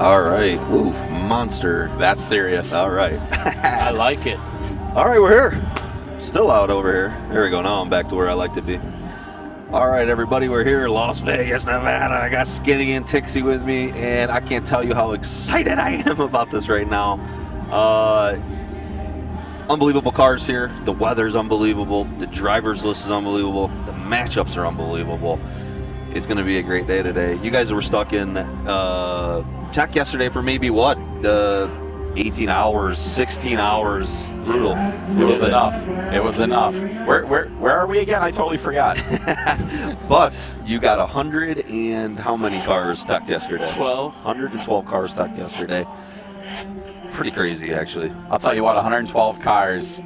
All right. Oof, monster. That's serious. All right. I like it. All right, we're here. Still out over here. There we go. Now I'm back to where I like to be. All right, everybody, we're here, Las Vegas, Nevada. I got Skinny and Tixie with me, and I can't tell you how excited I am about this right now. Unbelievable cars here. The weather's unbelievable. The driver's list is unbelievable. The matchups are unbelievable. It's going to be a great day today. You guys were stuck in tech yesterday for maybe what? 18 hours, 16 hours. Brutal. It was enough. It was enough. Where are we again? I totally forgot. But you got 100 and how many cars stuck yesterday? 12. 112 cars stuck yesterday. Pretty crazy, actually. I'll tell you what, 112 cars,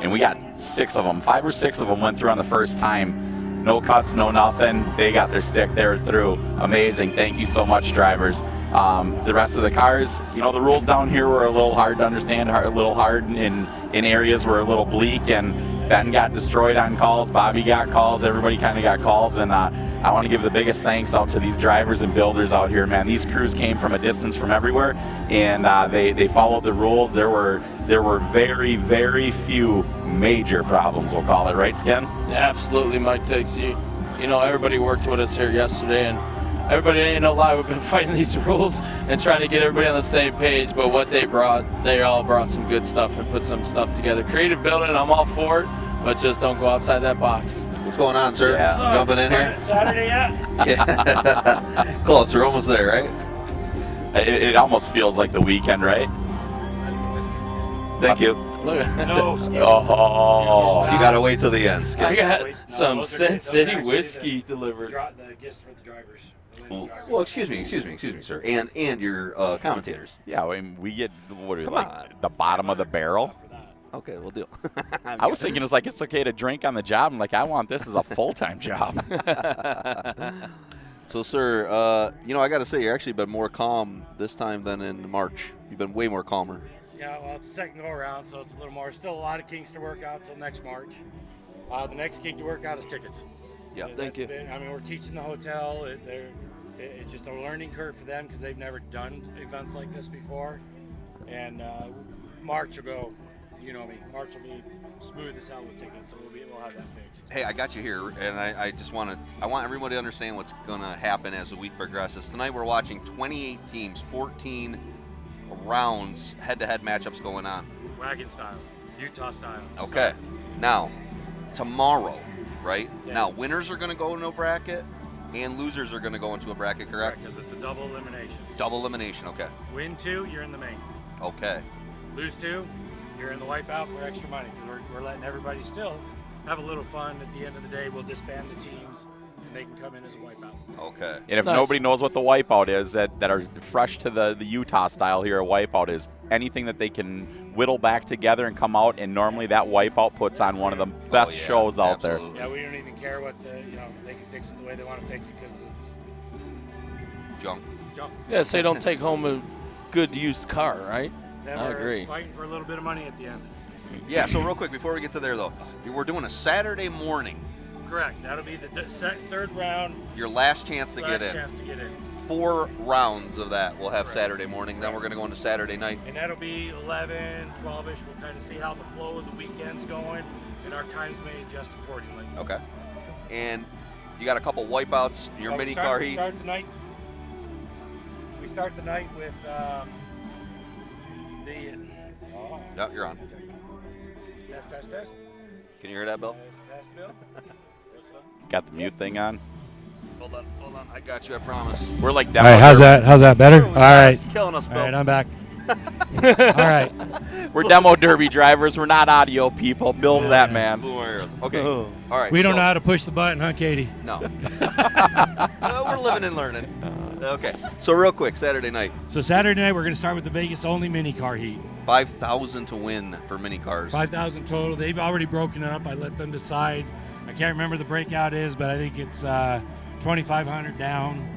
and we got 6 of them. 5 or 6 of them went through on the first time. No cuts, no nothing. They got their stick. They were through. Amazing. Thank you so much, drivers. The rest of the cars, you know, the rules down here were a little hard to understand, a little hard in areas were a little bleak, and Ben got destroyed on calls. Bobby got calls. Everybody kind of got calls, and I want to give the biggest thanks out to these drivers and builders out here, man. These crews came from a distance from everywhere, and they followed the rules. There were very, very few major problems, we'll call it, right, Skin? Yeah, absolutely, Mike takes you. You know, everybody worked with us here yesterday, and everybody, ain't no lie, we've been fighting these rules and trying to get everybody on the same page, but what they all brought some good stuff and put some stuff together. Creative building, I'm all for it, but just don't go outside that box. What's going on, sir? Yeah. Jumping in here? Saturday yet? Yeah. Close, we're almost there, right? It almost feels like the weekend, right? Thank you. Look at No. Oh, You gotta wait till the end, Skip. I got Wait, some those are Sin gifts. City Actually, whiskey the delivered. The gifts for the drivers. The ladies' drivers. Well, excuse me, sir, and your commentators. yeah. I mean, we get Come like on. the bottom of the barrel. Stuff for that. Okay, we'll deal. I was thinking it's like it's okay to drink on the job. I'm like, I want this as a full-time job. So, sir, you know, I gotta say, you're actually been more calm this time than in March. You've been way more calmer. Yeah, well, it's the second go around, so it's a little more. Still a lot of kinks to work out till next March. The next kink to work out is tickets. Yeah, thank you. I mean, we're teaching the hotel. It's just a learning curve for them because they've never done events like this before. And March will go, you know me, March will be smooth as hell with tickets, so we'll have that fixed. Hey, I got you here, and I just want everybody to understand what's going to happen as the week progresses. Tonight we're watching 28 teams, 14 rounds, head-to-head matchups going on? Wagon style, Utah style. Okay. Now, tomorrow, right? Yeah. Now, winners are going to go into a bracket, and losers are going to go into a bracket, correct? Because it's a double elimination. Double elimination, okay. Win 2, you're in the main. Okay. Lose 2, you're in the wipeout for extra money. We're letting everybody still have a little fun. At the end of the day, we'll disband the teams, and they can come in as a wipeout. Okay. And if Nice. nobody knows what the wipeout is, that are fresh to the Utah style here, a wipeout is anything that they can whittle back together and come out, and normally that wipeout puts on one of the best yeah, shows out there. absolutely. Yeah, we don't even care what they can fix it the way they want to fix it because it's Junk. junk. Yeah, so you don't take home a good used car, right? Then I we're agree. fighting for a little bit of money at the end. Yeah, so real quick, before we get to there, though, we're doing a Saturday morning. Correct. That'll be the third round. Your last chance to Last get in. chance to get in. 4 rounds of that we'll have Correct. Saturday morning. Then we're going to go into Saturday night. And that'll be 11, 12-ish. We'll kind of see how the flow of the weekend's going, and our times may adjust accordingly. Okay. And you got a couple wipeouts, your Well, mini car we heat. start the night. We start the night with Yep, you're on. test. Can you hear that, Bill? Test, Bill. Got the mute thing on. Hold on. I got you, I promise. We're like All demo right, how's derby. that? How's that better? All right. Killing us, All Bill. right, I'm back. All right. We're demo derby drivers. We're not audio people. Bill's that man. Blue arrows. Okay. Oh. All right. We don't so- know how to push the button, huh, Katie? No. Well, we're living and learning. Okay. So real quick, Saturday night, So Saturday night, we're going to start with the Vegas-only mini car heat. 5,000 to win for mini cars. 5,000 total. They've already broken it up. I let them decide. I can't remember the breakout is, but I think it's 2,500 down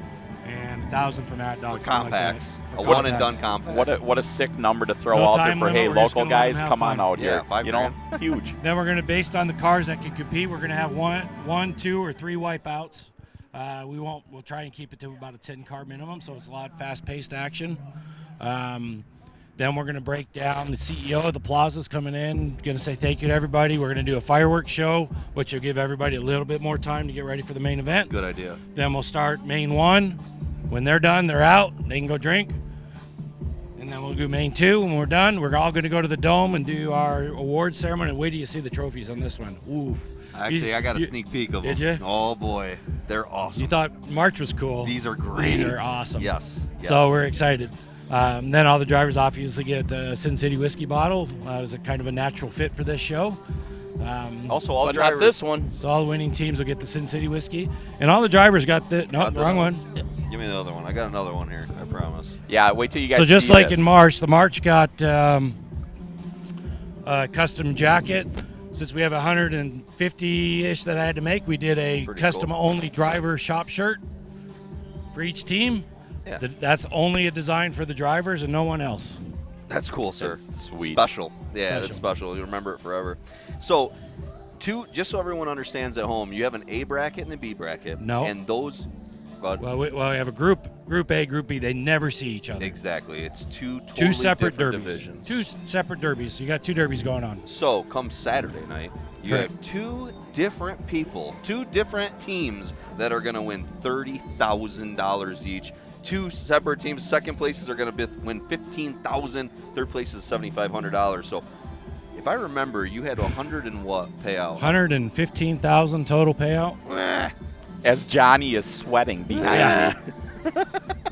and 1,000 for Mad Dog. For something like compacts. that. A For one and done compacts. compact. What a sick number to throw No out there time for, limit, hey, we're just local gonna let guys, them have come on fun. out Yeah, here. $5 You know, huge. Then we're going to, based on the cars that can compete, we're going to have one, 2, or 3 wipeouts. We'll try and keep it to about a 10-car minimum, so it's a lot of fast-paced action. Then we're going to break down. The CEO of the Plaza's coming in, going to say thank you to everybody. We're going to do a fireworks show, which will give everybody a little bit more time to get ready for the main event. Good idea. Then we'll start main 1. When they're done, they're out. They can go drink. And then we'll do main 2. When we're done, we're all going to go to the Dome and do our award ceremony. And wait till you see the trophies on this one. Ooh. Actually, I got a sneak peek of them. Did you? Oh, boy. They're awesome. You thought March was cool. These are great. These are awesome. Yes. So we're excited. Then all the drivers obviously get a Sin City whiskey bottle. It was a kind of a natural fit for this show. Also, all But drivers. not this one. So all the winning teams will get the Sin City whiskey. And all the drivers got the, no, Not this wrong one. one. Give me another one. I got another one here. I promise. Yeah, wait till you guys So just see like this. in March, the March got a custom jacket. Since we have 150-ish that I had to make, we did a Pretty custom-only driver shop shirt for each team. Yeah. That's only a design for the drivers and no one else. That's cool, sir. That's sweet. Special. Yeah, Special. that's special. You remember it forever. So, just so everyone understands at home, you have an A bracket and a B bracket. No. And those. Go ahead. Well, we have a group A, Group B. They never see each other. Exactly. It's two totally Two separate different derbies. divisions. Two separate derbies. So you got 2 derbies going on. So, come Saturday night, you Correct. have 2 different people, 2 different teams that are going to win $30,000 each. 2 separate teams. Second places are going to win $15,000. Third place is $7,500. So, if I remember, you had 100 and what payout? 115,000 total payout. As Johnny is sweating behind Yeah. me.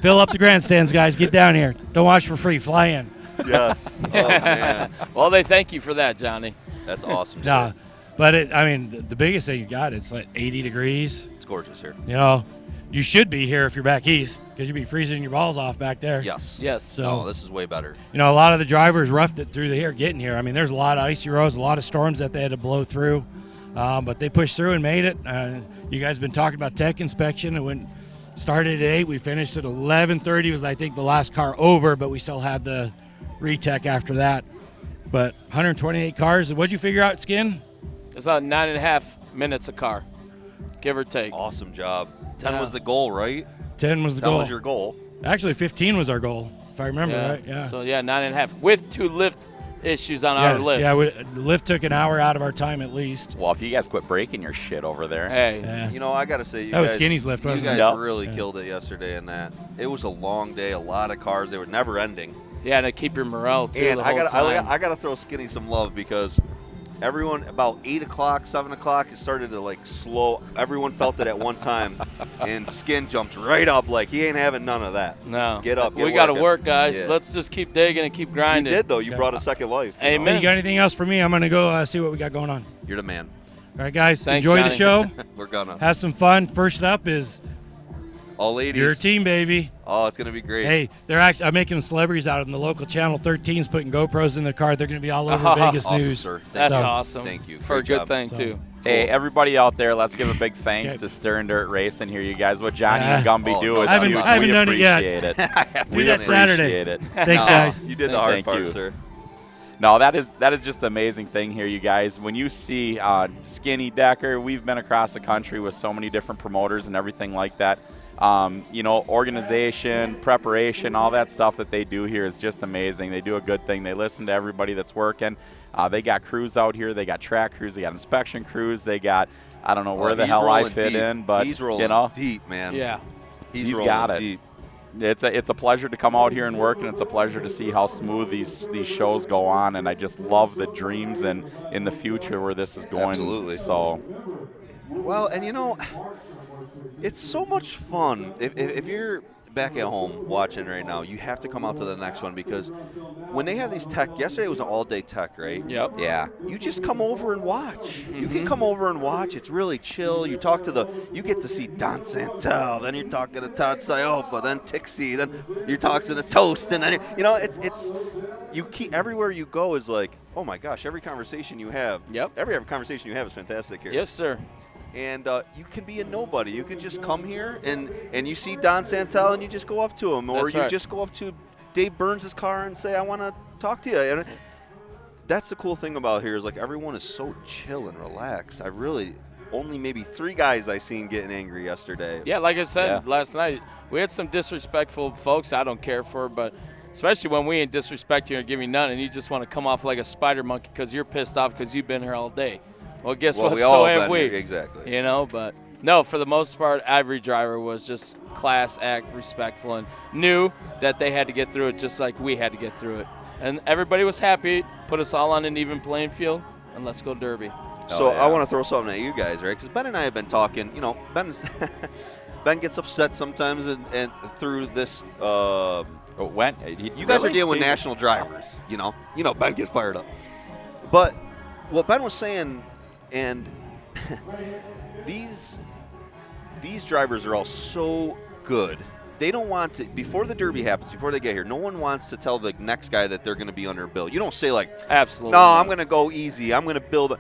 Fill up the grandstands, guys. Get down here. Don't watch for free. Fly in. Yes. Oh man, Well, they thank you for that, Johnny. that's awesome. Nah, Sir. but the biggest thing you got, it's like 80 degrees. It's gorgeous here. You know, you should be here if you're back east because you'd be freezing your balls off back there. Yes. Yes. So, Oh, this is way better. you know, a lot of the drivers roughed it through the here getting here. I mean, there's a lot of icy roads, a lot of storms that they had to blow through, but they pushed through and made it. You guys have been talking about tech inspection. It started at 8. We finished at 11:30 was, I think, the last car over, but we still had the retech after that. But 128 cars. What'd you figure out, Skin? It's about 9.5 minutes a car, give or take. Awesome job. 10 Yeah. was the goal, right? 10 was the 10 goal. was your goal. Actually, 15 was our goal, if I remember right. Yeah. So, yeah, 9.5 with 2 lift issues on yeah, our lift. Yeah, the lift took an hour out of our time at least. Well, if you guys quit breaking your shit over there. Hey. Yeah. You know, I got to say, you That was guys, Skinny's lift, you wasn't it? guys Yep. really Yeah. killed it yesterday in that. It was a long day, a lot of cars. They were never ending. Yeah, to keep your morale too. And the whole time. I gotta throw Skinny some love because everyone about 8 o'clock, 7 o'clock, it started to like slow. Everyone felt it at one time, and Skin jumped right up like he ain't having none of that. No, Get up. We got to work, guys. Yeah. Let's just keep digging and keep grinding. You did though. You brought a second life. you know? Amen. You got anything else for me? I'm gonna go see what we got going on. You're the man. All right, guys. Thanks, enjoy Johnny. the show. We're gonna. Have some fun. First up is All ladies. your team, baby. Oh, it's gonna be great. Hey, I'm making celebrities out of them. The local channel 13's putting GoPros in their car. They're going to be all over Vegas Awesome, news. sir. That's So- awesome. Thank you. For a Great good job. thing So- too. Hey, everybody out there, let's give a big thanks Okay. to Stern Dirt Racing here, you guys. What Johnny and Gumby Oh, do no, is I haven't- huge. I haven't we done it yet. appreciate it. Do we that Saturday. appreciate it. Thanks, guys. You did the hard Thank part, you. sir. No, that is just an amazing thing here, you guys. When you see Skinny Decker, we've been across the country with so many different promoters and everything like that. Organization, preparation, all that stuff that they do here is just amazing. They do a good thing. They listen to everybody that's working. They got crews out here. They got track crews. They got inspection crews. They got, I don't know where the He's hell I rolling fit deep. in, but he's rolling you know, deep, man. Yeah. He's he's rolling got it. deep. It's a pleasure to come out here and work, and it's a pleasure to see how smooth these shows go on. And I just love the dreams and in the future where this is going. Absolutely. So, Well, and you know, it's so much fun. If you're back at home watching right now, you have to come out to the next one because when they have these tech, yesterday was an all-day tech, right? Yep. Yeah. You just come over and watch. You can come over and watch. It's really chill. You get to see Don Santel, then you're talking to Todd Siopa, then Tixie, then you're talking to Toast, and then it's you keep everywhere you go is like, oh my gosh, every conversation you have. Yep. Every conversation you have is fantastic here. Yes, sir. And you can be a nobody. You can just come here and you see Don Santel and you just go up to him, or That's you right. just go up to Dave Burns' car and say, I want to talk to you. And that's the cool thing about here is like everyone is so chill and relaxed. I really only maybe 3 guys I seen getting angry yesterday. Yeah, like I said Yeah. last night, we had some disrespectful folks I don't care for, but especially when we ain't disrespect you or give you none and you just want to come off like a spider monkey because you're pissed off because you've been here all day. Well, guess Well, what? we So all have been we. here, exactly. You know, but no, for the most part, every driver was just class act, respectful, and knew that they had to get through it just like we had to get through it. And everybody was happy, put us all on an even playing field, and let's go Derby. So yeah. I want to throw something at you guys, right? Because Ben and I have been talking. You know, Ben gets upset sometimes, and through this. You guys are dealing with national drivers. You know, Ben gets fired up. But what Ben was saying, and these drivers are all so good. They don't want to, before the Derby happens, before they get here, no one wants to tell the next guy that they're going to be underbuilt. You don't say like, Absolutely. no, I'm going to go easy. I'm going to build.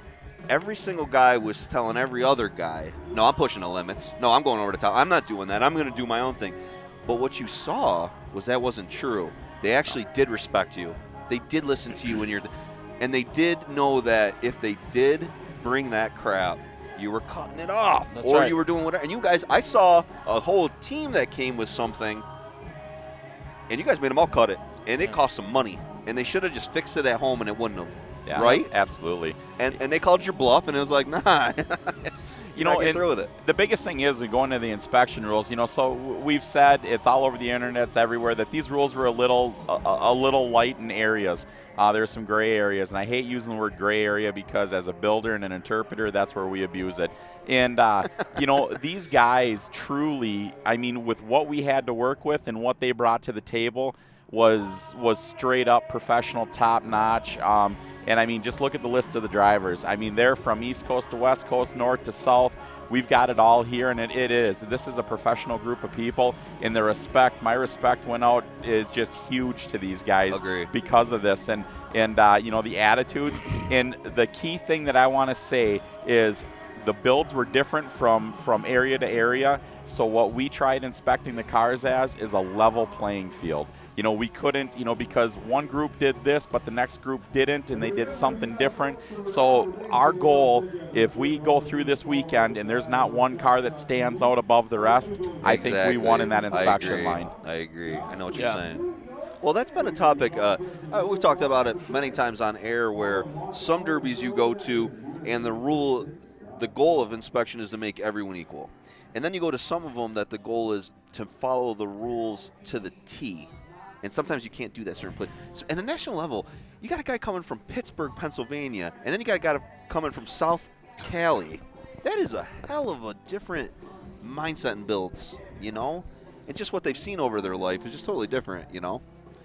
Every single guy was telling every other guy, no, I'm pushing the limits. No, I'm going over the top. I'm not doing that. I'm going to do my own thing. But what you saw was that wasn't true. They actually did respect you. They did listen to you when and they did know that if they did bring that crap, you were cutting it off. That's or right. you were doing whatever. And you guys, I saw a whole team that came with something, and you guys made them all cut it. And it cost some money. And they should have just fixed it at home and it wouldn't have. yeah, right? Absolutely. And they called your bluff, and it was like, nah. You know, get and through with it. the biggest thing is going to the inspection rules. You know, so we've said it's all over the internet, it's everywhere that these rules were a little light in areas. There are some gray areas, and I hate using the word gray area because as a builder and an interpreter, that's where we abuse it. And you know, these guys truly, I mean, with what we had to work with and what they brought to the table was straight up professional, top notch. And I mean, just look at the list of the drivers. I mean, they're from East Coast to West Coast, North to South. We've got it all here, and it is. This is a professional group of people, and the respect, my respect went out, is just huge to these guys. Agree. Because of this, and you know, the attitudes. And the key thing that I want to say is the builds were different from area to area. So what we tried inspecting the cars as is a level playing field. You know, we couldn't, you know, because one group did this, but the next group didn't, and they did something different. So our goal, if we go through this weekend and there's not one car that stands out above the rest, I think we won in that inspection line. I agree. I know what you're saying. Well, that's been a topic. We've talked about it many times on air where some derbies you go to, and the goal of inspection is to make everyone equal. And then you go to some of them that the goal is to follow the rules to the T. And sometimes you can't do that certain place. So, at a national level, you got a guy coming from Pittsburgh, Pennsylvania, and then you got a guy coming from South Cali. That is a hell of a different mindset and builds, you know? And just what they've seen over their life is just totally different, you know?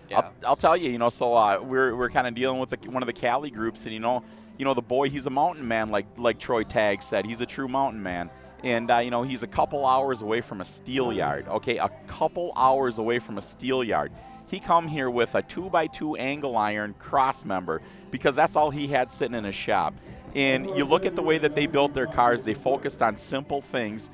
Yeah. I'll tell you, you know, so we're kind of dealing with one of the Cali groups, and you know, the boy, he's a mountain man, like Troy Tagg said. He's a true mountain man. And, you know, he's a couple hours away from a steel yard, okay? A couple hours away from a steel yard. He come here with a 2x2 angle iron cross member because that's all he had sitting in his shop. And you look at the way that they built their cars, they focused on simple things,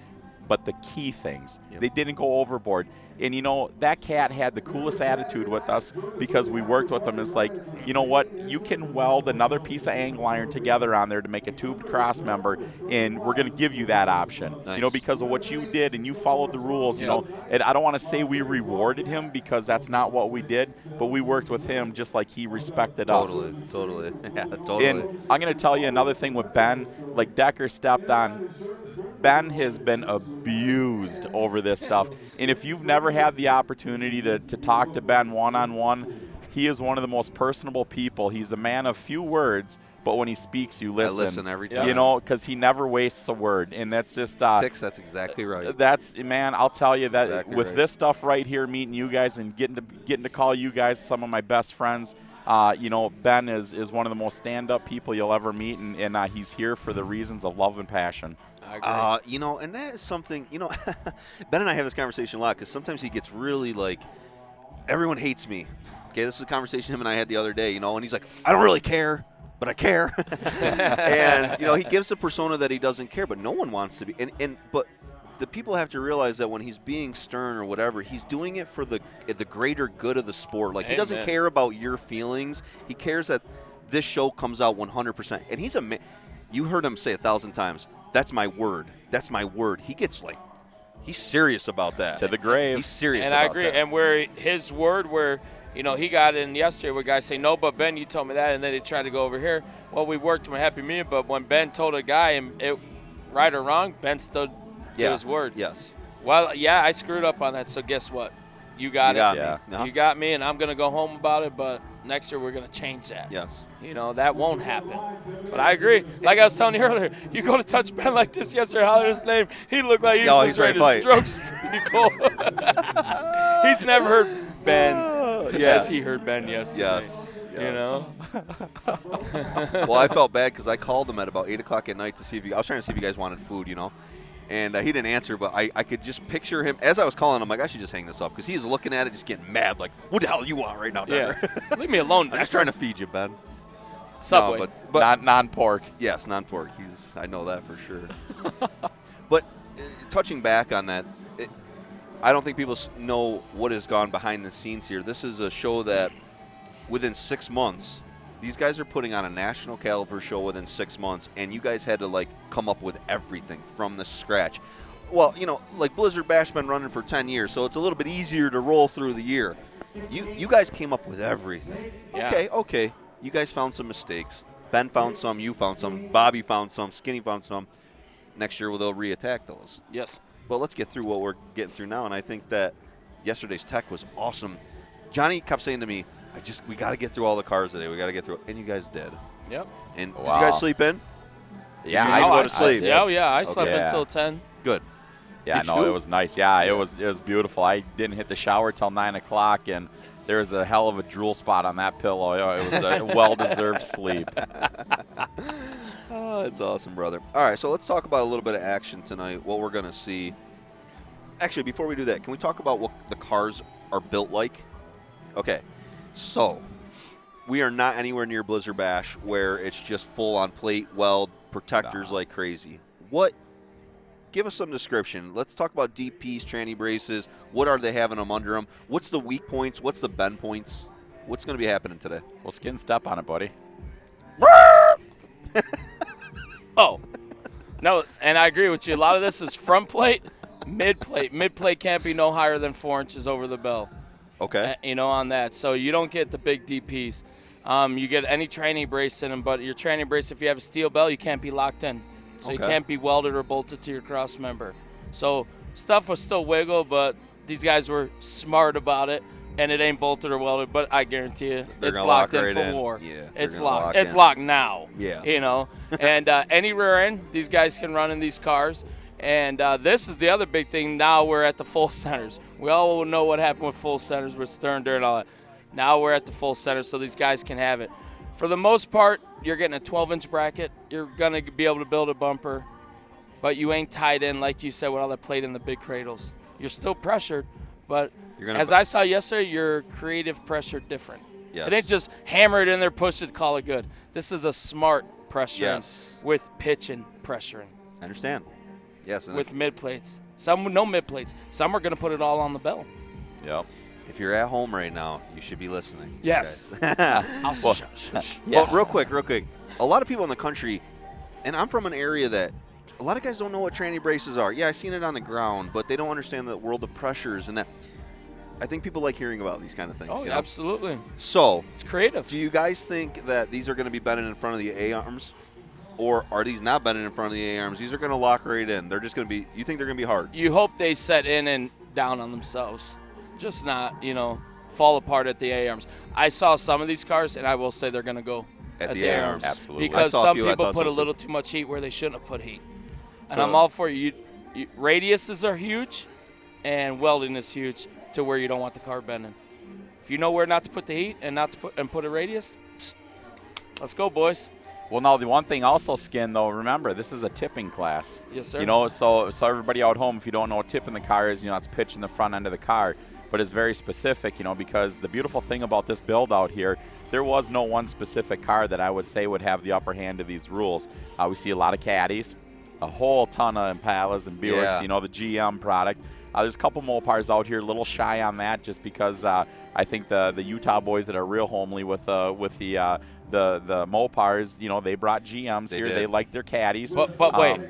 but the key things. Yep. They didn't go overboard. And, you know, that cat had the coolest attitude with us because we worked with him. It's like, you know what, you can weld another piece of angle iron together on there to make a tubed cross member, and we're going to give you that option. Nice. You know, because of what you did and you followed the rules, you know. And I don't want to say we rewarded him because that's not what we did, but we worked with him just like he respected us. Totally. Yeah, totally. And I'm going to tell you another thing with Ben, like Decker stepped on. Ben has been abused over this stuff. And if you've never had the opportunity to talk to Ben one-on-one, he is one of the most personable people. He's a man of few words, but when he speaks, you listen. I listen every time. You know, because he never wastes a word. And that's just Tix, that's exactly right. That's, man, I'll tell you that exactly with right. This stuff right here, meeting you guys and getting to call you guys some of my best friends, you know, Ben is one of the most stand-up people you'll ever meet, and he's here for the reasons of love and passion. I agree. You know, and that is something, you know, Ben and I have this conversation a lot because sometimes he gets really like, everyone hates me. Okay, this is a conversation him and I had the other day, you know, and he's like, I don't really care, but I care. And, you know, he gives a persona that he doesn't care, but no one wants to be. But the people have to realize that when he's being stern or whatever, he's doing it for the greater good of the sport. Like, he doesn't care about your feelings. He cares that this show comes out 100%. And he's you heard him say 1,000 times, that's my word. That's my word. He gets like, he's serious about that. To the grave. He's serious and about I agree. that. And where his word, where, you know, he got in yesterday where guys say, no, but Ben, you told me that, and then they tried to go over here. Well, we worked with Happy Medium, but when Ben told a guy, and right or wrong, Ben stood to his word. Yes. Well, yeah, I screwed up on that, so guess what? You got it. Yeah. Uh-huh. You got me, and I'm going to go home about it, but next year we're going to change that. Yes. You know, that won't happen. But I agree. Like I was telling you earlier, you go to touch Ben like this yesterday, holler his name, he looked like he was just ready to stroke some people. He's never heard Ben as he heard Ben yesterday. Yes. You know? Well, I felt bad because I called him at about 8 o'clock at night to see if I was trying to see if you guys wanted food, you know. And he didn't answer, but I could just picture him. As I was calling him, like, I should just hang this up because he's looking at it just getting mad, like, what the hell do you want right now, Denver? Yeah. Leave me alone, I'm just trying to feed you, Ben. Subway. No, but non-pork. Yes, non-pork. I know that for sure. But touching back on that, I don't think people know what has gone behind the scenes here. This is a show that within 6 months, these guys are putting on a national caliber show within 6 months, and you guys had to, like, come up with everything from the scratch. Well, you know, like Blizzard Bash been running for 10 years, so it's a little bit easier to roll through the year. You guys came up with everything. Yeah. Okay. You guys found some mistakes. Ben found some, you found some, Bobby found some, Skinny found some. Next year, they'll re-attack those. Yes. But let's get through what we're getting through now, and I think that yesterday's tech was awesome. Johnny kept saying to me, we got to get through all the cars today. We got to get through it. And you guys did. Yep. And did you guys sleep in? Yeah, I go to sleep. I slept until 10. Good. Yeah, Did no, you? it was nice. Yeah, it was beautiful. I didn't hit the shower till 9 o'clock, and there was a hell of a drool spot on that pillow. It was a well-deserved sleep. Oh, it's awesome, brother. All right, so let's talk about a little bit of action tonight, what we're going to see. Actually, before we do that, can we talk about what the cars are built like? Okay, so we are not anywhere near Blizzard Bash where it's just full-on plate, weld, protectors like crazy. Give us some description. Let's talk about DPs, tranny braces. What are they having them under them? What's the weak points? What's the bend points? What's going to be happening today? Well, skin step on it, buddy. Oh. No, and I agree with you. A lot of this is front plate, mid plate. Mid plate can't be no higher than 4 inches over the bell. Okay. You know, on that. So you don't get the big DPs. You get any tranny brace in them, but your tranny brace, if you have a steel bell, you can't be locked in. So you can't be welded or bolted to your cross member. So stuff was still wiggle, but these guys were smart about it. and it ain't bolted or welded, but I guarantee you, They're it's gonna locked lock in right for in. war. Yeah, It's they're gonna locked. lock It's in. locked now. Yeah. You know, and any rear end, these guys can run in these cars. And this is the other big thing. Now we're at the full centers. We all know what happened with full centers with stern dirt and all that. Now we're at the full center, so these guys can have it. For the most part, you're getting a 12-inch bracket. You're going to be able to build a bumper, but you ain't tied in, like you said, with all that plate in the big cradles. You're still pressured, but as I saw yesterday, your creative pressure different. Yes. It ain't just hammer it in there, push it, call it good. This is a smart pressuring with pitch and pressuring. I understand. Yes. And With mid plates. Some with no mid plates. Some are going to put it all on the bell. Yep. if you're at home right now, you should be listening. Yes. Well, real quick. A lot of people in the country, and I'm from an area that a lot of guys don't know what tranny braces are. Yeah, I've seen it on the ground, but they don't understand the world of pressures and that. I think people like hearing about these kind of things. Oh, you know? absolutely. So, it's creative. Do you guys think that these are going to be bending in front of the A-arms? Or are these not bending in front of the A-arms? These are going to lock right in. They're just going to be, you think they're going to be hard? You hope they set in and down on themselves. Just not, fall apart at the A-arms. I saw some of these cars, and I will say they're going to go at the A-arms. Absolutely. Because some people put a little too much heat where they shouldn't have put heat. And I'm all for you. Radiuses are huge, and welding is huge to where you don't want the car bending. If you know where not to put the heat and not to put a radius, let's go, boys. Well, now the one thing also, Skin, though, remember, this is a tipping class. Yes, sir. So everybody out home, if you don't know what tipping the car is, it's pitching the front end of the car. But it's very specific, because the beautiful thing about this build out here, there was no one specific car that I would say would have the upper hand of these rules. We see a lot of Caddies, a whole ton of Impalas and Buicks, the GM product. There's a couple Mopars out here, a little shy on that, just because I think the Utah boys that are real homely with the Mopars, they brought GMs here. They like their Caddies. But wait,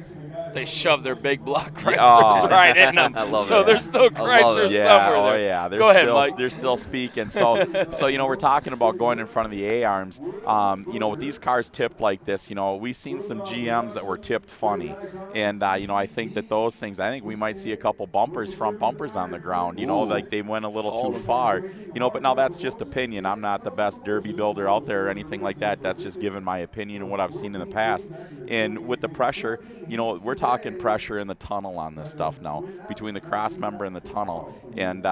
they shoved their big block Chryslers right in them. So there's still Chryslers somewhere there. Oh yeah, go ahead, Mike. They're still speaking. So we're talking about going in front of the A-arms. With these cars tipped like this, we've seen some GMs that were tipped funny, and I think that those things. I think we might see a couple front bumpers on the ground. Like they went a little too far. But now that's just opinion. I'm not the best derby builder out there or anything like that. That's just given my opinion and what I've seen in the past. And with the pressure, we're talking pressure in the tunnel on this stuff now, between the cross member and the tunnel. And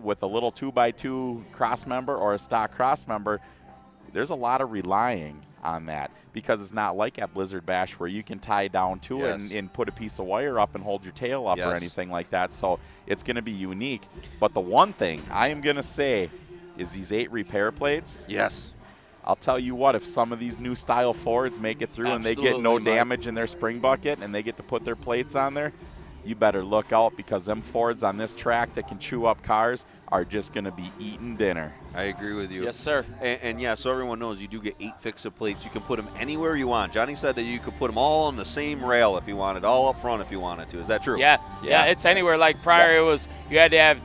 with a little 2x2 cross member or a stock cross member, there's a lot of relying on that, because it's not like at Blizzard Bash where you can tie down to it and put a piece of wire up and hold your tail up or anything like that. So it's going to be unique. But the one thing I am going to say is these 8 repair plates. Yes. I'll tell you what, if some of these new style Fords make it through and they get no damage in their spring bucket and they get to put their plates on there, you better look out, because them Fords on this track that can chew up cars are just going to be eating dinner. I agree with you. Yes, sir. And yeah, so everyone knows you do get 8 fix-it plates. You can put them anywhere you want. Johnny said that you could put them all on the same rail if you wanted, all up front if you wanted to. Is that true? Yeah, it's anywhere. Like prior, it was you had to have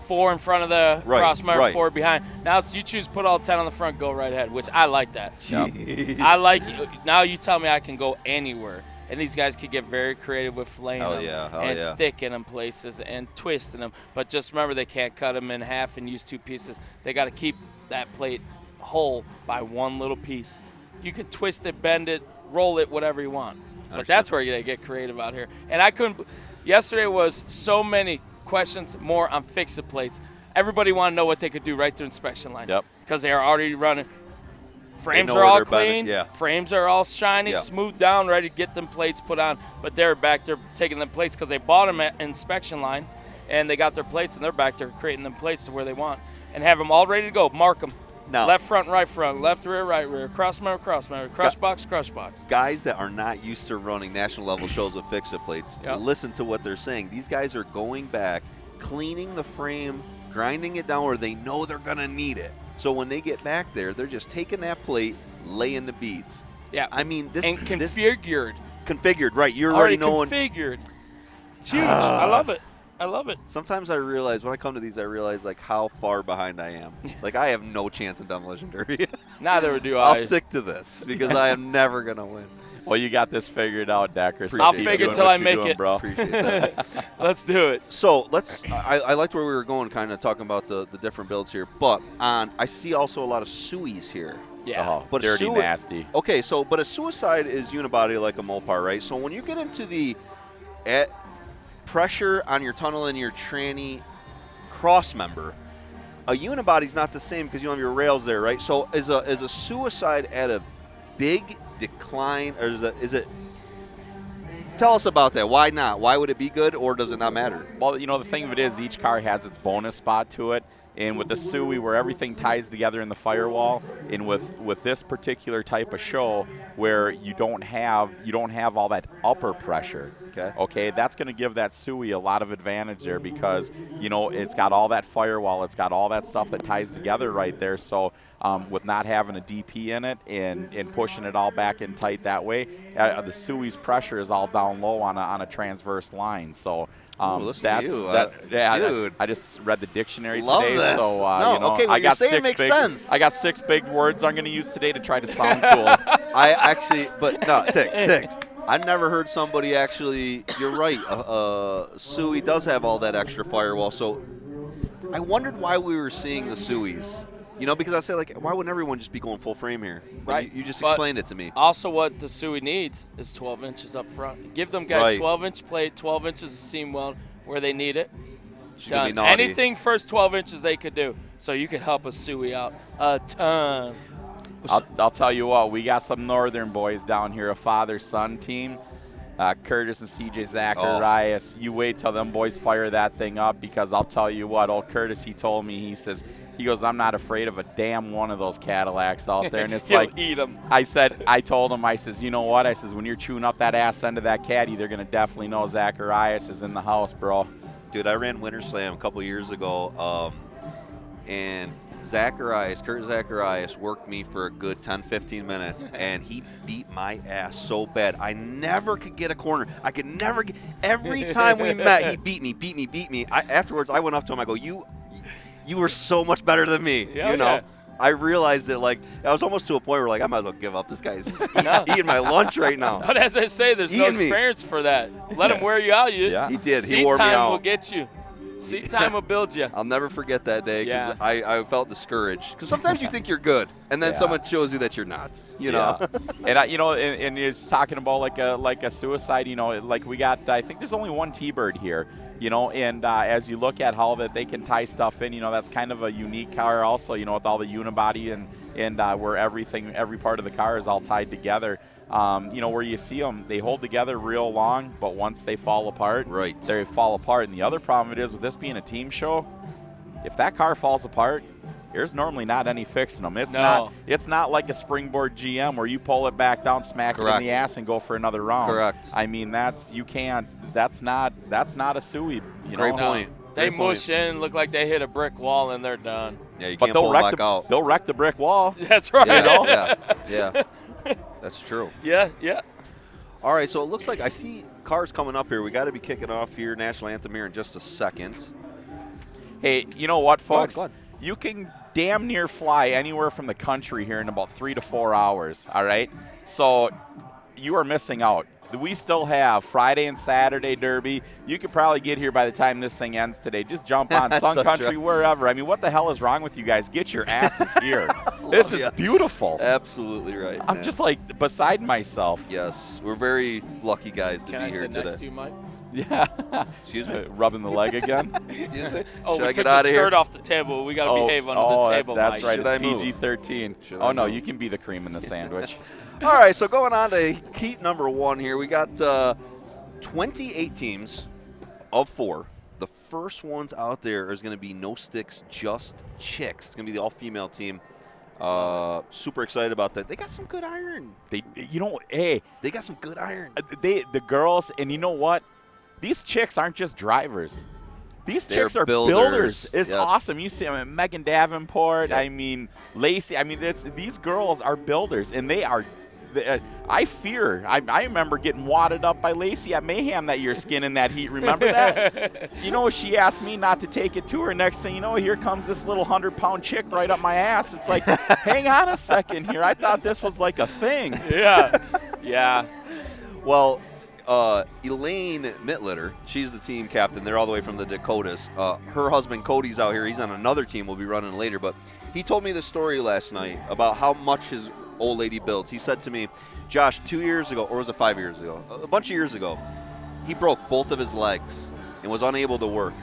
4 in front of the cross member, 4 behind. Now you choose put all 10 on the front, go right ahead, which I like that. I like now you tell me I can go anywhere. And these guys could get very creative with flaying them and sticking them places and twisting them. But just remember, they can't cut them in half and use 2 pieces. They got to keep that plate whole by 1 little piece. You can twist it, bend it, roll it, whatever you want. But that's where they get creative out here. And I couldn't – yesterday was so many questions more on fix-it plates. Everybody wanted to know what they could do right through inspection line. Yep. Because they are already running – frames are all clean. Yeah. Frames are all shiny, smooth down, ready to get them plates put on. But they're back there taking them plates because they bought them at inspection line, and they got their plates, and they're back there creating them plates to where they want. And have them all ready to go. Mark them. Now, left front, left rear, right rear, cross member, crush box. Guys that are not used to running national level shows with fix-it plates, listen to what they're saying. These guys are going back, cleaning the frame, grinding it down where they know they're going to need it. So when they get back there, they're just taking that plate, laying the beads. Yeah. I mean, this and configured. Configured, right. You're already knowing. Configured. It's huge. I love it. Sometimes I realize, when I come to these, I realize, how far behind I am. I have no chance in demolition derby. Neither do I. I'll stick to this because I am never going to win. Well, you got this figured out, Decker. So I'll keep figure doing till what I you're make doing, it. bro. Appreciate that. Let's do it. So I liked where we were going, kind of talking about the different builds here. But I see also a lot of Suis here. Yeah. Oh, But dirty, nasty. Okay, but a Suicide is unibody like a Mopar, right? So when you get into the pressure on your tunnel and your tranny cross member, a unibody's not the same because you have your rails there, right? So is a Suicide at a big decline, or is it? Tell us about that. Why not? Why would it be good, or does it not matter? Well, the thing of it is each car has its bonus spot to it. And with the Sui, where everything ties together in the firewall, and with this particular type of show, where you don't have all that upper pressure. Okay, that's going to give that Sui a lot of advantage there because it's got all that firewall, it's got all that stuff that ties together right there. So with not having a DP in it and pushing it all back in tight that way, the Sui's pressure is all down low on a transverse line. So. Listen to you. Dude. I just read the dictionary Love today, this. so okay, what I you're got saying six makes big, sense. I got 6 big words I'm going to use today to try to sound cool. I actually, but no, Tix. I've never heard somebody actually. You're right. Sui does have all that extra firewall, so I wondered why we were seeing the Suis. Because I say, why wouldn't everyone just be going full frame here? Right. You just But explained it to me. Also, what the Sui needs is 12 inches up front. Give them guys Right. 12-inch plate, 12 inches of seam weld where they need it. She's gonna be Done. naughty. Anything first 12 inches they could do. So you can help a Sui out a ton. I'll tell you what, we got some northern boys down here, a father-son team. Curtis and CJ Zacharias. You wait till them boys fire that thing up, because I'll tell you what, old Curtis, he told me, he goes, I'm not afraid of a damn one of those Cadillacs out there. And it's He'll like, eat them. I told him, I says, you know what? I says, when you're chewing up that ass end of that caddy, they're going to definitely know Zacharias is in the house, bro. Dude, I ran Winter Slam a couple years ago, and Kurt Zacharias worked me for a good 10, 15 minutes, and he beat my ass so bad. I never could get a corner. I could never get – every time we met, he beat me. Afterwards, I went up to him. I go, you were so much better than me, Yeah. I realized that, I was almost to a point where, I might as well give up. This guy's just eating my lunch right now. But as I say, there's no experience for that. Let him wear you out. Yeah. He did. Seat He wore me time out. will get you. Seat time will build you. I'll never forget that day because Yeah. I felt discouraged. Because sometimes you think you're good, and then someone shows you that you're not. You know. And and it's talking about like a Suicide. We got. I think there's only one T-Bird here. And as you look at how that they can tie stuff in, that's kind of a unique car also. With all the unibody and where every part of the car is all tied together. Where you see them, they hold together real long, but once they fall apart, they fall apart. And the other problem it is with this being a team show, if that car falls apart, there's normally not any fixing them. It's not like a springboard GM where you pull it back down, smack it in the ass, and go for another round. Correct. I mean, that's not a Sui. Great point. They Great point. mush in, look like they hit a brick wall, and they're done. Yeah, you But can't pull it back out. they'll wreck the brick wall. That's right. Yeah. That's true. Yeah. All right, so it looks like I see cars coming up here. We got to be kicking off here, National Anthem here in just a second. Hey, you know what, folks? Go ahead. You can damn near fly anywhere from the country here in about 3 to 4 hours, all right? So you are missing out. We still have Friday and Saturday Derby. You could probably get here by the time this thing ends today. Just jump on Sun so Country, true. wherever. I mean, what the hell is wrong with you guys? Get your asses here. This is beautiful. Absolutely right. I'm just beside myself. Yes, we're very lucky guys to Can be I here sit today. next to you, Mike? Yeah. Excuse me. Rubbing the leg again. Excuse me. Oh, Should we I took get the out of here? skirt off the table. We got to behave under the table, that's Mike. right. Should I It's move? PG-13. Should Oh, I no, move? you can be the cream in the sandwich. All right, so going on to heat number 1 here, we got 28 teams of 4. The first ones out there is going to be no sticks, just chicks. It's going to be the all-female team. Super excited about that. They got some good iron. They got some good iron. The girls, and you know what? These chicks aren't just drivers. These They're chicks are builders. It's Yes. awesome. You see them, Megan Davenport. Yep. I mean, Lacey. I mean, these girls are builders, and they are. I remember getting wadded up by Lacey at Mayhem that year, skinning that heat. Remember that? She asked me not to take it to her. Next thing you know, here comes this little 100-pound chick right up my ass. It's like, hang on a second here. I thought this was like a thing. Yeah. Yeah. Well, Elaine Mittlitter, she's the team captain. They're all the way from the Dakotas. Her husband Cody's out here. He's on another team we'll be running later. But he told me the story last night about how much his old lady builds. He said to me, Josh, 2 years ago, or was it 5 years ago? A bunch of years ago, he broke both of his legs and was unable to work.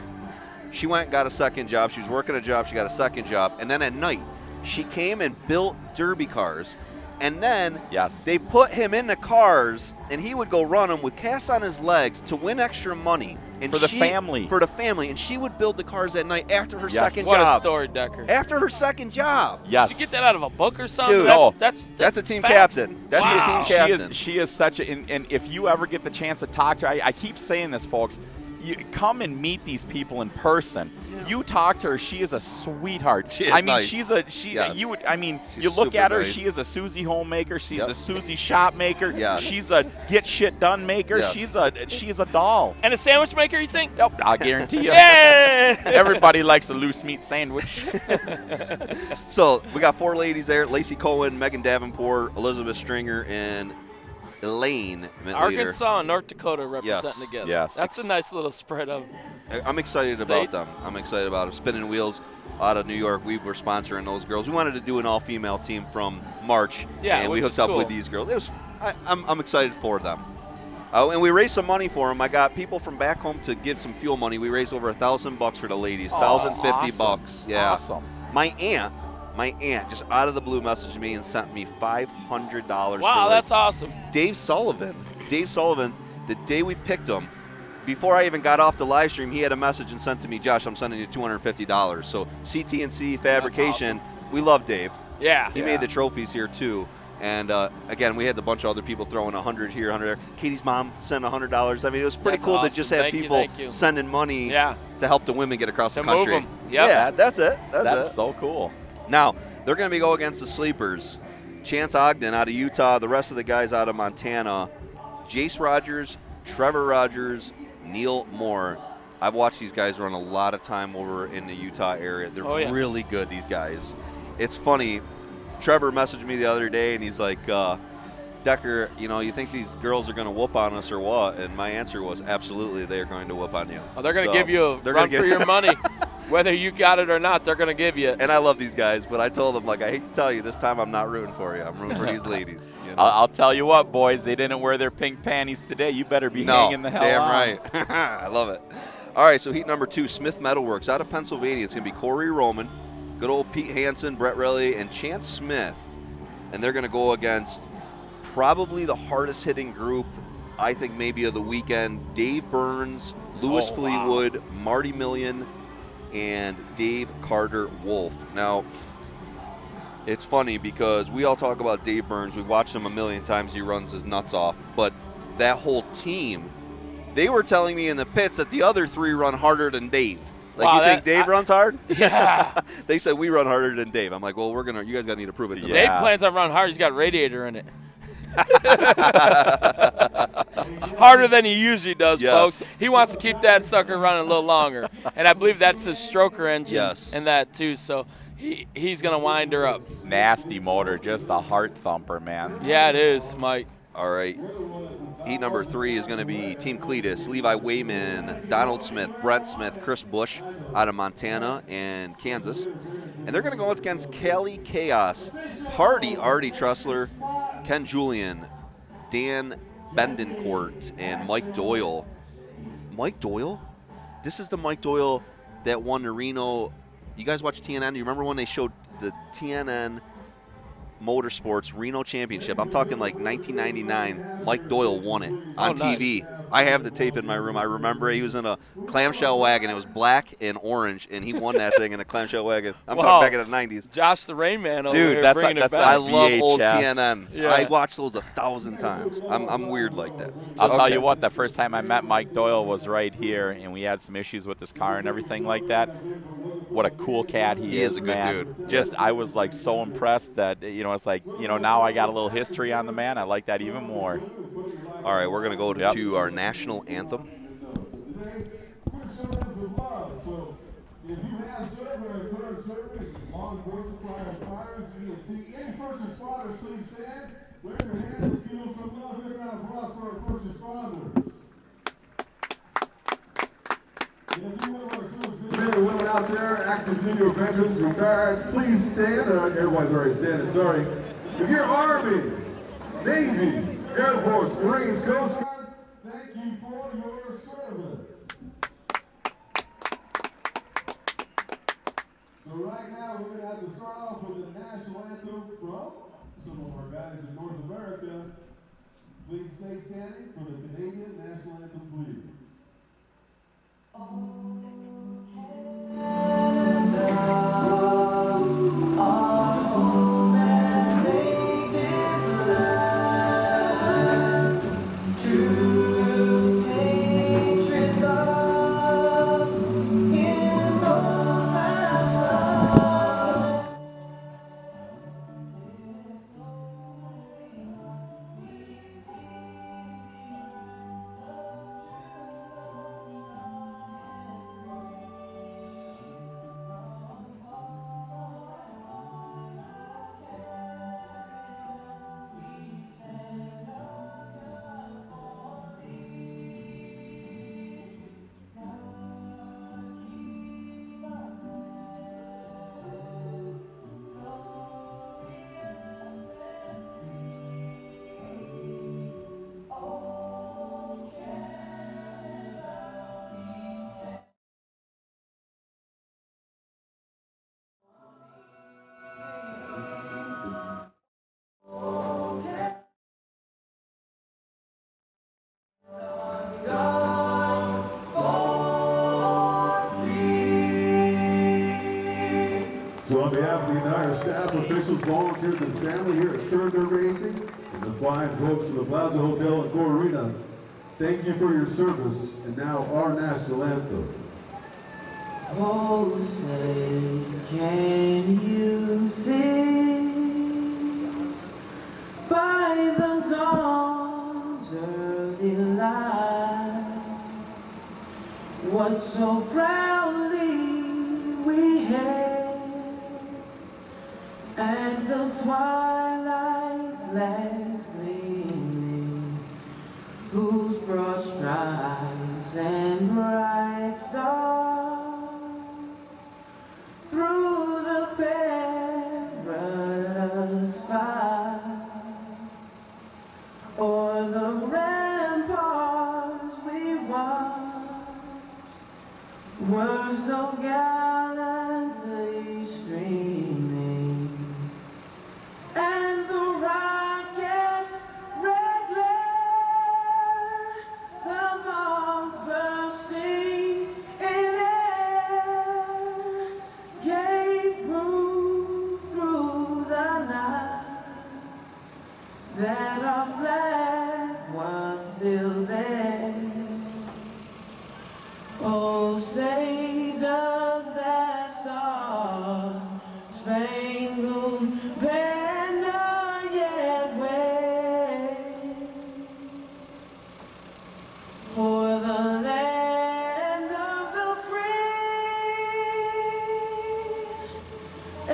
She went and got a second job. She was working a job. She got a second job. And then at night, she came and built derby cars. And then they put him in the cars, and he would go run them with casts on his legs to win extra money. And for the family. For the family. And she would build the cars at night after her second What job. a story, Decker. After her second job. Yes. Did you get that out of a book or something? Dude, that's a team facts. captain. That's a team captain. She is such a, and if you ever get the chance to talk to her, I keep saying this, folks, you come and meet these people in person. Yeah. You talk to her, she is a sweetheart. She is I mean, nice. you She's look at her, nice. she is a Susie homemaker, she's a Susie shop maker, Yeah. she's a get shit done maker, Yes. she's a doll. And a sandwich maker, you think? Yep, I guarantee you. Yeah. Everybody likes a loose meat sandwich. So we got 4 ladies there: Lacey Cohen, Megan Davenport, Elizabeth Stringer, and Elaine Mittlitter. Arkansas and North Dakota representing Yes. together. Yes. That's a nice little spread of. I'm excited about States. them. I'm excited about them. Spinning Wheels out of New York. We were sponsoring those girls. We wanted to do an all-female team from March, Yeah, and we which hooked is up cool. with these girls. It was. I'm excited for them. And we raised some money for them. I got people from back home to give some fuel money. We raised over $1,000 for the ladies. $1,050 bucks. Yeah. Awesome. My aunt just out of the blue messaged me and sent me $500. Wow, that's awesome. Dave Sullivan, the day we picked him, before I even got off the live stream, he had a message and sent to me, Josh, I'm sending you $250. So CT&C Fabrication, we love Dave. Yeah. He made the trophies here too. And again, we had a bunch of other people throwing 100 here, 100 there. Katie's mom sent $100. I mean, it was pretty That's cool awesome. to just have Thank you, people thank you. sending money to help the women get across To the country. move 'em. Yep. Yeah, that's it. That's it. so cool. Now, they're going to be going against the sleepers. Chance Ogden out of Utah, the rest of the guys out of Montana. Jace Rogers, Trevor Rogers, Neil Moore. I've watched these guys run a lot of time over in the Utah area. They're really good, these guys. It's funny. Trevor messaged me the other day, and he's like, Decker, you think these girls are going to whoop on us or what? And my answer was, absolutely, they're going to whoop on you. Oh, they're going to give you a run for your money. Whether you got it or not, they're going to give you it. And I love these guys, but I told them, I hate to tell you, this time I'm not rooting for you. I'm rooting for these ladies. I'll tell you what, boys, they didn't wear their pink panties today. You better be hanging the hell damn on. right. I love it. All right, so heat number 2, Smith Metalworks out of Pennsylvania. It's going to be Corey Roman, good old Pete Hansen, Brett Relly, and Chance Smith. And they're going to go against probably the hardest hitting group, I think maybe of the weekend. Dave Burns, Lewis Fleetwood, Marty Million, and Dave Carter Wolf. Now, it's funny because we all talk about Dave Burns. We've watched him a million times. He runs his nuts off. But that whole team, they were telling me in the pits that the other 3 run harder than Dave. You think Dave runs hard? Yeah. They said we run harder than Dave. I'm like, well, you guys got to need to prove it to me. Dave plans on running hard. He's got a radiator in it. Harder than he usually does, folks. He wants to keep that sucker running a little longer. And I believe that's his stroker engine in that, too. So he's going to wind her up. Nasty motor, just a heart thumper, man. Yeah, it is, Mike. All right. Heat number 3 is going to be Team Cletus, Levi Wayman, Donald Smith, Brent Smith, Chris Bush out of Montana and Kansas. And they're going to go against Cali Chaos, Party Artie Tressler, Ken Julian, Dan Bendencourt, and Mike Doyle. Mike Doyle? This is the Mike Doyle that won the Reno. You guys watch TNN? Do you remember when they showed the TNN Motorsports Reno Championship? I'm talking like 1999. Mike Doyle won it on TV. I have the tape in my room. I remember he was in a clamshell wagon. It was black and orange, and he won that thing in a clamshell wagon. I'm talking back in the 90s. Josh the Rain Man over Dude, here that's bringing it back. I love old VHS. TNN. Yeah. I watched those 1,000 times. I'm weird like that. I'll tell you what, the first time I met Mike Doyle was right here, and we had some issues with his car and everything like that. What a cool cat he is, a good man. dude. I was like so impressed that, it's like, now I got a little history on the man. I like that even more. All right, we're going to go to our national anthem. Wave your hands, give them some love. Big round of applause for our first responders. Men and women out there, active duty or veterans, retired, please stand. Everybody's already standing, sorry. If you're Army, Navy, Air Force, Marines, Coast Guard, thank you for your service. So right now, we're going to have to start off with the national anthem from some of our guys in North America. Please stay standing for the Canadian national anthem, please. So on behalf of the entire staff, officials, volunteers, and family here at Stern Dirt Racing, and the fine folks from the Plaza Hotel and Core Arena, thank you for your service, and now our national anthem. Oh, say, can you sing by the dawn's early light what so proudly we hailed and the twilight's last gleaming, whose broad stripes and bright stars through the perilous fight o'er the ramparts we watched were so gallantly streaming, and the rocket's red glare, the bombs bursting in air, gave proof through the night that our flag was still there. Oh, say does that star-spangled banner yet wave for the land of the free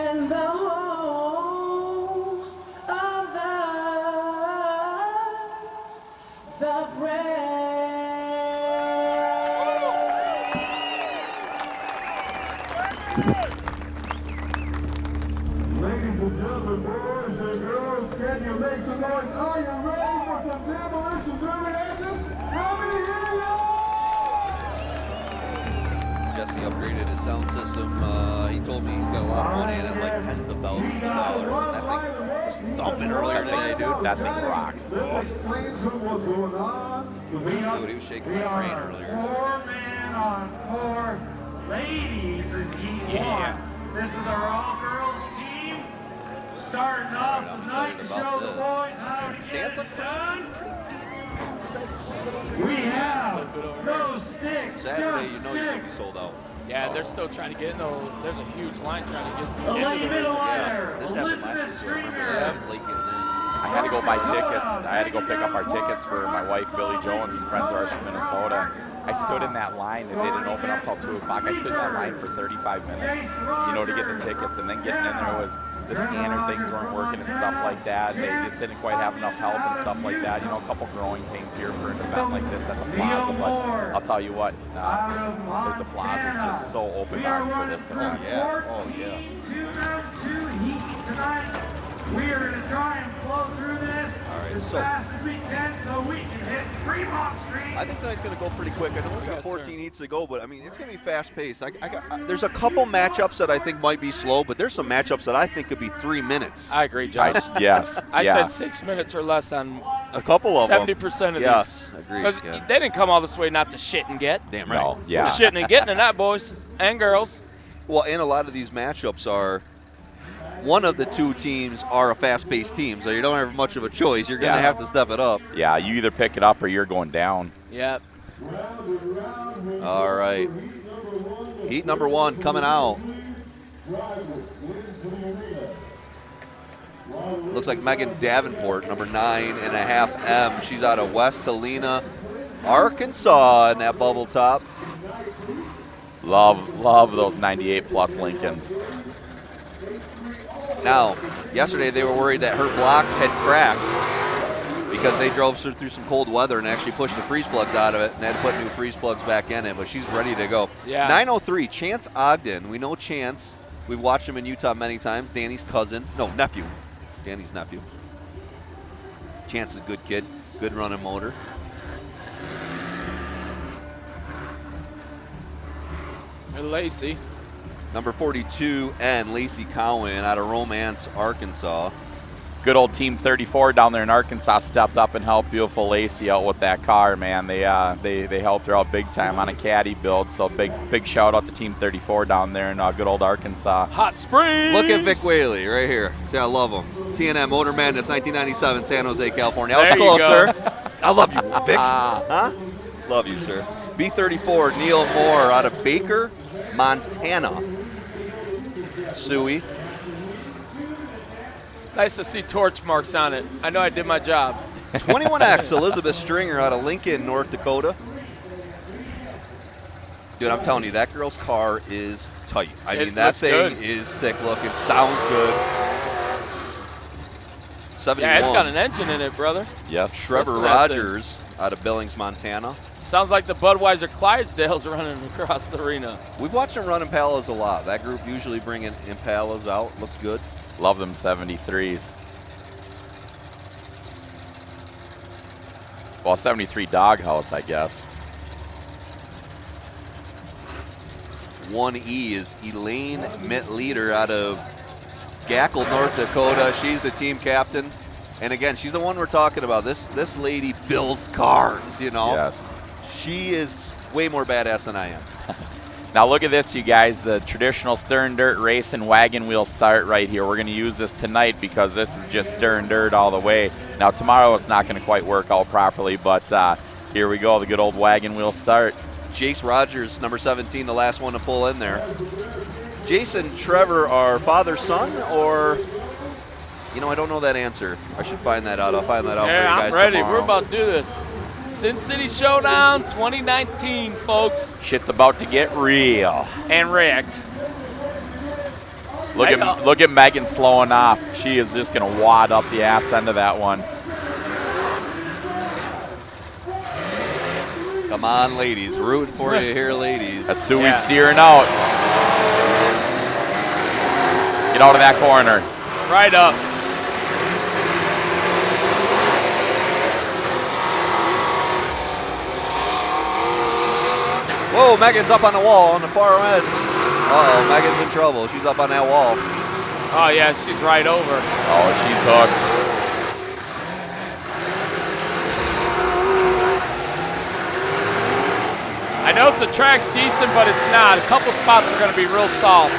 and the home of the brave? Ladies and gentlemen, boys and girls, can you make some noise? Are you ready for some demolition derby action? Let me hear you! Jesse upgraded his sound system. He told me he's got a lot of money in it, like tens of thousands of dollars. And that thing was thumping earlier today, dude. That thing rocks. Explains what's going on. Dude, he was shaking my brain earlier. 4 men on 4 ladies in E1. This is our all-girls team. Starting off I'm tonight excited to about show the this. boys how to get Stands it up done. pretty deep. Besides, it's a little bit over. We have no sticks, Saturday, just you know you're going to be sticks. sold out. Yeah, they're still trying to get in. There's a huge line trying to get The late into the middle race. wire, This happened last Elizabeth year, too. I remember Stringer. that. It was late getting in. I had to go buy tickets. I had to go pick up our tickets for my wife, Billy Joe, and some friends of ours from Minnesota. I stood in that line, and they didn't open up till 2 o'clock. I stood in that line for 35 minutes, to get the tickets, and then getting in there was the scanner things weren't working and stuff like that. They just didn't quite have enough help and stuff like that. A couple growing pains here for an event like this at the Plaza, but I'll tell you what, the Plaza is just so open-armed for this event. Oh, yeah. We are going to try and flow through this as fast as we can so we can hit Fremont Street. I think tonight's going to go pretty quick. I know we got 14 heats to go, but I mean, it's going to be fast-paced. There's a couple matchups that I think might be slow, but there's some matchups that I think could be 3 minutes. I agree, Josh. Yes. I said 6 minutes or less on a couple of 70% of yes, these. Agreed. Because Yeah. they didn't come all this way not to shit and get. Damn right. No, yeah. We're shitting and getting in that, boys and girls. Well, and a lot of these matchups are one of the two teams are a fast-paced team, so you don't have much of a choice. You're going to have to step it up. Yeah, you either pick it up or you're going down. Yep. All right. Heat number 1 coming out. Looks like Megan Davenport, number 9.5 M. She's out of West Helena, Arkansas in that bubble top. Love those 98-plus Lincolns. Now, yesterday they were worried that her block had cracked because they drove through some cold weather and actually pushed the freeze plugs out of it and had to put new freeze plugs back in it, but she's ready to go. Yeah. 903, Chance Ogden. We know Chance. We've watched him in Utah many times. Danny's cousin. No, nephew. Danny's nephew. Chance is a good kid. Good running motor. And Lacey. Number 42, N. Lacey Cowan out of Romance, Arkansas. Good old Team 34 down there in Arkansas stepped up and helped beautiful Lacey out with that car, man. They helped her out big time on a caddy build, so big shout out to Team 34 down there in good old Arkansas. Hot Springs. Look at Vic Whaley right here. See, I love him. TNM Motor Madness 1997, San Jose, California. That was There you close, go. sir. I love you, Vic. Huh? Love you, sir. B34, Neil Moore out of Baker, Montana. Suey. Nice to see torch marks on it. I know I did my job. 21X, Elizabeth Stringer out of Lincoln, North Dakota. Dude, I'm telling you, that girl's car is tight. I mean, that looks thing good. is sick looking. Sounds good. 71. Yeah, it's got an engine in it, brother. Yes. Trevor Listen to that Rogers out of Billings, Montana. Sounds like the Budweiser Clydesdales running across the arena. We've watched them run Impalas a lot. That group usually bringing Impalas out. Looks good. Love them 73s. Well, 73 Doghouse, I guess. 1E is Elaine Mittleader out of Gackle, North Dakota. She's the team captain. And again, she's the one we're talking about. This lady builds cars, you know. Yes. She is way more badass than I am. Now look at this, you guys. The traditional stern dirt race and wagon wheel start right here. We're going to use this tonight because this is just stern dirt all the way. Now tomorrow it's not going to quite work out properly, but here we go, the good old wagon wheel start. Jace Rogers, number 17, the last one to pull in there. Jason, Trevor are father-son, or, you know, I don't know that answer. I should find that out. I'll find that out for you Yeah, guys I'm ready. tomorrow. We're about to do this. Sin City Showdown 2019, folks. Shit's about to get real. And wrecked. Look at Megan slowing off. She is just going to wad up the ass end of that one. Come on, ladies. Rooting for you here, ladies. That's Suey steering out. Get out of that corner. Right up. Whoa, Megan's up on the wall on the far end. Uh-oh, Megan's in trouble. She's up on that wall. Oh, yeah, she's right over. Oh, she's hooked. I know the track's decent, but it's not. A couple spots are going to be real soft.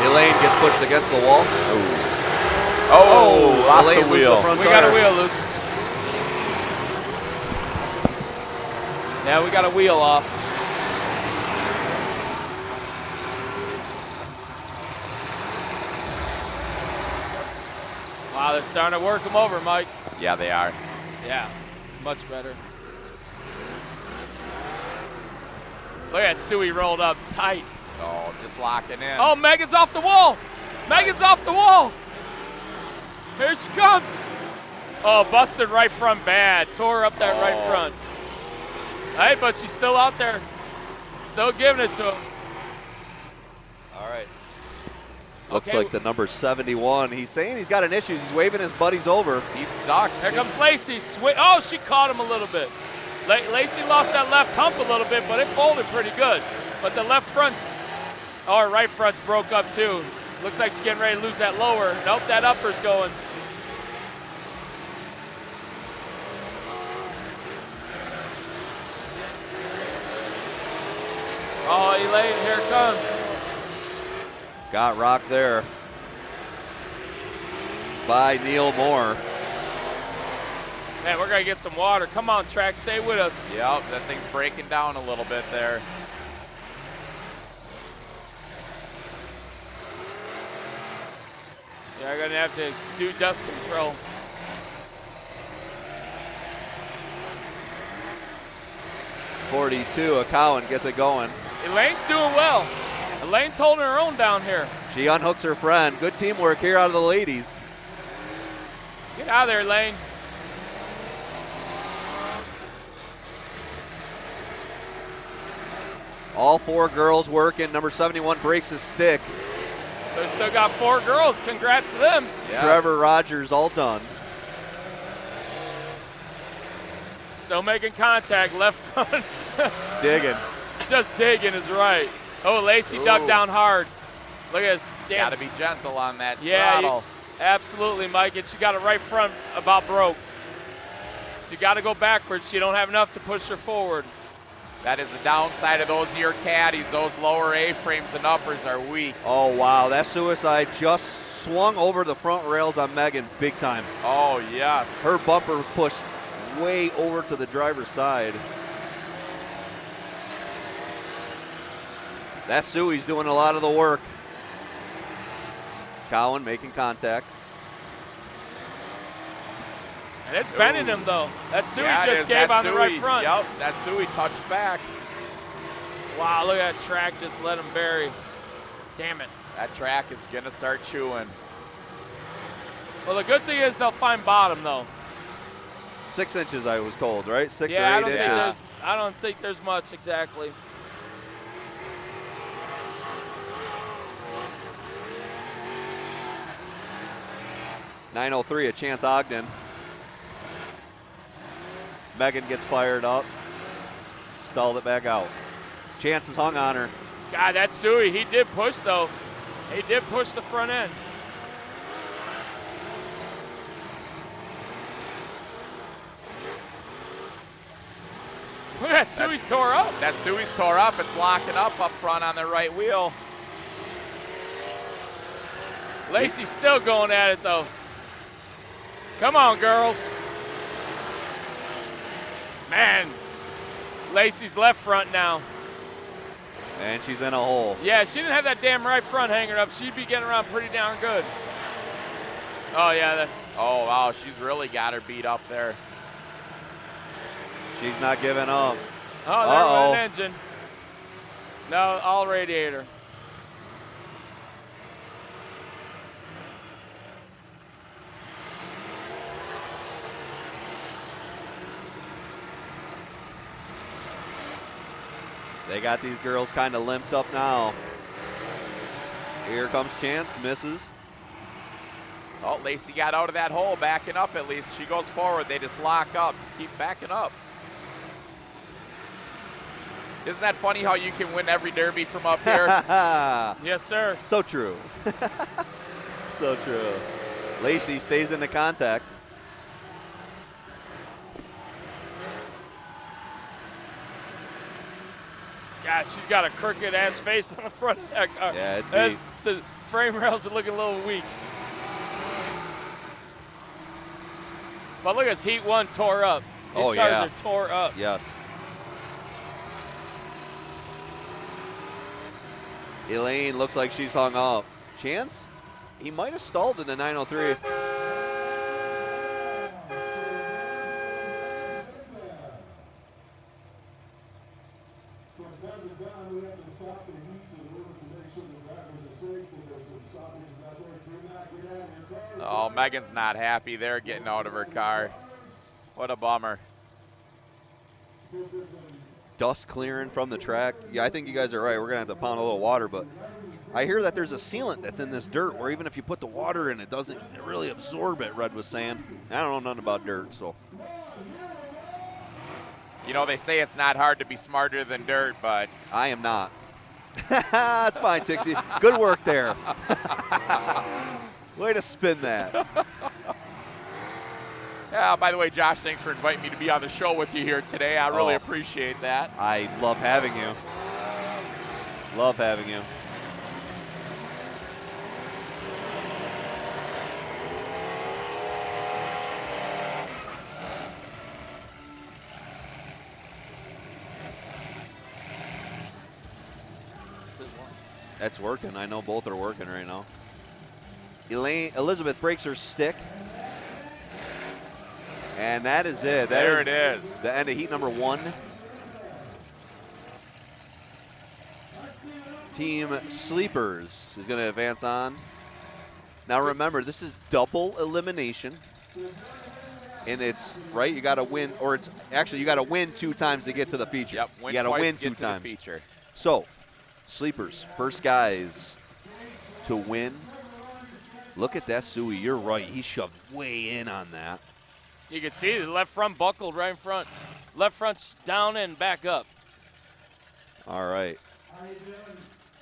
Elaine gets pushed against the wall. Oh, lost Elaine the loses wheel. the front We got tire. a wheel loose. Yeah, we got a wheel off. they're starting to work them over, Mike. Yeah, they are. Yeah, much better. Look at Suey rolled up tight. Oh, just locking in. Oh, Megan's off the wall. Megan's off the wall. Here she comes. Oh, busted right front bad. Tore up that right front. Hey, but she's still out there. Still giving it to him. All right. Looks Okay. like the number 71. He's saying he's got an issue. He's waving his buddies over. He's stuck. Here comes Lacey. Oh, she caught him a little bit. Lacey lost that left hump a little bit, but it folded pretty good. But the left front's, or right front's broke up too. Looks like she's getting ready to lose that lower. Nope, that upper's going. Oh, Elaine, here it comes. Got rocked there by Neil Moore. Man, we're going to get some water. Come on, track, stay with us. Yep, that thing's breaking down a little bit there. Yeah, we're going to have to do dust control. .42, a Cowan gets it going. Elaine's doing well. Elaine's holding her own down here. She unhooks her friend. Good teamwork here out of the ladies. Get out of there, Elaine. All 4 girls working. Number 71 breaks his stick. So we still got 4 girls. Congrats to them. Yes. Trevor Rogers all done. Still making contact. Left front. Digging. Just digging is right. Oh, Lacey dug down hard. Look at this. Damn. Got to be gentle on that Yeah, throttle. absolutely, Mike. And she got it right front about broke. She got to go backwards. She don't have enough to push her forward. That is the downside of those near caddies. Those lower A-frames and uppers are weak. Oh, wow. That suicide just swung over the front rails on Megan big time. Oh, yes. Her bumper pushed way over to the driver's side. That Suey's doing a lot of the work. Cowan making contact. And it's bending him, though. That Suey Yeah, it just is. gave That on the right Suey- front. Yep, that Suey touched back. Wow, look at that track. Just let him bury. Damn it. That track is going to start chewing. Well, the good thing is they'll find bottom, though. 6 inches, I was told, right? 6 Yeah, or 8 inches. I don't think there's much exactly. .903, a Chance Ogden. Megan gets fired up. Stalled it back out. Chance is hung on her. God, that Suey, he did push, though. He did push the front end. Look at that Suey's tore up. That Suey's tore up. It's locking up front on the right wheel. Lacey's still going at it, though. Come on, girls. Man, Lacey's left front now. And she's in a hole. Yeah, she didn't have that damn right front hanging up. She'd be getting around pretty darn good. Oh, yeah. Oh, wow, she's really got her beat up there. She's not giving up. Oh, there went an engine. No, all radiator. They got these girls kind of limped up now. Here comes Chance, misses. Oh, Lacey got out of that hole, backing up at least. She goes forward. They just lock up. Just keep backing up. Isn't that funny how you can win every derby from up here? Yes, sir. So true. So true. Lacey stays in the contact. God, she's got a crooked ass face on the front of that car. Yeah, it's the frame rails are looking a little weak. But look at this Heat 1 tore up. These Oh, cars yeah. are tore up. Yes. Elaine looks like she's hung up. Chance? He might have stalled in the 903. From time to time, we have to stop the heats in order to make sure the drivers are safe, and there's some stoppages out there. Do not get out of your car. Oh, Megan's not happy. They're getting out of her car. What a bummer. Dust clearing from the track. Yeah, I think you guys are right. We're going to have to pound a little water, but I hear that there's a sealant that's in this dirt where even if you put the water in, it doesn't really absorb it, Red was saying. I don't know nothing about dirt, so. You know, they say it's not hard to be smarter than dirt, but I am not. That's fine, Tixie. Good work there. Way to spin that. yeah, by the way, Josh, thanks for inviting me to be on the show with you here today. I really appreciate that. I love having you. Love having you. That's working. I know both are working right now. Elizabeth breaks her stick. And that is it. There it is. The end of heat number 1. Team Sleepers is going to advance on. Now remember, this is double elimination. And it's, right, you got to win, or it's actually, you got to win 2 times to get to the feature. Yep, you got to win to 2 times. The feature. So, Sleepers, first guys to win. Look at that, Suey. You're right. He shoved way in on that. You can see the left front buckled right in front. Left front's down and back up. All right.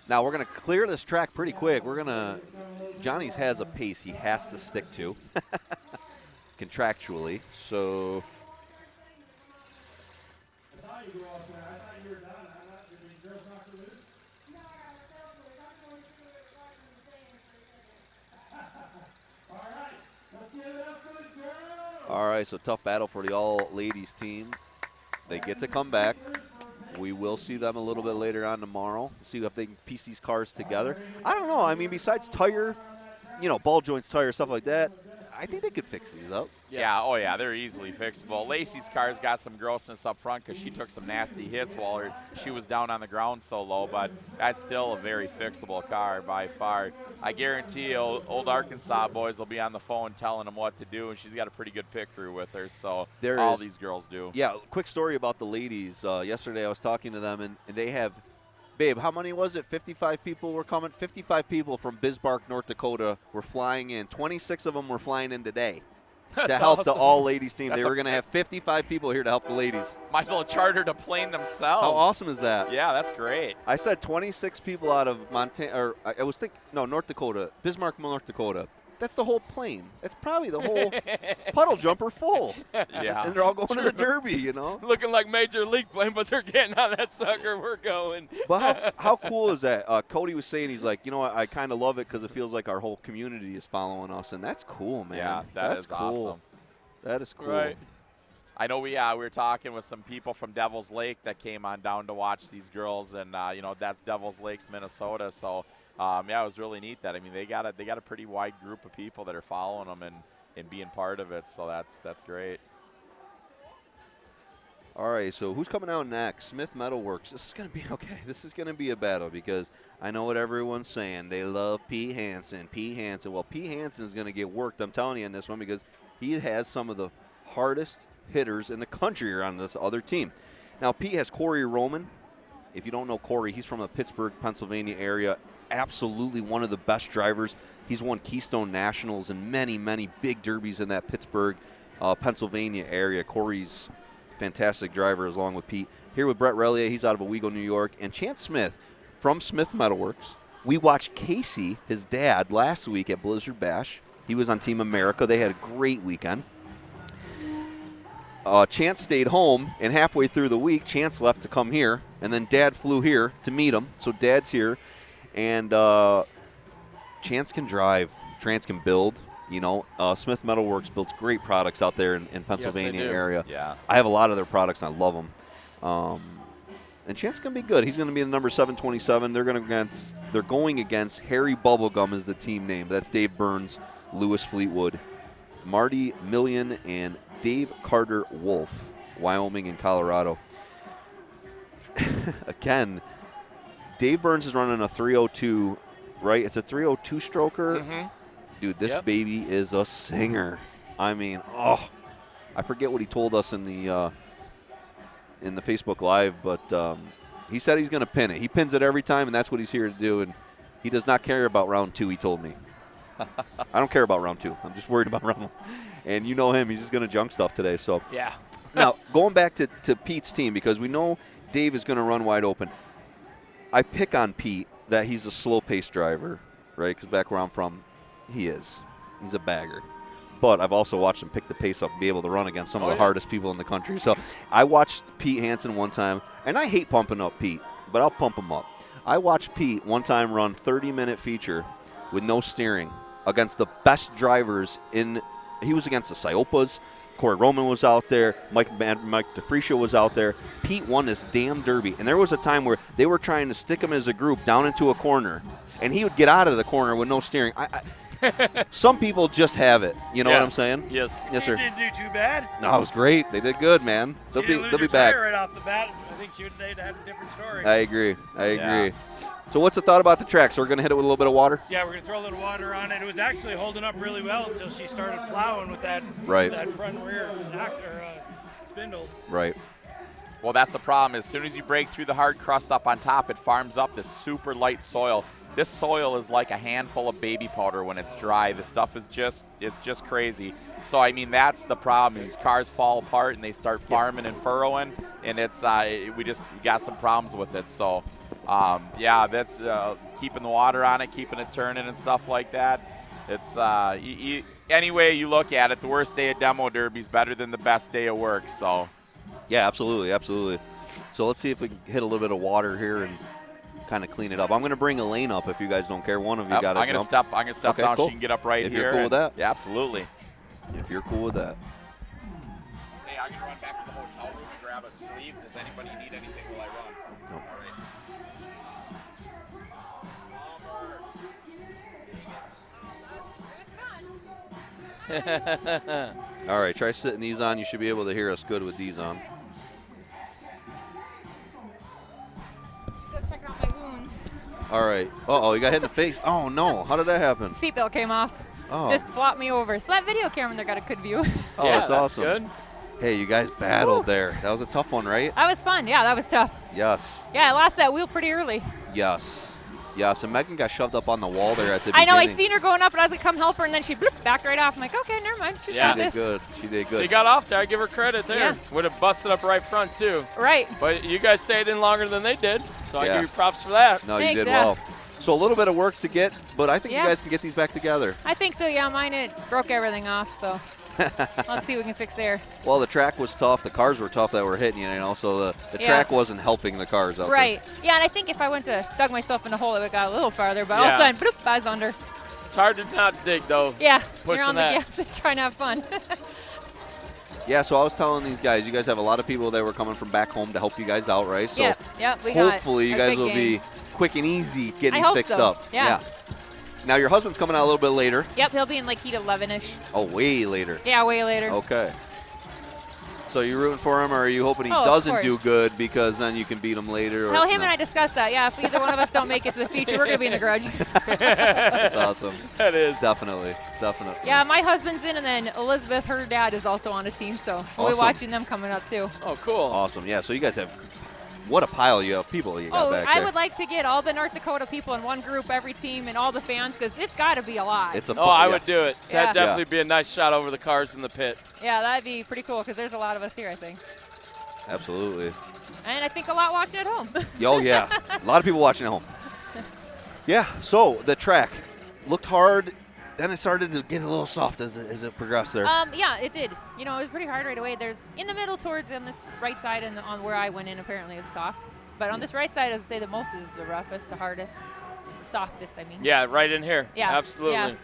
Now we're going to clear this track pretty quick. We're going to, Johnny's has a pace he has to stick to contractually. So. All right, so tough battle for the all-ladies team. They get to come back. We will see them a little bit later on tomorrow. See if they can piece these cars together. I don't know. I mean, besides tire, you know, ball joints, tire, stuff like that, I think they could fix these up. Yes. Yeah, oh yeah, they're easily fixable. Lacey's car's got some grossness up front because she took some nasty hits while she was down on the ground so low, but that's still a very fixable car by far. I guarantee you, old Arkansas boys will be on the phone telling them what to do, and she's got a pretty good pit crew with her, so all these girls do. Yeah, quick story about the ladies. Yesterday I was talking to them, and they have, babe, how many was it? 55 people were coming? 55 people from Bismarck, North Dakota were flying in. 26 of them were flying in today. To help the all-ladies team. They were going to have 55 people here to help the ladies. Might as well chartered a plane themselves. How awesome is that? Yeah, that's great. I said 26 people out of Montana, or I was thinking, no, North Dakota, Bismarck, North Dakota. That's the whole plane. That's probably the whole puddle jumper full. Yeah. And they're all going to the Derby, you know. Looking like Major League plane, but they're getting on that sucker. We're going. But how cool is that? Cody was saying, he's like, you know what, I kind of love it because it feels like our whole community is following us, and that's cool, man. Yeah, that's cool. awesome. That is cool. Right. I know we were talking with some people from Devil's Lake that came on down to watch these girls, and you know, that's Devil's Lakes, Minnesota. So yeah, it was really neat that, I mean, they got a pretty wide group of people that are following them and being part of it. So that's great. All right, so who's coming out next? Smith Metalworks. This is going to be okay. This is going to be a battle because I know what everyone's saying. They love Pete Hansen. Pete Hansen. Well, Pete Hansen is going to get worked, I'm telling you, in this one because he has some of the hardest hitters in the country are on this other team. Now, Pete has Corey Roman. If you don't know Corey, he's from the Pittsburgh, Pennsylvania area. Absolutely one of the best drivers. He's won Keystone Nationals and many, many big derbies in that Pittsburgh, Pennsylvania area. Corey's fantastic driver along with Pete. Here with Brett Relier, he's out of Owego, New York. And Chance Smith from Smith Metalworks. We watched Casey, his dad, last week at Blizzard Bash. He was on Team America. They had a great weekend. Chance stayed home, and halfway through the week, Chance left to come here, and then Dad flew here to meet him. So Dad's here, and Chance can drive. Chance can build. You know, Smith Metalworks builds great products out there in Pennsylvania area. Yeah. I have a lot of their products, and I love them. And Chance is going to be good. He's going to be the number 727. They're going against Harry Bubblegum is the team name. That's Dave Burns, Lewis Fleetwood, Marty Million, and Dave Carter Wolf, Wyoming and Colorado. again, Dave Burns is running a 302, right? It's a 302 stroker. Mm-hmm. Dude, this Yep. baby is a singer. I mean, oh, I forget what he told us in the Facebook Live, but he said he's going to pin it. He pins it every time, and that's what he's here to do. And he does not care about round 2, he told me. I don't care about round 2. I'm just worried about round 1. And you know him. He's just going to junk stuff today. So Yeah. now, going back to Pete's team, because we know Dave is going to run wide open. I pick on Pete that he's a slow-paced driver, right? Because back where I'm from, he is. He's a bagger. But I've also watched him pick the pace up and be able to run against some of the hardest people in the country. So I watched Pete Hansen one time, and I hate pumping up Pete, but I'll pump him up. I watched Pete one time run 30-minute feature with no steering against the best drivers in – he was against the Siopas. Corey Roman was out there. Mike DeFricia was out there. Pete won this damn derby. And there was a time where they were trying to stick him as a group down into a corner, and he would get out of the corner with no steering. Some people just have it. You know what I'm saying? Yes. Yes, sir. Didn't do too bad. No, it was great. They did good, man. They'll be back. Right off the bat, I think they'd have a different story. I agree. So what's the thought about the track? So we're going to hit it with a little bit of water? Yeah, we're going to throw a little water on it. It was actually holding up really well until she started plowing with that front rear spindle. Right. Well, that's the problem. As soon as you break through the hard crust up on top, it farms up this super light soil. This soil is like a handful of baby powder when it's dry. The stuff is it's just crazy. So, I mean, that's the problem. These cars fall apart and they start farming and furrowing, and it's we got some problems with it. So, yeah, that's keeping the water on it, keeping it turning and stuff like that. It's any way you look at it, the worst day of demo derby is better than the best day of work. So, yeah, absolutely. So let's see if we can hit a little bit of water here and kind of clean it up. I'm going to bring Elaine up if you guys don't care. One of you got to jump. I'm going to step down. Cool. She can get up right if here. If you're cool with that? Yeah, absolutely. If you're cool with that. Hey, I'm going to run back to the hotel room and grab a sleeve. Does anybody need anything while I run? No. All right. All right, try sitting these on. You should be able to hear us good with these on. So checking out my wounds. All right. Uh-oh, you got hit in the face. Oh, no. How did that happen? Seatbelt came off. Oh. Just flopped me over. So that video camera there got a good view. Oh, Yeah, that's awesome. Good. Hey, you guys battled there. That was a tough one, right? That was fun. Yeah, that was tough. Yes. Yeah, I lost that wheel pretty early. Yes. Yes, and Megan got shoved up on the wall there at the beginning. I know. I seen her going up, and I was like, come help her, and then she backed right off. I'm like, okay, never mind. She's got She did this. good. She did good. She got off there. I give her credit there. Yeah. Would have busted up right front, too. Right. But you guys stayed in longer than they did, so I Yeah. give you props for that. No, Thanks, you did yeah. well. So a little bit of work to get, but I think Yeah. you guys can get these back together. I think so, yeah. Mine, it broke everything off, so let's see what we can fix there. Well, the track was tough. The cars were tough that were hitting you know, so the Yeah. track wasn't helping the cars out Right. Yeah, and I think if I went to dug myself in a hole, it would have got a little farther, but all of Yeah. a sudden, bloop, I was under. It's hard to not dig, though. Yeah, Pushing you're on the that. gas and trying to have fun. there. Yeah, so I was telling these guys, you guys have a lot of people that were coming from back home to help you guys out, right? So yeah, we got hopefully you a guys big will game. be quick and easy getting I these hope fixed so. up. Yeah. Now, your husband's coming out a little bit later. Yep, he'll be in like heat 11-ish. Oh, way later. Yeah, way later. Okay. So you rooting for him, or are you hoping he Oh, of doesn't course. do good because then you can beat him later? Or Hell, him no? and I discussed that. Yeah, if either one of us don't make it to the future, we're going to be in a grudge. That's awesome. That is. Definitely. Yeah, my husband's in, and then Elizabeth, her dad, is also on a team, so we'll be Awesome. watching them coming up, too. Oh, cool. Awesome. Yeah, so you guys have what a pile of people you got Oh, back I there. would like to get all the North Dakota people in one group, every team, and all the fans, because it's got to be a lot. It's a Oh, I yeah. would do it. Yeah. That'd definitely be a nice shot over the cars in the pit. Yeah, that'd be pretty cool, because there's a lot of us here, I think. Absolutely. And I think a lot watching at home. Oh, yeah. A lot of people watching at home. Yeah, so the track looked hard. Then it started to get a little soft as it progressed there. Yeah, it did. You know, it was pretty hard right away. There's in the middle towards on this right side and on where I went in apparently is soft. But on this right side, I would say the most is the roughest, the hardest, softest, I mean. Yeah, right in here. Yeah, Absolutely. yeah.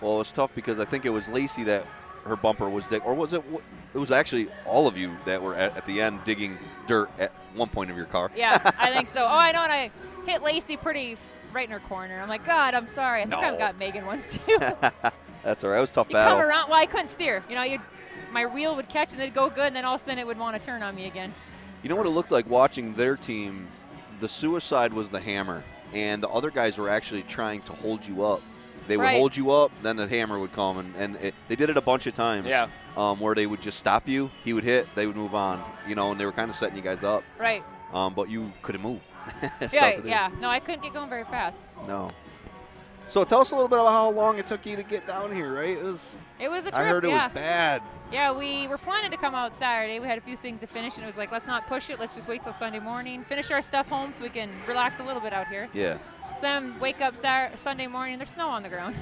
Well, it was tough because I think it was Lacey that her bumper was or was it? It was actually all of you that were at the end digging dirt at one point of your car. Yeah, I think so. Oh, I know, and I hit Lacey pretty right in her corner. I'm like, God, I'm sorry. I think I've got Megan once too. That's all right. It was a tough You battle. come around. Well, I couldn't steer. You know, my wheel would catch and it'd go good, and then all of a sudden it would want to turn on me again. You know what it looked like watching their team? The suicide was the hammer, and the other guys were actually trying to hold you up. They would Right. hold you up, then the hammer would come, and they did it a bunch of times. Yeah. Where they would just stop you, he would hit, they would move on, and they were kind of setting you guys up. Right. But you couldn't move. It's Yeah. tough to do. Yeah. No, I couldn't get going very fast. No. So tell us a little bit about how long it took you to get down here, right? It was a trip. I heard it yeah. was bad. Yeah, we were planning to come out Saturday. We had a few things to finish, and it was like, let's not push it. Let's just wait till Sunday morning, finish our stuff home so we can relax a little bit out here. Yeah. So then wake up Sunday morning, and there's snow on the ground.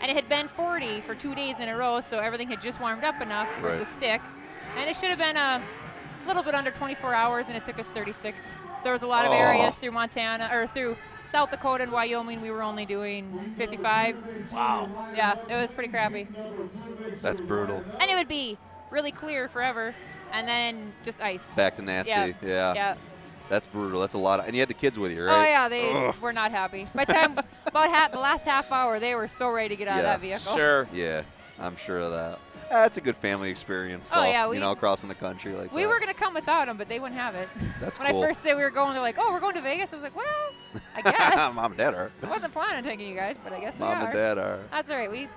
And it had been 40 for 2 days in a row, so everything had just warmed up enough for it to stick. And it should have been a little bit under 24 hours, and it took us 36. There was a lot of areas through Montana, or through South Dakota and Wyoming, we were only doing 55. Wow. Yeah, it was pretty crappy. That's brutal. And it would be really clear forever, and then just ice. Back to nasty. Yeah. Yeah. That's brutal. That's a lot. And you had the kids with you, right? Oh, yeah, they were not happy. By the time, about the last half hour, they were so ready to get out of that vehicle. Sure. Yeah, I'm sure of that. That's a good family experience, Oh, though, yeah, crossing the country like that. We were going to come without them, but they wouldn't have it. That's when cool. I first said we were going, they're like, oh, we're going to Vegas? I was like, well, I guess. Mom and Dad are. I wasn't planning on taking you guys, but I guess we Mom are. and Dad are. That's all right.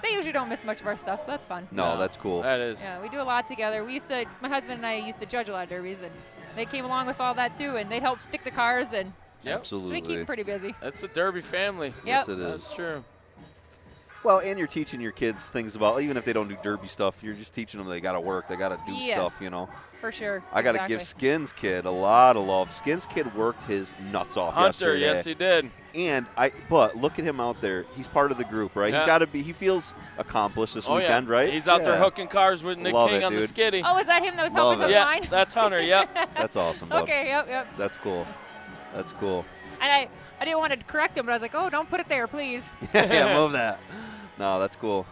They usually don't miss much of our stuff, so that's fun. No, that's cool. That is. Yeah, we do a lot together. My husband and I used to judge a lot of derbies, and they came along with all that too, and they'd help stick the cars, and Yep. Absolutely. so we keep them pretty busy. That's a Derby family. Yes, Yep. it is. That's true. Well, and you're teaching your kids things about, even if they don't do derby stuff, you're just teaching them they got to work, they got to do Yes. stuff, For sure. I got to Exactly. give Skins Kid a lot of love. Skins Kid worked his nuts off Hunter, yesterday. yes, he did. But look at him out there. He's part of the group, right? Yeah. He feels accomplished this Oh, weekend, yeah. right? He's out there Yeah. hooking cars with Nick Love King it, on the dude. skiddy. Oh, was that him that was Love helping it. with Yeah, mine? that's Hunter, yep. That's awesome, bud. Okay, yep. That's cool. That's cool. And I didn't want to correct him, but I was like, oh, don't put it there, please. Yeah, move that. No, that's cool.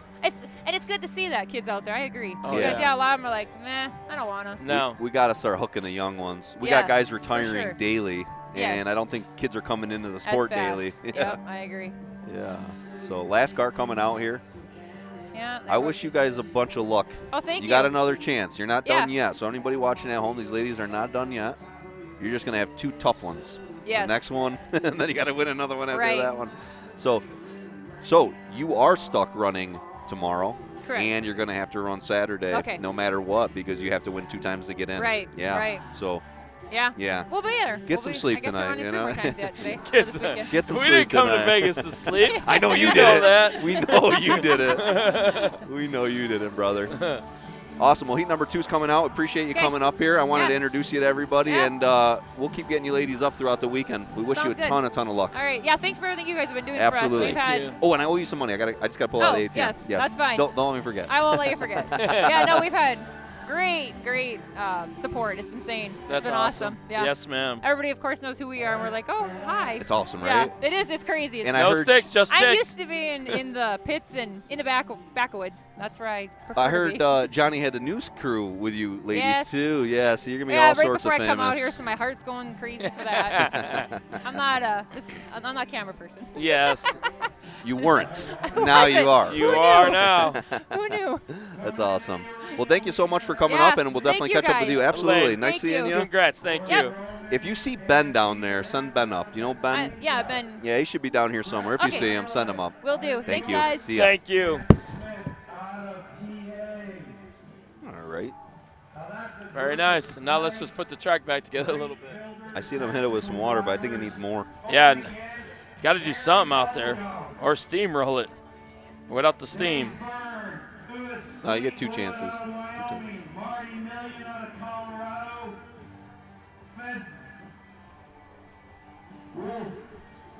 It's good to see that kids out there. I agree. Oh, because yeah. a lot of them are like, meh, I don't wanna. No. We got to start hooking the young ones. We Yeah, got guys for retiring sure. daily, Yes. and I don't think kids are coming into the As sport fast. daily. Yep, I agree. Yeah. So last car coming out here. Yeah. I wish you guys a bunch of luck. Oh, thank you. You got another chance. You're not done Yeah. yet. So anybody watching at home, these ladies are not done yet. You're just gonna have two tough ones. Yes. The next one, and then you got to win another one after Right. that one. So you are stuck running tomorrow. Correct. And you're going to have to run Saturday Okay. no matter what, because you have to win 2 times to get in. Right, Yeah. right. So Yeah. yeah. We'll be there. Get some sleep I guess tonight, We're running you 3 more know? times yet today. Get this some- weekend. Get some We sleep didn't come tonight. to Vegas to sleep. I know you You did know it. that. We know you did it. We know you did it, brother. Awesome. Well, heat number 2 is coming out. Appreciate you Okay. coming up here. I wanted Yeah. to introduce you to everybody, Yeah. and we'll keep getting you ladies up throughout the weekend. We wish you Sounds a good. ton of luck. All right. Yeah. Thanks for everything you guys have been doing Absolutely. for us. We've you. had. Oh, and I owe you some money. I just got to pull out Oh, the ATM. yes, that's fine. Don't let me forget. I won't let you forget. Yeah. No, we've had great support. It's insane. That's it's been awesome. Yeah. Yes, ma'am. Everybody, of course, knows who we are, and we're like, oh, hi. It's awesome, Yeah, right? it is. It's crazy. It's And I No heard- sticks, just I'm chicks. used to being in the pits and in the back of woods. That's where I prefer I to heard be. Johnny had the news crew with you ladies Yes. too. Yeah, so you're gonna be Yeah, all right sorts before of I famous. come out here, so my heart's going crazy for that. I'm not a camera person. Yes, You weren't. Now you are. you are now. Who knew? That's awesome. Well, thank you so much for coming Yeah, up, and we'll thank definitely you catch up with guys. you. Absolutely. Lane. Nice Thank seeing you. you. Congrats, thank Yep. you. If you see Ben down there, send Ben up. You know Ben? Yeah, Ben. Yeah, he should be down here somewhere. If you Okay. see him, send him up. Will do. Thank Thanks, you. guys. See ya. Thank you. All right. Very nice. Now let's just put the track back together a little bit. I seen him hit it with some water, but I think it needs more. Yeah, and it's got to do something out there, or steamroll it without the steam. You get 2 chances. Marty Million out of Colorado. Wolf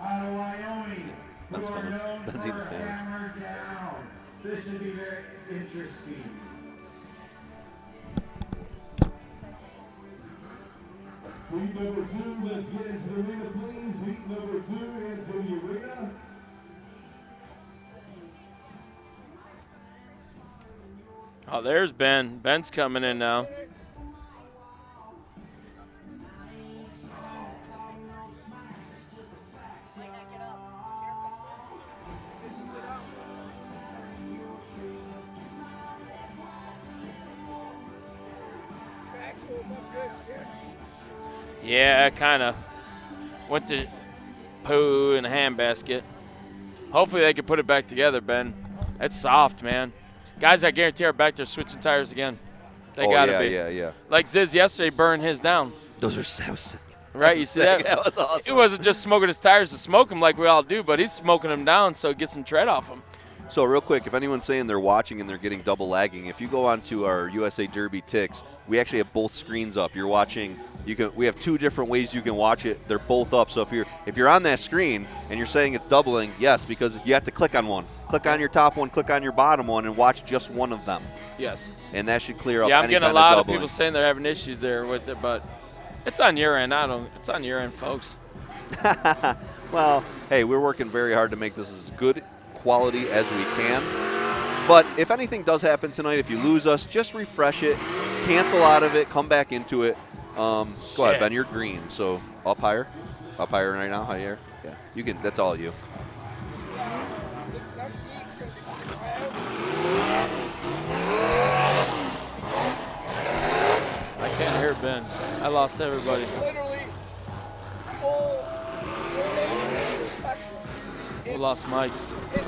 out of Wyoming. That's who are coming. known That's for eating a sandwich. Hammer Down. This should be very interesting. Heat number 2, let's get into the arena, please. Heat number 2 into the arena. Oh, there's Ben. Ben's coming in now. Yeah, kind of. Went to poo in a handbasket. Hopefully they can put it back together, Ben. It's soft, man. Guys, I guarantee are back there switching tires again. They gotta be. Yeah. Like Ziz yesterday burned his down. Those are so sick. Right, you see that? That was awesome. He wasn't just smoking his tires to smoke them like we all do, but he's smoking them down so it gets some tread off them. So real quick, if anyone's saying they're watching and they're getting double lagging, if you go onto our USA Derby ticks, we actually have both screens up. You're watching. We have 2 different ways you can watch it. They're both up. So if you're on that screen and you're saying it's doubling, yes, because you have to click on one. Click on your top one, click on your bottom one, and watch just one of them. Yes. And that should clear up. Yeah, I'm any getting a kind lot of doubling. people saying they're having issues there with it, but it's on your end. It's on your end, folks. Well, hey, we're working very hard to make this as good quality as we can. But if anything does happen tonight, if you lose us, just refresh it, cancel out of it, come back into it. Go ahead, Ben. You're green, so up higher right now, higher. Yeah, you can. That's all you. This next heat's gonna be quiet. I can't hear Ben. I lost everybody. Literally full spectrum. We lost mics. In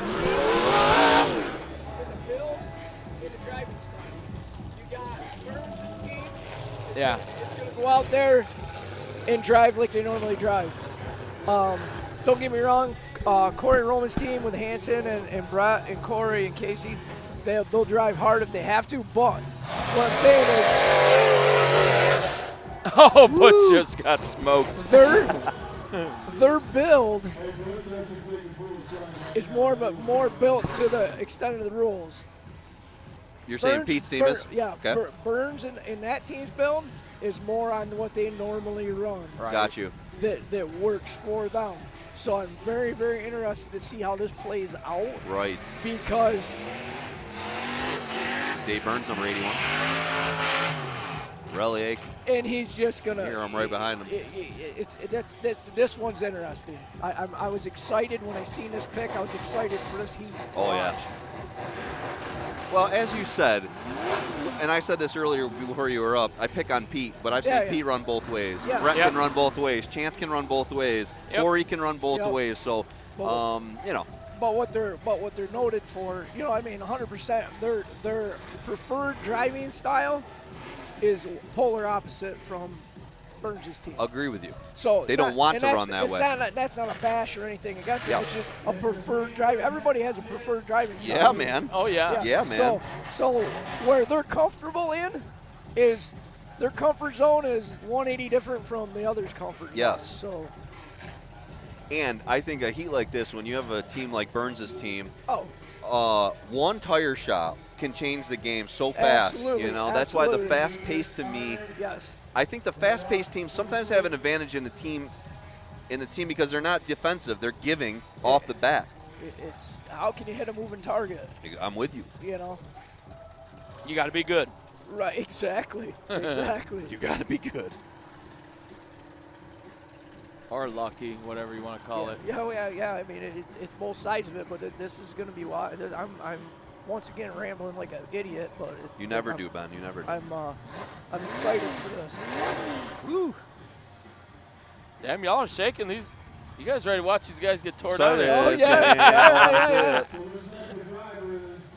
the build, in the driving style. You got Burns' team. Yeah. It's going to go out there and drive like they normally drive. Don't get me wrong, Corey and Roman's team with Hanson and Brett and Corey and Casey, they'll drive hard if they have to, but what I'm saying is Oh, Butch just got smoked. their build is more built to the extent of the rules. You're saying Pete's team is? Yeah, Okay. Burns in that team's build is more on what they normally run. Right. Got you. That works for them. So I'm very, very interested to see how this plays out. Right. Because Dave Burns, number 81. Relic. and he's just gonna. Here, I'm right behind him. This one's interesting. I was excited when I seen this pick. I was excited for this heat. Oh yeah. Well, as you said, and I said this earlier before you were up, I pick on Pete, but I've seen Pete run both ways. Yeah. Brett can run both ways. Chance can run both ways. Corey can run both ways. So, you know. But what they're noted for, 100%. Their preferred driving style is polar opposite from Burns' team. Agree with you. So they don't want to run that way. That's not a bash or anything against it. It's just a preferred drive. Everybody has a preferred driving style. Yeah, man. Oh yeah. Yeah, man. So where they're comfortable in is their comfort zone is 180 different from the other's comfort zone. Yes. So. And I think a heat like this, when you have a team like Burns' team, one tire shop can change the game so fast. Absolutely. That's why the fast pace to me. Yes. I think the fast-paced teams sometimes have an advantage in the team because they're not defensive; they're giving off the bat. It's how can you hit a moving target? I'm with you. You got to be good. Right. Exactly. Exactly. You got to be good. Or lucky, whatever you want to call it. Yeah. I mean, it's both sides of it, but this is going to be why I'm once again rambling like an idiot, but You never do, Ben. You never do. I'm excited for this. Woo. Damn, y'all are shaking these. You guys ready to watch these guys get torn out? Yeah.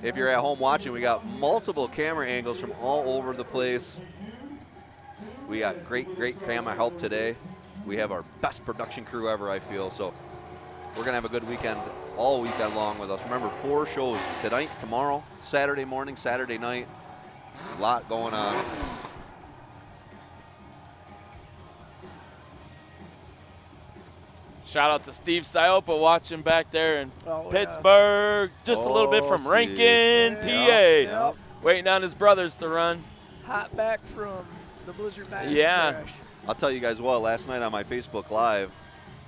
If you're at home watching, we got multiple camera angles from all over the place. We got great camera help today. We have our best production crew ever, I feel. So we're going to have a good weekend all weekend long with us. Remember, 4 shows tonight, tomorrow, Saturday morning, Saturday night. A lot going on. Shout out to Steve Siopa watching back there in Pittsburgh. Just a little bit from Rankin, PA. Yep. Waiting on his brothers to run. Hot back from the Blizzard Mass crash. I'll tell you guys what, last night on my Facebook Live,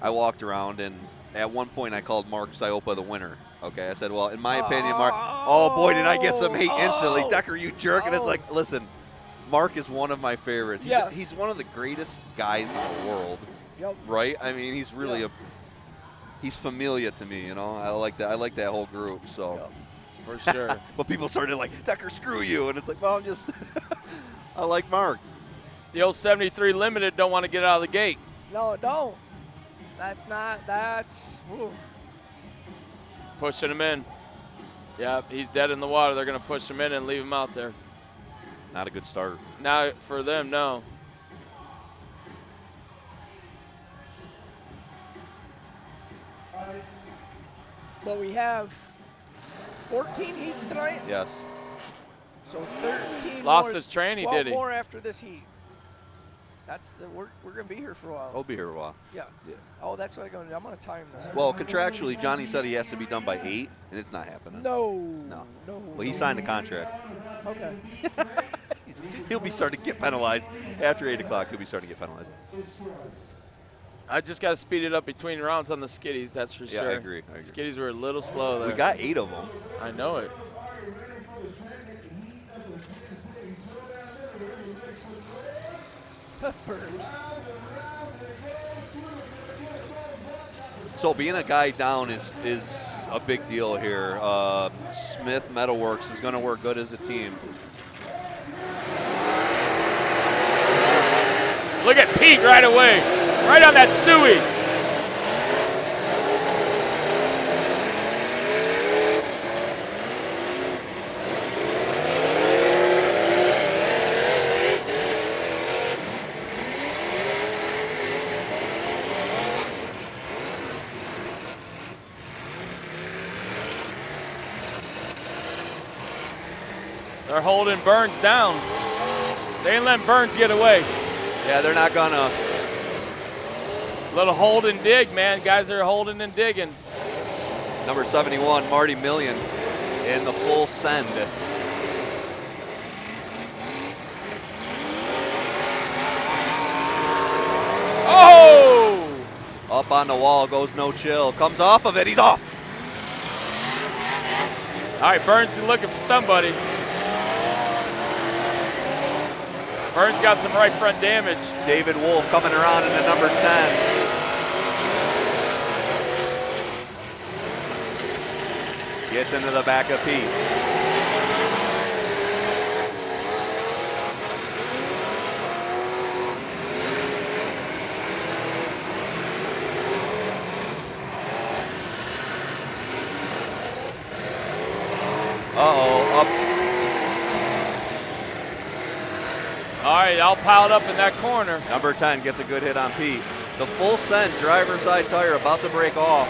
I walked around and at one point I called Mark Siopa the winner. Okay, I said, well, in my opinion, Mark, oh boy, did I get some hate instantly. Decker, you jerk. And it's like, listen, Mark is one of my favorites. He's one of the greatest guys in the world. Yep. Right? I mean, he's really he's familiar to me, I like that. I like that whole group, so. Yep. For sure. But people started like, Decker, screw you. And it's like, well, I'm just, I like Mark. The old 73 Limited don't want to get out of the gate. No, don't. That's. Ooh. Pushing him in. Yeah, he's dead in the water. They're going to push him in and leave him out there. Not a good start. Now for them, no. But we have 14 heats tonight. Yes. So 13 Lost more, his tranny, 12 did he? more after this heat. We're going to be here for a while. I'll be here a while. Yeah. Oh, that's what I'm going to do. I'm going to time this. Well, contractually, Johnny said he has to be done by 8, and it's not happening. No. Well, he signed a contract. Okay. He'll be starting to get penalized. After 8 o'clock, he'll be starting to get penalized. I just got to speed it up between rounds on the skiddies, that's for sure. I agree. Skiddies were a little slow there. We got 8 of them. I know it. Burns. So being a guy down is a big deal here. Smith Metalworks is going to work good as a team. Look at Pete right away. Right on that suey. They're holding Burns down. They ain't letting Burns get away. Yeah, they're not gonna. Little hold and dig, man. Guys are holding and digging. Number 71, Marty Million, in the full send. Oh! Up on the wall, goes no chill. Comes off of it, he's off. All right, Burns is looking for somebody. Burns got some right front damage. David Wolf coming around in the number 10. Gets into the back of Pete. Uh-oh, up. All right, all piled up in that corner. Number 10 gets a good hit on Pete. The full send driver's side tire about to break off.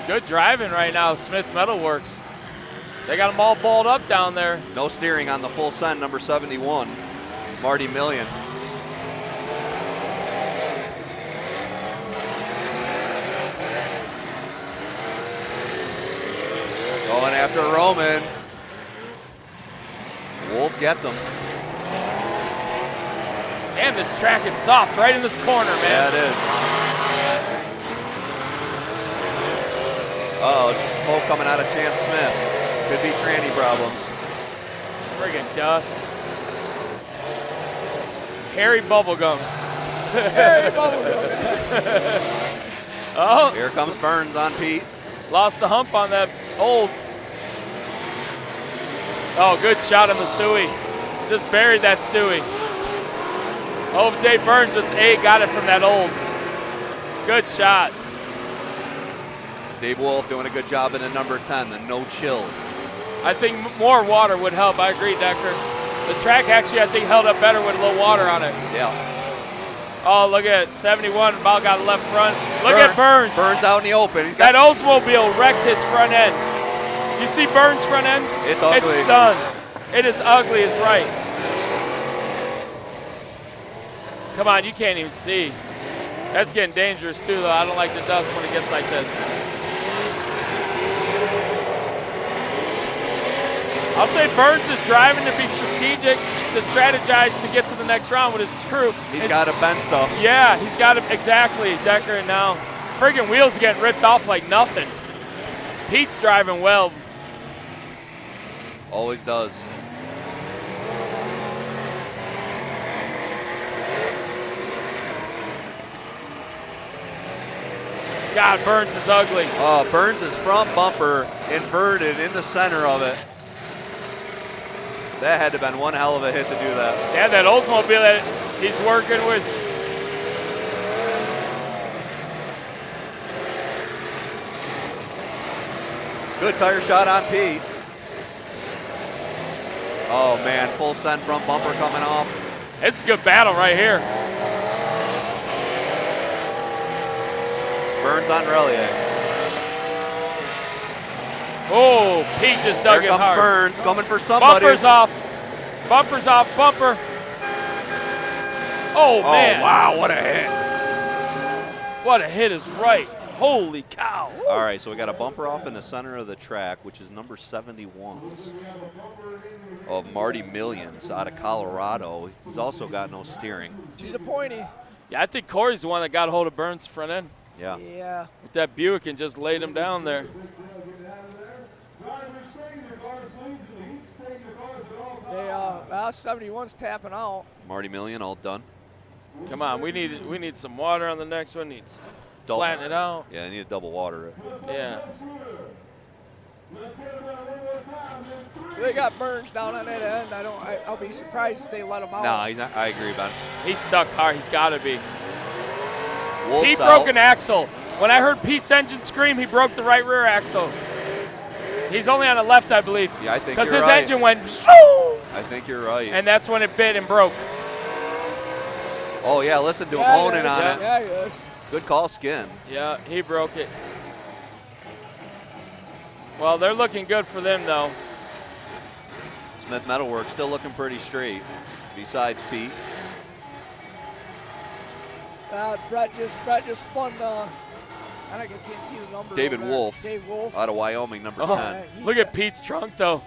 Good driving right now, Smith Metalworks. They got them all balled up down there. No steering on the full send, number 71, Marty Million. Going after Roman. Wolf gets him. Damn, this track is soft right in this corner, man. Yeah, it is. Uh-oh, smoke coming out of Chance Smith. Could be tranny problems. Friggin' dust. Hairy bubblegum. Hairy bubblegum. Oh. Here comes Burns on Pete. Lost the hump on that Olds. Oh, good shot on the suey. Just buried that suey. Oh, Dave Burns just got it from that Olds. Good shot. Dave Wolf doing a good job in the number 10, the no chill. I think more water would help. I agree, Decker. The track actually, I think, held up better with a little water on it. Yeah. Oh, look at 71, about got left front. Look at Burns. Burns out in the open. That Oldsmobile wrecked his front end. You see Burns' front end? It's ugly. It's done. It is ugly as right. Come on, you can't even see. That's getting dangerous too, though. I don't like the dust when it gets like this. I'll say Burns is driving to be strategic, to strategize to get to the next round with his crew. He's got to bend stuff. Yeah, he's got to, exactly, Decker, and now friggin' wheels are getting ripped off like nothing. Pete's driving well. Always does. God, Burns is ugly. Oh, Burns' front bumper inverted in the center of it. That had to have been one hell of a hit to do that. Yeah, that Oldsmobile, He's working with. Good tire shot on Pete. Oh man, full send front bumper coming off. It's a good battle right here. Burns on Relier. Oh, Pete just dug Here it comes hard. Burns, coming for somebody. Bumper's off. Bumper's off. Bumper. Oh, man. Wow, what a hit. What a hit is right. Holy cow. All right, so we got a bumper off in the center of the track, which is number 71's of Marty Millions out of Colorado. He's also got no steering. She's a pointy. Yeah, I think Corey's the one that got hold of Burns' front end. Yeah. Yeah. With that Buick and just laid him down there. They 71's tapping out. Marty Million all done. Come on, we need some water on the next one. Needs flatten it out. Yeah, they need to double water it. Yeah. They got Burns down on that end. I'll be surprised if they let him out. No, he's not, I agree, Ben. He's stuck hard. He's got to be. Wolf's Pete out. broke an axle. When I heard Pete's engine scream, he broke the right rear axle. He's only on the left, I believe. Yeah, I think because you're his right. engine went shoo, I think you're right. and that's when it bit and broke. Oh, yeah, listen to him honing on it. Yeah, he is. Good call, Skin. Yeah, he broke it. Well, they're looking good for them, though. Smith Metalworks still looking pretty straight, besides Pete. Brett just spun. I can't see the number. David over there. Wolf. Dave Wolf. Out of Wyoming, number Oh, 10. look at Pete's trunk, though.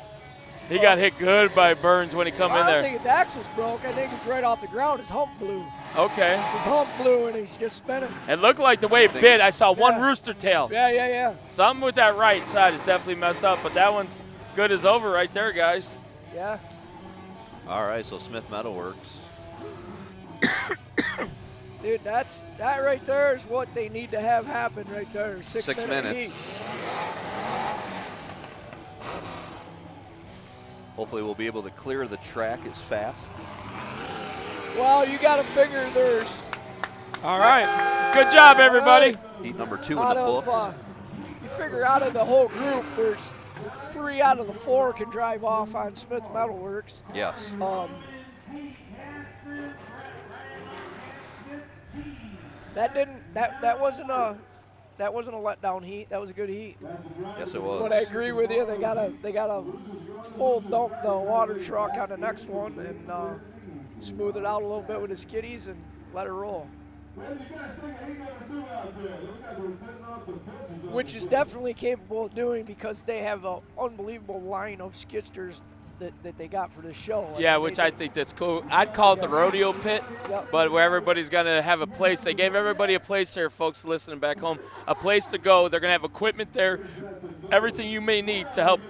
He got hit good by Burns when he come in I don't there. think his axle's broke. I think it's right off the ground. His hump blew. Okay. His hump blew and he's just spinning. It looked like the way it bit, I saw one rooster tail. Yeah. Something with that right side is definitely messed up, but that one's good as over right there, guys. Yeah. All right, so Smith Metalworks. Dude, that right there is what they need to have happen right there. 6 6 minutes. heats. Hopefully we'll be able to clear the track as fast. Well, you got to figure there's. All right. Good job, everybody. Heat number 2 in Out the of, books. you figure out of the whole group, there's 3 out of the 4 can drive off on Smith Metalworks. Yes. That wasn't a letdown heat. That was a good heat. Yes, it was. But I agree with you. They gotta full dump the water truck on the next one and smooth it out a little bit with the skiddies and let it roll. Which is definitely capable of doing because they have an unbelievable line of skidsters that they got for this show. Yeah, which I think that's cool. I'd call it the rodeo pit, but where everybody's going to have a place. They gave everybody a place there, folks listening back home, a place to go. They're going to have equipment there, everything you may need to help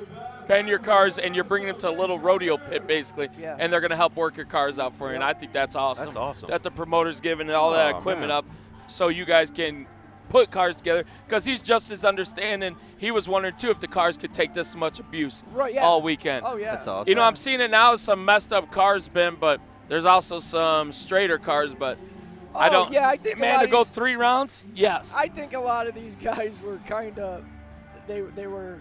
bend your cars, and you're bringing them to a little rodeo pit, basically, and they're going to help work your cars out for you, and I think that's awesome. That's awesome. That the promoter's giving all that equipment up so you guys can put cars together, because he's just as understanding. He was wondering, too, if the cars could take this much abuse all weekend. Oh, yeah. That's awesome. You know, I'm seeing it now, some messed up cars, Ben, but there's also some straighter cars, but I don't. Yeah, I think man, to go 3 rounds? Yes. I think a lot of these guys were kind of, they were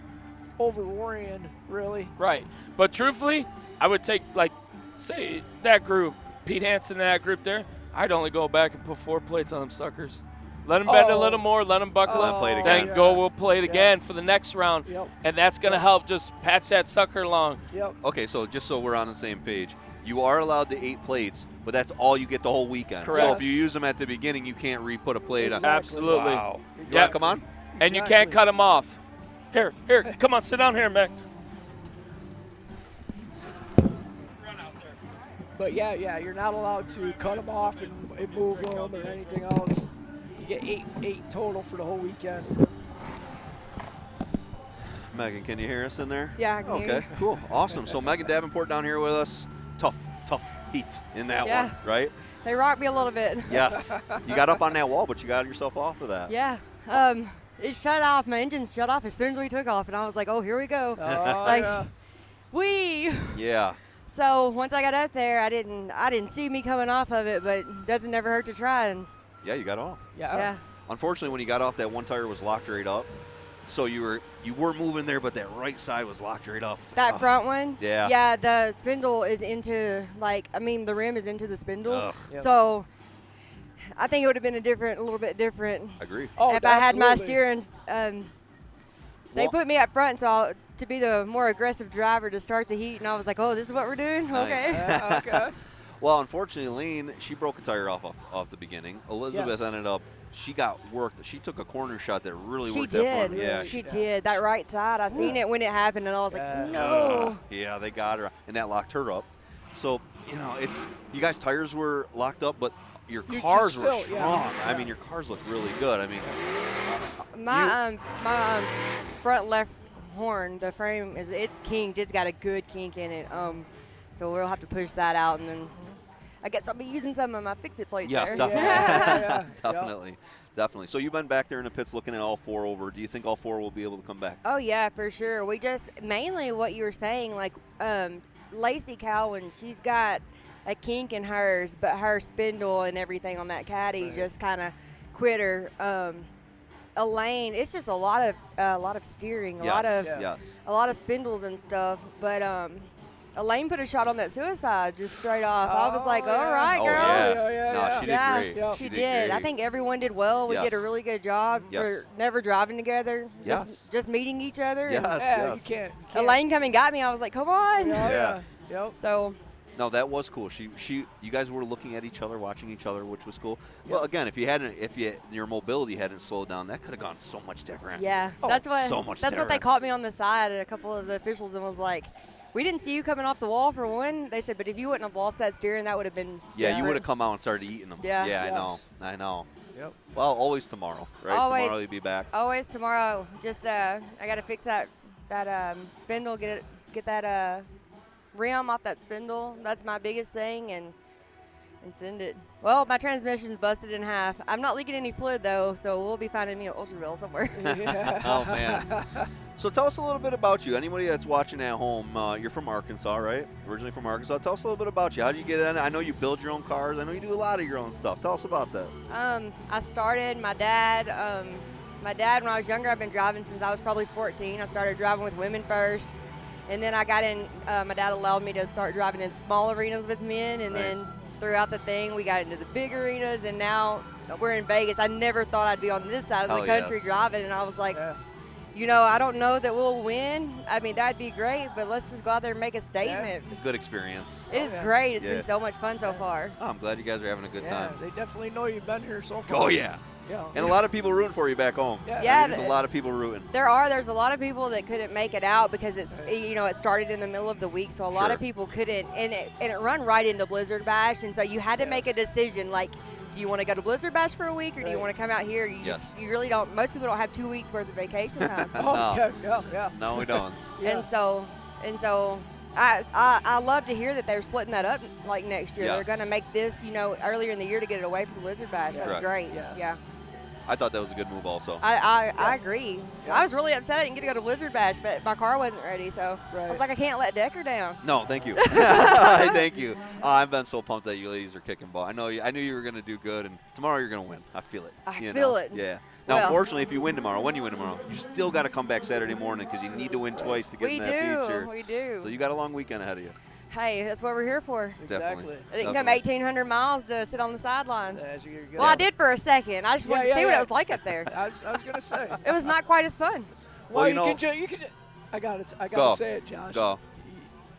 over-worrying, really. Right. But truthfully, I would take, like, say, that group, Pete Hansen, that group there, I'd only go back and put 4 plates on them suckers. Let them bend a little more, let them buckle up, play it then again. we'll play it again for the next round. And that's going to help just patch that sucker along. Okay, so just so we're on the same page, you are allowed the 8 plates, but that's all you get the whole weekend. Correct. So if you use them at the beginning, you can't re-put a plate on. Absolutely. Wow. Yeah, come on. And you can't cut them off. Here, come on, sit down here, Mac. But yeah, you're not allowed to cut them off and move them or anything else. You get eight total for the whole weekend. Megan, can you hear us in there? Yeah, I can hear Okay, you. cool, awesome. So Megan Davenport down here with us. Tough heats in that one, right? They rocked me a little bit. Yes. You got up on that wall, but you got yourself off of that. Yeah. It shut off. My engine shut off as soon as we took off, and I was like, oh, here we go. Oh, Wee. Yeah. So once I got up there, I didn't see me coming off of it, but it doesn't never hurt to try. And Yeah, you got off. yeah. Unfortunately, when you got off, that one tire was locked right up. So you were moving there, but that right side was locked right up. That front one? Yeah. Yeah, the spindle is into, the rim is into the spindle. Ugh. Yep. So I think it would have been a little bit different Agree. Oh, if I had my absolutely. steering. They Well- put me up front to be the more aggressive driver to start the heat, and I was like, oh, this is what we're doing? Nice. Okay. Yeah, okay. Well, unfortunately, Lane, she broke a tire off the beginning. Elizabeth Yes. ended up, she got worked. She took a corner shot that really She worked that front. did. Yeah. She did. That right side, I seen it when it happened, and I was like, no. Yeah, they got her, and that locked her up. So, you guys' tires were locked up, but your You cars should were still, strong. yeah. I mean, your cars look really good. I mean, My front left horn, the frame it's kinked. It's got a good kink in it. So we'll have to push that out, and then I guess I'll be using some of my fix-it plates yes, there. definitely. Yeah. Definitely. So you've been back there in the pits looking at all four over. Do you think all four will be able to come back? Oh yeah, for sure. We just mainly what you were saying, like Lacey Cowan, she's got a kink in hers, but her spindle and everything on that caddy just kind of quit her. Elaine, it's just a lot of steering, a lot of spindles and stuff. But Elaine put a shot on that suicide just straight off. I was like, all right, Oh, girl. yeah. No, she did great. Yeah. She did. I think everyone did well. We Yes. did a really good job Yes. for never driving together. Yes. Just meeting each other. Yes, And Yeah, yes. you can't. Elaine come and got me. I was like, come on. Yeah. Yep. So No, that was cool. You guys were looking at each other, watching each other, which was cool. Well, again, if your mobility hadn't slowed down, that could have gone so much different. yeah, Oh, that's what so much that's what they different. caught me on the side. And a couple of the officials and was like, we didn't see you coming off the wall for one. They said, but if you wouldn't have lost that steering, that would have been Yeah, you different. would have come out and started eating them. Yeah. Yeah, Yes. I know. Yep. Well, always tomorrow, right? Always. Tomorrow you'll be back. Always tomorrow. Just I got to fix that spindle, get that rim off that spindle. That's my biggest thing, and send it. Well, my transmission's busted in half. I'm not leaking any fluid though, so we'll be finding me an Ultraville somewhere. Oh man. So tell us a little bit about you. Anybody that's watching at home, you're from Arkansas, right? Originally from Arkansas. Tell us a little bit about you. How did you get in? I know you build your own cars. I know you do a lot of your own stuff. Tell us about that. I started. My dad, when I was younger, I've been driving since I was probably 14. I started driving with women first, and then I got in. My dad allowed me to start driving in small arenas with men, and Nice. then throughout the thing, we got into the big arenas, and now we're in Vegas. I never thought I'd be on this side of the Hell country yes. driving, and I was like, Yeah. I don't know that we'll win. I mean, that'd be great, but let's just go out there and make a statement. Good experience. It is yeah. great. It's Yeah. been so much fun so far. Oh, I'm glad you guys are having a good Yeah, time. they definitely know you've been here so far. Oh yeah. Yeah. And a lot of people rooting for you back home. Yeah. Yeah, There's a lot of people rooting. There's a lot of people that couldn't make it out because it started in the middle of the week, so a lot of Sure. people couldn't, and it run right into Blizzard Bash, and so you had to make a decision, like, do you want to go to Blizzard Bash for a week, or do you Right. want to come out here? You really don't. Most people don't have 2 weeks worth of vacation time, Oh, No. yeah. No, we don't. Yeah. and so. I love to hear that they're splitting that up like next year. Yes. They're going to make this, earlier in the year to get it away from Blizzard Bash. That's Correct. great. Yes. Yeah. I thought that was a good move also. I agree. Yeah. I was really upset I didn't get to go to Blizzard Bash, but my car wasn't ready, so I was Right. like, I can't let Decker down. No, thank you. Thank you. I've been so pumped that you ladies are kicking ball. I knew you were going to do good, and tomorrow you're going to win. I feel it. I you feel know? it. Yeah. Now, Well- unfortunately, if you win tomorrow, you still got to come back Saturday morning because you need to win twice to get We in that feature. We do. So you got a long weekend ahead of you. Hey, that's what we're here for. Definitely. I didn't come Definitely. 1,800 miles to sit on the sidelines. As you're good. Well, I did for a second. I just wanted to see what it was like up there. I was gonna say. It was not quite as fun. Well, you know- you can. I got to Go. say it, Josh. Go.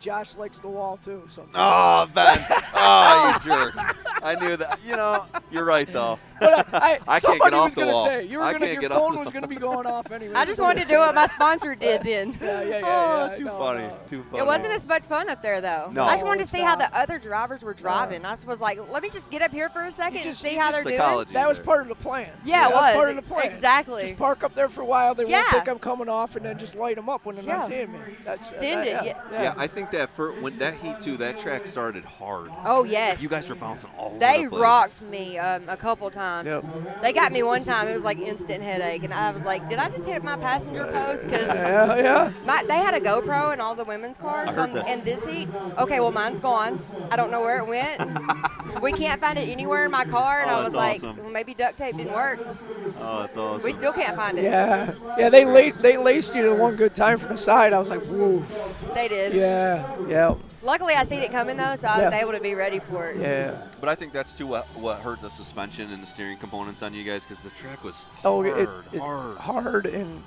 Josh likes the wall too. Sometimes. Oh, Ben. Oh, you jerk. I knew that. You're right, though. But I can't somebody get off was the gonna wall. say you were I gonna can't your get off phone the was gonna be going off anyway. I just wanted to do what my sponsor did then. Yeah. Oh, too No, funny. no. Too funny. It wasn't as much fun up there, though. No. I just wanted to It's see how not. the other drivers were driving. I just was like, let me just get up here for a second and just- see you how just they're doing. Psychology That was there. part of the plan. Yeah, it that was was. part of the plan. Exactly. Just park up there for a while. They Yeah. won't think I'm coming off, and then just light them up when they're Yeah. not seeing me. That's Send it, yeah. Yeah, I think that when that heat too, that track started hard. Oh, yes. You guys were bouncing all over They the place. rocked me a couple times. times. Yep. They got me one time. It was like instant headache, and I was like, "Did I just hit my passenger post?" Because Yeah. they had a GoPro in all the women's cars I heard this. in this heat. Okay, well mine's gone. I don't know where it went. We can't find it anywhere in my car, and Oh, I was that's like, awesome. well, maybe duct tape didn't work. Oh, that's awesome. We still can't find it. Yeah. They laced you to one good time from the side. I was like, whoa. They did. Yeah. Luckily, I seen it coming though, so I was Yeah. able to be ready for it. Yeah. But I think that's too what hurt the suspension and the steering components on you guys, because the track was Oh, hard, it's hard and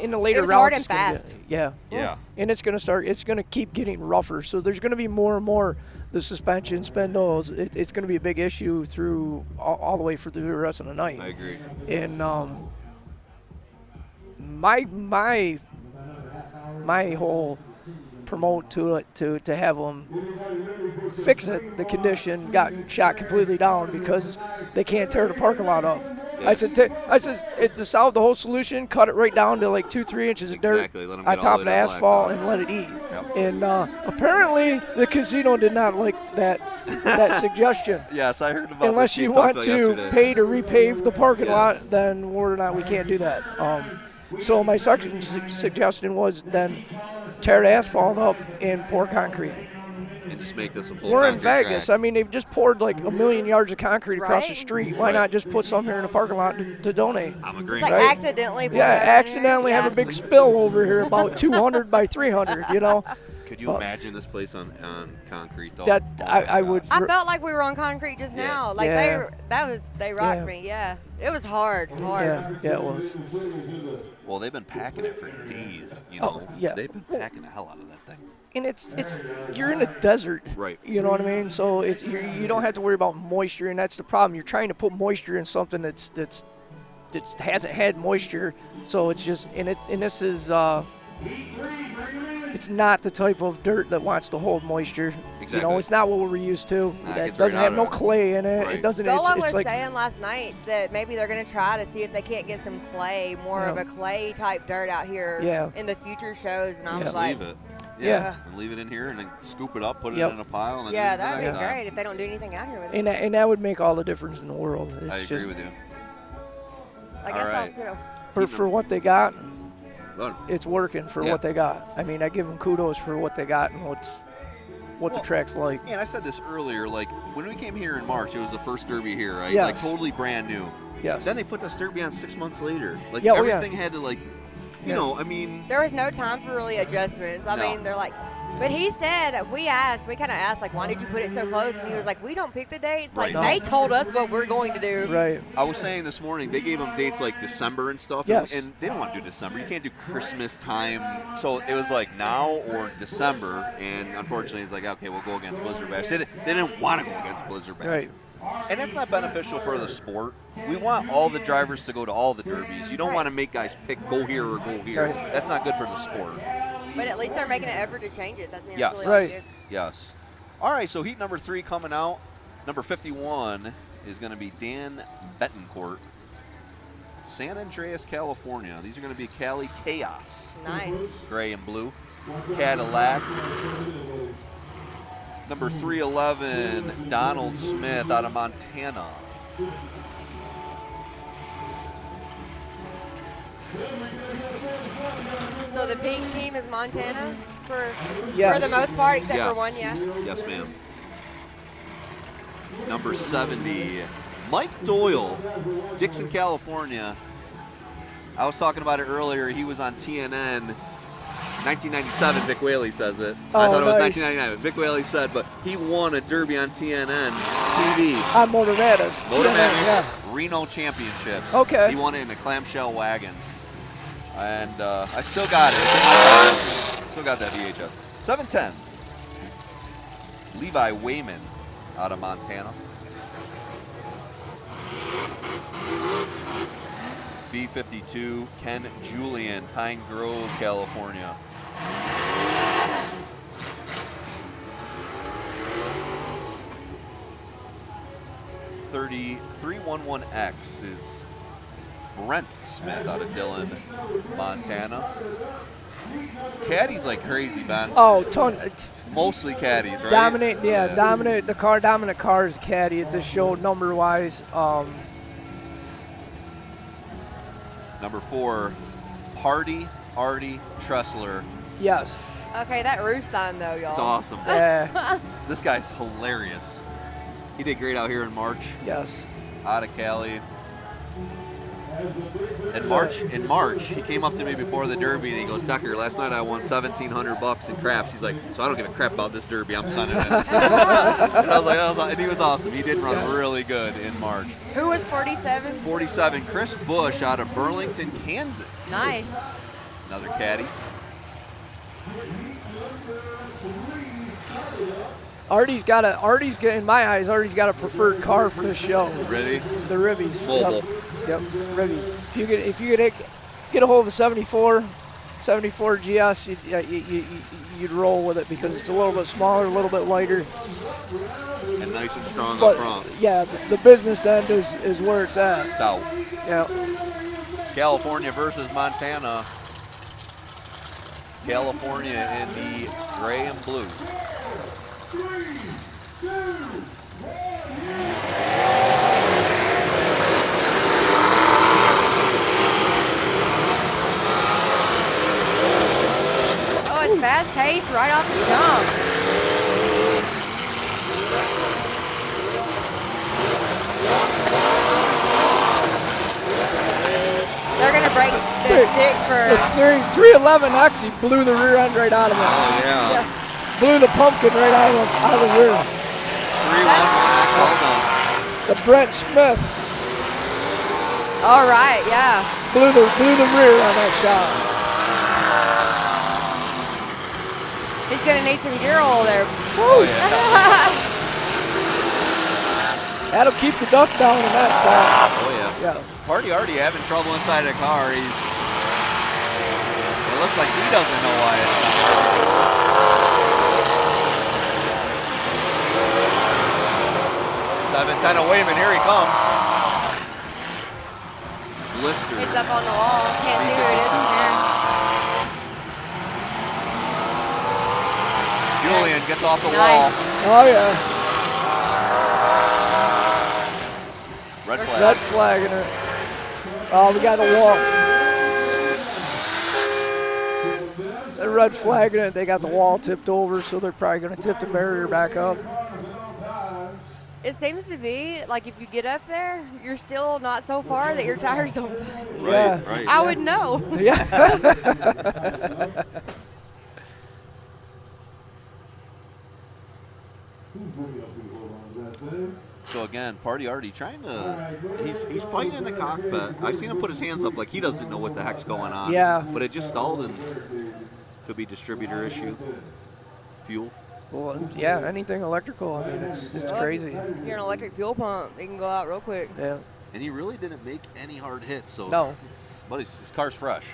in the later It was rounds. hard and it's gonna fast. Yeah. And it's going to keep getting rougher. So there's going to be more and more the suspension spindles. It's going to be a big issue through all the way through the rest of the night. I agree. And my whole promote to it to have them fix it. The condition got shot completely down because they can't tear the parking lot up. Yes. I said to solve the whole solution, cut it right down to like 2-3 inches of dirt Exactly. Let 'em on get top all of the the way to asphalt blacktop. and let it eat. Yep. And apparently the casino did not like that suggestion. Yes, I heard about Unless this. you Steve talked want about to yesterday. pay to repave the parking Yes. lot, then we can't do that. So my second suggestion was then tear the asphalt up and pour concrete. And just make this a full We're in concrete Vegas. track. I mean, they've just poured like 1,000,000 yards of concrete across the Right. street. Why Right. not just put some here in the parking lot to donate? I'm It's agreeing. like Right. accidentally. put Yeah, it over there. accidentally have a big spill over here about 200 by 300, you know? Could you imagine this place on concrete though? That Oh I my would. gosh. I felt like we were on concrete just Yeah. now. Like Yeah. they rocked Yeah. me. Yeah, it was hard. Yeah, it was. Well, they've been packing it for days. You Oh, know. yeah. They've been packing the hell out of that thing. And it's you're in a desert, Right. You know what I mean? So you don't have to worry about moisture, and that's the problem. You're trying to put moisture in something that hasn't had moisture, so it's just and this is it's not the type of dirt that wants to hold moisture. You Exactly. know, it's not what we're used to. Nah, it It gets doesn't right have out no of it. clay in it. Right. It doesn't. Gola It's was like saying last night that maybe they're going to try to see if they can't get some clay, more of Yeah. a clay type dirt out here Yeah. in the future shows. And I Yeah. was Just like, leave it. Yeah. And leave it in here and then scoop it up, put it Yep. in a pile, and then yeah, use it that'd be next time. great if they don't do anything out here with it. and that would make all the difference in the world. It's I agree just with you. I all guess right. I'll sit. for what they got. Well, It's working for Yeah. what they got. I mean, I give them kudos for what they got and what the track's like. yeah, and I said this earlier. Like when we came here in March, it was the first Derby here, right? Yes. Like totally brand new. Yes. Then they put this Derby on 6 months later. Like Yeah, oh, yeah. everything had to like, you Yeah. know, I mean, There was no time for really adjustments. I No. mean, they're like, but he said, we kind of asked, like, why did you put it so close? And he was like, we don't pick the dates. Like, Right. they told us what we're going to do. Right. I was saying this morning they gave them dates like December and stuff. Yes. And they don't want to do December. You can't do Christmas time. So it was like now or December. And unfortunately, it's like, okay, we'll go against Blizzard Bash. They didn't want to go against Blizzard Bash. Right. And that's not beneficial for the sport. We want all the drivers to go to all the derbies. You don't want to make guys pick go here or go here. Right. That's not good for the sport. But at least they're making an effort to change it. That's Yes. really Right. good. Yes. All right, so heat number 3 coming out. Number 51 is going to be Dan Betancourt. San Andreas, California. These are going to be Cali Chaos. Nice. Gray and blue. Cadillac. Number 311, Donald Smith out of Montana. So the pink team is Montana for Yes. the most part, except Yes. for one, yeah. Yes, ma'am. Number 70, Mike Doyle, Dixon, California. I was talking about it earlier. He was on TNN. 1997, Vic Whaley says it. I Oh, thought it was nice. 1999. Vic Whaley said, but he won a Derby on TNN TV. On Motor Madness. Motor Madness Yeah. Reno Championships. Okay. He won it in a clamshell wagon. And I still got it. Still got that VHS. 710. Levi Wayman out of Montana. B52, Ken Julian, Pine Grove, California. .311X is Brent Smith out of Dillon, Montana. Caddies like crazy, man. Oh, Mostly caddies, right? dominant. Yeah, dominant. Dominant car is caddy at this show number wise. Number 4, Party Artie Tressler. Yes. Okay, that roof sign though, y'all. It's awesome. Yeah. This guy's hilarious. He did great out here in March. Yes. Out of Cali. In March, he came up to me before the Derby and he goes, Decker, last night I won $1,700 in craps. He's like, so I don't give a crap about this Derby. I'm sending it. And I was like, and he was awesome. He did run really good in March. Who was 47? 47, Chris Bush out of Burlington, Kansas. Nice. Another caddy. Artie's in my eyes, Artie's got a preferred car for this show. Ready? The Ribbies. Mobile. Yep, Ribby. If you could get a hold of a 74 GS, you'd roll with it because it's a little bit smaller, a little bit lighter. And nice and strong up front. Yeah, the business end is where it's at. Stout. Yeah. California versus Montana. California in the gray and blue. 3, 2, 1. Oh, it's fast paced right off the jump. They're gonna break the stick for. The 311 actually blew the rear end right out of it. Oh yeah. Blew the pumpkin right out of the rear. 3-1. The Brent Smith. All right, yeah. Blew the rear on that shot. He's gonna need some gear oil there. Oh yeah. That'll keep the dust down in that spot. Oh yeah. Yeah. Party already having trouble inside the car. It looks like he doesn't know why it's not working. 7-10. Oh, wait a minute, here he comes. Blister. It's up on the wall. Can't see who it is from here. Julian gets off the Nice. wall. Oh yeah. Red flag. Red flag in it. Oh, we got a wall. They're red flagging it. They got the wall tipped over, so they're probably going to tip the barrier back up. It seems to be like if you get up there, you're still not so far that your tires don't. Right, Yeah. right. I would know. Yeah. So again, Party already trying to, he's fighting in the cockpit. I've seen him put his hands up like he doesn't know what the heck's going on. Yeah. But it just stalled and could be distributor issue. Fuel. Well, yeah, anything electrical. I mean, it's Well, crazy. If you're an electric fuel pump, it can go out real quick. Yeah. And he really didn't make any hard hits. So No. But his car's fresh.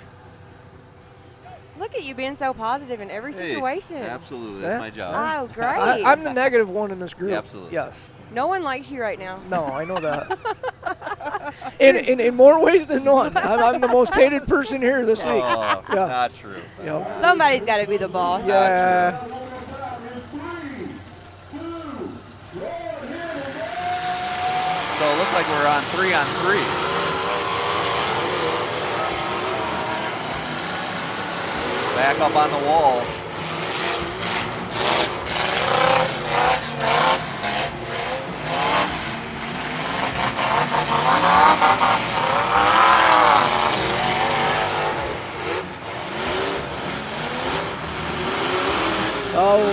Look at you being so positive in every situation. Hey, absolutely, that's Yeah. my job. Oh, great. I'm the negative one in this group. Yeah, absolutely. Yes. No one likes you right now. No, I know that. in more ways than one. I'm the most hated person here this week. Oh, Yeah. not true. Yeah. Somebody's got to be the boss. Yeah. So it looks like we're on 3-on-3. Back up on the wall. Oh.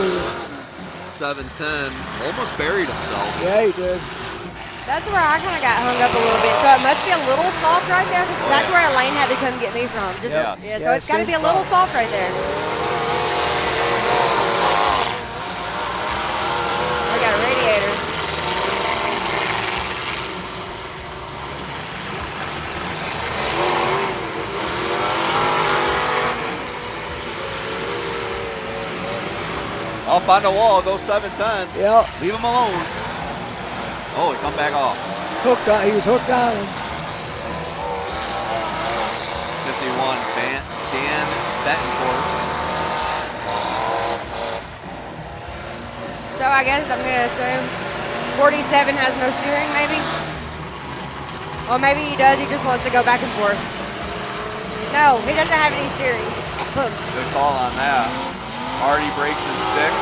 7-10. Almost buried himself. Yeah, he did. That's where I kind of got hung up a little bit. So it must be a little soft right there. 'Cause that's where Elaine had to come get me from. Just, Yeah. yeah. So Yeah, it's got to same be a little spot. soft right there. We got a radiator. Up on the wall, goes 7-10. Yeah. Leave him alone. Oh, he come back off. Hooked on. He was hooked on him. 51, Dan Bettencourt. So I guess I'm going to assume 47 has no steering maybe? Or maybe he does, he just wants to go back and forth. No, he doesn't have any steering. Good call on that. Already breaks his stick.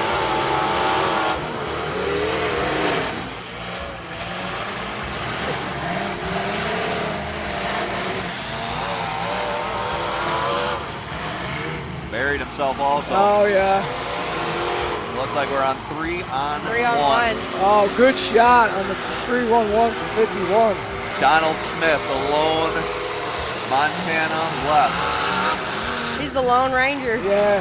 Buried himself also. Oh, yeah. Looks like we're on 3 on 3 on 1. Oh, good shot on the 3-1-1 for 51. Donald Smith, the lone Montana left. He's the Lone Ranger. Yeah.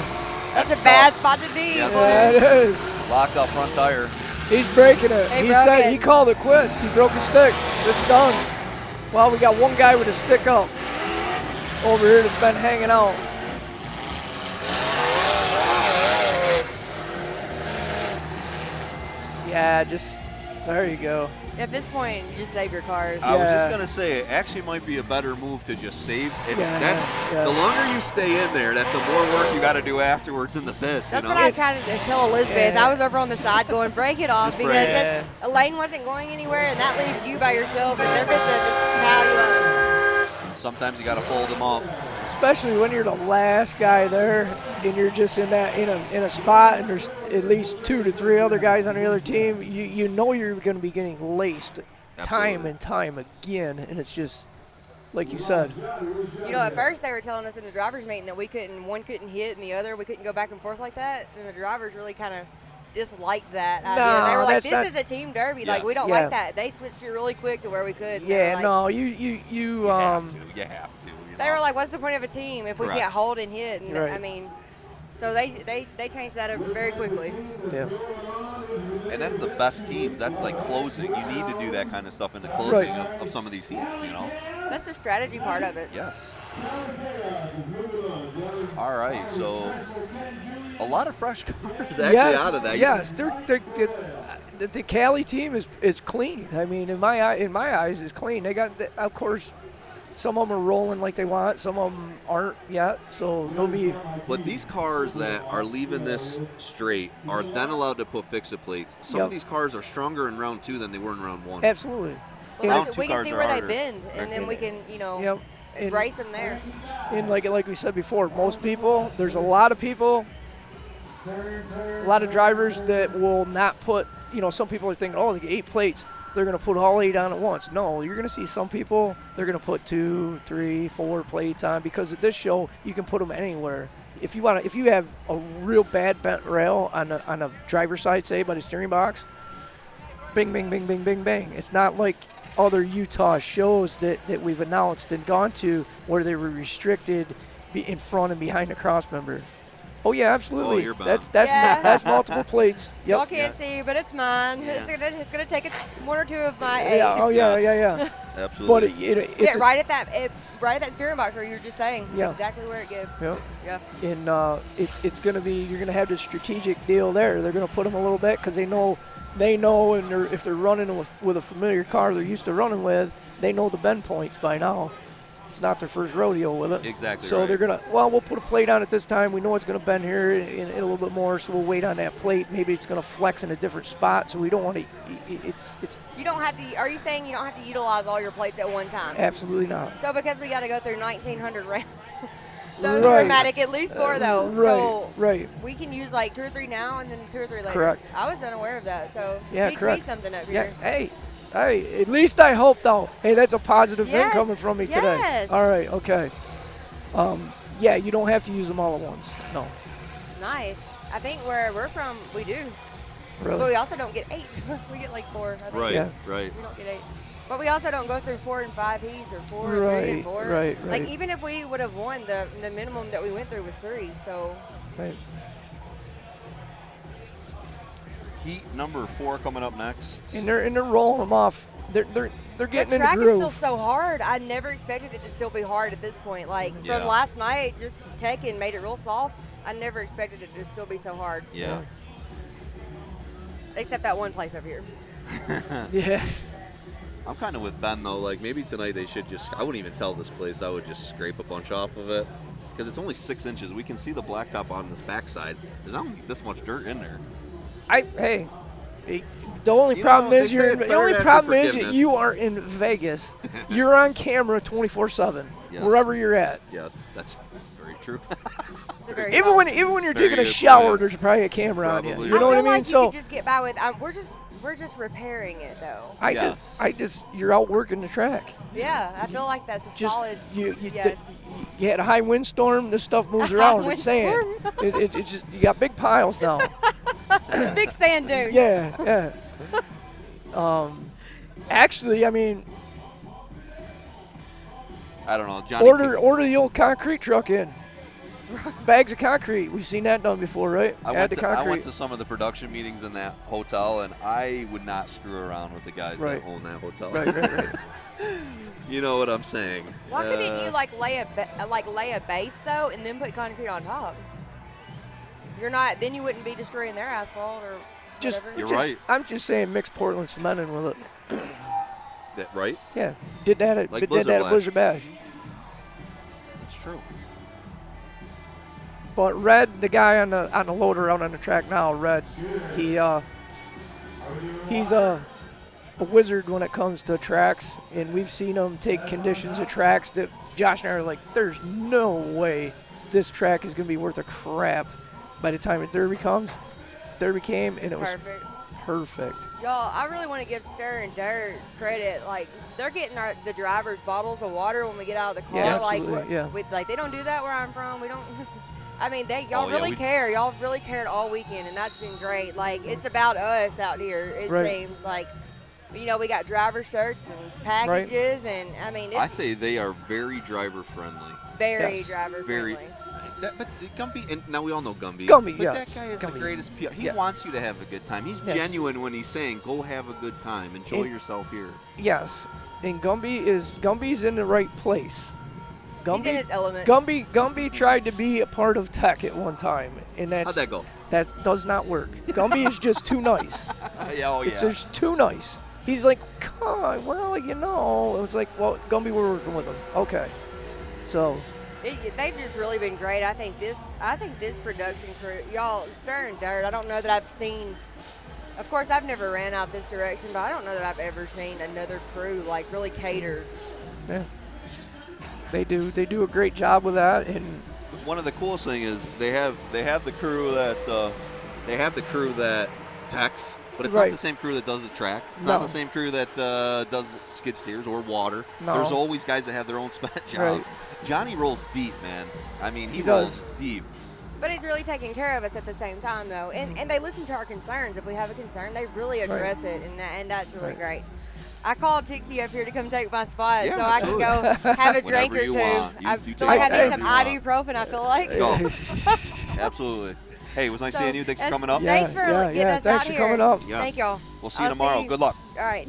That's a bad spot to be. Yes, Yeah, it is. Lock up front tire. He's breaking it. He He broke said it. he called it quits. He broke his stick. It's done. Well, we got one guy with a stick up over here that's been hanging out. Yeah, just there you go. At this point, you just save your cars. I was just Yeah. gonna say, it actually might be a better move to just save. It's, Yeah, yeah. The longer you stay in there, that's the more work you got to do afterwards in the pits. That's you know? what I tried to tell Elizabeth. Yeah. I was over on the side going, break it off, Just because break it. Elaine wasn't going anywhere, and that leaves you by yourself, and they're just going to just pile you up. Sometimes you got to fold them up. Especially when you're the last guy there and you're just in a spot and there's at least 2 to 3 other guys on the other team. You know you're going to be getting laced time Absolutely. and time again, and it's just like you said. You know, at first they were telling us in the driver's meeting that one couldn't hit and the other, we couldn't go back and forth like that, and the drivers really kind of disliked that idea. No, They were like, that's this not- is a team derby. Yes. Like, we don't Yeah. like that. They switched it really quick to where we could. and they were Yeah, like, no, you You have to. You have to. You They know? were like, what's the point of a team if we Correct. can't hold and hit? And Right. I mean, so they changed that up very quickly. yeah. And that's the best teams. That's like closing. You need to do that kind of stuff in the closing Right. of some of these heats, you know? That's the strategy part of it. Yes. All right, so a lot of fresh cars actually out of that. Yes, the Cali team is clean. I mean, in my eyes, is clean. They got, of course, some of them are rolling like they want. Some of them aren't yet. So they'll be. But these cars that are leaving this straight are then allowed to put fix-it plates. Some Yep. of these cars are stronger in round 2 than they were in round 1. Absolutely. Well, Round that's- 2 we can cars see are where they harder. bend, and then we can, you know, Yep. And- embrace them there. And like we said before, most people, there's a lot of people, a lot of drivers that will not put, some people are thinking, oh, they get 8 plates, they're going to put all 8 on at once. No, you're going to see some people, they're going to put 2, 3, 4 plates on, because at this show, you can put them anywhere. If you have a real bad bent rail on a driver's side, say, by the steering box, bing, bing, bing, bing, bing, bang. It's not like other Utah shows that we've announced and gone to where they were restricted in front and behind the cross member. Oh yeah, absolutely. Oh, you're bound. That's Yeah. that's multiple plates. Y'all Yep. can't see, but it's mine. Yeah. It's gonna take 1 or 2 of my 8. Yeah. Oh yeah. Yeah. Absolutely. But it's Yeah, right at that steering box where you were just saying. Yeah. Exactly where it gives. Yep. Yeah. And it's gonna be, you're gonna have this strategic deal there. They're gonna put them a little bit because they know, and if they're running with a familiar car they're used to running with, they know the bend points by now. It's not their first rodeo with it. Exactly. So right. they're gonna, we'll put a plate on it this time. We know it's gonna bend here in a little bit more, so we'll wait on that plate. Maybe it's gonna flex in a different spot, so we don't want to. It's You don't have to. Are you saying you don't have to utilize all your plates at one time? absolutely not. So because we got to go through 1,900 rounds. That was Right. dramatic. At least 4 though. Right. So Right. we can use like 2 or 3 now and then 2 or 3 later. Correct. I was unaware of that. So Yeah. teach Correct. me something up Yeah. here. Hey, at least I hope, though. Hey, that's a positive thing Yes, coming from me today. yes. All right, okay. Yeah, you don't have to use them all at once. No. Nice. I think where we're from, we do. Really? But we also don't get 8. We get like 4. I think. Right. Yeah. Right. We don't get 8. But we also don't go through 4 and 5 heats or 4 and 3 Right, and 4. right, Like right. even if we would have won, the minimum that we went through was 3. So Right. Heat number 4 coming up next. And they're rolling them off. They're the getting in the track is groove. still so hard. I never expected it to still be hard at this point. Like Yeah. from last night, just Tekken made it real soft. I never expected it to still be so hard. Yeah. Except that one place over here. Yeah. I'm kind of with Ben though. Like maybe tonight they should just. I wouldn't even tell this place. I would just scrape a bunch off of it because it's only 6 inches. We can see the blacktop on this backside. There's not this much dirt in there. The only problem is they say it's the better only to ask for problem is that forgiveness. you are in Vegas. You're on camera 24/7, Yes. wherever you're at. Yes, that's very true. It's a very Even when you're Very taking a good shower, point. there's probably a camera on you. Probably. You know I what I feel mean? like So you could just get by with. We're just repairing it though. I just you're out working the track. Yeah, I feel like that's a Just solid. you yes. you had a high windstorm. This stuff moves A around. high It's sand. windstorm? It's just you got big piles now. Big sand dunes. Yeah. Actually, I mean, I don't know. Johnny order the old concrete truck in. Bags of concrete. We've seen that done before, right? I Add the I concrete. went to some of the production meetings in that hotel, and I would not screw around with the guys Right. that own that hotel. Right. You know what I'm saying? Why couldn't you lay a base though, and then put concrete on top? You're not. Then you wouldn't be destroying their asphalt or Just, whatever. You're just- right. I'm just saying, mix Portland cement in with it. That right? Yeah, did that at Like did Blizzard that at Bash. Blizzard Bash. That's true. But Red, the guy on the loader out on the track now, Red, he's a wizard when it comes to tracks, and we've seen him take conditions of tracks that Josh and I are like, there's no way this track is going to be worth a crap by the time Derby came, and it was perfect. Y'all, I really want to give Stir and Dirt credit. Like, they're getting the drivers bottles of water when we get out of the car. Yeah, like, absolutely, yeah. they don't do that where I'm from. We don't. I mean, y'all Oh, yeah, really we- care. Y'all really cared all weekend, and that's been great. Like, it's about us out here. It Right. seems like, we got driver shirts and packages, and I mean, I it's say they are very driver friendly. very Yes. driver Very. friendly. But Gumby, and now we all know Gumby. Gumby, but yes. that guy is Gumby. the greatest PR. He Yeah. wants you to have a good time. He's Yes. genuine when he's saying, "Go have a good time, enjoy And- yourself here." Yes, and Gumby's in the right place. He's in his element. Gumby tried to be a part of tech at one time, and How'd that go? that does not work. Gumby is just too nice. Yeah, It's just too nice. He's like, come on, well, it was like, well, Gumby, we're working with him. Okay. So, They've just really been great. I think this production crew, y'all, Stir and Dirt. I don't know that I've seen. Of course, I've never ran out this direction, but I don't know that I've ever seen another crew like really catered. yeah. They do a great job with that, and One of the coolest thing is they have the crew that techs, but it's not Right. the same crew that does the track. It's No. not the same crew that does skid steers or water. No. There's always guys that have their own spec jobs. Right. Johnny rolls deep, man. I mean, he He rolls does. deep. But he's really taking care of us at the same time, though, and they listen to our concerns. If we have a concern, they really address it, and that's really great. I called Tixie up here to come take my spot, Yeah, so I can go absolutely. have a drink Whenever or you two. want. I You feel take like I need whatever some you want. ibuprofen. I feel like. Go. Absolutely. Hey, it was nice So, seeing you. Thanks for that's- coming up. Thanks for getting us Thanks out for here. coming up. Yes. Thank y'all. We'll see you I'll tomorrow. Good luck. All right.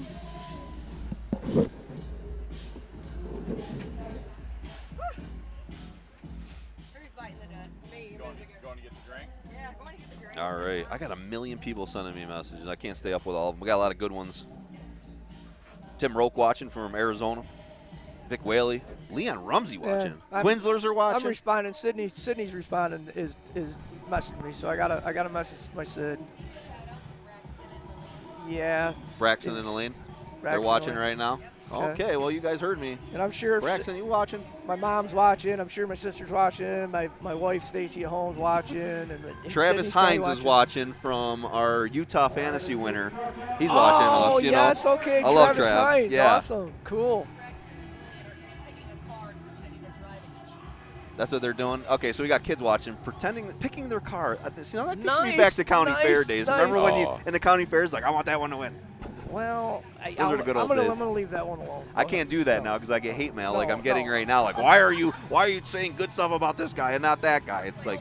Who's biting the dust? Me. Going to get the drink? Yeah, going to get the drink. All right. I got 1 million people sending me messages. I can't stay up with all of them. We got a lot of good ones. Tim Roke watching from Arizona. Vic Whaley. Leon Rumsey watching. I'm- Quinslers are watching. I'm responding. Sydney's responding is messaging me, so I gotta message my Sid. Yeah. Braxton and Elaine. They're Braxton watching and right now. Okay. Okay, well, you guys heard me. And I'm sure if Braxton, you watching? my mom's watching. I'm sure my sister's watching. My wife Stacy at home's watching. And Travis Sydney's probably Hines is watching from our Utah Fantasy winner. He's watching oh, us. You yes, know. okay. I love Travis Trav. Hines. Yeah. Awesome. Cool. That's what they're doing. Okay, so we got kids watching, picking their car. See, now that takes me Nice, back to county nice, fair days. nice. Remember when you Oh. in the county fairs, like, I want that one to win. Well, Those are the good old days. I'm gonna leave that one alone. I can't do that now because I get hate mail like No, I'm getting no. right now. Like, why are you saying good stuff about this guy and not that guy? It's like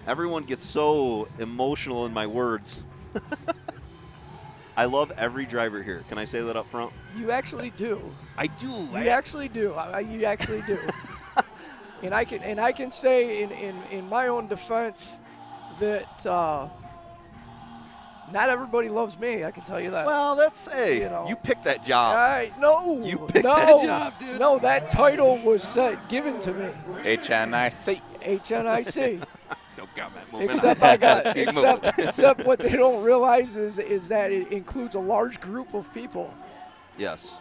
everyone gets so emotional in my words. I love every driver here. Can I say that up front? You actually do. I do. You actually do. You actually do. And I can say in my own defense that not everybody loves me. I can tell you that. Well, that's hey. You know. You picked that job. No. You picked no, that job, dude. No, that title was given to me. HNIC. HNIC. Nope. on that movement. Except I got Let's keep moving. except what they don't realize is that it includes a large group of people. Yes.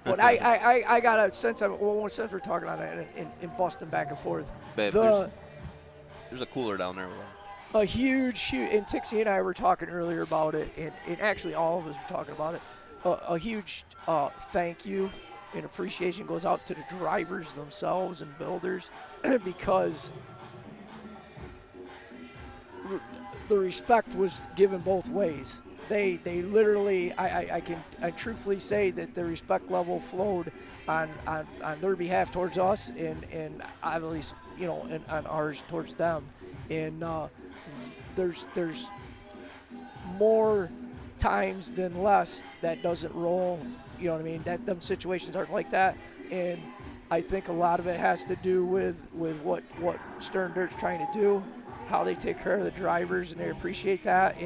But I got a sense of, well, since we're talking on it and busting back and forth, Babe, there's a cooler down there. a huge, and Tixie and I were talking earlier about it, and actually all of us were talking about it. A huge thank you and appreciation goes out to the drivers themselves and builders because the respect was given both ways. They literally, I truthfully say that the respect level flowed on their behalf towards us, and obviously, and on ours towards them. And there's more times than less that doesn't roll. You know what I mean? That them situations aren't like that, and I think a lot of it has to do with what Stern Dirt's trying to do, how they take care of the drivers, and they appreciate that.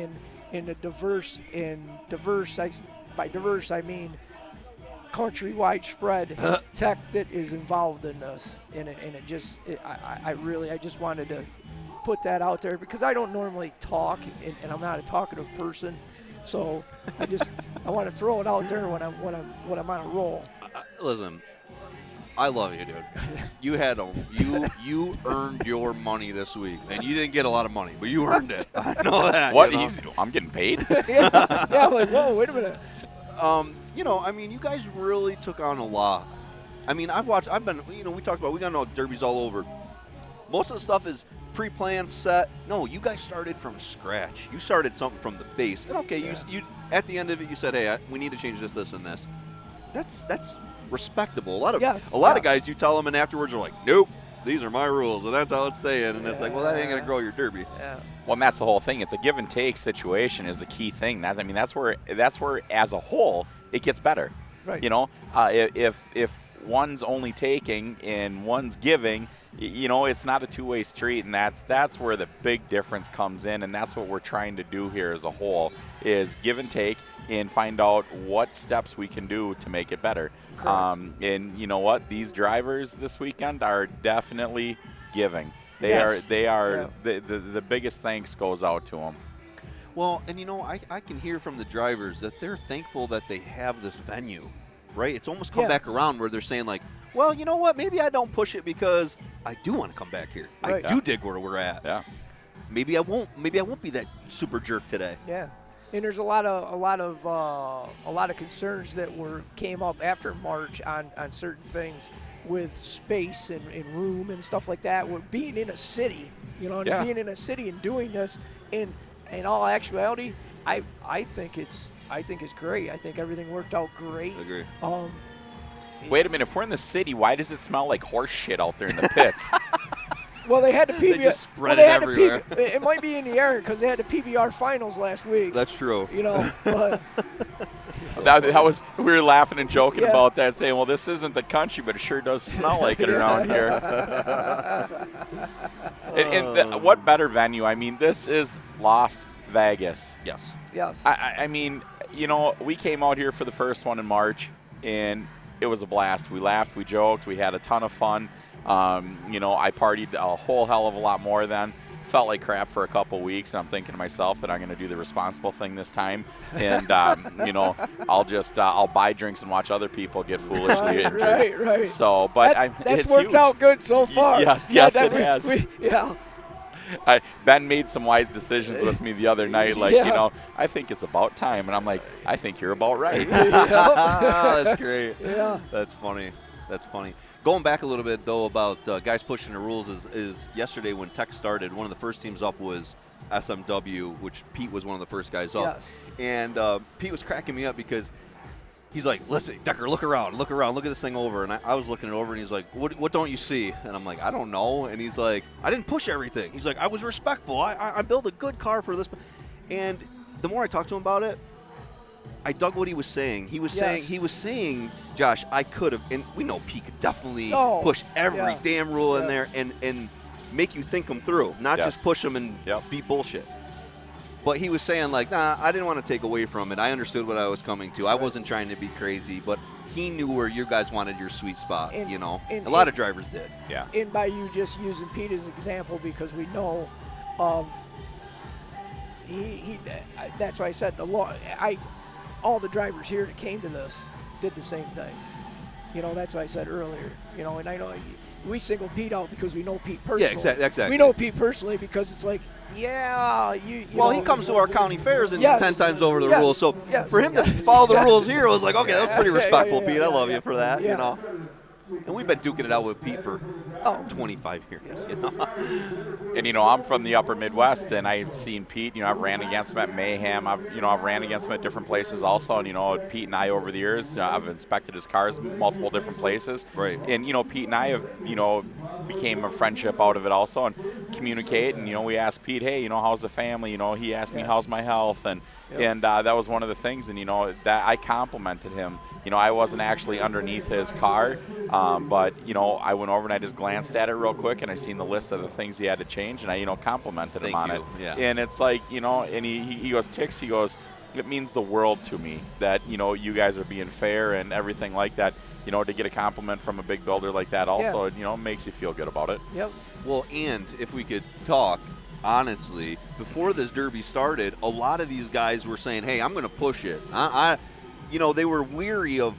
In a diverse, by diverse I mean countrywide spread tech that is involved in this, and it just I just wanted to put that out there because I don't normally talk, and I'm not a talkative person, so I want to throw it out there when I'm on a roll. Listen, I love you, dude. You earned your money this week, and you didn't get a lot of money, but you earned it. I know that. What? You know? I'm getting paid? Yeah, I'm like, whoa, wait a minute. You guys really took on a lot. I mean, we talked about, we got no derbies all over. Most of the stuff is pre-planned, set. No, you guys started from scratch. You started something from the base. And okay, Yeah. you at the end of it, you said, hey, we need to change this, and this. That's respectable. A lot of guys, you tell them, and afterwards are like, nope, these are my rules, and that's how it's staying. And it's like, well, that ain't gonna grow your derby. Yeah. Well, and that's the whole thing. It's a give and take situation is the key thing. That's where as a whole it gets better. Right. If one's only taking and one's giving, it's not a two-way street, and that's where the big difference comes in, and that's what we're trying to do here as a whole is give and take and find out what steps we can do to make it better. And you know what? These drivers this weekend are definitely giving. They are. The biggest thanks goes out to them. Well, and I can hear from the drivers that they're thankful that they have this venue, right? It's almost come back around where they're saying like, well, you know what? Maybe I don't push it because I do want to come back here. Right. I do dig where we're at. Yeah. Maybe I won't be that super jerk today. Yeah. And there's a lot of concerns that came up after March on certain things with space and room and stuff like that. With being in a city, being in a city and doing this, in all actuality, I think it's great. I think everything worked out great. Agree. Wait a minute. If we're in the city, why does it smell like horse shit out there in the pits? Well, they had the PBR. They just spread it everywhere. It might be in the air because they had the PBR finals last week. That's true. But that was, we were laughing and joking about that, saying, well, this isn't the country, but it sure does smell like it around here. And what better venue? I mean, this is Las Vegas. Yes. Yes. I mean, we came out here for the first one in March, and it was a blast. We laughed, we joked, we had a ton of fun. I partied a whole hell of a lot more then. Felt like crap for a couple weeks, and I'm thinking to myself that I'm going to do the responsible thing this time. And, I'll buy drinks and watch other people get foolishly injured. Right. So, but that's it's worked huge. out good so far. Yes, it has. Ben made some wise decisions with me the other night. Like, I think it's about time. And I'm like, I think you're about right. That's great. Yeah. That's funny. Going back a little bit, though, about guys pushing the rules is yesterday when Tech started, one of the first teams up was SMW, which Pete was one of the first guys up. Yes. And Pete was cracking me up because he's like, listen, Decker, look around, look at this thing over. And I was looking it over, and he's like, what don't you see? And I'm like, I don't know. And he's like, I didn't push everything. He's like, I was respectful. I built a good car for this. And the more I talked to him about it, I dug what he was saying. He was saying, Josh, I could have, and we know Pete could definitely push every damn rule in there and make you think them through, not just push them and be bullshit. But he was saying, like, nah, I didn't want to take away from it. I understood what I was coming to. I wasn't trying to be crazy, but he knew where you guys wanted your sweet spot. And- You know, and- a lot of drivers did. Yeah. And by you just using Pete as an example, because we know, that's why I said all the drivers here that came to this did the same thing. You know, that's what I said earlier. You know, and I know we single Pete out because we know Pete personally. Yeah, exactly. We know Pete personally because it's like, yeah, you Well, know, he comes to our county fairs and Yes. he's 10 times over the Yes. rules. So Yes. for him to follow the rules here, it was like, okay, that was pretty Yeah, respectful, yeah, Pete. yeah, I love yeah. you for that, Yeah. you know. And we've been duking it out with Pete for Oh. 25 years, you know. And, you know, I'm from the upper Midwest, and I've seen Pete. You know, I've ran against him at Mayhem. I've ran against him at different places also. And, you know, Pete and I over the years, I've inspected his cars multiple different places. Right. And, you know, Pete and I have, you know, became a friendship out of it also and communicate. And, you know, we asked Pete, hey, you know, how's the family? You know, he asked me, how's my health? And that was one of the things. And, you know, that I complimented him. You know, I wasn't actually underneath his car, but, you know, I went over and I just glanced at it real quick, and I seen the list of the things he had to change, and I, you know, complimented him on it. Yeah. And it's like, you know, and he goes, Tix, he goes, it means the world to me that, you know, you guys are being fair and everything like that. You know, to get a compliment from a big builder like that also, you know, makes you feel good about it. Yep. Well, and if we could talk honestly, before this derby started, a lot of these guys were saying, hey, I'm going to push it. You know, they were weary of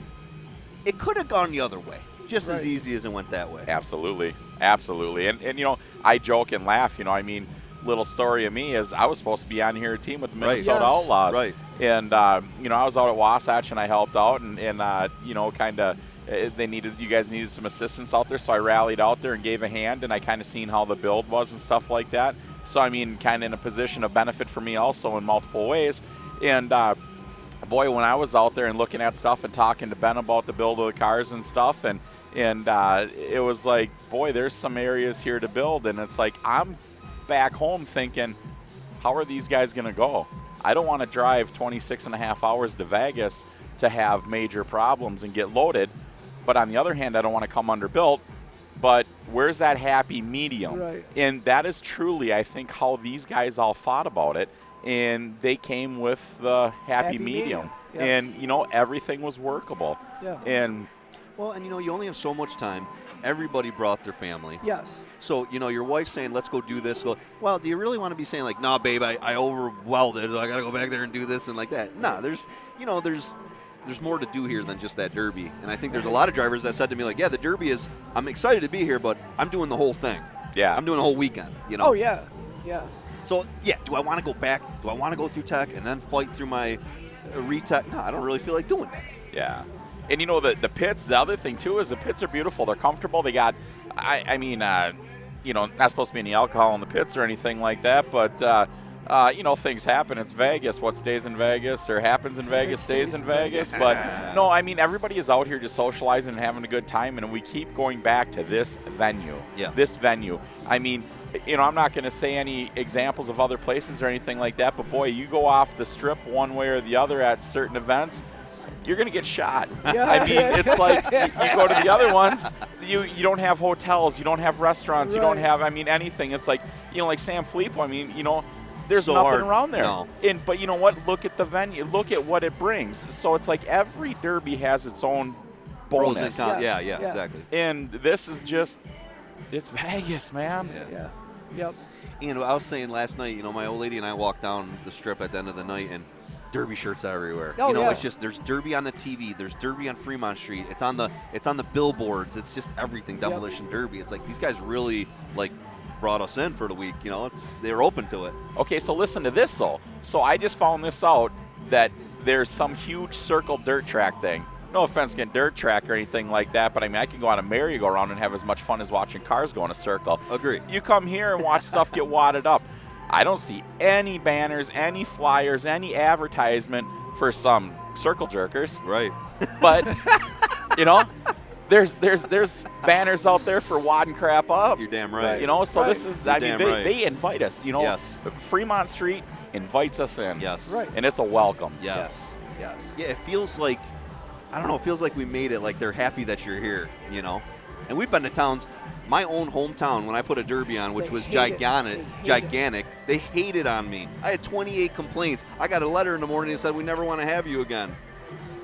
it. Could have gone the other way, just as easy as it went that way. Absolutely. Absolutely. And you know, I joke and laugh, you know, I mean, little story of me is I was supposed to be on here a team with the Minnesota Outlaws. Right. And, you know, I was out at Wasatch and I helped out and you know, kind of you guys needed some assistance out there. So I rallied out there and gave a hand, and I kind of seen how the build was and stuff like that. So, I mean, kind of in a position of benefit for me also in multiple ways. And, boy, when I was out there and looking at stuff and talking to Ben about the build of the cars and stuff, and it was like, boy, there's some areas here to build. And it's like, I'm back home thinking, how are these guys going to go? I don't want to drive 26 and a half hours to Vegas to have major problems and get loaded. But on the other hand, I don't want to come underbuilt. But where's that happy medium? Right. And that is truly, I think, how these guys all thought about it. And they came with the happy medium. Yes. And, you know, everything was workable. Yeah. And Well, and, you know, you only have so much time. Everybody brought their family. Yes. So, you know, your wife's saying, let's go do this. Well, do you really want to be saying, like, nah, babe, I overwelded. I got to go back there and do this and like that? Nah, there's more to do here than just that derby. And I think there's a lot of drivers that said to me, like, yeah, the derby is, I'm excited to be here, but I'm doing the whole thing. Yeah. I'm doing the whole weekend, you know? Oh, yeah. Yeah. So, yeah, do I want to go back? Do I want to go through tech and then fight through my retech? No, I don't really feel like doing that. yeah. And, you know, the pits, the other thing, too, is the pits are beautiful. They're comfortable. They got, I mean, you know, not supposed to be any alcohol in the pits or anything like that, but, you know, things happen. It's Vegas. What stays in Vegas or happens in Vegas stays in Vegas. But, no, I mean, everybody is out here just socializing and having a good time, and we keep going back to this venue. Yeah. This venue. I mean, you know, I'm not going to say any examples of other places or anything like that, but, boy, you go off the strip one way or the other at certain events, you're going to get shot. Yeah. I mean, it's like you go to the other ones, you don't have hotels, you don't have restaurants, you don't have, I mean, anything. It's like, you know, like Sam Filippo, I mean, you know, there's So nothing hard. around there. No. But you know what? Look at the venue. Look at what it brings. So it's like every derby has its own Pros bonus. and cons. Yes. Yeah, Yeah. exactly. And this is just, it's Vegas, man. Yeah. Yep. And I was saying last night, you know, my old lady and I walked down the strip at the end of the night, and derby shirts everywhere. Oh, you know, yeah. it's just there's derby on the TV, there's derby on Fremont Street. It's on the billboards. It's just everything. Demolition Derby. It's like these guys really like brought us in for the week. You know, they're open to it. Okay, so listen to this, though. So I just found this out that there's some huge circle dirt track thing. No offense against dirt track or anything like that, but I mean, I can go on a merry-go-round and have as much fun as watching cars go in a circle. Agree. You come here and watch stuff get wadded up. I don't see any banners, any flyers, any advertisement for some circle jerkers. Right. But, you know, there's banners out there for wadding crap up. You're damn right. You know, so Right. this is, You're I mean, damn right. they invite us, you know. Yes. Fremont Street invites us in. Yes. Right. And it's a welcome. Yes. Yes. Yeah, it feels like, I don't know, it feels like we made it, like they're happy that you're here, you know? And we've been to towns, my own hometown, when I put a derby on, which They was hate it. gigantic, they hated on me. I had 28 complaints. I got a letter in the morning that said, we never want to have you again.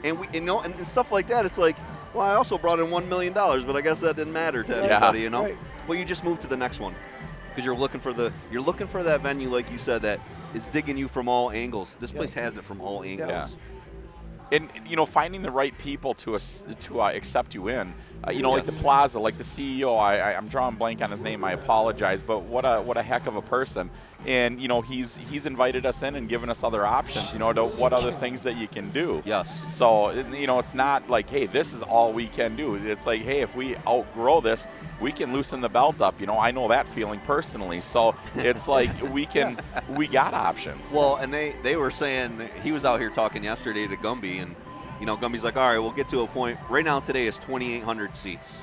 And and stuff like that. It's like, well, I also brought in $1 million, but I guess that didn't matter to anybody, you know. Right. But you just move to the next one because you're looking for that venue, like you said, that is digging you from all angles. This place has it from all angles. Yeah. And finding the right people to accept you in, like the Plaza, like the CEO. I'm drawing blank on his name. I apologize, but what a heck of a person. And he's invited us in and given us other options. To what other things that you can do. Yes. So it's not like, hey, this is all we can do. It's like, hey, if we outgrow this, we can loosen the belt up. I know that feeling personally. So it's like we got options. Well, and they were saying, he was out here talking yesterday to Gumby, and Gumby's like, all right, we'll get to a point. Right now today is 2,800 seats.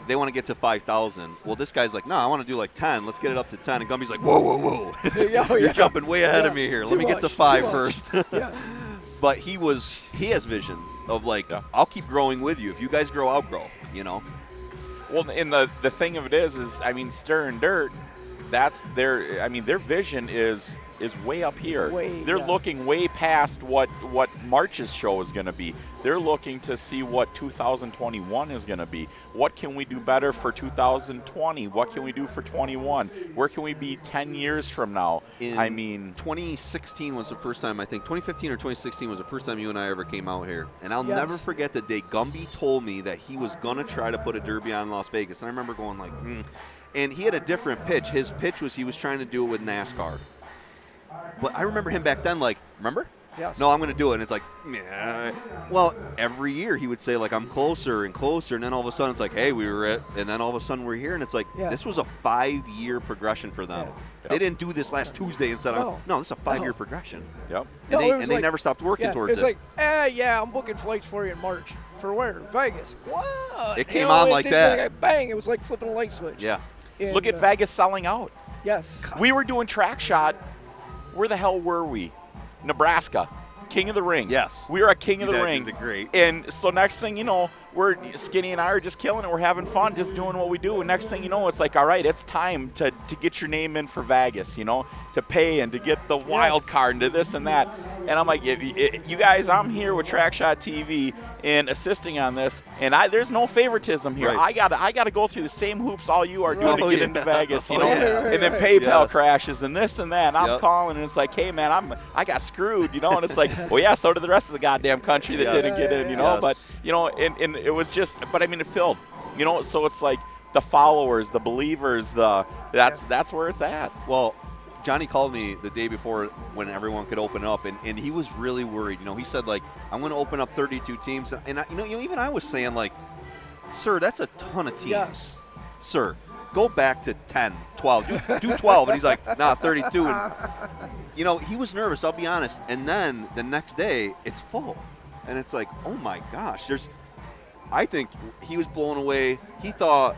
They want to get to 5,000. Well, this guy's like, no, I want to do like 10. Let's get it up to 10. And Gumby's like, whoa. You're jumping way ahead of me here. Let me get to 5 first. But he has vision of like, I'll keep growing with you. If you guys grow, I'll grow, Well, and the thing of it is, Stir and Dirt, that's their vision is way up here. They're looking way past what March's show is going to be. They're looking to see what 2021 is going to be. What can we do better for 2020? What can we do for 21? Where can we be 10 years from now? 2016 was the first time, I think 2015 or 2016 was the first time you and I ever came out here. And I'll never forget the day Gumby told me that he was going to try to put a derby on in Las Vegas. And I remember going like, And he had a different pitch. His pitch was he was trying to do it with NASCAR. But I remember him back then, like, remember? Yes. No, I'm going to do it. And it's like, yeah. Well, every year he would say, like, I'm closer and closer. And then all of a sudden it's like, hey, we were at, and then all of a sudden we're here. And it's like, this was a 5-year progression for them. They didn't do this last Tuesday and said, no, this is a 5-year progression. Yep. And they never stopped working towards it. It's like, I'm booking flights for you in March. For where? Vegas. What? It came on like that. Like, bang, it was like flipping a light switch. Yeah. And, look at Vegas selling out. Yes. We were doing track shot. Where the hell were we? Nebraska. King of the Ring. Yes. We were at King of the Ring. That is great. And so next thing you know, we're Skinny and I are just killing it. We're having fun, just doing what we do. And next thing you know, it's like, all right, it's time to get your name in for Vegas, to pay and to get the wild card and to this and that. And I'm like, you guys, I'm here with Track Shot TV and assisting on this, and there's no favoritism here. Right. I gotta go through the same hoops all you are doing to get into Vegas, and then Right. PayPal crashes and this and that. And I'm calling, and it's like, hey man, I got screwed, and it's like, well yeah, so did the rest of the goddamn country that didn't get in, But and it was just, but it filled, so it's like the followers, the believers, that's where it's at. Well, Johnny called me the day before when everyone could open up, and he was really worried. He said, like, I'm going to open up 32 teams. And even I was saying, like, sir, that's a ton of teams. Yes. Sir, go back to 10, 12. Do 12. And he's like, nah, 32. And, he was nervous, I'll be honest. And then the next day, it's full. And it's like, oh, my gosh. I think he was blown away. He thought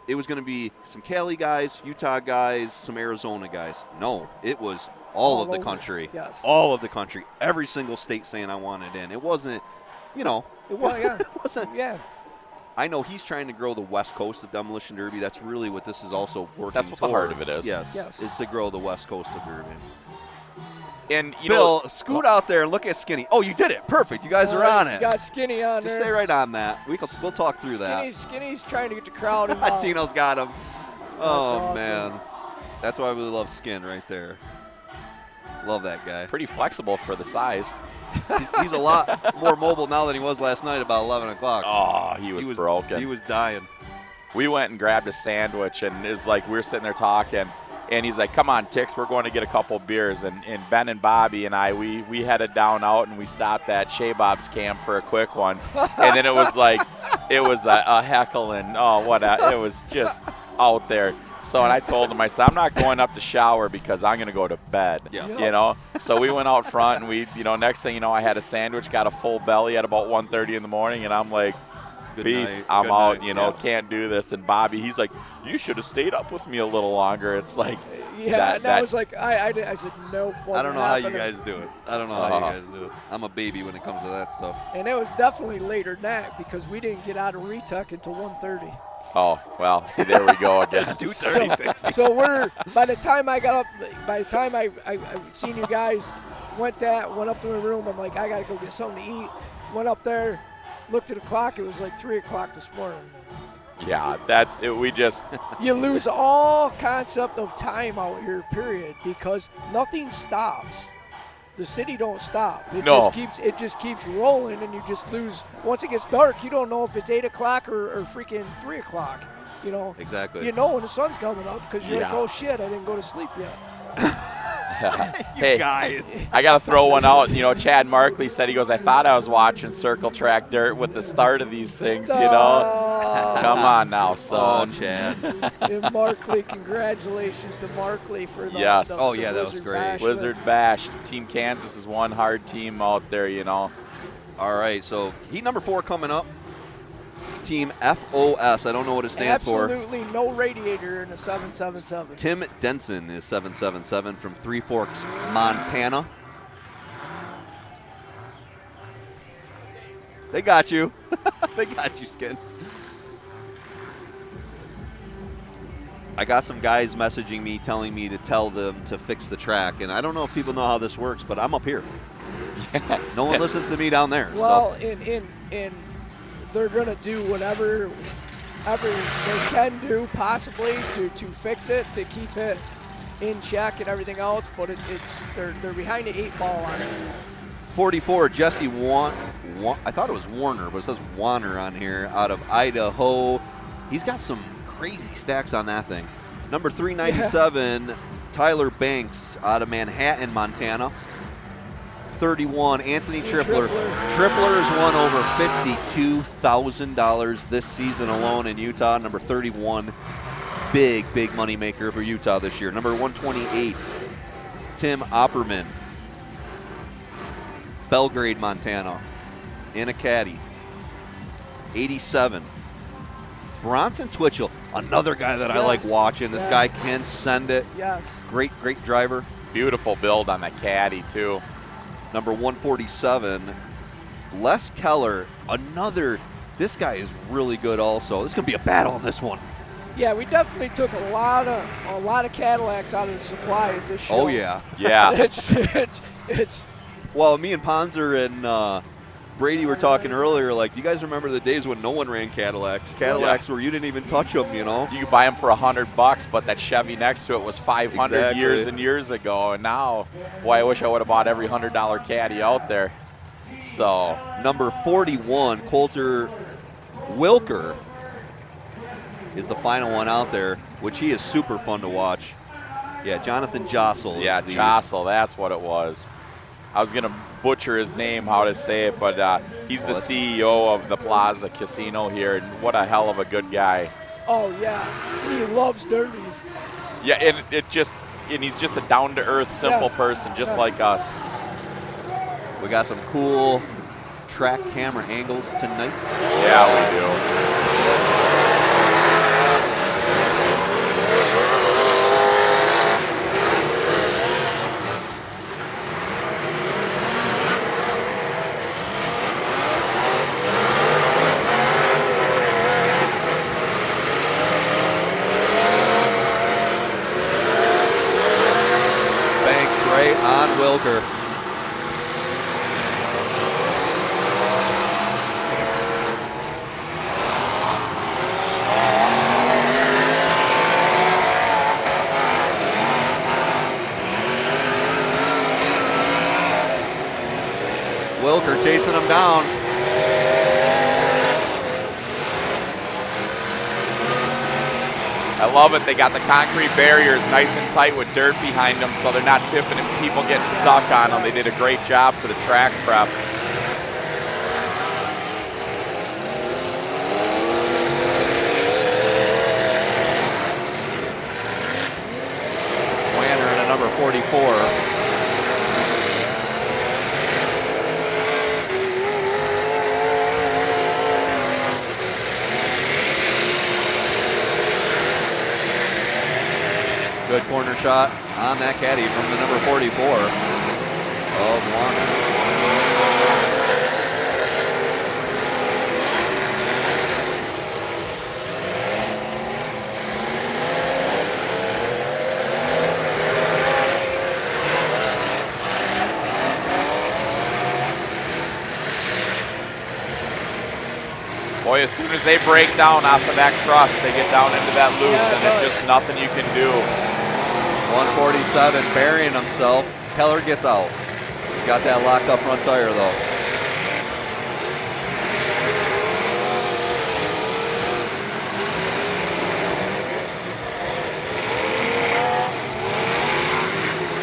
it was going to be some Cali guys, Utah guys, some Arizona guys. No, it was all of the country. Yes. All of the country. Every single state saying I wanted in. It wasn't, it wasn't. Yeah. I know he's trying to grow the West Coast of Demolition Derby. That's really what this is also working That's what towards. the heart of it is. Yes. Is to grow the West Coast of Derby. And Bill, scoot out there and look at Skinny. Oh, you did it. Perfect. You guys are on it. Got Skinny on Just there. stay right on that. We'll talk through that. Skinny's trying to get the crowd involved. Tino's got him. Oh, awesome. man. That's why we love Skin right there. Love that guy. Pretty flexible for the size. He's a lot more mobile now than he was last night about 11 o'clock. Oh, he was broken. He was dying. We went and grabbed a sandwich, and it's like we were sitting there talking. And he's like, come on, Tix, we're going to get a couple beers. And Ben and Bobby and I, we headed down out, and we stopped at Shea Bob's camp for a quick one. And then it was like, it was a heckle, and it was just out there. So, and I told him, I said, I'm not going up to shower because I'm going to go to bed, So we went out front, and we, next thing you know, I had a sandwich, got a full belly at about 1:30 in the morning, and I'm like, peace, I'm out, can't do this. And Bobby, he's like, you should have stayed up with me a little longer. It's like, I was like, I said, nope. I don't know how you guys do it. I don't know how you guys do it. I'm a baby when it comes to that stuff. And it was definitely later than that because we didn't get out of Retuck until 1:30. Oh, well, see, there we go again. 2:30. So we're, by the time I got up, by the time I seen you guys, went up to my room, I'm like, I got to go get something to eat. went up there, looked at the clock. It was like 3 o'clock this morning. Yeah, that's it. We just You lose all concept of time out here, period, because nothing stops. The city don't stop. It just keeps rolling, and you just lose. Once it gets dark, you don't know if it's 8 o'clock or freaking 3 o'clock. You know. Exactly. You know when the sun's coming up because you're like, oh shit, I didn't go to sleep yet. Hey, guys. I got to throw one out. You know, Chad Markley said, he goes, I thought I was watching Circle Track Dirt with the start of these things, you know. Come on now, son. Oh, Chad. And Markley, congratulations to Markley for the Yes. the, Oh, the yeah, that was Blizzard great. Bash. Blizzard Bash. Team Kansas is one hard team out there, you know. All right, so heat number 4 coming up. Team FOS. I don't know what it stands for. Absolutely no radiator in a 777. Tim Denson is 777 from Three Forks, Montana. They got you. They got you, Skin. I got some guys messaging me telling me to tell them to fix the track, and I don't know if people know how this works, but I'm up here. No one listens to me down there. Well, so. in they're gonna do whatever they can do possibly to fix it, to keep it in check and everything else, but they're behind the 8 ball on it. 44, Jesse I thought it was Warner, but it says Warner on here, out of Idaho. He's got some crazy stacks on that thing. Number 397, Tyler Banks out of Manhattan, Montana. 31, Anthony Tripler. Tripler has won over $52,000 this season alone in Utah. Number 31, big money maker for Utah this year. Number 128, Tim Opperman, Belgrade, Montana, in a caddy. 87, Bronson Twitchell, another guy that I like watching. This guy can send it. Yes. Great driver. Beautiful build on that caddy, too. Number 147, Les Keller, this guy is really good also. This is going to be a battle in this one. Yeah, we definitely took a lot of Cadillacs out of the supply at this show. Oh, yeah. Yeah. It's Well, me and Ponzer and Brady were talking earlier, like, you guys remember the days when no one ran Cadillacs? Cadillacs where you didn't even touch them, you know? You could buy them for $100, but that Chevy next to it was $500 Exactly. years and years ago. And now, boy, I wish I would have bought every $100 caddy out there. So, Number 41, Coulter Wilker, is the final one out there, which he is super fun to watch. Yeah, Jonathan Jostle. yeah, Jostle, that's what it was. I was going to butcher his name, how to say it, but he's the CEO of the Plaza Casino here, and what a hell of a good guy. oh yeah, and he loves derbies. Yeah, and he's just a down-to-earth, simple person, just like us. We got some cool track camera angles tonight. Yeah, we do. On Wilker. Wilker chasing him down. I love it. They got the concrete barriers nice and tight with dirt behind them so they're not tipping and people getting stuck on them. They did a great job for the track prep. Wanner in a number 44. Good corner shot on that caddy from the number 44 of Wanner. as soon as they break down off of that crust, they get down into that loose, and it's just nothing you can do. 147 burying himself. Keller gets out. Got that locked up front tire though.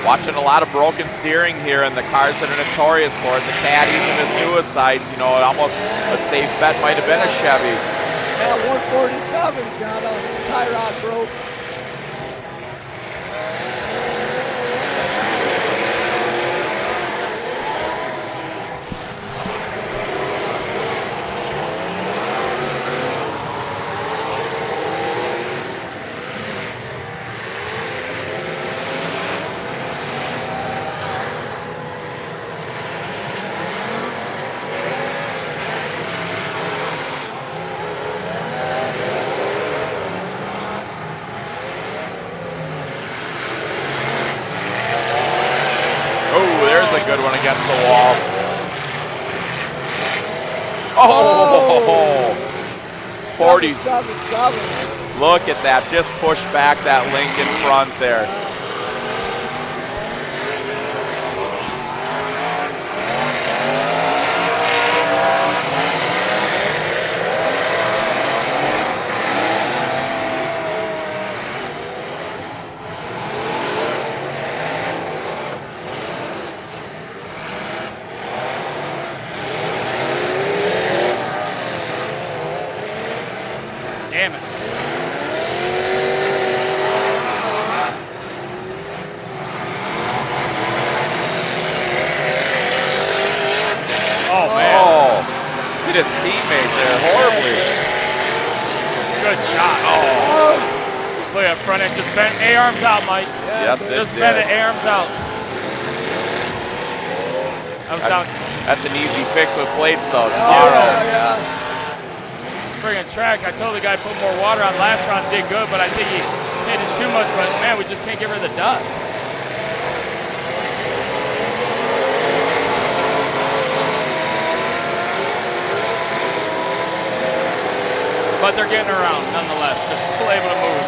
Watching a lot of broken steering here, and the cars that are notorious for it, the caddies and the suicides, you know, almost a safe bet might have been a Chevy. Yeah, 147's got a tie rod broke. Good one against the wall. Oh, 40. 7-7. Look at that. Just push back that Lincoln front there. Damn it. Oh, man. Oh, hit his teammate there horribly. Good shot. Oh. Look at that front end just bent. A-arms out, Mike. Yes, it just did. bent it. A-arms out. I was down. That's an easy fix with plates, though. Tomorrow. Friggin' track. I told the guy put more water on last round, did good, but I think he hit it too much. But man, we just can't get rid of the dust. But they're getting around nonetheless. They're still able to move.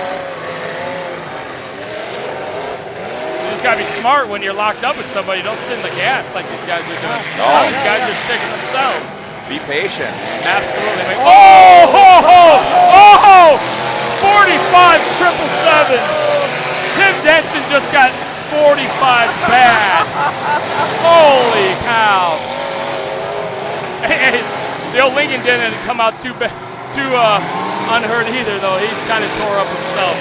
You just gotta be smart when you're locked up with somebody. Don't sit in the gas like these guys are doing. No. These guys are sticking themselves. Be patient. Absolutely. Oh, ho, ho, oh, 45 777. Tim Denson just got 45 bad. Holy cow. Hey, the old Lincoln didn't come out too unhurt either, though. He's kind of tore up himself.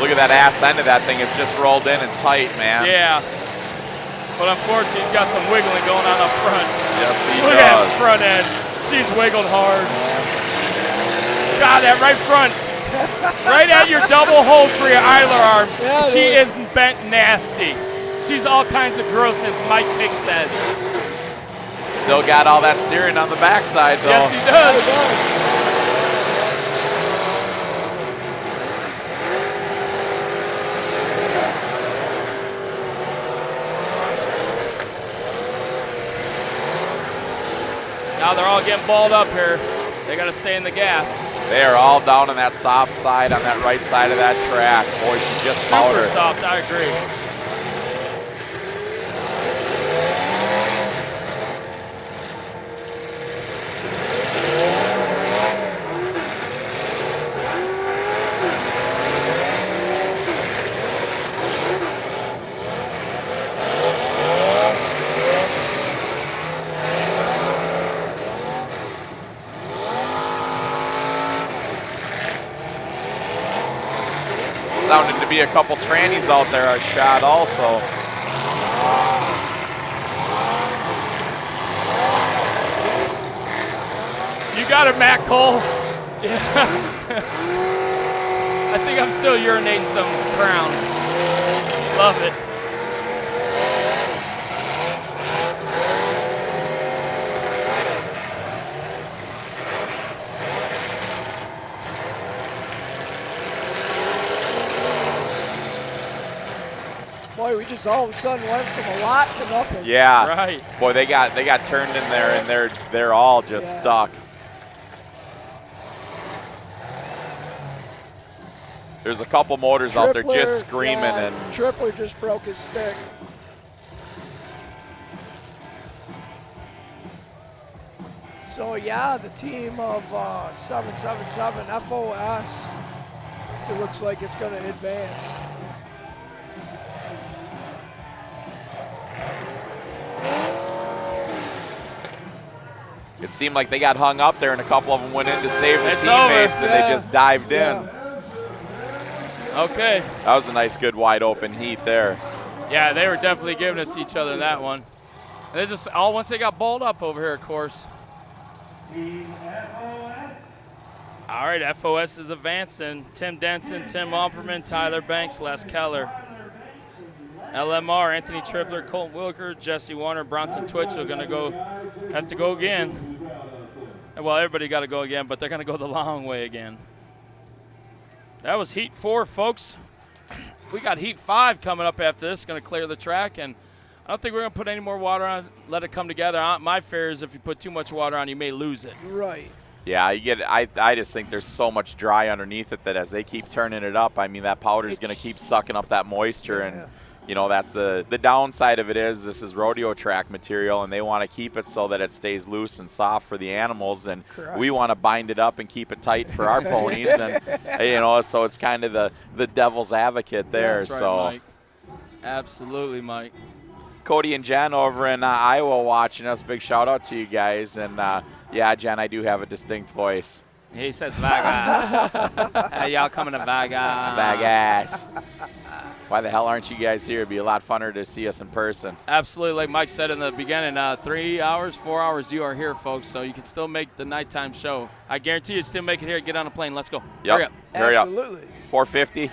Look at that ass end of that thing. It's just rolled in and tight, man. Yeah. But unfortunately, he's got some wiggling going on up front. Yes, he Look does. at that front end. She's wiggled hard. God, that right front. Right at your double holes for your idler arm. Yeah, she is bent nasty. She's all kinds of grossness, Mike Tick says. Still got all that steering on the backside, though. Yes, he does. Now they're all getting balled up here. They got to stay in the gas. They are all down on that soft side, on that right side of that track. Boy, she just Super powdered. soft, I agree. Sounded to be a couple trannies out there are shot also. You got it, Matt Cole. Yeah. I think I'm still urinating some crown. Love it. Boy, we just all of a sudden went from a lot to nothing. Yeah. Right. Boy, they got turned in there, and they're all just stuck. There's a couple motors out there just screaming. Yeah, and Tripler just broke his stick. So yeah, the team of 777 FOS, it looks like it's going to advance. it seemed like they got hung up there, and a couple of them went in to save their It's teammates, over. and they just dived in. Okay. That was a nice, good, wide open heat there. Yeah, they were definitely giving it to each other in that one. And they just all once they got balled up over here, of course. All right, FOS is advancing. Tim Denson, Tim Opperman, Tyler Banks, Les Keller. LMR, Anthony Tripler, Colton Wilker, Jesse Warner, Bronson Twitch are going to have to go again. Well, everybody got to go again, but they're going to go the long way again. That was Heat 4, folks. We got Heat 5 coming up after this, going to clear the track, and I don't think we're going to put any more water on, let it come together. My fear is if you put too much water on, you may lose it. Right. Yeah, you get. I just think there's so much dry underneath it that as they keep turning it up, I mean, that powder is going to keep sucking up that moisture, and you know, that's the downside of it is this is rodeo track material, and they want to keep it so that it stays loose and soft for the animals, and we want to bind it up and keep it tight for our ponies, and you know, so it's kind of the devil's advocate there. That's right, so Mike. Absolutely, Mike. Cody and Jen over in Iowa watching us. Big shout out to you guys, and yeah, Jen, I do have a distinct voice. He says Vegas. Hey, y'all coming to Vegas? Vegas. Why the hell aren't you guys here? It'd be a lot funner to see us in person. Absolutely. Like Mike said in the beginning, 3 hours, 4 hours, you are here, folks, so you can still make the nighttime show. I guarantee you still make it here. Get on a plane. Let's go. Yep. Hurry up. Hurry up. Absolutely. 450.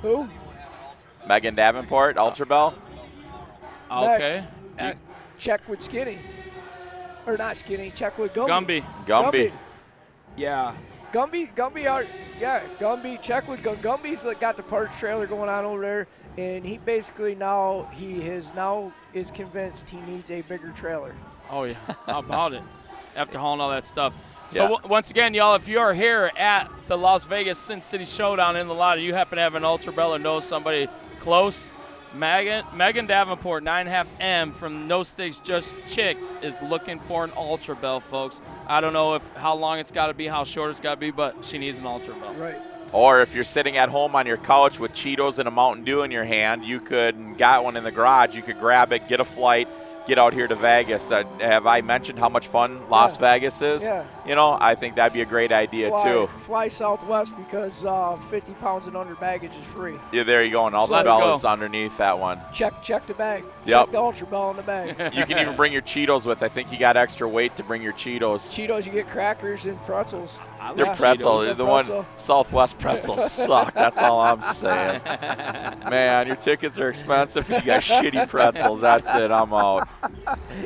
Who? Megan Davenport, Ultra Bell. Okay. Check with Skinny. Or not Skinny, check with Gumby. Gumby. Yeah. Gumby, check with Gumby's got the parts trailer going on over there, and he basically is convinced he needs a bigger trailer. Oh, yeah. How about it? After hauling all that stuff. So once again, y'all, if you are here at the Las Vegas Sin City Showdown in the lottery, you happen to have an Ultra Bell or know somebody close, Megan Davenport, 9.5 M from No Sticks Just Chicks is looking for an Ultra Bell, folks. I don't know how long it's got to be, how short it's got to be, but she needs an Ultra Bell. Right. Or if you're sitting at home on your couch with Cheetos and a Mountain Dew in your hand, you could, got one in the garage, you could grab it, get a flight, get out here to Vegas. Have I mentioned how much fun Las Vegas is? Yeah. You know, I think that'd be a great idea too. Fly Southwest because 50 pounds and under baggage is free. Yeah, there you go. And Ultra Bell is underneath that one. Check the bag. Yep. Check the Ultra Bell in the bag. You can even bring your Cheetos with. I think you got extra weight to bring your Cheetos. Cheetos, you get crackers and pretzels. They're pretzels. The one Southwest pretzels suck. That's all I'm saying. Man, your tickets are expensive. You got shitty pretzels. That's it. I'm out.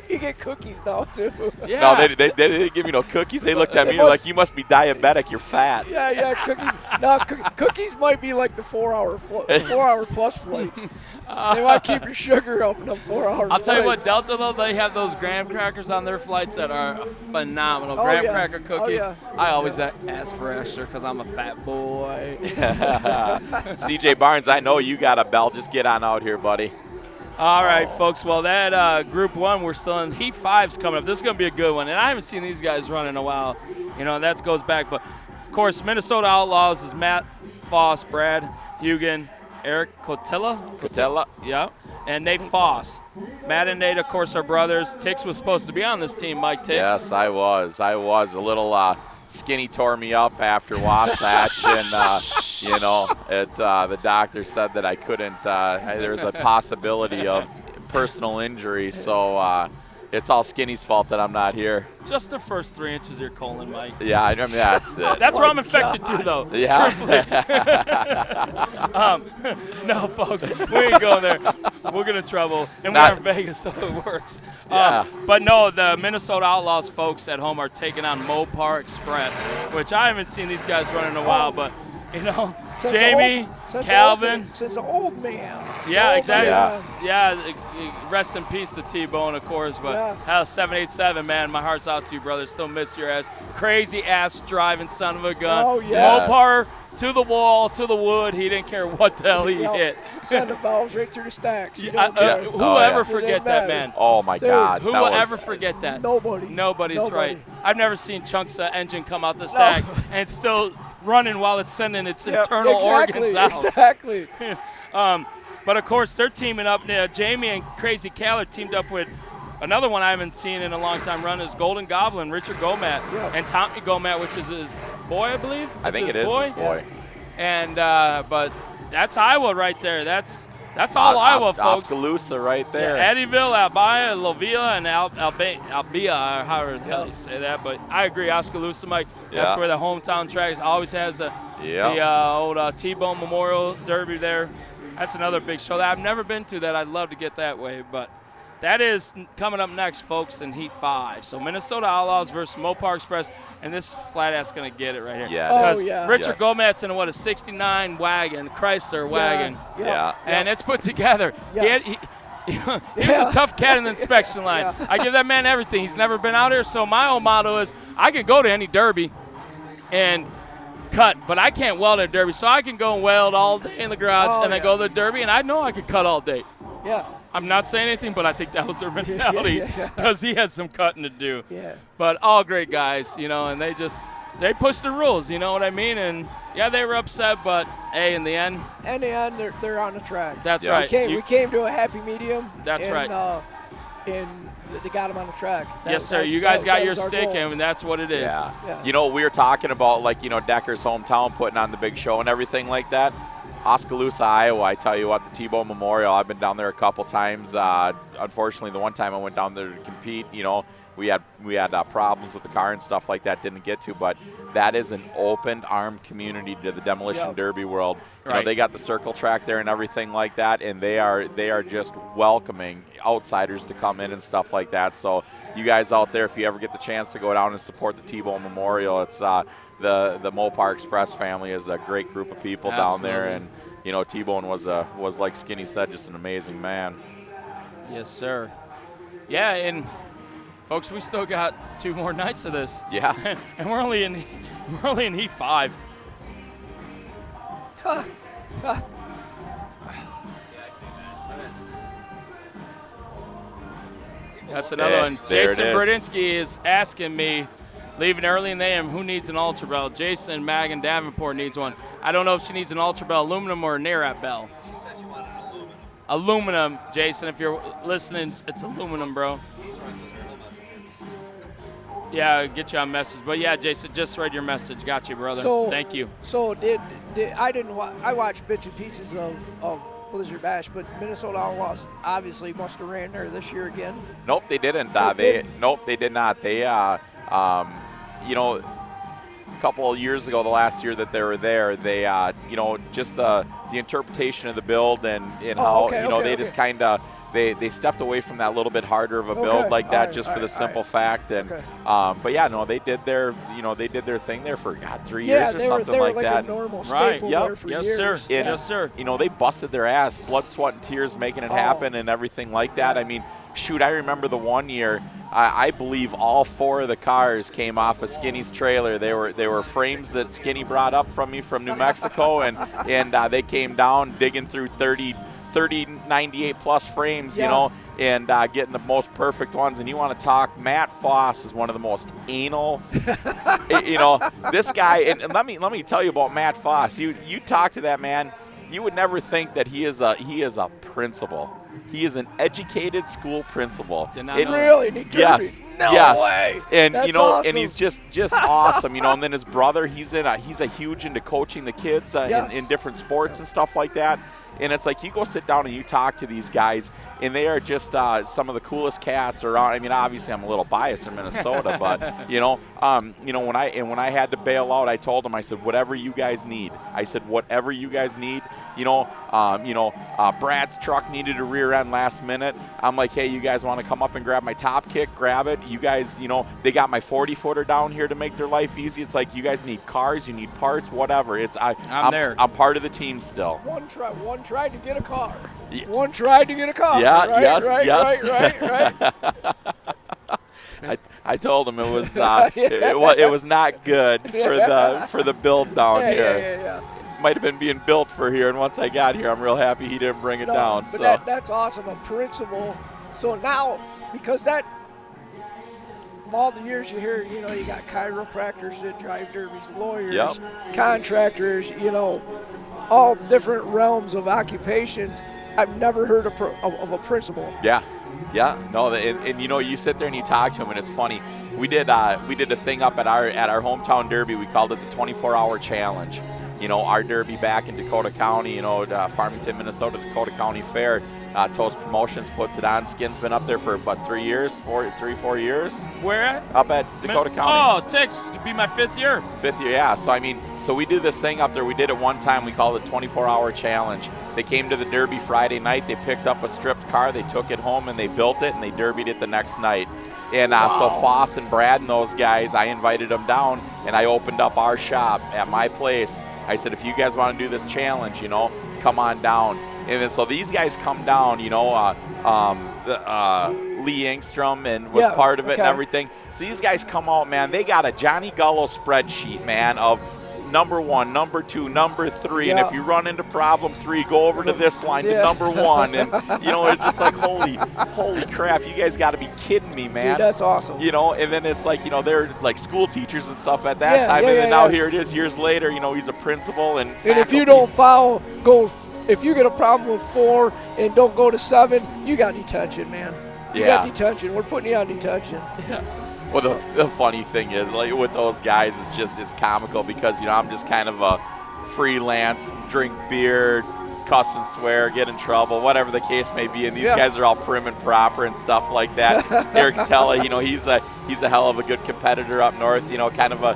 You get cookies now too. Yeah. No, they didn't give me no cookies. They looked at me like, you must be diabetic. You're fat. Yeah, cookies. Now cookies might be like the 4 hour plus flights. They might keep your sugar up in them 4 hour I'll tell you what, Delta, though, they have those graham crackers on their flights that are phenomenal. Graham cracker cookie. I always ask for extra because I'm a fat boy. CJ Barnes, I know you got a bell. Just get on out here, buddy. All right, folks. Well, that Group 1, we're still in Heat 5's coming up. This is going to be a good one. And I haven't seen these guys run in a while. You know, that goes back. But, of course, Minnesota Outlaws is Matt Foss, Brad Hugan, Eric Cotella. Yeah. And Nate Foss. Matt and Nate, of course, are brothers. Tix was supposed to be on this team, Mike Tix. Yes, I was. A little Skinny tore me up after Wasatch, and, you know, the doctor said that I couldn't. There's a possibility of personal injury, so it's all Skinny's fault that I'm not here. Just the first 3 inches of your colon, Mike. Yeah, I mean, that's it. That's where I'm infected too, though. Yeah. No, folks, we ain't going there. We'll get in trouble. And we're in Vegas, so it works. Yeah. But no, the Minnesota Outlaws folks at home are taking on Mopar Express, which I haven't seen these guys run in a while, but You know, Since Jamie, since Calvin. since an old man. Yeah, Old exactly. man. Yeah, rest in peace to T-Bone, of course. But Yes. 787, man, my heart's out to you, brother. Still miss your ass. Crazy ass driving son of a gun. Oh, yes. Mopar to the wall, to the wood. He didn't care what the hell he Yep. hit. Send the valves right through the stacks. You Who don't care. will ever It forget didn't that, matter. man? Oh my Dude, God! Who that will was, ever forget that? Nobody. Nobody's Nobody. right. I've never seen Chunk's engine come out the stack and it's still running while it's sending its internal organs out. Exactly. But of course, they're teaming up. Jamie and Crazy Cal are teamed up with another one I haven't seen in a long time run is Golden Goblin, Richard Gomat, and Tommy Gomat, which is his boy, I believe. I think it is boy? his boy. And but that's Iowa right there. That's all Iowa, folks. Oskaloosa right there. Yeah, Eddyville, Albia, Lovila, and Albia, or however the hell you say that. But I agree, Oskaloosa, Mike. That's Yeah. where the hometown track always has the old T-Bone Memorial Derby there. That's another big show that I've never been to that I'd love to get that way. But that is coming up next, folks, in Heat 5. So Minnesota Outlaws versus Mopar Express, and this flat ass going to get it right here. Yeah. Because yeah. Richard Gomat's in a 69 wagon, Chrysler wagon. Yeah. And it's put together. Yes. He was a tough cat in the inspection line. I give that man everything. He's never been out here, so my old motto is I can go to any derby and cut, but I can't weld at a derby, so I can go and weld all day in the garage and then go to the derby, and I know I could cut all day. Yeah. I'm not saying anything, but I think that was their mentality because he had some cutting to do. Yeah. But all great guys, you know, and they push the rules, you know what I mean? And yeah, they were upset, but hey, in the end, they're on the track. That's right. We came to a happy medium. That's right. And they got him on the track. Yes, sir. You guys got your stick, and that's what it is. Yeah. You know, we were talking about, like, you know, Decker's hometown putting on the big show and everything like that. Oskaloosa, Iowa, I tell you what, the T-Bone Memorial, I've been down there a couple times. Unfortunately, the one time I went down there to compete, you know, we had problems with the car and stuff like that, didn't get to, but that is an open arm community to the demolition derby world. You know, they got the circle track there and everything like that, and they are just welcoming outsiders to come in and stuff like that. So you guys out there, if you ever get the chance to go down and support the T-Bone Memorial, it's the Mopar Express family is a great group of people down there, and you know, T-Bone was like Skinny said, just an amazing man. Yes, sir. Yeah, and folks, we still got 2 more nights of this. Yeah. And we're only in Heat 5. That's another one. Jason Bradinsky is asking me, leaving early in the AM, who needs an Ultra Bell? Jason Magan Davenport needs one. I don't know if she needs an Ultra Bell aluminum or a NARAP bell. She said she wanted an aluminum. Aluminum, Jason. If you're listening, it's aluminum, bro. He's friends with her. He'll message her. Yeah, get you on message. But yeah, Jason, just read your message. Got you, brother. Thank you. So I watched bits and pieces of Blizzard Bash, but Minnesota Outlaws obviously must have ran there this year again. Nope, they didn't. Nope, they did not. They, you know, a couple of years ago, the last year that they were there, they, you know, just the interpretation of the build and how, you know, they just kind of, they stepped away from that little bit harder of a build like that, just for the simple fact. And but yeah, no, they did their thing there for 3 years or something like that. A normal staple there for years. Sir. And, yes, sir. You know, they busted their ass, blood, sweat, and tears, making it happen and everything like that. I mean, shoot, I remember the one year. I believe all 4 of the cars came off of Skinny's trailer. They were frames that Skinny brought up from me from New Mexico, and they came down digging through 30 98 plus frames, you know, and getting the most perfect ones. And you want to talk, Matt Foss is one of the most anal, you know, this guy. And let me tell you about Matt Foss. You talk to that man, you would never think that he is a principal. He is an educated school principal. Really? Yes. No way. And That's you know, awesome. and he's just awesome, you know. And then his brother, he's a huge into coaching the kids in different sports and stuff like that. And it's like you go sit down and you talk to these guys, and they are just some of the coolest cats around. I mean, obviously I'm a little biased in Minnesota, but you know, when I had to bail out, I told them, I said, whatever you guys need. I said, whatever you guys need. You know, Brad's truck needed a rear rear end last minute. I'm like, hey, you guys want to come up and grab my top kick? Grab it. You guys, you know, they got my 40-footer down here to make their life easy. It's like, you guys need cars, you need parts, whatever. I'm there. I'm part of the team still. One tried to get a car. Yeah. One tried to get a car. Yeah, right, yes, right, yes. right. I told him it was it was not good for the build down here. Yeah. Might have been being built for here, and once I got here, I'm real happy he didn't bring it down. But So that's awesome, a principle. So now, because that, all the years you hear, you know, you got chiropractors that drive derbies, lawyers, contractors, you know, all different realms of occupations. I've never heard of a principal. Yeah. No, and you know, you sit there and you talk to him, and it's funny. We did a thing up at our hometown derby. We called it the 24-hour challenge. You know, our derby back in Dakota County, you know, Farmington, Minnesota, Dakota County Fair. Toast Promotions puts it on. Skin's been up there for about 3 years, 4 years. Where at? Up at Dakota County. Oh, Tex, it'd be my 5th year. 5th year, yeah. So, I mean, we do this thing up there. We did it one time. We called it 24-hour challenge. They came to the derby Friday night. They picked up a stripped car. They took it home, and they built it, and they derbied it the next night. And so Foss and Brad and those guys, I invited them down, and I opened up our shop at my place. I said, if you guys want to do this challenge, you know, come on down. And then so these guys come down, you know, Lee Engstrom and was part of it and everything. So these guys come out, man. They got a Johnny Gullo spreadsheet, man, of number 1, number 2, number 3, and if you run into problem 3, go over to this line to number 1, and you know, it's just like holy crap, you guys got to be kidding me, man. Dude, that's awesome. You know, and then it's like, you know, they're like school teachers and stuff at that time, and then now here it is years later. You know, he's a principal and if you don't foul, if you get a problem with 4 and don't go to 7, you got detention, man. You got detention. We're putting you on detention. Well, the funny thing is, like with those guys, it's comical because, you know, I'm just kind of a freelance, drink beer, cuss and swear, get in trouble, whatever the case may be, and these guys are all prim and proper and stuff like that. Eric Tella, you know, he's a hell of a good competitor up north. You know, kind of a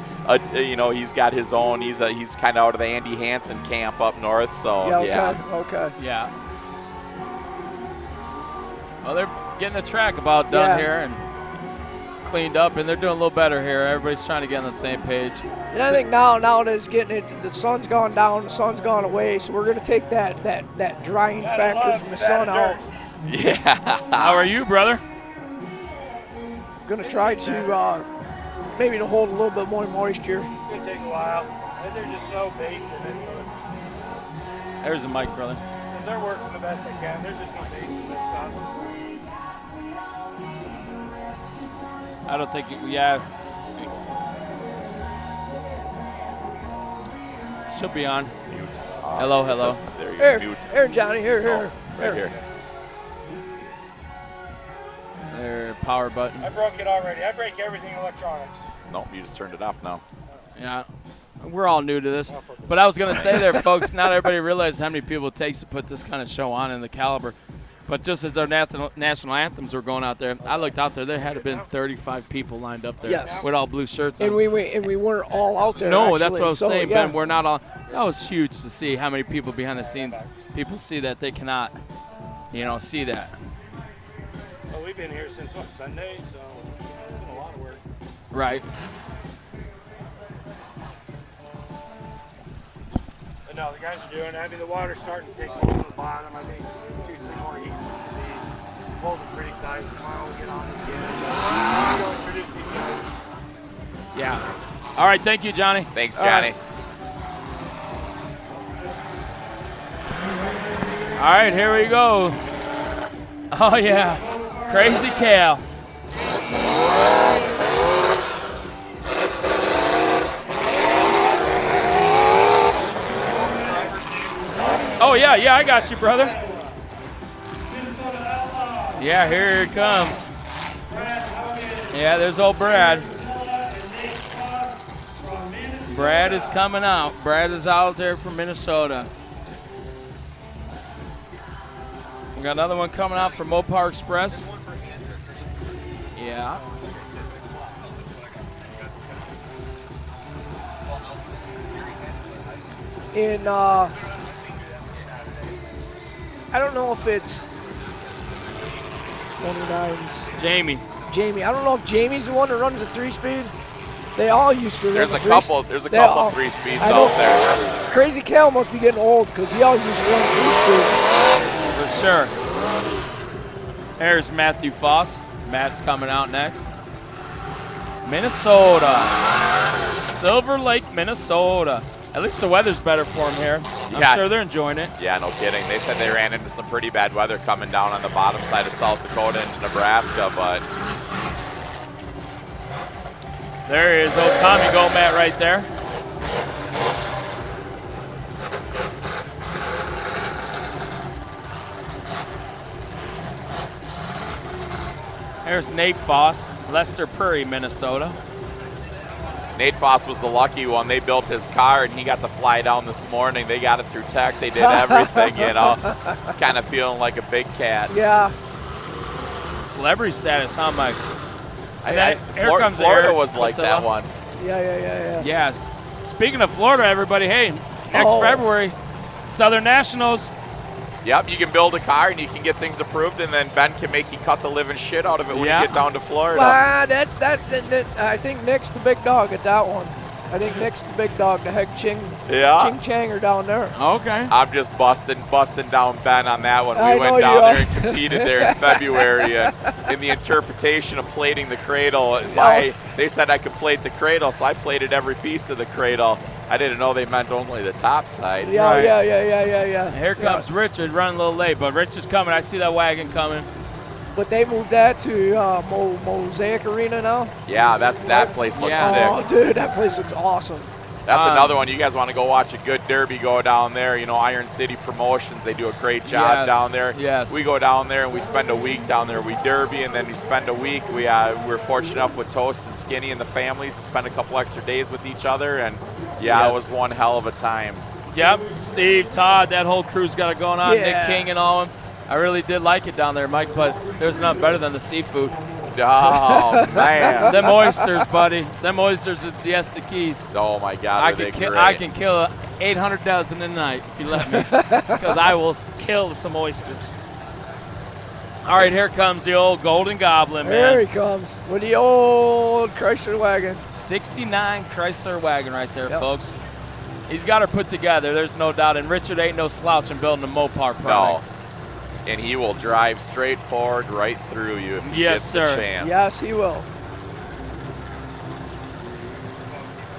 you know, he's got his own. He's kind of out of the Andy Hansen camp up north. So okay. Yeah. Well, they're getting the track about done here and cleaned up, and they're doing a little better here. Everybody's trying to get on the same page. And I think now that it's getting it, the sun's gone down, the sun's gone away, so we're going to take that drying factor from the sun out. Yeah. How are you, brother? Going to try to maybe to hold a little bit more moisture. It's going to take a while. And there's just no base in it, so it's... There's a mic, brother. Because they're working the best they can. There's just no base in this stuff. I don't think, she'll be on. Hello. Here, Johnny, here. Right here. There, power button. I broke it already. I break everything electronics. Nope, you just turned it off now. Yeah, we're all new to this. But I was going to say there, folks, not everybody realizes how many people it takes to put this kind of show on in the caliber. But just as our national anthems were going out there, I looked out there. There had to have been 35 people lined up there with all blue shirts on. And we weren't all out there. No, actually. that's what I was saying, yeah. Ben. We're not all. That was huge to see how many people behind the scenes. People see that they cannot, you know, see that. Well, we've been here since Sunday, so it's been a lot of work. Right. But no, the guys are doing it. I mean, the water's starting to take hold of the bottom. I think 2-3 more heats should be holding pretty tight. Tomorrow we'll get on it again. We'll introduce these guys. Yeah. All right. Thank you, Johnny. Thanks, Johnny. All right, here we go. Oh, yeah. Crazy Cal. Oh, yeah, I got you, brother. Yeah, here it comes. Yeah, there's old Brad. Brad is coming out. Brad is out there from Minnesota. We got another one coming out from Mopar Express. Yeah. I don't know if it's 29s. Jamie. Jamie. I don't know if Jamie's the one that runs a 3-speed. They all used to. There's run a couple 3-speeds out there. Crazy Cal must be getting old because he always used to run a 3-speed. For sure. There's Matthew Foss. Matt's coming out next. Minnesota. Silver Lake, Minnesota. At least the weather's better for them here. I'm sure they're enjoying it. Yeah, no kidding. They said they ran into some pretty bad weather coming down on the bottom side of South Dakota and Nebraska, but there is old Tommy Gomat right there. There's Nate Foss, Lester Prairie, Minnesota. Nate Foss was the lucky one. They built his car, and he got to fly down this morning. They got it through tech. They did everything, you know. He's kind of feeling like a big cat. Yeah. Celebrity status, huh, Mike? Florida was like that once. Yeah. Yeah. Speaking of Florida, everybody, hey, next February, Southern Nationals. Yep, you can build a car and you can get things approved, and then Ben can make you cut the living shit out of it when you get down to Florida. That's I think Nick's the big dog at that one. I think Nick's the big dog. The heck Ching Chang are down there. Okay. I'm just busting down Ben on that one. We went down there and competed there in February in the interpretation of plating the cradle. They said I could plate the cradle, so I plated every piece of the cradle. I didn't know they meant only the top side. Yeah. Here comes Richard running a little late, but Richard's coming. I see that wagon coming. But they moved that to Mosaic Arena now. Yeah, that place looks sick. Oh, dude, that place looks awesome. That's another one. You guys want to go watch a good derby, go down there. You know, Iron City Promotions, they do a great job down there. Yes. We go down there and we spend a week down there. We derby, and then we spend a week. We're fortunate enough with Toast and Skinny and the families to spend a couple extra days with each other. And, it was one hell of a time. Yep, Steve, Todd, that whole crew's got it going on. Nick King and all of them. I really did like it down there, Mike, but there's nothing better than the seafood. Oh, man. Them oysters, buddy. Them oysters at Siesta Keys. Oh, my God, I can kill 800 dozen a night if you let me, because I will kill some oysters. All right, here comes the old Golden Goblin, man. There he comes with the old Chrysler wagon. 69 Chrysler wagon right there, folks. He's got her put together, there's no doubt, and Richard ain't no slouch in building a Mopar product. No. And he will drive straight forward right through you if he gets the chance. Yes, he will.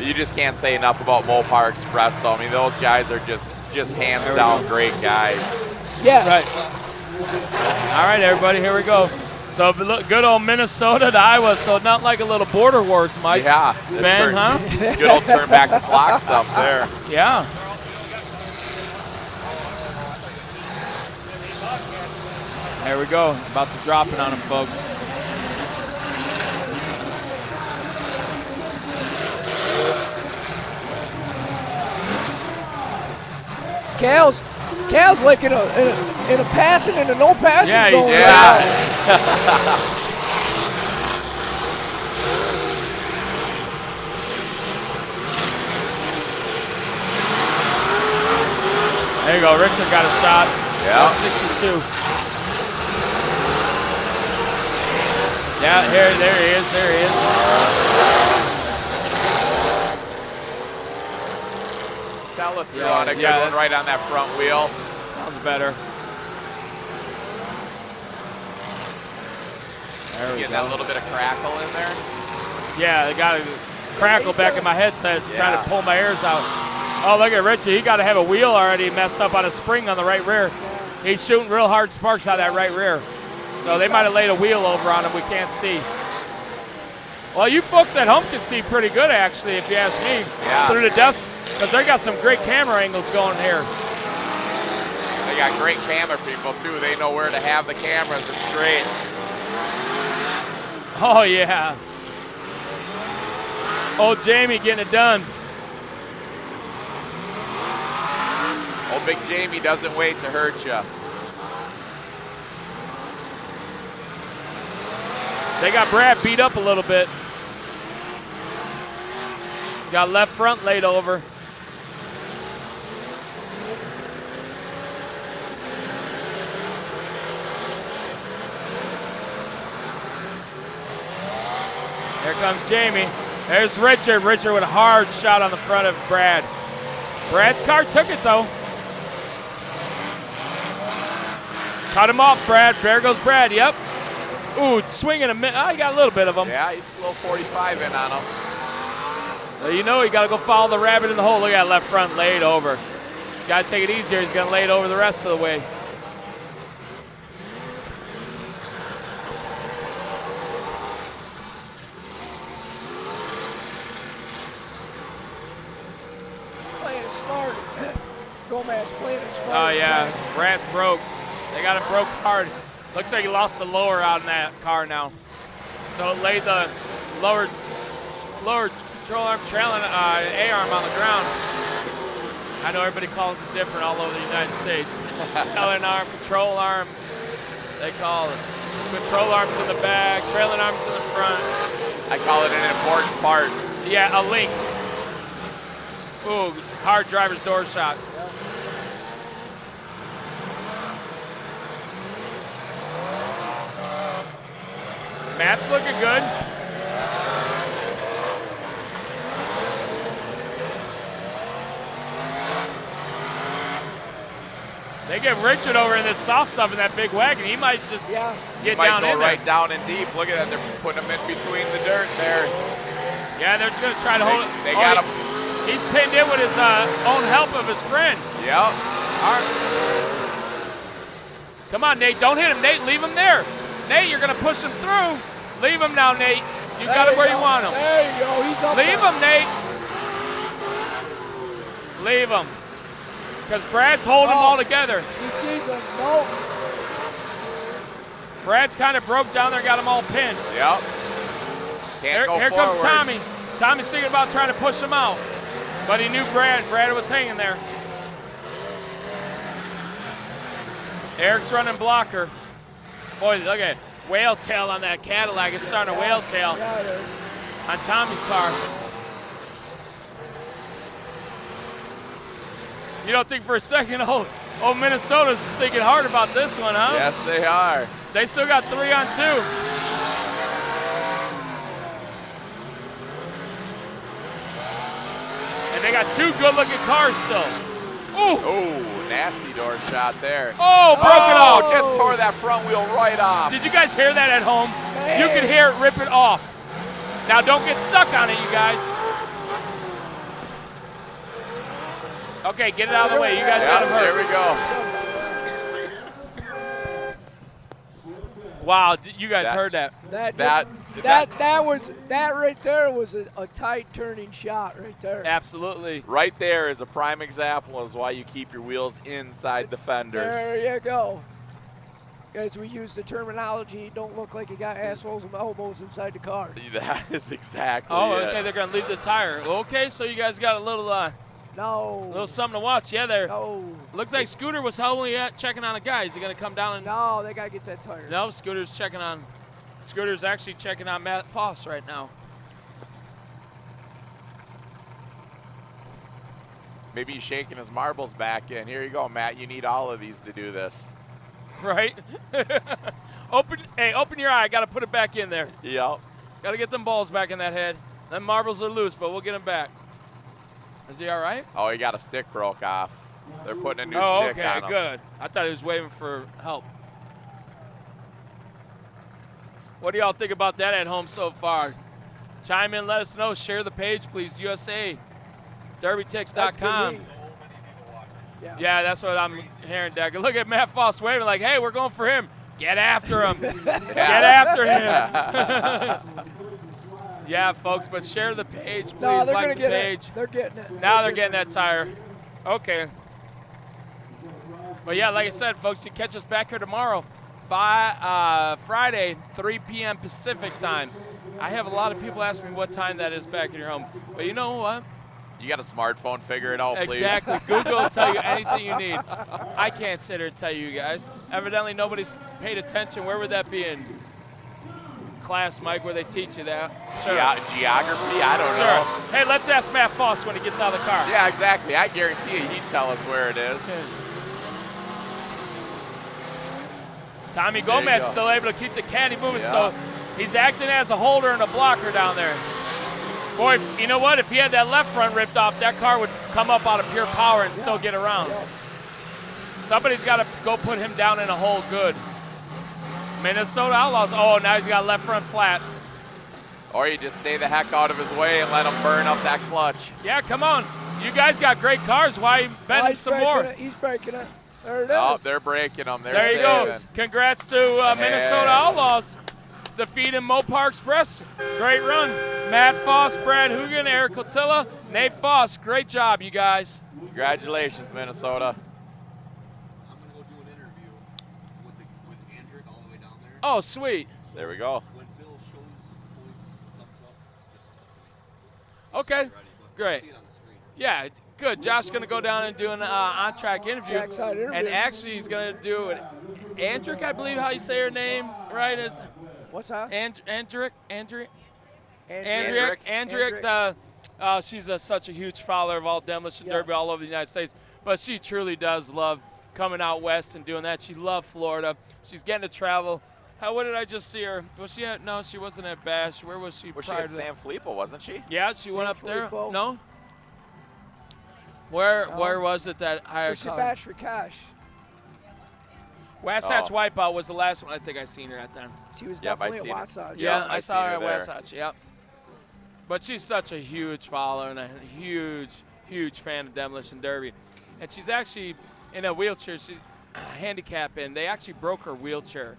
You just can't say enough about Mopar Express. So I mean, those guys are just hands down great guys. Yeah. Right. All right, everybody, here we go. So look, good old Minnesota to Iowa. So not like a little border wars, Mike. Yeah. Ben, huh? Good old turn back the clock stuff there. Yeah. There we go. About to drop it on him, folks. Cal's like in a passing and a no passing zone. There you go. Richard got a shot. Yeah. 62. Yeah, there he is. There he is. Tell if you're on a good one right on that front wheel. Sounds better. There we Getting go. that little bit of crackle in there. Yeah, I got a crackle back in my headset trying to pull my ears out. Oh, look at Richie. He got to have a wheel already messed up on a spring on the right rear. He's shooting real hard sparks out of that right rear. So they might have laid a wheel over on him. We can't see. Well, you folks at home can see pretty good, actually, if you ask me. Yeah. Through the dust, because they got some great camera angles going here. They got great camera people, too. They know where to have the cameras. It's great. Oh, yeah. Old Jamie getting it done. Old Big Jamie doesn't wait to hurt you. They got Brad beat up a little bit. Got left front laid over. Here comes Jamie. There's Richard. Richard with a hard shot on the front of Brad. Brad's car took it, though. Cut him off, Brad. There goes Brad. Yep. Ooh, swinging a minute. Oh, he got a little bit of him. Yeah, he's a little 45 in on him. Well, you know, you got to go follow the rabbit in the hole. Look at that left front laid over. Got to take it easier. He's going to lay it over the rest of the way. Playing it smart. Gomez playing it smart. Oh, yeah. Brad's broke. They got him broke hard. Looks like he lost the lower out in that car now. So it laid the lower control arm trailing A-arm on the ground. I know everybody calls it different all over the United States. Trailing arm, control arm, they call it. Control arms in the back, trailing arms in the front. I call it an important part. Yeah, a link. Ooh, hard driver's door shot. Matt's looking good. They get Richard over in this soft stuff in that big wagon. He might just get down in there. Right down and deep. Look at that. They're putting him in between the dirt there. Yeah, they're going to try to hold it. They got him. He's pinned in with his own help of his friend. Yep. All right. Come on, Nate. Don't hit him, Nate. Leave him there. Nate, you're going to push him through. Leave him now, Nate. You got him where you want him. There you go. He's up Leave there. him, Nate. Leave him. Because Brad's holding them all together. He sees him. No. Brad's kind of broke down there and got them all pinned. Yep. Can't go Here forward. comes Tommy. Tommy's thinking about trying to push him out. But he knew Brad. Brad was hanging there. Eric's running blocker. Boy, look at it. Whale tail on that Cadillac. It's starting a whale tail Yeah, it is. on Tommy's car. You don't think for a second, oh, Minnesota's thinking hard about this one, huh? Yes, they are. They still got 3 on 2. And they got 2 good-looking cars still. Ooh. Oh, nasty door shot there. Oh, broke it off. Just tore that front wheel right off. Did you guys hear that at home? Hey. You could hear it rip it off. Now don't get stuck on it, you guys. Okay, get it out of the way. You guys got him hurt. There we go. Wow, you guys heard that. That right there was a tight turning shot right there. Absolutely. Right there is a prime example of why you keep your wheels inside the fenders. There you go. As we use the terminology, don't look like you got assholes and elbows inside the car. That is exactly Oh, it. okay, they're going to leave the tire. Okay, so you guys got a little No. something to watch. Yeah, there. No. Looks like Scooter was only checking on a guy. Is he going to come down and... No, they got to get that tire. No, Scooter's actually checking on Matt Foss right now. Maybe he's shaking his marbles back in. Here you go, Matt. You need all of these to do this. Right? Open your eye. Got to put it back in there. Yep. Got to get them balls back in that head. Them marbles are loose, but we'll get them back. Is he all right? Oh, he got a stick broke off. They're putting a new Oh, stick on okay, him. good. I thought he was waving for help. What do y'all think about that at home so far? Chime in, let us know. Share the page, please. USA, DerbyTix.com. Yeah, that's what I'm hearing, Decker. Look at Matt Foss waving like, hey, we're going for him. Get after him. Get after him. Yeah, folks, but share the page, please. No, they're like gonna the get page. it. They're getting it. Now they're getting that tire. Okay. But yeah, like I said, folks, you catch us back here tomorrow, Friday, 3 p.m. Pacific time. I have a lot of people ask me what time that is back in your home. But you know what? You got a smartphone, figure it out, please. Exactly. Google will tell you anything you need. I can't sit here and tell you guys. Evidently, nobody's paid attention. Where would that be in class, Mike, where they teach you that? Sure. Geography? I don't know. Hey, let's ask Matt Foss when he gets out of the car. Yeah, exactly. I guarantee you he'd tell us where it is. Tommy Gomez still able to keep the caddy moving, so He's acting as a holder and a blocker down there. Boy, you know what? If he had that left front ripped off, that car would come up out of pure power and still get around. Somebody's got to go put him down in a hole good. Minnesota Outlaws. Oh, now he's got left front flat. Or you just stay the heck out of his way and let him burn up that clutch. Yeah, come on. You guys got great cars. Why bending some more? He's breaking it. There it is. Oh, they're breaking them. There you go. Congrats to Minnesota Outlaws. Defeating Mopar Express. Great run. Matt Foss, Brad Hugan, Eric Cotilla, Nate Foss. Great job, you guys. Congratulations, Minnesota. I'm going to go do an interview with Andrick all the way down there. Oh, sweet. There we go. When Bill shows thumbs up, just Okay, great. Yeah, good. Josh's going to go down and do an on-track interview. Trackside interviews. And actually, he's going to do it. Andrick, I believe how you say her name, right? Is What's that? Andrick. She's such a huge follower of all Demolition Derby all over the United States. But she truly does love coming out west and doing that. She loved Florida. She's getting to travel. What did I just see her? Was she at? No, she wasn't at Bash. Where was she? Was she at San Filippo, wasn't she? Yeah, she went up there. Filippo. No. Where was it that I Where's she Bash for Cash? Wasatch Wipeout was the last one I think I seen her at then. She was definitely at Wasatch. Yeah, I saw her at Wasatch, yep. But she's such a huge follower and a huge fan of Demolition Derby. And she's actually in a wheelchair. She's handicapped, and they actually broke her wheelchair.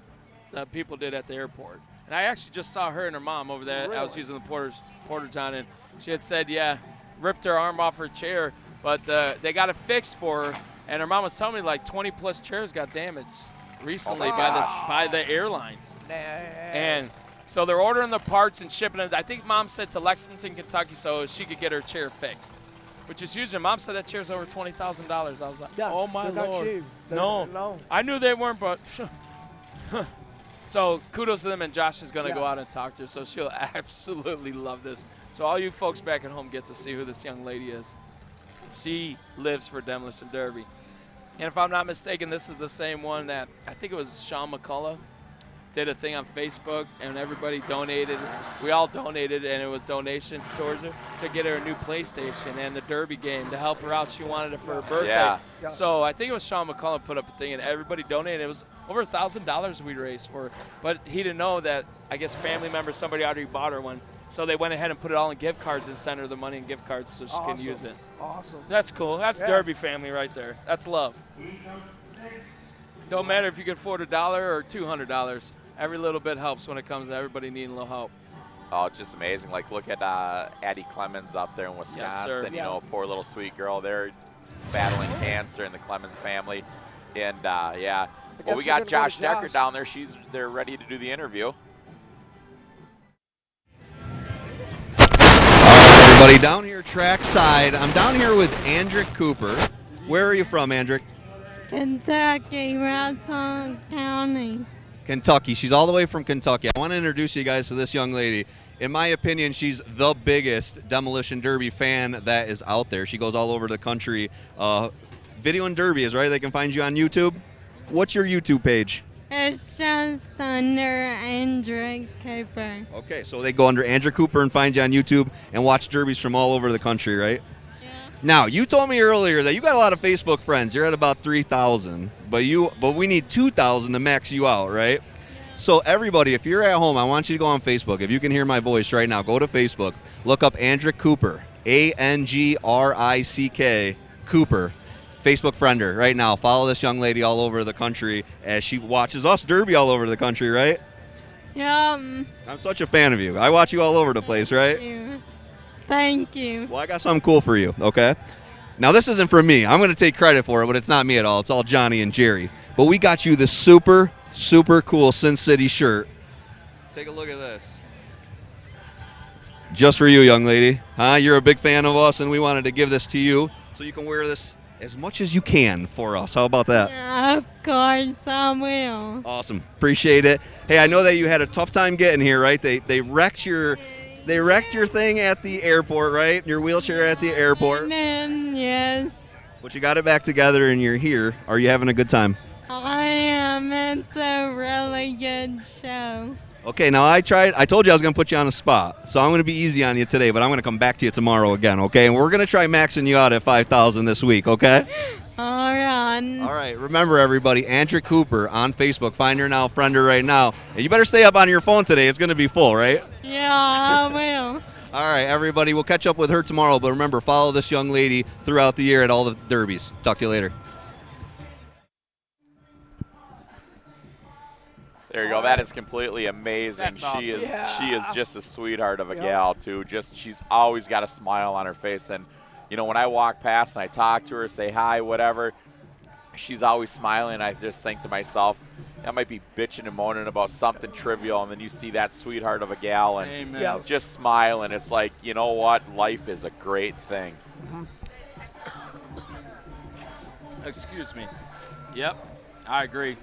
People did at the airport. And I actually just saw her and her mom over there. Really? I was using the Porter-John, and she had said, ripped her arm off her chair, but they got it fixed for her. And her mom was telling me like 20+ chairs got damaged recently by the airlines. And so they're ordering the parts and shipping them. I think Mom said to Lexington, Kentucky, so she could get her chair fixed, which is huge. And Mom said that chair's over $20,000. I was like, oh my they're not Lord. cheap. No, I knew they weren't, but so kudos to them. And Josh is going to go out and talk to her, so she'll absolutely love this. So all you folks back at home get to see who this young lady is. She lives for Demolition Derby. And if I'm not mistaken, this is the same one that I think it was Sean McCullough did a thing on Facebook, and everybody donated. We all donated, and it was donations towards her to get her a new PlayStation and the Derby game to help her out. She wanted it for her birthday. Yeah. So I think it was Sean McCullough put up a thing, and everybody donated. It was over $1,000 we raised for her. But he didn't know that, I guess, family members, somebody already bought her one. So they went ahead and put it all in gift cards and sent her the money in gift cards so she can use it. Awesome. That's cool. That's Derby family right there. That's love. Don't matter if you can afford $1 or $200. Every little bit helps when it comes to everybody needing a little help. Oh, it's just amazing. Like, look at Addie Clemens up there in Wisconsin. Yes, sir. You know, poor little sweet girl there battling cancer in the Clemens family. And, well, we got Josh Decker down there. They're ready to do the interview. Everybody down here trackside. I'm down here with Andrick Cooper. Where are you from, Andrick? Kentucky, Raton County. Kentucky. She's all the way from Kentucky. I want to introduce you guys to this young lady. In my opinion, she's the biggest Demolition Derby fan that is out there. She goes all over the country. Video and Derby is right. They can find you on YouTube. What's your YouTube page? It's just under Andrick Cooper. Okay, so they go under Andrick Cooper and find you on YouTube and watch derbies from all over the country, right? Yeah. Now, you told me earlier that you got a lot of Facebook friends. You're at about 3,000, but we need 2,000 to max you out, right? So everybody, if you're at home, I want you to go on Facebook. If you can hear my voice right now, go to Facebook. Look up Andrick Cooper, Angrick Cooper. Facebook friend her right now. Follow this young lady all over the country as she watches us derby all over the country, right? Yeah. I'm such a fan of you. I watch you all over the place, right? Thank you. Well, I got something cool for you, okay? Now, this isn't for me. I'm going to take credit for it, but it's not me at all. It's all Johnny and Jerry. But we got you this super, super cool Sin City shirt. Take a look at this. Just for you, young lady. Huh? You're a big fan of us, and we wanted to give this to you so you can wear this as much as you can for us. How about that? Of course I will. Awesome. Appreciate it. Hey, I know that you had a tough time getting here, right? They wrecked your thing at the airport, right? Your wheelchair at the airport. Yes. But you got it back together and you're here. Are you having a good time? I am. It's a really good show. Okay, now I told you I was going to put you on a spot, so I'm going to be easy on you today, but I'm going to come back to you tomorrow again, okay? And we're going to try maxing you out at 5,000 this week, okay? All right. All right, remember everybody, Andrea Cooper on Facebook. Find her now, friend her right now. And you better stay up on your phone today. It's going to be full, right? Yeah, I will. All right, everybody, we'll catch up with her tomorrow, but remember, follow this young lady throughout the year at all the derbies. Talk to you later. There you go. That is completely amazing. That's awesome. She is Yeah. she is just a sweetheart of a Yep. gal too. Just she's always got a smile on her face, and you know when I walk past and I talk to her, say hi, whatever, she's always smiling. I just think to myself, I might be bitching and moaning about something trivial, and then you see that sweetheart of a gal and Amen. Yeah. just smile, and it's like, you know what, life is a great thing. Excuse me. Yep, I agree.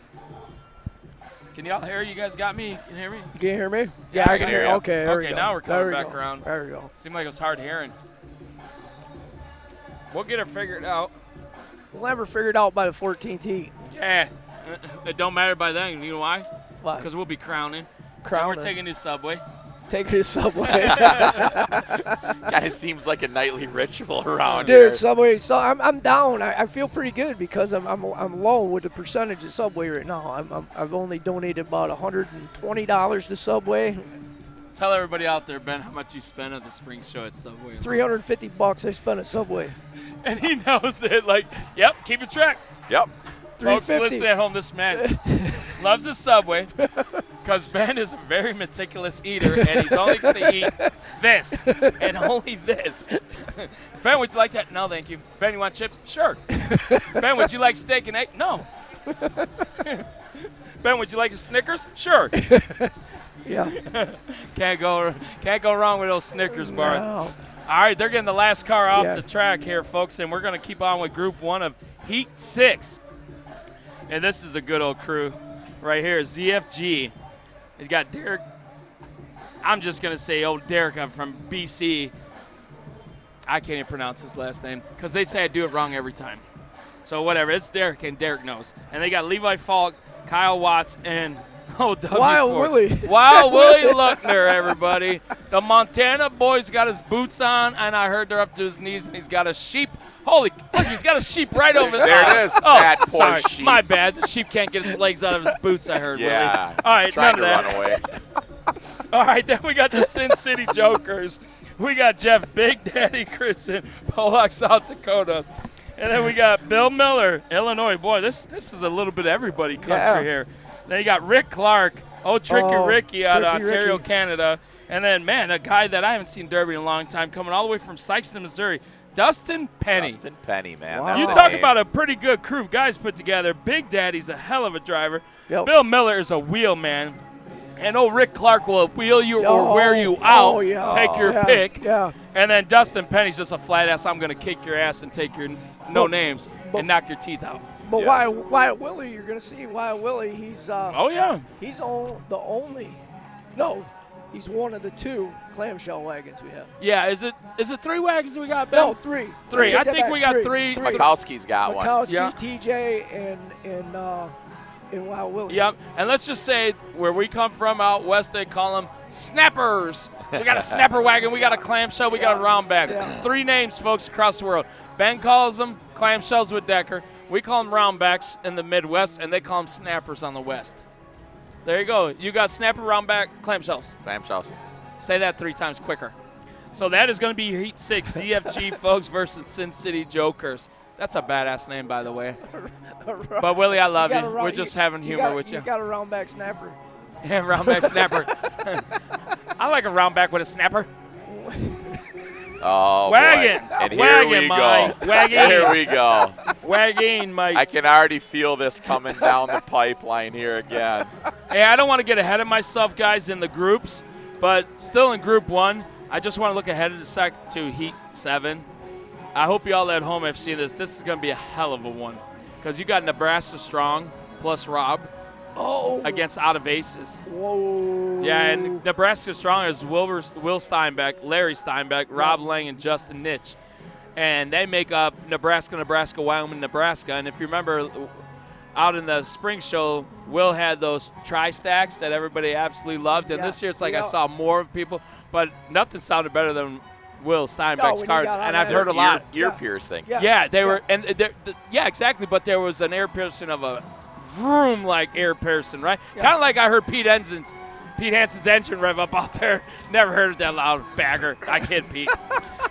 Can y'all hear? You guys got me? Can you hear me? You can hear me? Yeah, I can hear you. Okay, there we Okay, go. now we're There coming we back go. around. There we go. Seemed like it was hard hearing. We'll get it figured out. We'll never figure it out by the 14th heat. Yeah, it don't matter by then. You know why? Why? Because we'll be crowning. Crowning. And we're taking a new subway. Take it to Subway. Kind of seems like a nightly ritual around Dude, here. Subway. So I'm down. I feel pretty good because I'm low with the percentage of Subway right now. I've only donated about $120 to Subway. Tell everybody out there, Ben, how much you spent at the spring show at Subway. $350 I spent at Subway. And he knows it. Like, yep, keep it track. Yep. Folks $350. listening at home, this man loves his Subway because Ben is a very meticulous eater, and he's only going to eat this and only this. Ben, would you like that? No, thank you. Ben, you want chips? Sure. Ben, would you like steak and egg? No. Ben, would you like a Snickers? Sure. Yeah. Can't go wrong with those Snickers, bar. No. All right, they're getting the last car off Yeah. the track here, folks, and we're going to keep on with Group 1 of Heat 6. And this is a good old crew right here, ZFG. He's got Derek. I'm just going to say old Derek. I'm from BC. I can't even pronounce his last name because they say I do it wrong every time. So whatever, it's Derek, and Derek knows. And they got Levi Falk, Kyle Watts, and W4. Wild Willie. Wild Willie Luckner, everybody. The Montana boy's got his boots on, and I heard they're up to his knees, and he's got a sheep. Holy, look, he's got a sheep right over there. There it is. Oh, That poor sorry, sheep. my bad. The sheep can't get its legs out of his boots, I heard, Yeah. Willie. All right, He's trying none to of run that. away. All right, then we got the Sin City Jokers. We got Jeff Big Daddy Christian, Pollock, South Dakota. And then we got Bill Miller, Illinois. Boy, this is a little bit everybody country Yeah. here. Then you got Rick Clark, Tricky Ricky out of Tricky Ontario, Ricky. Canada. And then, man, a guy that I haven't seen Derby in a long time, coming all the way from Sikeston, Missouri, Dustin Penny. Dustin Penny, man. Wow. That's You the talk name. about a pretty good crew of guys put together. Big Daddy's a hell of a driver. Yep. Bill Miller is a wheel man. And old Rick Clark will wheel you or wear you out. Oh, yeah. Take your Yeah. pick. Yeah. And then Dustin Penny's just a flat ass. I'm going to kick your ass and take your no names and knock your teeth out. But Yes. Wyatt Willie, you're gonna see Wyatt Willie. He's Oh, yeah. he's he's one of the 2 clamshell wagons we have. Yeah, is it 3 wagons we got, Ben? No, 3. Three. Take I that think back. we got three. Mikowski's got one. Mikowski, Yeah. TJ, and Wyatt Willie. Yep. And let's just say where we come from out west, they call them snappers. We got a snapper wagon. We got a clamshell. We got a roundback. Yeah. 3 names, folks, across the world. Ben calls them clamshells with Decker. We call them roundbacks in the Midwest, and they call them snappers on the West. There you go. You got snapper, roundback, clamshells. Clamshells. Say that 3 times quicker. So that is going to be your Heat 6, DFG folks versus Sin City Jokers. That's a badass name, by the way. But, Willie, I love you. We're just having humor with you. You got a roundback snapper. Yeah, roundback snapper. I like a roundback with a snapper. Oh, Wagon. boy. And here Wagon, we Mike. go. Wagon. Here we go. Wagon, Mike. I can already feel this coming down the pipeline here again. Hey, I don't want to get ahead of myself, guys, in the groups, but still in Group 1, I just want to look ahead to Heat 7. I hope you all at home have seen this. This is going to be a hell of a one because you got Nebraska Strong plus Rob against Out of Aces. Whoa. Yeah, and Nebraska Strong is Will Steinbeck, Larry Steinbeck, Rob Lang, and Justin Nitch. And they make up Nebraska, Wyoming, Nebraska. And if you remember, out in the spring show, Will had those tri-stacks that everybody absolutely loved. And this year it's like I saw more people, but nothing sounded better than Will Steinbeck's card. And I've heard a lot. Ear piercing. Yeah, they were, and yeah, exactly. But there was an ear piercing of a vroom like air piercing, right? Kind of like I heard Pete Hansen's engine rev up out there. Never heard it that loud. Bagger. I kid, Pete.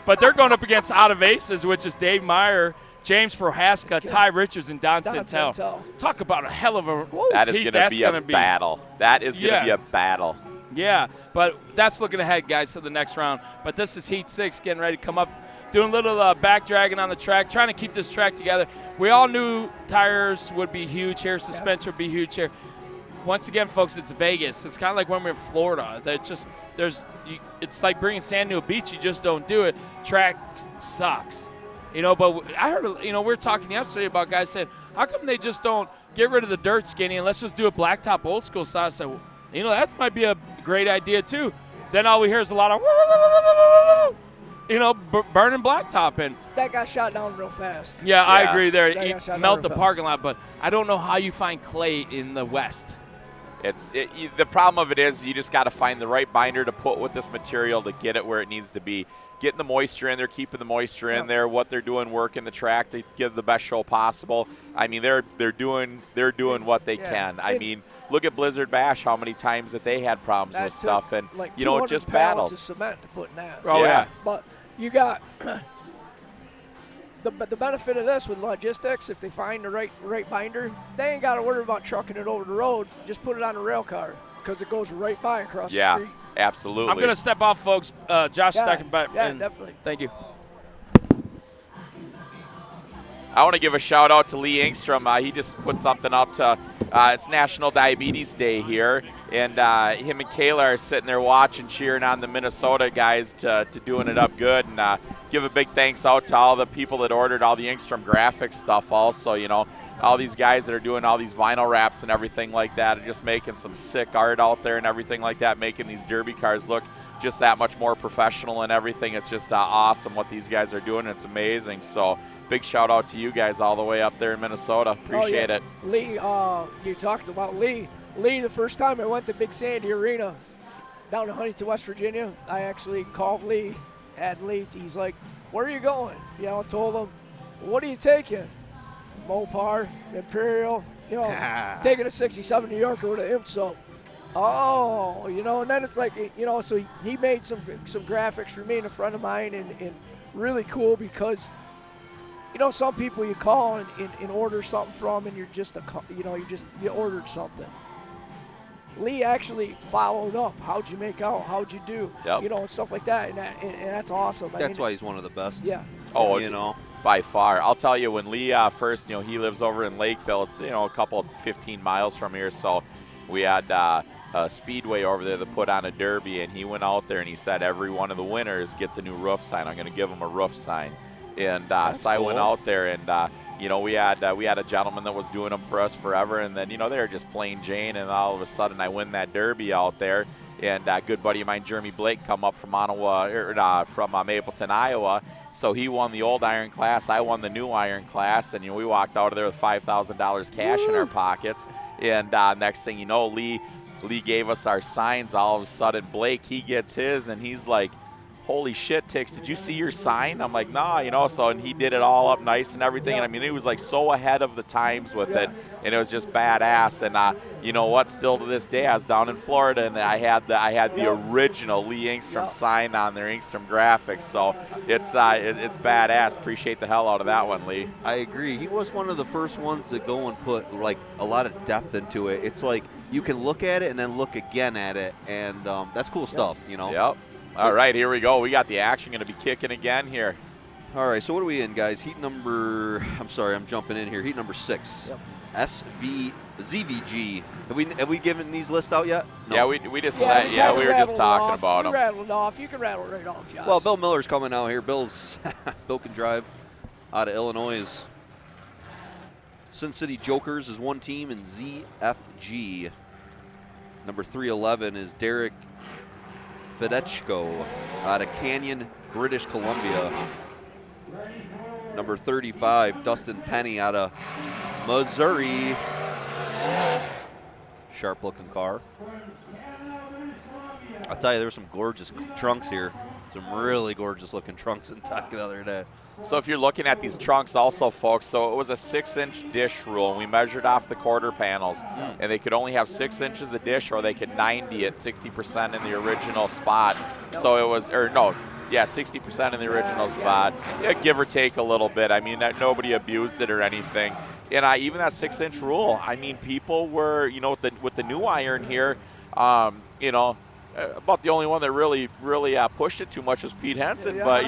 But they're going up against Out of Aces, which is Dave Meyer, James Prohaska, Ty Richards, and Don Santel. Talk about a hell of a that is going to be a battle. That is going to be a battle. Yeah, but that's looking ahead, guys, to the next round. But this is Heat 6 getting ready to come up, doing a little back dragging on the track, trying to keep this track together. We all knew tires would be huge here, suspension would be huge here. Once again, folks, it's Vegas. It's kind of like when we're in Florida. It's like bringing sand to a beach. You just don't do it. Track sucks. But I heard, we were talking yesterday about guys saying, how come they just don't get rid of the dirt skinny and let's just do a blacktop old school style? I said, well, that might be a great idea too. Then all we hear is a lot of, burning blacktop in. That got shot down real fast. Yeah, I agree there. You melt the parking lot, but I don't know how you find clay in the West. The problem of it is you just got to find the right binder to put with this material to get it where it needs to be. Getting the moisture in there, keeping the moisture in there, what they're doing, working the track to give the best show possible. I mean, they're doing what they can. I mean, look at Blizzard Bash, how many times that they had problems with stuff, and like just battles. Of cement to put in that. Oh yeah. But you got the benefit of this with logistics. If they find the right binder, they ain't got to worry about trucking it over the road. Just put it on a rail car because it goes right by across the street. Yeah, absolutely. I'm gonna step off, folks. Josh stacking back. Yeah, definitely. Thank you. I want to give a shout out to Lee Engstrom. He just put something up to, it's National Diabetes Day here, and him and Kayla are sitting there watching, cheering on the Minnesota guys to doing it up good, and give a big thanks out to all the people that ordered all the Engstrom graphics stuff also, all these guys that are doing all these vinyl wraps and everything like that are just making some sick art out there and everything like that, making these derby cars look just that much more professional and everything. It's just awesome what these guys are doing. It's amazing. So big shout out to you guys all the way up there in Minnesota. Appreciate it. Lee, you talked about Lee. Lee, the first time I went to Big Sandy Arena down in Huntington, West Virginia, I actually called Lee, he's like, where are you going? I told him, what are you taking? Mopar, Imperial, taking a 67 New Yorker with an IMSO. Oh, and then it's like, so he made some graphics for me and a friend of mine, and really cool because, some people you call and order something from, and you're just you ordered something. Lee actually followed up. How'd you make out? How'd you do? Yep. And stuff like that, and that's awesome. That's why he's one of the best. Yeah. Oh, by far. I'll tell you, when Lee first, he lives over in Lakeville. It's, a couple 15 miles from here. So we had a speedway over there that put on a derby, and he went out there and he said every one of the winners gets a new roof sign. I'm going to give them a roof sign. And so I went out there, and we had a gentleman that was doing them for us forever, and then they were just plain Jane, and all of a sudden I win that derby out there, and a good buddy of mine, Jeremy Blake, come up from Mapleton, Iowa. So he won the old iron class, I won the new iron class, and we walked out of there with $5,000 cash in our pockets. And next thing you know, Lee gave us our signs. All of a sudden, Blake, he gets his, and he's like, holy shit, Tix, did you see your sign? I'm like, nah, so, and he did it all up nice and everything. And I mean, he was like so ahead of the times with it, and it was just badass. And you know what? Still to this day, I was down in Florida, and I had the original Lee Engstrom sign on their Engstrom graphics. So it's badass. Appreciate the hell out of that one, Lee. I agree. He was one of the first ones to go and put like a lot of depth into it. It's like you can look at it and then look again at it, and that's cool stuff, Yep. All right, here we go. We got the action going to be kicking again here. All right, so what are we in, guys? Heat number, I'm jumping in here. Heat number 6. Yep. ZVG. Have we given these lists out yet? No. Yeah, we just we were just talking about them. Rattled off. You can rattle right off, Josh. Well, Bill Miller's coming out here. Bill can drive out of Illinois. Sin City Jokers is one team, and ZFG. Number 311 is Derek Fedechko out of Canyon, British Columbia. Number 35, Dustin Penny out of Missouri. Sharp looking car. I'll tell you, there were some gorgeous trunks here. Some really gorgeous looking trunks in Tech the other day. So if you're looking at these trunks also, folks, so it was a 6-inch dish rule, and we measured off the quarter panels, and they could only have 6 inches of dish, or they could 90 at 60% in the original spot. So it was, 60% in the original spot. Yeah, give or take a little bit. I mean, that nobody abused it or anything. And even that 6-inch rule, I mean, people were, with the new iron here, about the only one that really pushed it too much was Pete Henson. But,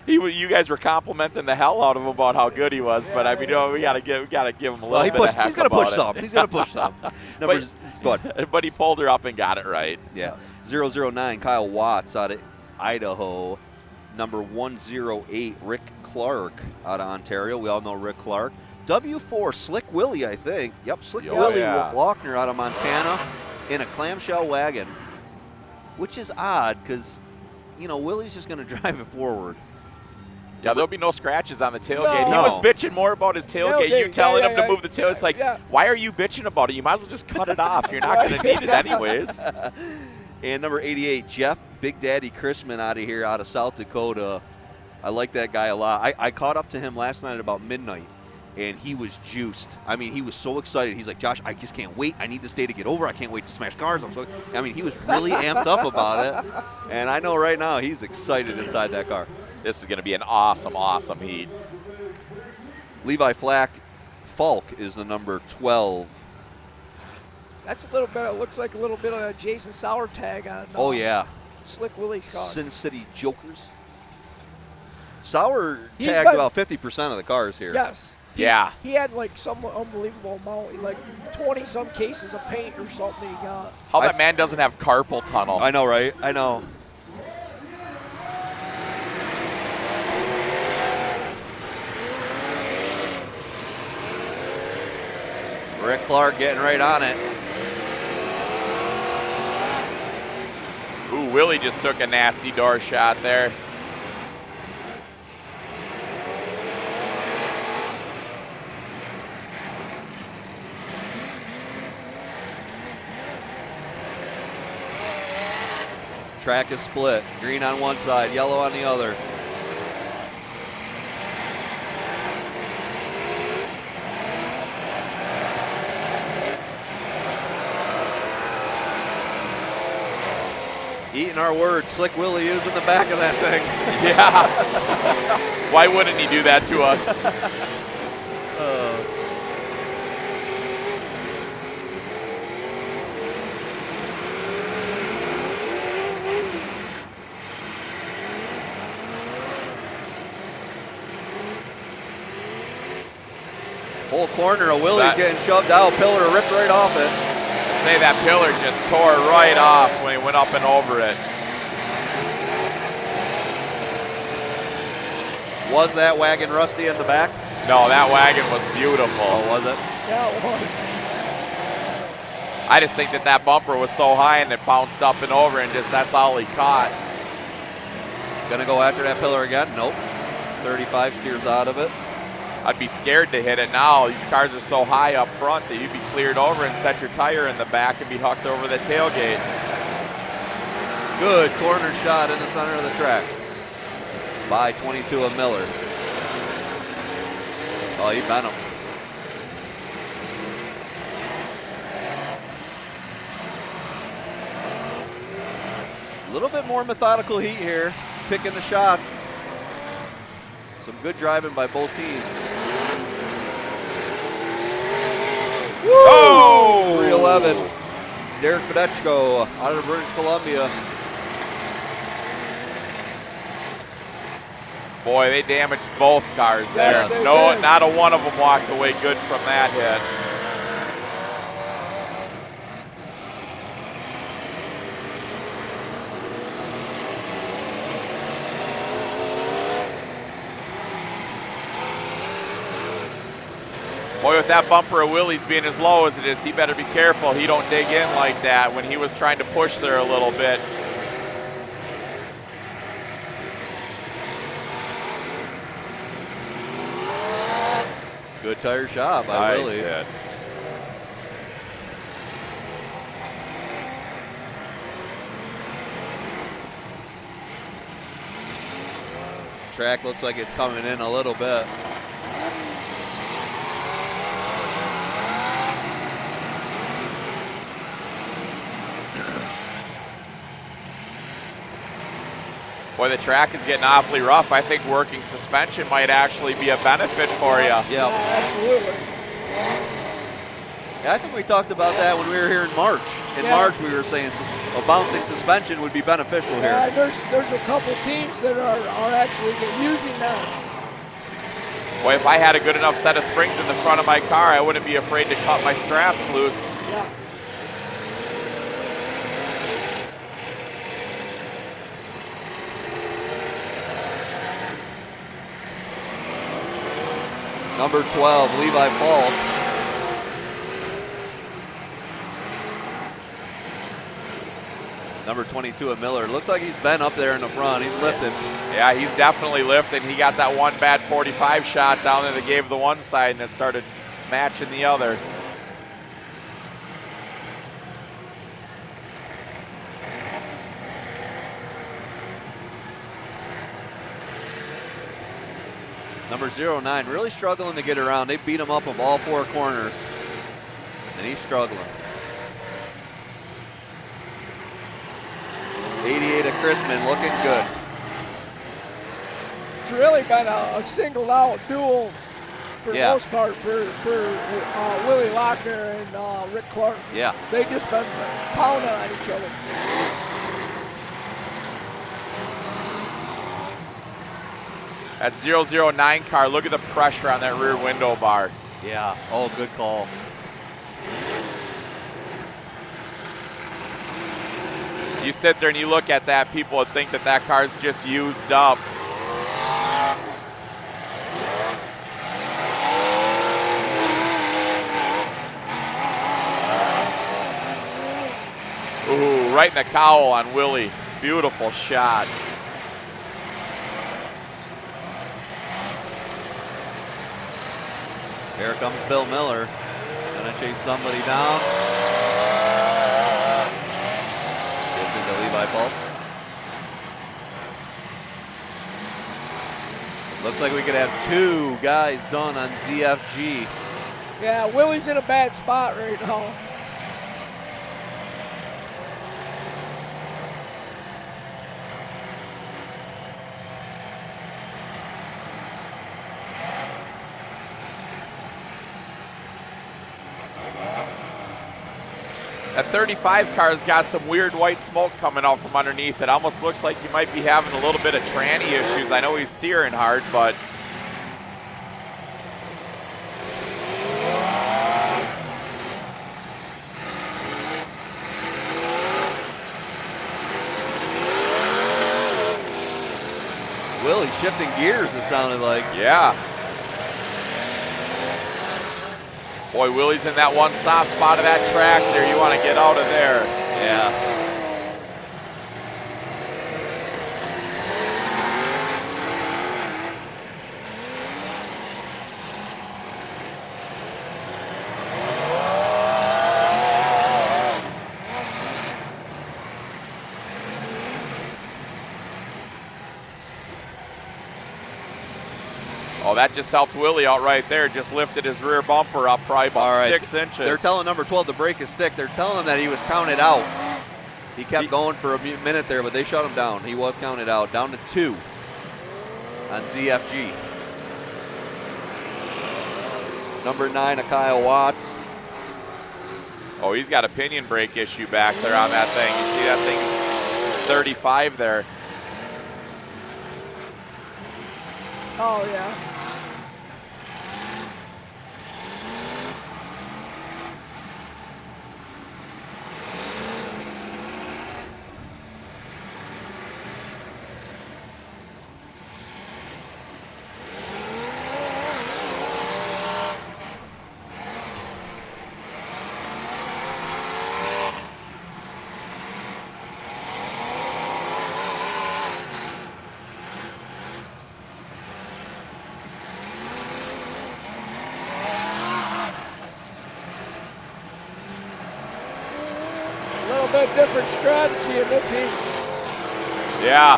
you guys were complimenting the hell out of him about how good he was. But, I mean, we got to give him a little bit of heck he's gonna about push it. some. He's going to push some. But he pulled her up and got it right. Yeah. 009, Kyle Watts out of Idaho. Number 108, Rick Clark out of Ontario. We all know Rick Clark. W4, Slick Willie, I think. Yep, Slick Willie Lochner out of Montana in a clamshell wagon, which is odd because, Willie's just going to drive it forward. Yeah, there'll be no scratches on the tailgate. No. He was bitching more about his tailgate. You telling him to move the tail. It's like, why are you bitching about it? You might as well just cut it off. You're not going to need it anyways. And number 88, Jeff Big Daddy Chrisman out of South Dakota. I like that guy a lot. I caught up to him last night at about midnight, and he was juiced. I mean, he was so excited. He's like, Josh, I just can't wait. I need this day to get over. I can't wait to smash cars. He was really amped up about it. And I know right now he's excited inside that car. This is going to be an awesome, awesome heat. Levi Falk is the number 12. That's a little bit. It looks like a little bit of a Jason Sauer tag on. Oh yeah. Slick Willie's car. Sin City Jokers. Sauer tagged about 50% of the cars here. Yes. Yeah. He had like some unbelievable amount, like 20-some cases of paint or something he got. How that man doesn't have carpal tunnel. I know, right? I know. Rick Clark getting right on it. Ooh, Willie just took a nasty door shot there. Track is split. Green on one side, yellow on the other. Eating our words, Slick Willie is in the back of that thing. Yeah. Why wouldn't he do that to us? Whole corner of Willie's getting shoved out. Pillar ripped right off it. Say that pillar just tore right off when he went up and over it. Was that wagon rusty in the back? No, that wagon was beautiful. Oh, was it? Yeah, it was. I just think that bumper was so high and it bounced up and over and that's all he caught. Gonna go after that pillar again? Nope. 35 steers out of it. I'd be scared to hit it now. These cars are so high up front that you'd be cleared over and set your tire in the back and be hucked over the tailgate. Good corner shot in the center of the track by 22 of Miller. Oh, he bent him. A little bit more methodical heat here, picking the shots. Some good driving by both teams. Oh! 311. Derek Fedechko out of British Columbia. Boy, they damaged both cars there. Yes, they No, did. not a one of them walked away good from that hit. Boy, with that bumper of Willie's being as low as it is, he better be careful he don't dig in like that when he was trying to push there a little bit. Good tire shot by Willie. Hit. Track looks like it's coming in a little bit. Boy, the track is getting awfully rough. I think working suspension might actually be a benefit for you. Yeah, absolutely. Yeah, I think we talked about that when we were here in March. In March, we were saying a bouncing suspension would be beneficial here. Yeah, there's a couple teams that are actually using that. Boy, if I had a good enough set of springs in the front of my car, I wouldn't be afraid to cut my straps loose. Yeah. Number 12, Levi Falk. Number 22 of Miller. Looks like he's been up there in the front. He's lifting. Yeah, he's definitely lifting. He got that one bad 45 shot down there that gave the one side and it started matching the other. Number 09, really struggling to get around. They beat him up of all four corners, and he's struggling. 88 of Chrisman, looking good. It's really been a singled out duel for the Yeah. most part for Willie Lochner and Rick Clark. Yeah. They just been pounding on each other. That 009 car, look at the pressure on that rear window bar. Yeah, oh, good call. You sit there and you look at that, people would think that that car's just used up. Ooh, right in the cowl on Willie. Beautiful shot. Here comes Bill Miller. Gonna chase somebody down. Gets into Levi Falk. Looks like we could have two guys done on ZFG. Yeah, Willie's in a bad spot right now. That 35 car's got some weird white smoke coming out from underneath. It almost looks like he might be having a little bit of tranny issues. I know he's steering hard, but Willie shifting gears, it sounded like. yeah. Boy, Willie's in that one soft spot of that track there. You want to get out of there. Yeah. Oh, that just helped Willie out right there. Just lifted his rear bumper up probably about 6 inches. They're telling number 12 to break his stick. They're telling him that he was counted out. He kept going for a minute there, but they shut him down. He was counted out, down to 2 on ZFG. Number 9, Kyle Watts. Oh, he's got a pinion brake issue back there on that thing. You see that thing, 35 there. Oh, yeah. Different strategy in this heat. Yeah.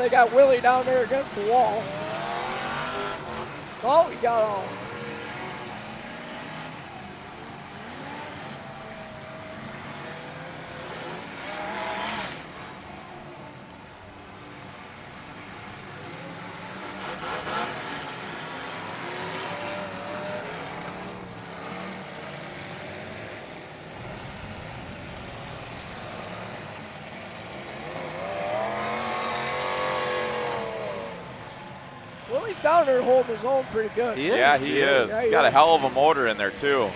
they got Willie down there against the wall. Oh, he got on. Willie's down there holding his own pretty good. Yeah, he is. He's got a hell of a motor in there, too.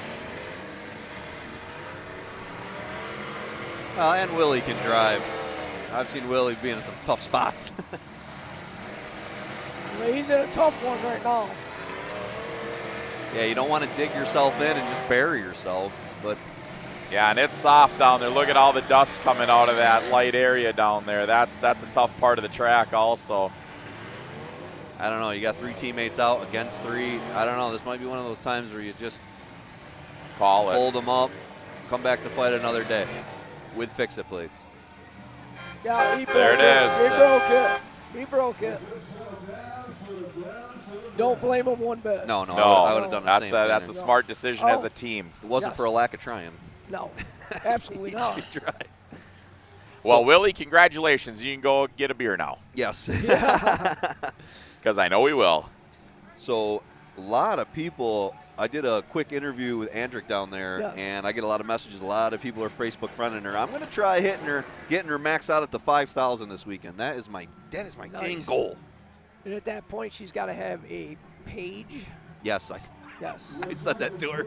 And Willie can drive. I've seen Willie be in some tough spots. He's in a tough one right now. Yeah, you don't want to dig yourself in and just bury yourself, but yeah, and it's soft down there. Look at all the dust coming out of that light area down there. That's a tough part of the track also. I don't know. You got 3 teammates out against 3. I don't know. This might be one of those times where you just call it, fold them up, come back to fight another day with fix-it plates. Yeah, there it is. He broke it. He broke it. Don't blame him one bit. No, I would have done the same thing. That's a smart decision as a team. It wasn't for a lack of trying. No, absolutely not. Well, Willie, congratulations. You can go get a beer now. Yes. Because I know we will. So a lot of people, I did a quick interview with Andrick down there, yes. and I get a lot of messages. A lot of people are Facebook friending her. I'm going to try getting her max out at the 5,000 this weekend. That is my dang goal. And at that point, she's got to have a page. Yes, Yes. I said that to her.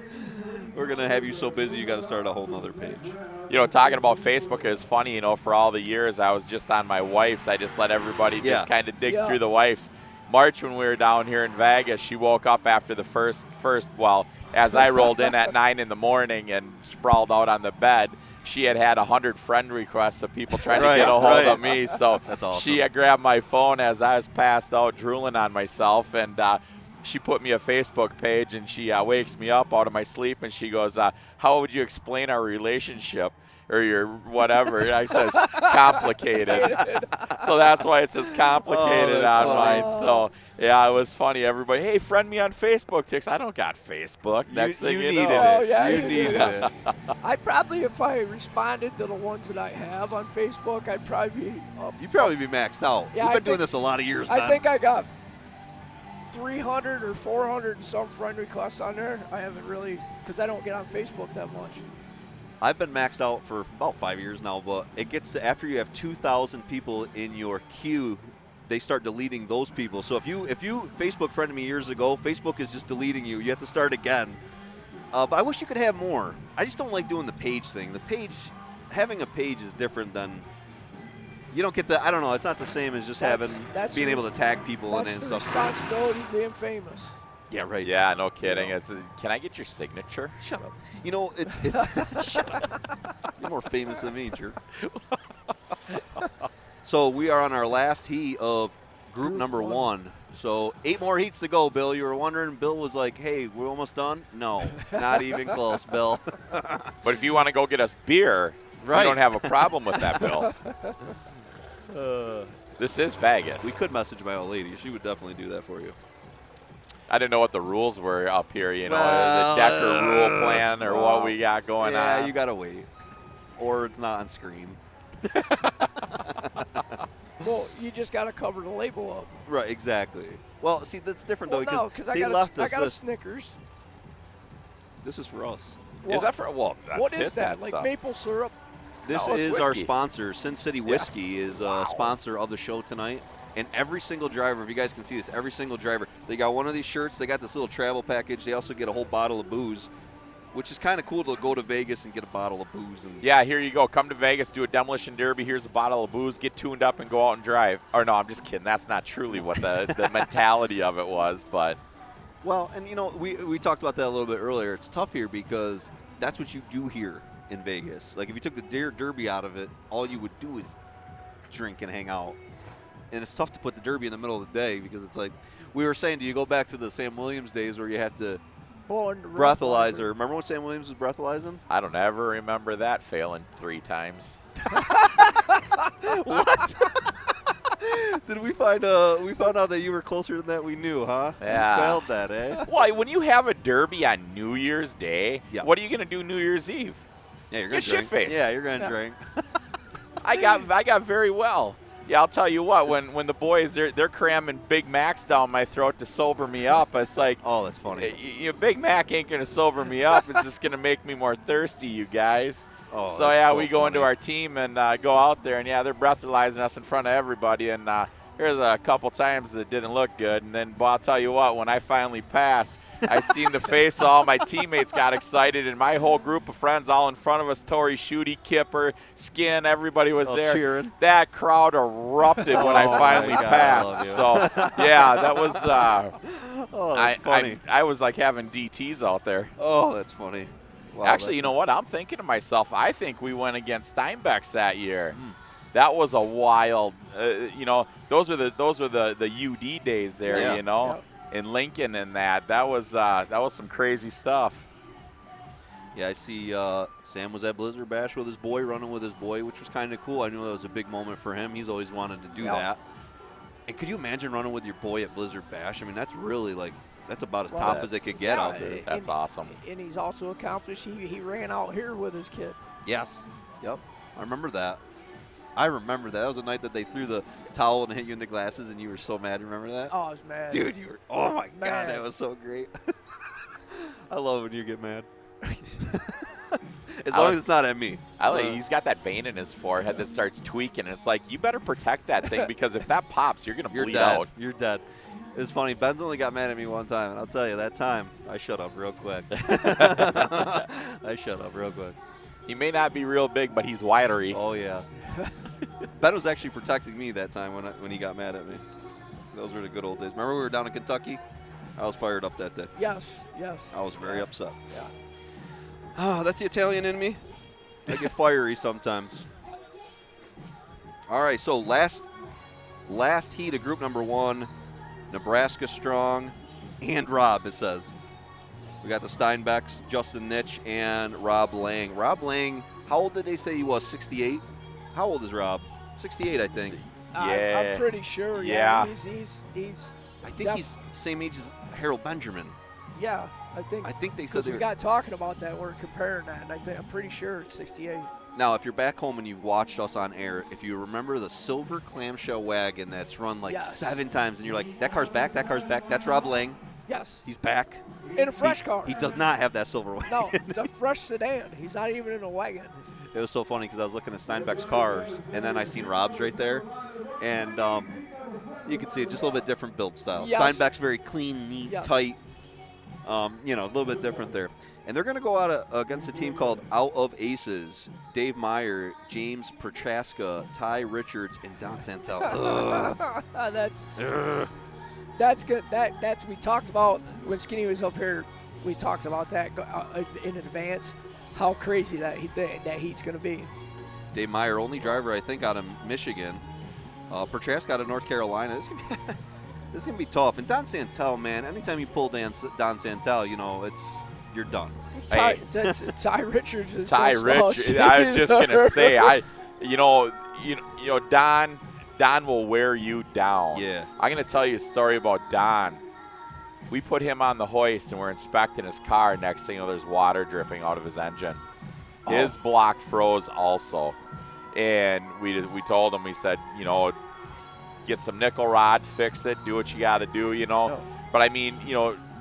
We're going to have you so busy you got to start a whole nother page. You know, talking about Facebook is funny, you know, for all the years I was just on my wife's. I just let everybody just kind of dig through the wife's. March, when we were down here in Vegas, she woke up after the first as I rolled in at 9 in the morning and sprawled out on the bed, she had 100 friend requests of people trying to get a hold of me. So that's awesome. She grabbed my phone as I was passed out drooling on myself, and she put me a Facebook page, and she wakes me up out of my sleep, and she goes, how would you explain our relationship? Or your whatever. I says complicated. So that's why it says complicated on mine. So, yeah, it was funny. Everybody, hey, friend me on Facebook. Ticks, I don't got Facebook. Next thing you know. Oh, yeah, you needed it. I probably, if I responded to the ones that I have on Facebook, I'd probably be up. You'd probably be maxed out. Yeah, You've been doing this a lot of years, I think I got 300 or 400 and some friend requests on there. I haven't really, because I don't get on Facebook that much. I've been maxed out for about 5 years now, but it gets to after you have 2,000 people in your queue, they start deleting those people. So if you Facebook friended me years ago, Facebook is just deleting you. You have to start again. But I wish you could have more. I just don't like doing the page thing. Having a page is different than, you don't get the, I don't know, it's not the same as just being able to tag people in it and stuff. That's the responsibility of being famous. Yeah, right. Yeah, no kidding. Can I get your signature? Shut up. You know, it's shut up. You're more famous than me, jerk. So we are on our last heat of group number 1. So 8 more heats to go, Bill. You were wondering, Bill was like, hey, we're almost done? No, not even close, Bill. But if you want to go get us beer, we don't have a problem with that, Bill. This is Vegas. We could message my old lady. She would definitely do that for you. I didn't know what the rules were up here, you know, the Decker rule plan or what we got going on. Yeah, you got to wait. Or it's not on screen. Well, you just got to cover the label up. Right, exactly. Well, see, that's different, though, because I they got left I got a this. Snickers. This is for us. Is that for, well, that's what is that? Like stuff. maple syrup? This No, it's is whiskey. our sponsor. Sin City Whiskey is a sponsor of the show tonight. And every single driver, if you guys can see this, every single driver, they got one of these shirts. They got this little travel package. They also get a whole bottle of booze, which is kind of cool to go to Vegas and get a bottle of booze. And yeah, here you go. Come to Vegas, do a demolition derby. Here's a bottle of booze. Get tuned up and go out and drive. Or no, I'm just kidding. That's not truly what the mentality of it was. But well, and you know, we talked about that a little bit earlier. It's tough here because that's what you do here in Vegas. Like if you took the derby out of it, all you would do is drink and hang out. And it's tough to put the derby in the middle of the day because it's like we were saying, do you go back to the Sam Williams days where you have to breathalyzer? Remember when Sam Williams was breathalyzing? I don't ever remember that failing 3 times. What? Did we found out that you were closer than that we knew, huh? Yeah. You failed that, eh? Well, when you have a derby on New Year's Day, Yeah. what are you going to do New Year's Eve? Yeah, you're going Get to drink. shit-faced. Yeah, you're going to drink. I got very well. Yeah, I'll tell you what. When the boys they're cramming Big Macs down my throat to sober me up, it's like, oh, that's funny. Big Mac ain't gonna sober me up. It's just gonna make me more thirsty, you guys. Oh, so yeah, we go into our team and go out there, and yeah, they're breathalyzing us in front of everybody. And there's a couple times that didn't look good. And then, I'll tell you what, when I finally passed, I seen the face of all my teammates got excited, and my whole group of friends all in front of us, Tori, Shooty, Kipper, Skin, everybody was there. Cheering. That crowd erupted when I finally God, passed. So, yeah, that was that's funny. I was like having DTs out there. Oh, that's funny. Wow, Actually, you know what? I'm thinking to myself, I think we went against Steinbeck's that year. That was a wild, those were the UD days there, in Lincoln and that was some crazy stuff. Yeah, I see Sam was at Blizzard Bash with his boy, running with his boy, which was kind of cool. I knew that was a big moment for him. He's always wanted to do that. And could you imagine running with your boy at Blizzard Bash? I mean, that's really that's about as top as it could get out there. That's awesome. And he's also accomplished, he ran out here with his kid. Yes. Yep. I remember that. That was the night that they threw the towel and hit you in the glasses, and you were so mad. Remember that? Oh, I was mad. Dude, you were. Oh my Mad. God, that was so great. I love when you get mad. As long as it's not at me. He's got that vein in his forehead that starts tweaking. And it's like, you better protect that thing, because if that pops, you're gonna bleed dead. out. You're dead. It's funny. Ben's only got mad at me one time, and I'll tell you, that time I shut up real quick. He may not be real big, but he's widery. Oh yeah. Ben was actually protecting me that time when he got mad at me. Those were the good old days. Remember we were down in Kentucky? I was fired up that day. Yes. I was very upset. Yeah. Oh, that's the Italian in me. I get fiery sometimes. All right, so last heat of group number 1, Nebraska strong, and Rob, it says. We got the Steinbecks, Justin Nitch, and Rob Lang. Rob Lang, how old did they say he was? 68? How old is Rob? 68, I think. I'm pretty sure. Yeah. He's I think he's same age as Harold Benjamin. Yeah, I think they said we got talking about that. We're comparing that, and I'm pretty sure it's 68. Now, if you're back home and you've watched us on air, if you remember the silver clamshell wagon that's run 7 times, and you're like, that car's back, that's Rob Lang. Yes. He's back. In a fresh car. He does not have that silver wagon. No, it's a fresh sedan. He's not even in a wagon. It was so funny because I was looking at Steinbeck's cars, and then I seen Rob's right there, and you can see it, just a little bit different build style. Yes. Steinbeck's very clean, neat, tight, a little bit different there. And they're going to go out against a team called Out of Aces. Dave Meyer, James Prochaska, Ty Richards, and Don Santel. That's good. That's we talked about when Skinny was up here. We talked about that in advance. How crazy that heat's going to be. Dave Meyer, only driver I think out of Michigan. Prochaska out of North Carolina. This is going to be tough. And Don Santel, man, anytime you pull Don Santel, you're done. Ty Richards is Ty Richards. I was just gonna say, Don will wear you down. Yeah. I'm gonna tell you a story about Don. We put him on the hoist and we're inspecting his car. Next thing you know, there's water dripping out of his engine. His block froze also, and we told him, we said, get some nickel rod, fix it, do what you got to do, But I mean,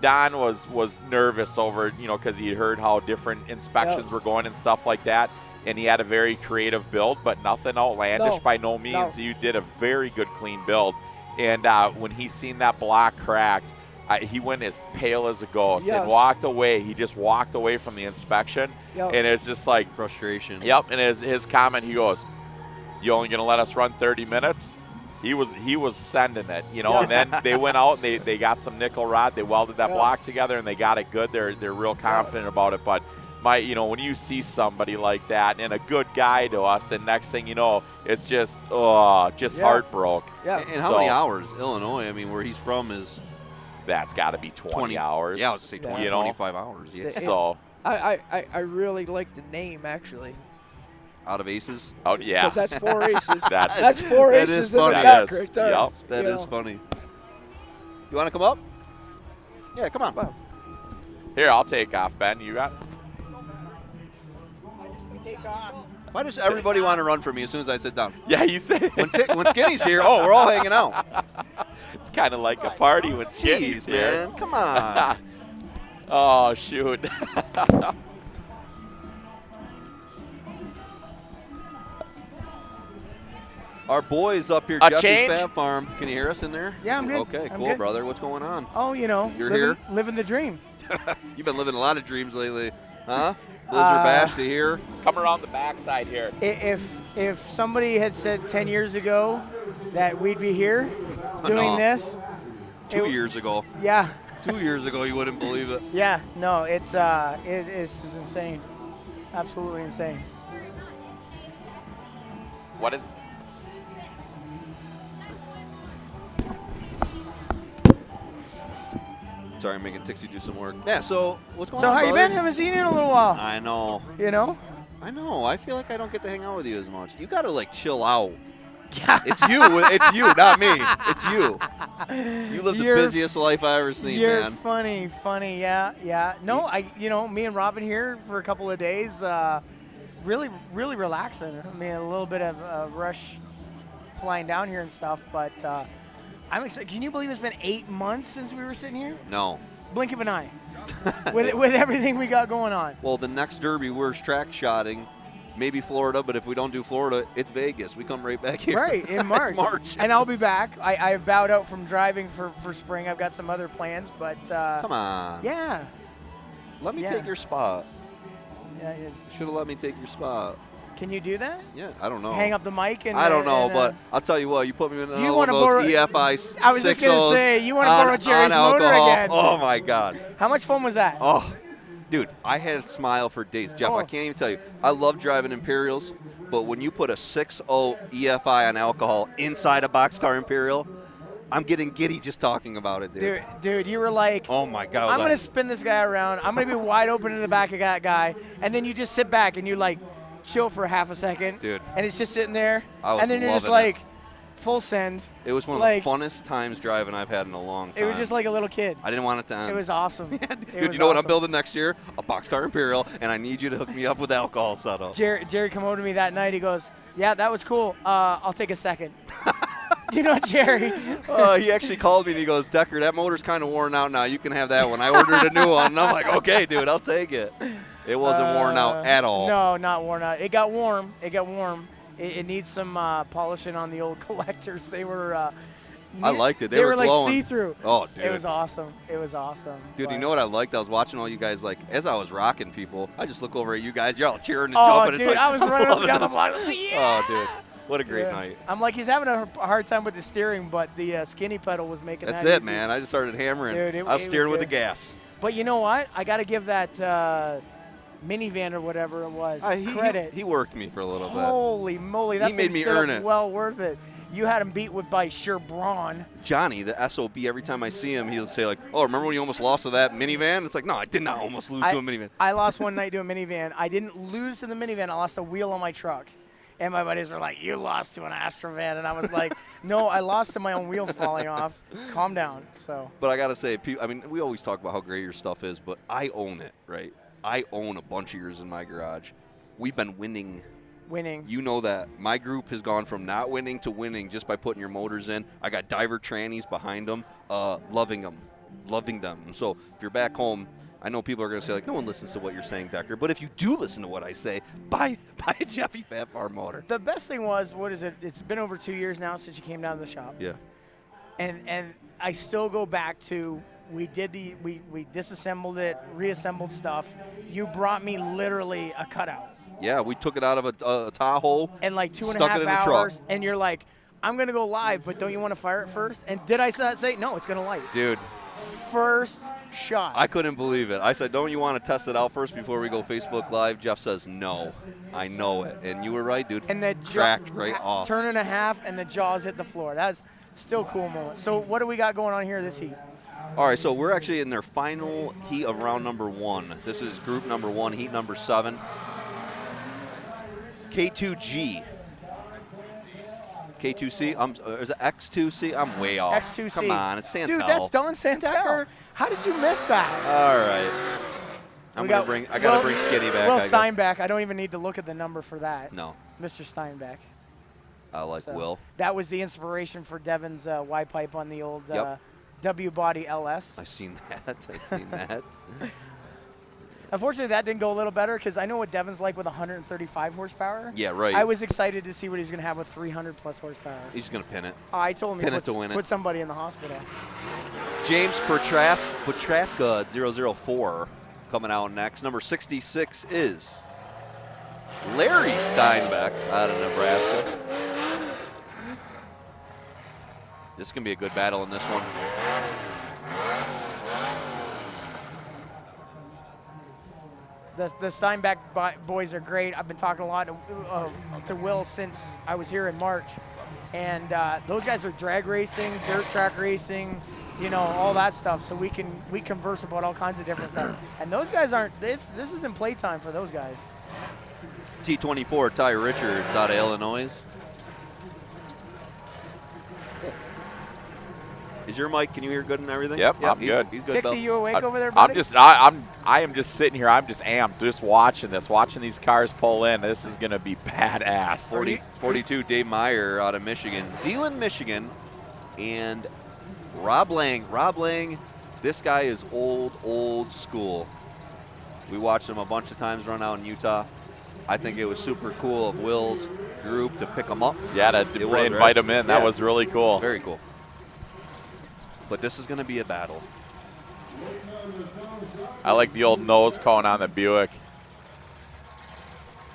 Don was nervous over, because he heard how different inspections were going and stuff like that. And he had a very creative build, but nothing outlandish by no means. So you did a very good, clean build. And when he seen that block cracked, he went as pale as a ghost and walked away. He just walked away from the inspection. And it's just like frustration. Yep. And his comment, he goes, "You only going to let us run 30 minutes?" He was sending it, and then they went out and they got some nickel rod. They welded that block together and they got it good. They're real confident about it. But when you see somebody like that and a good guy to us, and next thing you know, it's just heartbroken. Yeah. And how many hours? Illinois, I mean, where he's from is. That's got to be 20 hours. Yeah, I was going to say 20, 25 hours. Yeah. So I really like the name, actually. out of aces. Oh, yeah. Because that's 4 aces. That's four that aces is in the funny. back Yes. right there. Yep. That You is know. funny. You want to come up? Yeah, come on. Wow. Here, I'll take off, Ben. You got? Take off. Why does everybody want to run for me as soon as I sit down? Yeah, you said When Skinny's here, oh, we're all hanging out. it's kind of like a party when Skinny's Jeez, here. man. Come on. Oh, shoot. Our boys up here, A Jeffy's change? Fab Farm. Can you hear us in there? Yeah, I'm good. Okay, I'm cool, good. brother. What's going on? Oh, you know, You're living, here? living the dream. You've been living a lot of dreams lately, huh? Blizzard Bash to here. Come around the backside here. If somebody had said 10 years ago that we'd be here doing No. this, 2 years ago. yeah, 2 years ago, you wouldn't believe it. yeah, no, it's is insane, absolutely insane. What is? Sorry, I'm making Tixie do some work. Yeah, so what's going So on, how you brother? been? Haven't seen you in a little while. I know. You know? I know. I feel like I don't get to hang out with you as much. You got to, like, chill out. Yeah. It's you. It's you, not me. It's you. You live the You're- busiest life I ever seen, You're man. funny, yeah. No, me and Robin here for a couple of days, really relaxing. I mean, a little bit of a rush flying down here and stuff, but I'm excited. Can you believe it's been 8 months since we were sitting here? No. Blink of an eye. with everything we got going on. Well, the next Derby, we're track shotting. Maybe Florida, but if we don't do Florida, it's Vegas. We come right back here. Right, in March. March. And I'll be back. I've bowed out from driving for spring. I've got some other plans, but Come on. yeah. Let me Yeah. take your spot. Yeah, Should have let me take your spot. can you do that? Yeah, I don't know. Hang up the mic and I don't know, and, but I'll tell you what. You put me in You one wanna of those borrow- EFI I was just gonna 6.0s say, you wanna borrow on Jerry's motor alcohol. again. Oh my God. How much fun was that? Oh, dude, I had a smile for days. Jeff, I can't even tell you. I love driving Imperials, but when you put a 6.0 EFI on alcohol inside a boxcar Imperial, I'm getting giddy just talking about it, dude. Dude, you were like, Oh my God. I'm going to spin this guy around. I'm going to be wide open in the back of that guy. And then you just sit back and you like chill for half a second. Dude. And it's just sitting there. I was and then you're just loving it. like, full send. It was one of like, the funnest times driving I've had in a long time. It was just like a little kid. I didn't want it to end. It was awesome. Dude, you know what I'm building next year? A boxcar Imperial, and I need you to hook me up with alcohol setup. Jerry come over to me that night. He goes, yeah, that was cool. I'll take a second. You know Jerry? He actually called me and he goes, Decker, that motor's kind of worn out now. You can have that one. I ordered a new one. And I'm like, okay, dude, I'll take it. It wasn't worn out at all. No, not worn out. It got warm. It needs some polishing on the old collectors. They were. I liked it. They were like glowing. see-through. Oh, dude. It was awesome. Dude, But- you know what I liked? I was watching all you guys, like, as I was rocking people, I just look over at you guys. You're all cheering and Oh, jumping. dude, it's like, I was running up and down the loving block. it. Yeah! Oh, dude. What a great Yeah. night. I'm like, he's having a hard time with the steering, but the skinny pedal was making That's that it, easy. man. I just started hammering. Dude, I was it steering with the good. gas. But you know what? I got to give that minivan or whatever it was credit. He worked me for a little bit. Holy moly, that He made thing me stood earn up it. well worth it. You had him beat by sheer brawn. Johnny, the SOB, every time I see him, he'll say, like, oh, remember when you almost lost to that minivan? It's like, no, I did not almost lose to a minivan. I lost one night to a minivan. I didn't lose to the minivan. I lost a wheel on my truck. And my buddies were like, you lost to an Astrovan. And I was like, no, I lost to my own wheel falling off. Calm down. So. But I got to say, I mean, we always talk about how great your stuff is, but I own it, right? I own a bunch of yours in my garage. We've been winning. You know that. My group has gone from not winning to winning just by putting your motors in. I got diver trannies behind them, loving them. And so if you're back home, I know people are going to say, like, no one listens to what you're saying, Decker. But if you do listen to what I say, buy a Jeffy Fat Farm motor. The best thing was, what is it? It's been over 2 years now since you came down to the shop. Yeah. And I still go back to, we disassembled it, reassembled stuff. You brought me literally a cutout. Yeah, we took it out of a Tahoe. And like 2.5 stuck it in the hours. truck. And you're like, I'm going to go live, but don't you want to fire it first? And did I say, no, it's going to light. Dude. First shot. I couldn't believe it. I said, don't you want to test it out first before we go Facebook Live? Jeff says, no. I know it. And you were right, dude. And the cracked right off. Turn and a half, and the jaws hit the floor. That's still a cool moment. So what do we got going on here this heat? All right, so we're actually in their final heat of round number 1. This is group number 1, heat number 7. K2G. K2C? Is it X2C? I'm way off. X2C. Come on, it's Santel. Dude, that's Dylan Santel. How did you miss that? All right. I gotta bring Skinny back. Will Steinbeck. I don't even need to look at the number for that. No. Mr. Steinbeck. I like Will. That was the inspiration for Devin's Y pipe on the old W body LS. I seen that. Unfortunately, that didn't go a little better because I know what Devin's like with 135 horsepower. Yeah, right. I was excited to see what he's going to have with 300 plus horsepower. He's going to pin it. I told him pin it to win it. Put somebody in the hospital. James Petraska 004 coming out next. Number 66 is Larry Steinbeck out of Nebraska. This can be a good battle in this one. The Steinbeck boys are great. I've been talking a lot to Will since I was here in March. And those guys are drag racing, dirt track racing, you know, all that stuff. So we converse about all kinds of different stuff. And those guys aren't, this isn't playtime for those guys. T24, Ty Richards out of Illinois. Is your mic, can you hear good and everything? Yep, I'm good. He's good, Tixie, you awake over there, I buddy? am just sitting here. I'm just amped, just watching these cars pull in. This is going to be badass. 42, Dave Meyer out of Michigan. Zeeland, Michigan. And Rob Lang. Rob Lang, this guy is old school. We watched him a bunch of times run out in Utah. I think it was super cool of Will's group to pick him up. Yeah, to invite him in. That was really cool. Very cool. But this is going to be a battle. I like the old nose cone on the Buick.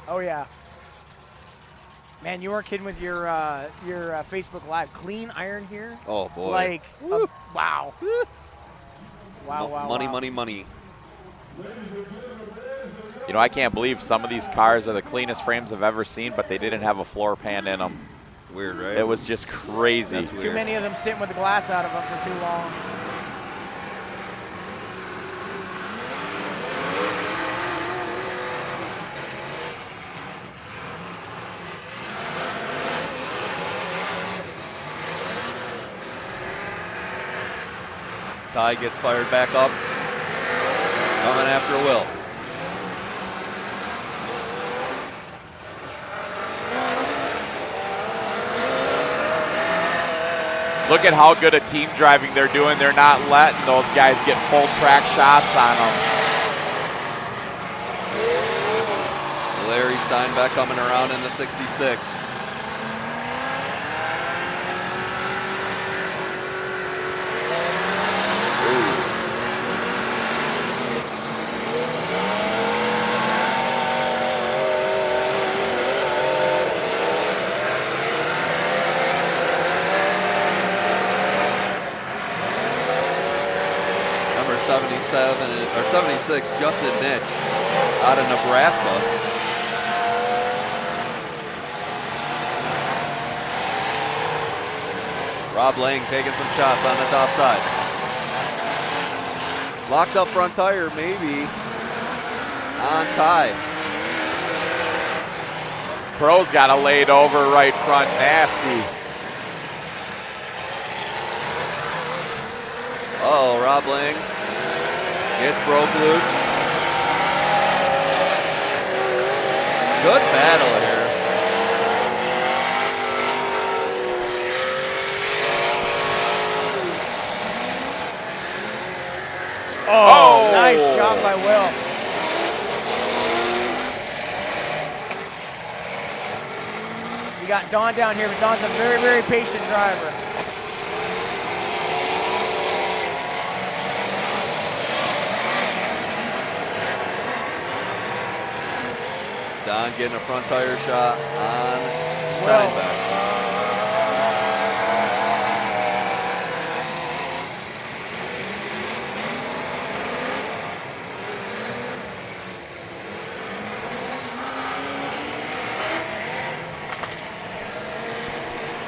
Oh, yeah. Man, you weren't kidding with your Facebook Live. Clean iron here. Oh, boy. Like, wow. Wow. Money. You know, I can't believe some of these cars are the cleanest frames I've ever seen, but they didn't have a floor pan in them. Weird, right? It was just crazy. Too many of them sitting with the glass out of them for too long. Ty gets fired back up. Coming after Will. Look at how good a team driving they're doing. They're not letting those guys get full track shots on them. Larry Steinbeck coming around in the 66. Number 77 or 76, Justin Nitch out of Nebraska. Rob Lang taking some shots on the top side. Locked up front tire, maybe on Ty. Pro's got a laid over right front, nasty. Oh, Rob Lang gets broke loose. Good battle here. Oh, nice shot by Will. We got Don down here, but Don's a very, very patient driver. Don getting a front tire shot on Steinbeck.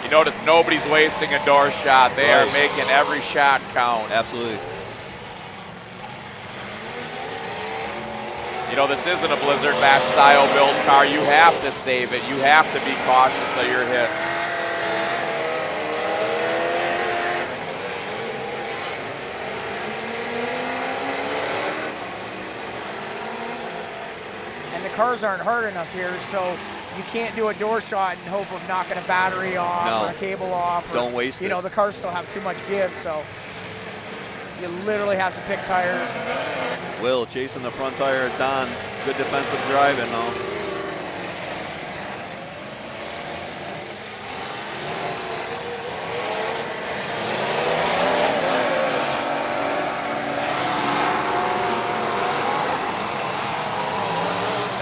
You notice nobody's wasting a door shot. They are making every shot count. Absolutely. You know, this isn't a Blizzard Bash style build car. You have to save it. You have to be cautious of your hits. And the cars aren't hard enough here, so you can't do a door shot and hope of knocking a battery off or a cable off. Don't waste it. You know, the cars still have too much give, so you literally have to pick tires. Will chasing the front tire of Don. Good defensive driving though.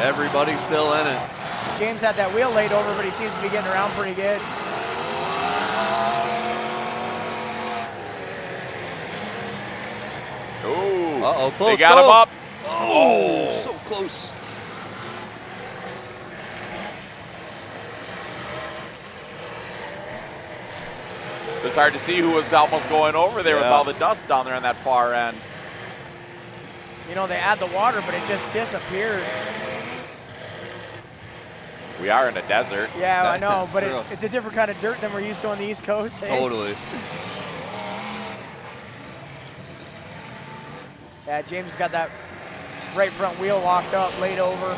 Everybody's still in it. James had that wheel laid over, but he seems to be getting around pretty good. Ooh. Uh-oh, close. They got him up. Oh, so close. It's hard to see who was almost going over there with all the dust down there on that far end. You know, they add the water, but it just disappears. We are in a desert. Yeah, I know, but it's a different kind of dirt than we're used to on the East Coast. Eh? Totally. Yeah, James has got that right front wheel locked up, laid over.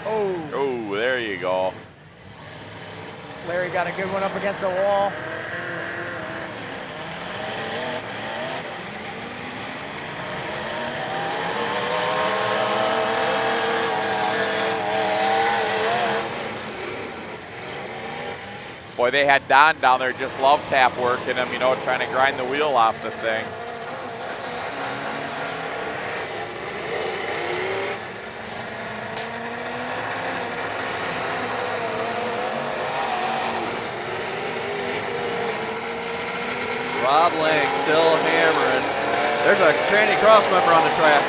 Oh, there you go. Larry got a good one up against the wall. Boy, they had Don down there just love tap working him, you know, trying to grind the wheel off the thing. Rob Lang still hammering. There's a tranny cross member on the track.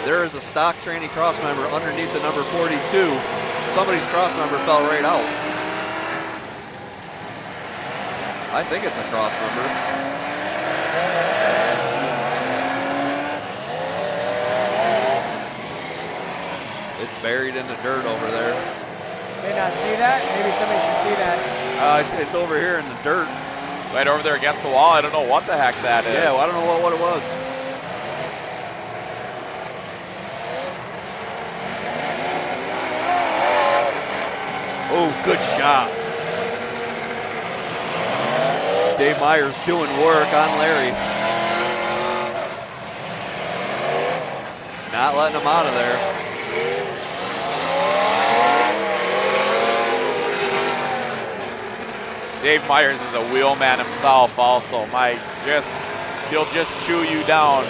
There is a stock tranny cross member underneath the number 42. Somebody's cross member fell right out. I think it's a cross member. It's buried in the dirt over there. May not see that. Maybe somebody should see that. It's over here in the dirt. Right over there against the wall. I don't know what the heck that is. Yeah, well, I don't know what it was. Oh, good shot. Dave Myers doing work on Larry. Not letting him out of there. Dave Myers is a wheelman himself also. He'll just chew you down.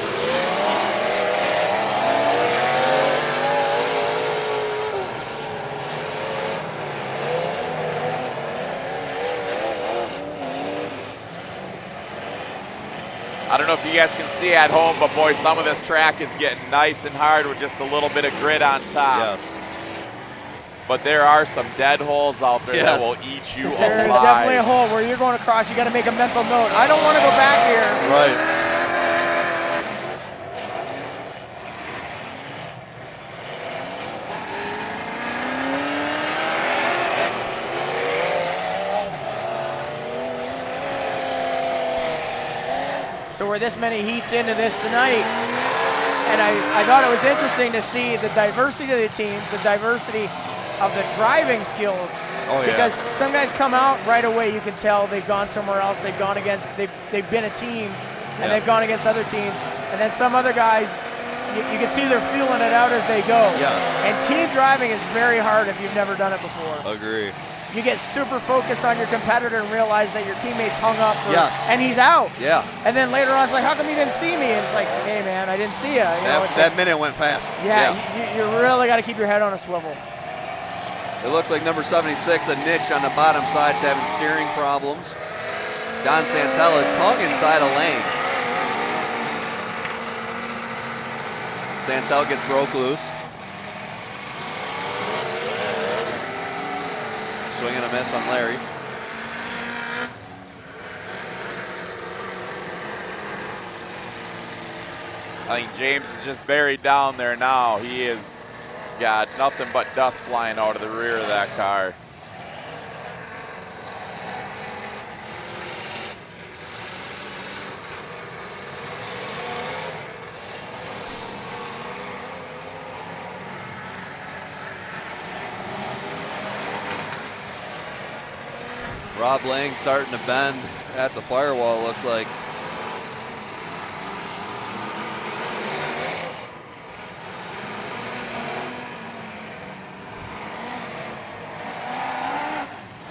I don't know if you guys can see at home, but boy, some of this track is getting nice and hard with just a little bit of grit on top. Yes. But there are some dead holes out there that will eat you alive. There's definitely a hole where you're going across. You got to make a mental note. I don't want to go back here. Right. So we're this many heats into this tonight, and I thought it was interesting to see the diversity of the teams, the diversity of the driving skills. Oh, yeah. Because some guys come out right away, you can tell they've gone somewhere else, they've gone against, they've been a team, and they've gone against other teams. And then some other guys, you can see they're feeling it out as they go. Yeah. And team driving is very hard if you've never done it before. Agree. You get super focused on your competitor and realize that your teammate's hung up and he's out. Yeah. And then later on, it's like, how come you didn't see me? And it's like, hey, man, I didn't see you. That minute went fast. Yeah, you really got to keep your head on a swivel. It looks like number 76, a niche on the bottom side, is having steering problems. Don Santel is hung inside a lane. Santel gets broke loose. Swing and a miss on Larry. I think James is just buried down there now. He is got nothing but dust flying out of the rear of that car. Rob Lang starting to bend at the firewall, looks like.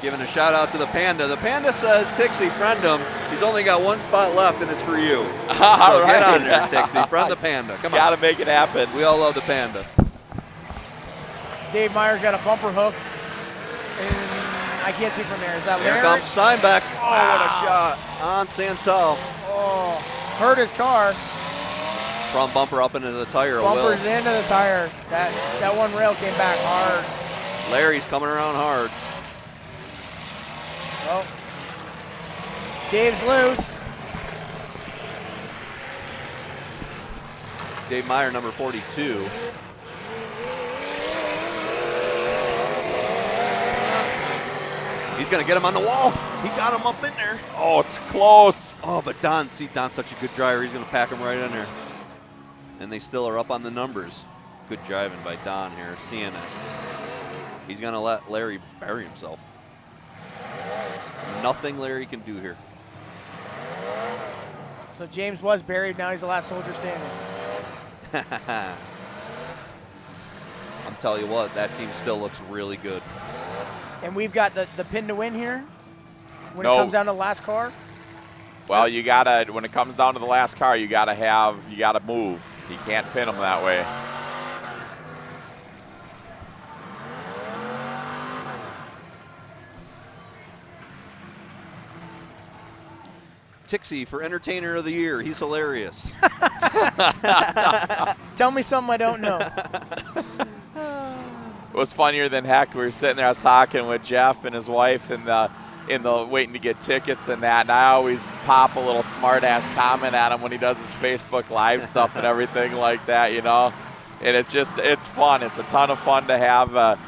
Giving a shout out to the Panda. The Panda says, Tixie, friend him. He's only got one spot left and it's for you. All right. Get on there, Tixie. Friend the Panda. Come on. Gotta make it happen. We all love the Panda. Dave Myers got a bumper hooked. And I can't see from there. Is that Here Larry? comes Steinbeck. Oh, Wow. what a shot on Santel. Oh, hurt his car. Front bumper up into the tire. Bumpers into the tire. That one rail came back hard. Larry's coming around hard. Oh. Dave's loose. Dave Meyer, number 42. He's going to get him on the wall. He got him up in there. Oh, it's close. Oh, but Don's such a good driver. He's going to pack him right in there. And they still are up on the numbers. Good driving by Don here, seeing it. He's going to let Larry bury himself. Nothing Larry can do here. So James was buried. Now he's the last soldier standing. I'm telling you what, that team still looks really good. And we've got the pin to win here when No. it comes down to the last car. Well, you gotta, when it comes down to the last car, you gotta move. You can't pin them that way. Tixie for Entertainer of the Year. He's hilarious. Tell me something I don't know. It was funnier than heck. We were sitting there, I was talking with Jeff and his wife in the waiting to get tickets and that, and I always pop a little smart-ass comment at him when he does his Facebook Live stuff and everything like that, you know. And it's fun. It's a ton of fun to have,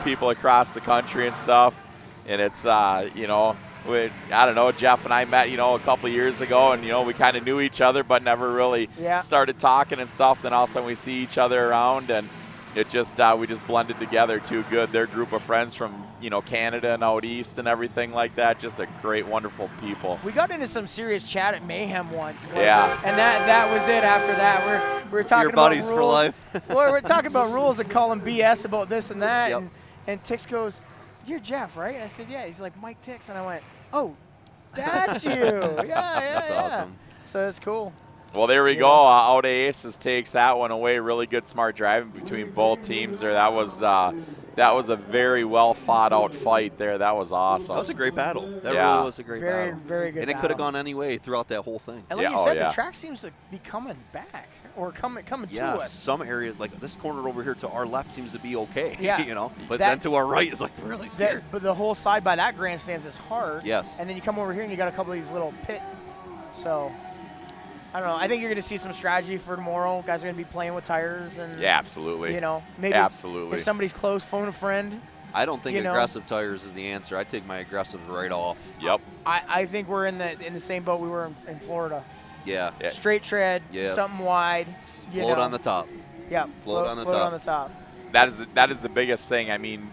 people across the country and stuff. And it's, I don't know, Jeff and I met, a couple of years ago, and, we kind of knew each other but never really started talking and stuff. Then all of a sudden we see each other around, and it just we just blended together too good. Their group of friends from, Canada and out east and everything like that. Just a great, wonderful people. We got into some serious chat at Mayhem once. Yeah. And that was it after that. We're talking Your about buddies rules. for life. Well, we're talking about rules and calling BS about this and that. Yep. And Tix goes, "You're Jeff, right?" And I said, "Yeah." He's like, "Mike Tix." And I went, "Oh, that's you." Yeah. That's awesome. So that's cool. Well, there we go. Out Aces takes that one away. Really good, smart driving between both teams there. That was a very well thought out fight there. That was awesome. That was a great battle. That really was a great battle. Very good. And it could have gone any way throughout that whole thing. And like you said, the track seems to be coming back or coming to us. Some areas, like this corner over here to our left, seems to be okay. Yeah. But then to our right is like really scary. But the whole side by that grandstands is hard. Yes. And then you come over here and you got a couple of these little pit. So I don't know. I think you're going to see some strategy for tomorrow. Guys are going to be playing with tires and. Yeah, absolutely. Maybe absolutely. If somebody's close, phone a friend. I don't think aggressive tires is the answer. I take my aggressives right off. Yep. I think we're in the same boat we were in Florida. Yeah. Straight tread, something wide. Float on the top. Yeah. Float on the top. That is the biggest thing. I mean,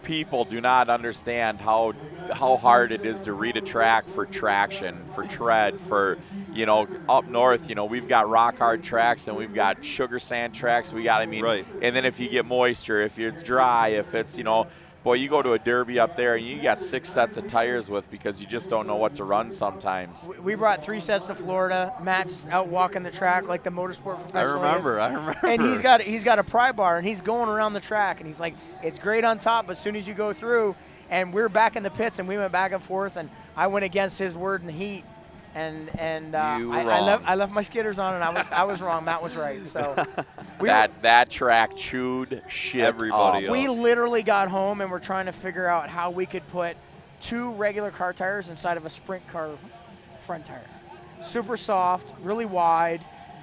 people do not understand how hard it is to read a track for traction, for tread, for up north. We've got rock hard tracks and we've got sugar sand tracks. And then if you get moisture, if it's dry, if it's boy, you go to a derby up there and you got 6 sets of tires with because you just don't know what to run sometimes. We brought 3 sets to Florida. Matt's out walking the track like the motorsport professional. I remember. And he's got a pry bar and he's going around the track and he's like, it's great on top, but as soon as you go through, and we're back in the pits and we went back and forth and I went against his word in the heat. And I left my skidders on and I was wrong. Matt was right. So that track chewed shit everybody up. We literally got home and we're trying to figure out how we could put 2 regular car tires inside of a sprint car front tire. Super soft, really wide,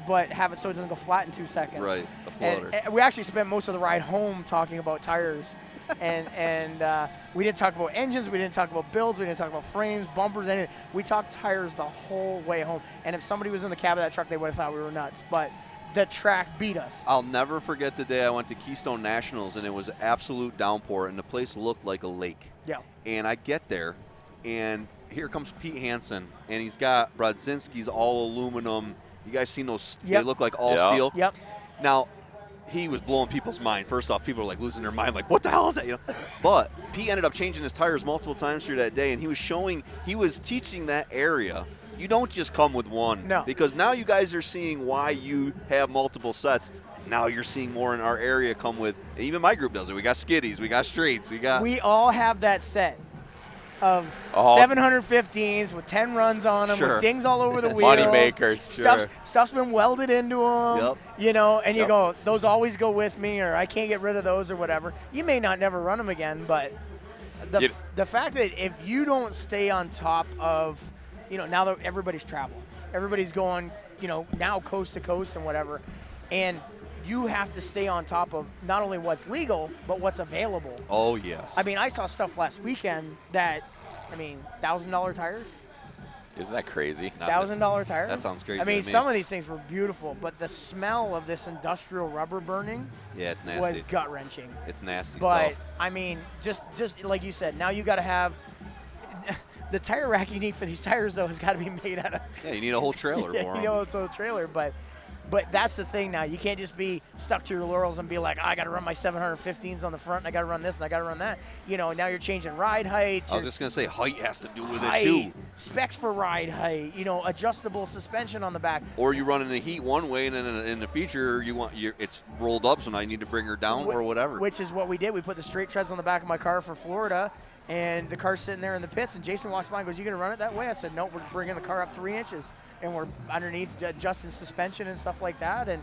but have it so it doesn't go flat in 2 seconds. Right, a floater. And we actually spent most of the ride home talking about tires. and we didn't talk about engines, we didn't talk about builds, we didn't talk about frames, bumpers, anything. We talked tires the whole way home. And if somebody was in the cab of that truck, they would have thought we were nuts. But the track beat us. I'll never forget the day I went to Keystone Nationals, and it was absolute downpour, and the place looked like a lake. Yeah. And I get there, and here comes Pete Hansen, and he's got Brodzinski's all aluminum. You guys seen those? Yep. They look like all Yep. steel. Yep. Now, he was blowing people's mind. First off, people are like losing their mind, like, what the hell is that? You know. But Pete ended up changing his tires multiple times through that day, and he was teaching that area. You don't just come with one. No. Because now you guys are seeing why you have multiple sets. Now you're seeing more in our area come with, even my group does it. We got skiddies, we got straights, We all have that set of 715s with 10 runs on them, Sure. with dings all over the wheels. Money makers, Stuff's been welded into them. Yep. You know, and you Yep. go, those always go with me, or I can't get rid of those or whatever. You may not never run them again, but the fact that if you don't stay on top of, you know, now that everybody's traveling, everybody's going, you know, now coast to coast and whatever, and you have to stay on top of not only what's legal, but what's available. Oh, yes. I mean, I saw stuff last weekend that, I mean, $1,000 tires. Isn't that crazy? $1,000 tires. That sounds crazy I mean, to me. some of these things were beautiful, but the smell of this industrial rubber burning Yeah, it's nasty. was gut wrenching. It's nasty But stuff. I mean, just like you said, now you got to have the tire rack you need for these tires though has got to be made out of. Yeah, you need a whole trailer Yeah, for you them. know, it's a trailer, but that's the thing now. You can't just be stuck to your laurels and be like, I got to run my 715s on the front, and I got to run this, and I got to run that. You know, now you're changing ride height. I was just going to say, height has to do with height, it too. specs for ride height. You know, adjustable suspension on the back. Or you run in the heat one way, and then in the feature, it's rolled up, so now you need to bring her down or whatever. Which is what we did. We put the straight treads on the back of my car for Florida, and the car's sitting there in the pits, and Jason walks by and goes, you going to run it that way? I said, no, we're bringing the car up 3 inches, and we're underneath adjusting suspension and stuff like that. And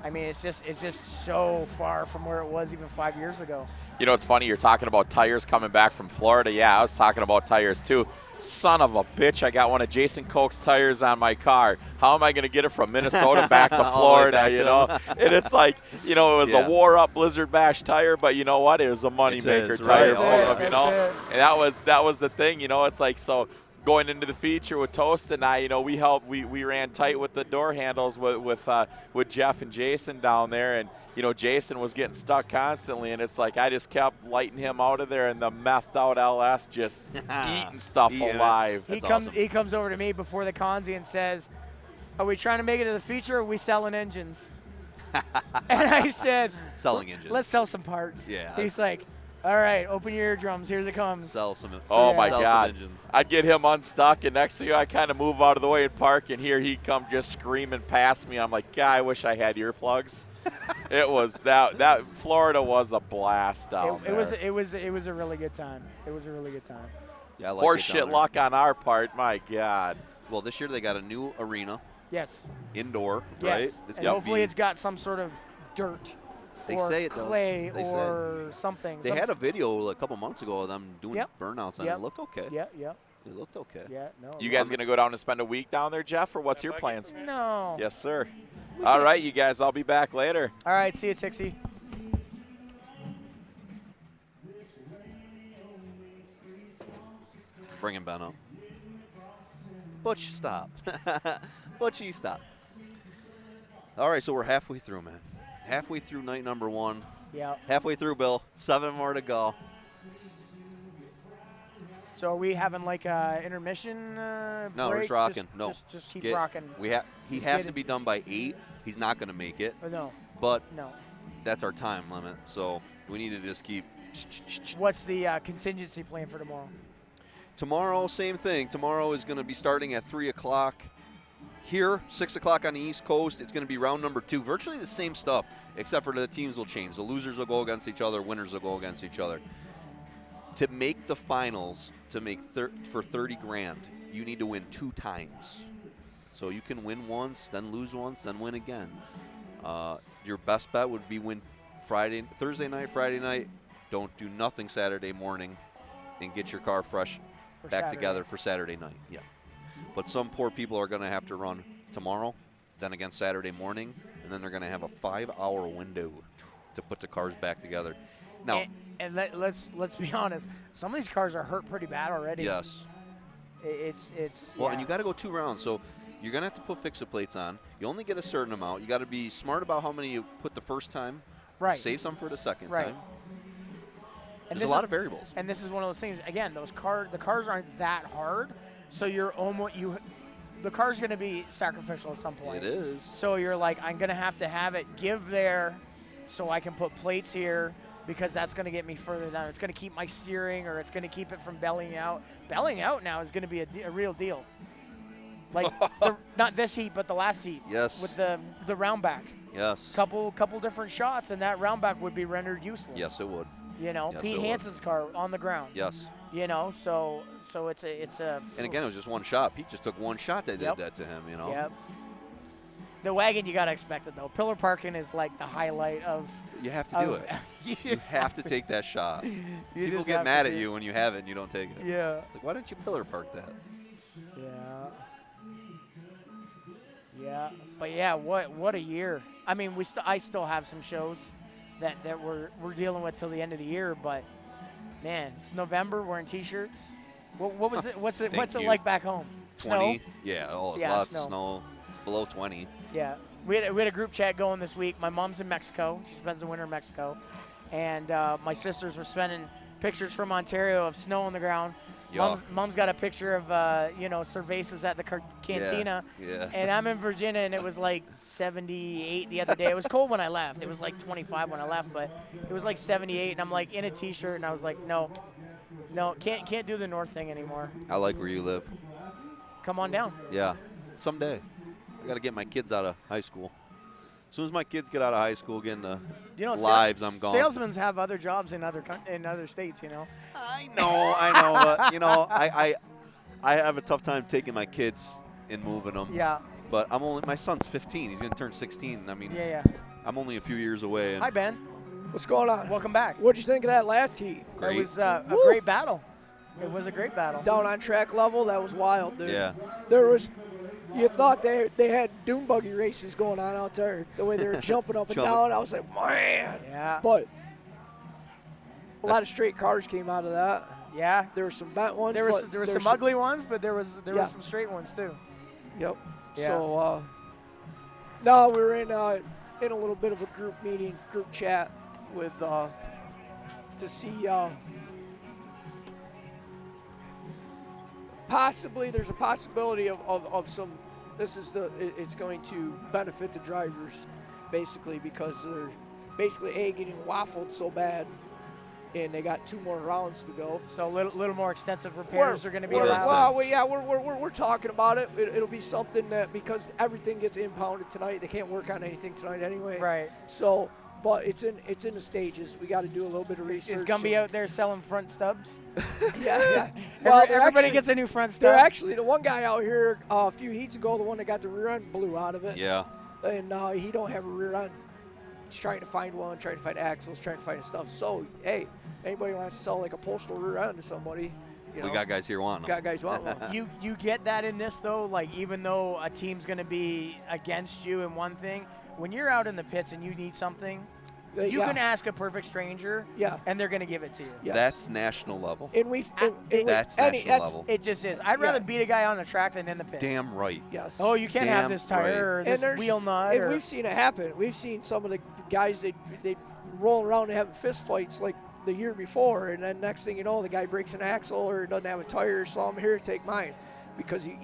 I mean, it's just so far from where it was even 5 years ago. You know, it's funny, you're talking about tires coming back from Florida. Yeah, I was talking about tires too. Son of a bitch, I got one of Jason Koch's tires on my car. How am I going to get it from Minnesota back to Florida, you know? And it's like, you know, it was a wore-up Blizzard Bash tire, but you know what? It was a moneymaker tire for them, you know? And that was the thing, you know? It's like, so going into the feature with Toast and I, you know, we ran tight with the door handles with Jeff and Jason down there, and you know, Jason was getting stuck constantly, and it's like I just kept lighting him out of there, and the methed out LS just eating stuff alive. He comes over to me before the Conzi and says, are we trying to make it to the feature, or are we selling engines? And I said, selling engines. Let's sell some parts. Yeah. He's like, all right, open your eardrums. Here it comes. Sell some. Oh my sell God! some engines. I'd get him unstuck, and next thing you know, I kind of move out of the way and park, and here he come just screaming past me. I'm like, God, I wish I had earplugs. It was that Florida was a blast down there. It was a really good time. It was a really good time. Yeah, I like Horse shit luck on our part. My God. Well, this year they got a new arena. Yes. Indoor, Yes. right? And hopefully it's got some sort of dirt. They or say it does. clay They or something. They had a video a couple months ago of them doing burnouts on it. It looked okay. Yeah. It looked okay. Yeah, no. You guys going to go down and spend a week down there, Jeff, or what's your plans? No. Yes, sir. All right, you guys, I'll be back later. All right, see you, Tixie. Bring him, Ben, up. Butch, stop. Butchie, stop. All right, so we're halfway through, man. Halfway through night number one. Yeah. Halfway through, Bill. 7 more to go. So are we having like a intermission No, we're break? just rocking. No. Just keep rocking. He has to be done by 8. He's not going to make it. No. But no. That's our time limit, so we need to just keep. What's the contingency plan for tomorrow? Tomorrow, same thing. Tomorrow is going to be starting at 3 o'clock. Here, 6 o'clock on the East Coast, it's going to be round number 2. Virtually the same stuff, except for the teams will change. The losers will go against each other. Winners will go against each other. To make the finals, to make for 30 grand, you need to win 2 times. So you can win once, then lose once, then win again. Your best bet would be win Thursday night, Friday night. Don't do nothing Saturday morning, and get your car fresh back together for Saturday night. Yeah. But some poor people are going to have to run tomorrow then again Saturday morning, and then they're going to have a 5-hour window to put the cars back together. Now, and let's be honest, some of these cars are hurt pretty bad already. yes. It's Well, yeah. and you got to go 2 rounds, so you're going to have to put fix-it plates on. You only get a certain amount. You got to be smart about how many you put the first time. Right. Save some for the second Right. time. And There's a lot of variables. And this is one of those things. Again, the cars aren't that hard, so you're almost the car's going to be sacrificial at some point. It is. So you're like, I'm going to have it give there, so I can put plates here because that's going to get me further down. It's going to keep my steering, or it's going to keep it from bellying out. Bellying out now is going to be a real deal. Like not this heat, but the last heat. Yes. With the round back. Yes. Couple different shots, and that round back would be rendered useless. Yes, it would. You know, Yes, Pete it would. Hansen's car on the ground. Yes. You know, so it's a. And again, it was just one shot. Pete just took one shot that Yep. did that to him, you know. Yep. The wagon, you gotta expect it though. Pillar parking is like the highlight of. You have to do it. You have to take that shot. People just get have mad to at do you when you have it and you don't take it. Yeah. It's like, why didn't you pillar park that? Yeah. Yeah, but yeah, what a year. I mean, I still have some shows that we're dealing with till the end of the year, but man, it's November. We're in t-shirts. What was it? What's it you. like back home? 20. Snow? Yeah. Oh, it's Yeah, lots snow. of snow. It's below 20. Yeah, we had a group chat going this week. My mom's in Mexico. She spends the winter in Mexico, and my sisters were sending pictures from Ontario of snow on the ground. Mom's got a picture of cervezas at the cantina, Yeah. and I'm in Virginia, and it was like 78 the other day. It was cold when I left. It was like 25 when I left, but it was like 78, and I'm like in a t-shirt, and I was like, no, can't do the north thing anymore. I like where you live. Come on down. Yeah. Someday. I got to get my kids out of high school. As soon as my kids get out of high school, get into lives, I'm gone. Salesmen have other jobs in other states, you know. I know, but I have a tough time taking my kids and moving them. Yeah. But my son's 15. He's gonna turn 16. I mean, Yeah. I'm only a few years away. And Hi, Ben. What's going on? Welcome back. What'd you think of that last heat? Great. It was a great battle. It was a great battle. Down on track level, that was wild, dude. Yeah. You thought they had dune buggy races going on out there, the way they were jumping up and down. I was like, man. Yeah. But a lot of straight cars came out of that. Yeah. There were some bent ones. There but were some ugly ones, but there was Yeah. some straight ones too. Yep. Yeah. So now we were in a little bit of a group meeting, group chat with to see possibly there's a possibility of some. It's going to benefit the drivers basically because they're basically getting waffled so bad. And they got 2 more rounds to go. So a little more extensive repairs are going to be allowed. Well, we're talking about it. It'll be something that because everything gets impounded tonight, they can't work on anything tonight anyway. Right. So, but it's in the stages. We got to do a little bit of research. Is Gumby out there selling front stubs? Yeah. Well, everybody gets a new front stub. They're actually the one guy out here a few heats ago, the one that got the rear end blew out of it. Yeah. And he don't have a rear end. He's trying to find one, trying to find axles, trying to find stuff. So, hey, anybody wants to sell like a postal rear end to somebody, We got guys here wanting them. Got guys wanting one. You get that in this though, like even though a team's going to be against you in one thing, when you're out in the pits and you need something, you can ask a perfect stranger, and they're going to give it to you. Yes. That's national level. And That's national level. It just is. I'd rather beat a guy on the track than in the pits. Damn right. Yes. Oh, you can't have Damn this tire or this wheel nut. And we've seen it happen. We've seen some of the guys they roll around and having fist fights like the year before, and then next thing you know, the guy breaks an axle or doesn't have a tire, so I'm here to take mine because he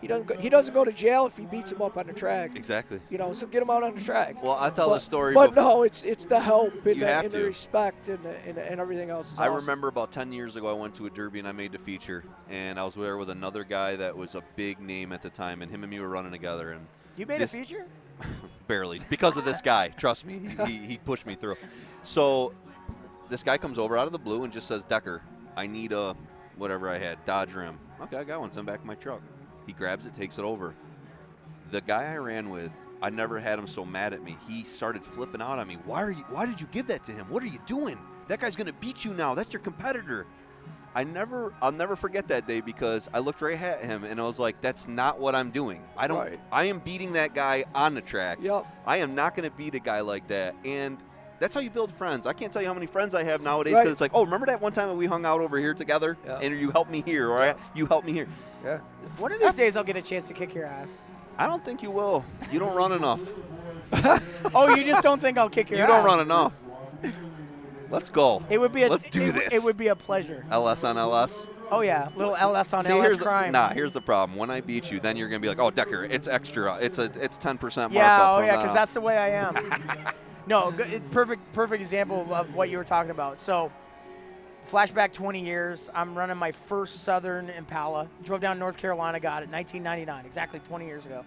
doesn't go to jail if he beats him up on the track. Exactly. So get him out on the track. Well, I'll tell the story. But no, it's the help and, You have the to. respect and everything else. Is I awesome. remember about 10 years ago, I went to a derby and I made the feature, and I was there with another guy that was a big name at the time, and him and me were running together. And you made a feature? Barely, because of this guy. Trust me, he pushed me through. So this guy comes over out of the blue and just says, "Decker, I need a whatever I had, Dodge Rim." Okay, I got one. Send back in my truck. He grabs it, takes it over. The guy I ran with, I never had him so mad at me. He started flipping out on me. Why did you give that to him? What are you doing? That guy's gonna beat you now. That's your competitor. I'll never forget that day because I looked right at him and I was like, that's not what I'm doing. I am beating that guy on the track. Yep. I am not going to beat a guy like that. And that's how you build friends. I can't tell you how many friends I have nowadays because it's like, oh, remember that one time that we hung out over here together and you helped me here, or you helped me here. Yeah. One of these days I'll get a chance to kick your ass. I don't think you will. You don't run enough. Oh, you just don't think I'll kick your ass? You don't run enough. Let's go. Let's do this. It would be a pleasure. LS on LS. Oh yeah, little LS on See, LS crime. Here's the problem. When I beat you, then you're gonna be like, oh, Decker, it's extra. It's 10% markup. Yeah, because that's the way I am. No, perfect example of what you were talking about. So, flashback 20 years. I'm running my first Southern Impala. Drove down to North Carolina, got it, 1999, exactly 20 years ago,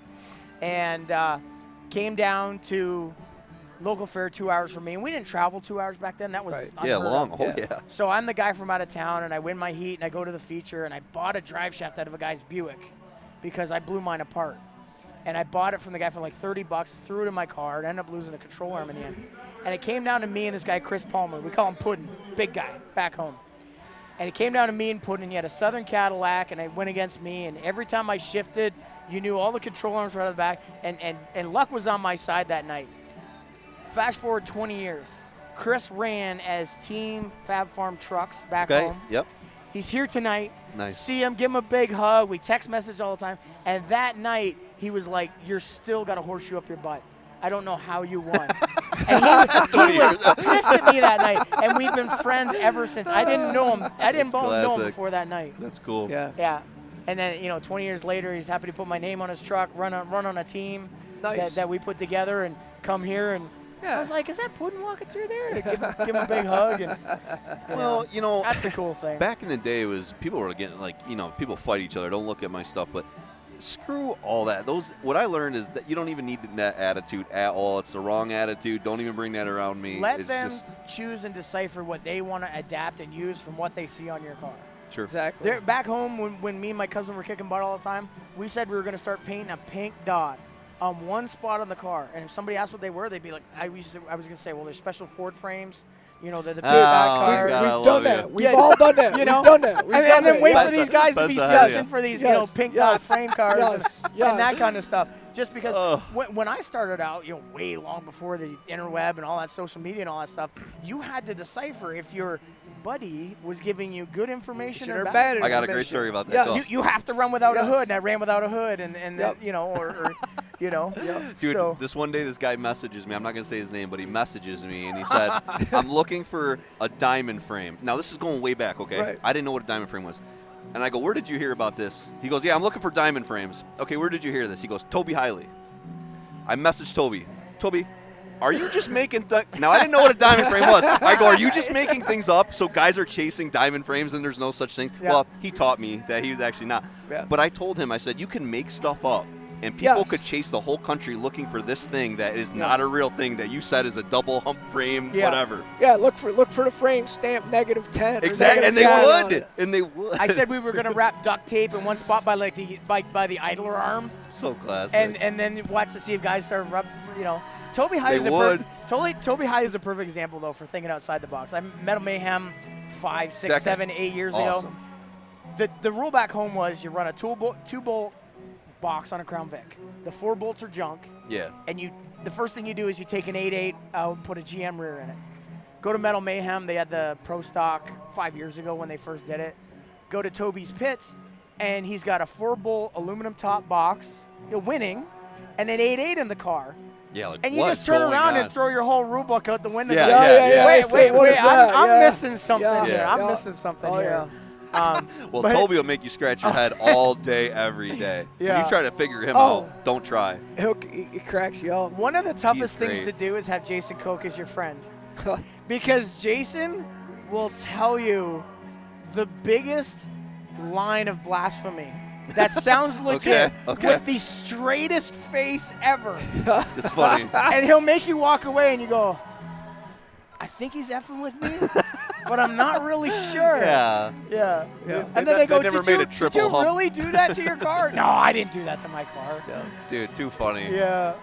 and came down to local fair 2 hours from me, and we didn't travel 2 hours back then. That was long. Oh yeah. So I'm the guy from out of town, and I win my heat, and I go to the feature, and I bought a drive shaft out of a guy's Buick because I blew mine apart. And I bought it from the guy for like $30, threw it in my car, and ended up losing the control arm in the end. And it came down to me and this guy, Chris Palmer. We call him Puddin', big guy, back home. And it came down to me and Puddin'. He had a Southern Cadillac, and it went against me. And every time I shifted, you knew all the control arms were out of the back. And luck was on my side that night. Fast forward 20 years. Chris ran as Team Fab Farm Trucks back home. Yep. He's here tonight. Nice. See him, give him a big hug. We text message all the time. And that night, he was like, "You're still got a horseshoe up your butt. I don't know how you won." And he was pissed at me that night. And we've been friends ever since. I didn't know him. I didn't know him before that night. That's cool. Yeah. And then 20 years later, he's happy to put my name on his truck, run on a team that we put together, and come here. And I was like, "Is that Puddin' walking through there?" To give him a big hug. And that's the cool thing. Back in the day, people were getting people fight each other. Don't look at my stuff, but screw all that. What I learned is that you don't even need that attitude at all. It's the wrong attitude. Don't even bring that around me. Let them choose and decipher what they want to adapt and use from what they see on your car. Sure. Exactly. Back home, when me and my cousin were kicking butt all the time, we said we were going to start painting a pink dot on one spot on the car. And if somebody asked what they were, they'd be like, I was going to say, well, they're special Ford frames. They're the big cars. We've done that. We've all done that. We've done that. And then wait for these guys to be searching for these pink dot frame cars and that kind of stuff. Just because when I started out, way long before the interweb and all that social media and all that stuff, you had to decipher if your buddy was giving you good information or bad. I got a great story about that. Yeah. You have to run without a hood, and I ran without a hood, and then, Dude, this one day, this guy messages me. I'm not going to say his name, but he messages me, and he said, "I'm looking for a diamond frame." Now, this is going way back, okay? Right. I didn't know what a diamond frame was. And I go, "Where did you hear about this?" He goes, "Yeah, I'm looking for diamond frames." Okay, where did you hear this? He goes, "Toby Hiley." I messaged Toby. Toby, are you just making now, I didn't know what a diamond frame was. I go, "Are you just making things up so guys are chasing diamond frames and there's no such thing?" Yeah. Well, he taught me that he was actually not. Yeah. But I told him, I said, you can make stuff up. And people could chase the whole country looking for this thing that is not a real thing that you said is a double hump frame, whatever. Yeah, look for the frame stamp -10. Exactly, and they would. I said we were going to wrap duct tape in one spot by the idler arm. So classic. And then watch to see if guys start Toby High Toby High is a perfect example though for thinking outside the box. I met Mayhem 5, 6, 7, 8 years ago. The rule back home was you run a two bolt box on a Crown Vic. The 4 bolts are junk. Yeah. And the first thing you do is you take an 8.8 out and put a GM rear in it. Go to Metal Mayhem. They had the Pro Stock 5 years ago when they first did it. Go to Toby's Pits, and he's got a 4-bolt aluminum top box, winning, and an 8.8 in the car. Yeah, and you just turn around and throw your whole rule book out the window. Yeah. Wait, I'm missing something here. I'm missing something here. Well, Toby will make you scratch your head all day, every day. Yeah. When you try to figure him out, don't try. He cracks you up. One of the toughest things to do is have Jason Koch as your friend. Because Jason will tell you the biggest line of blasphemy that sounds legit with the straightest face ever. It's funny. And he'll make you walk away and you go, I think he's effing with me, but I'm not really sure. Yeah. And then they go, never did made a triple you hump. really do that to your car? No, I didn't do that to my car. Dude, too funny. Yeah.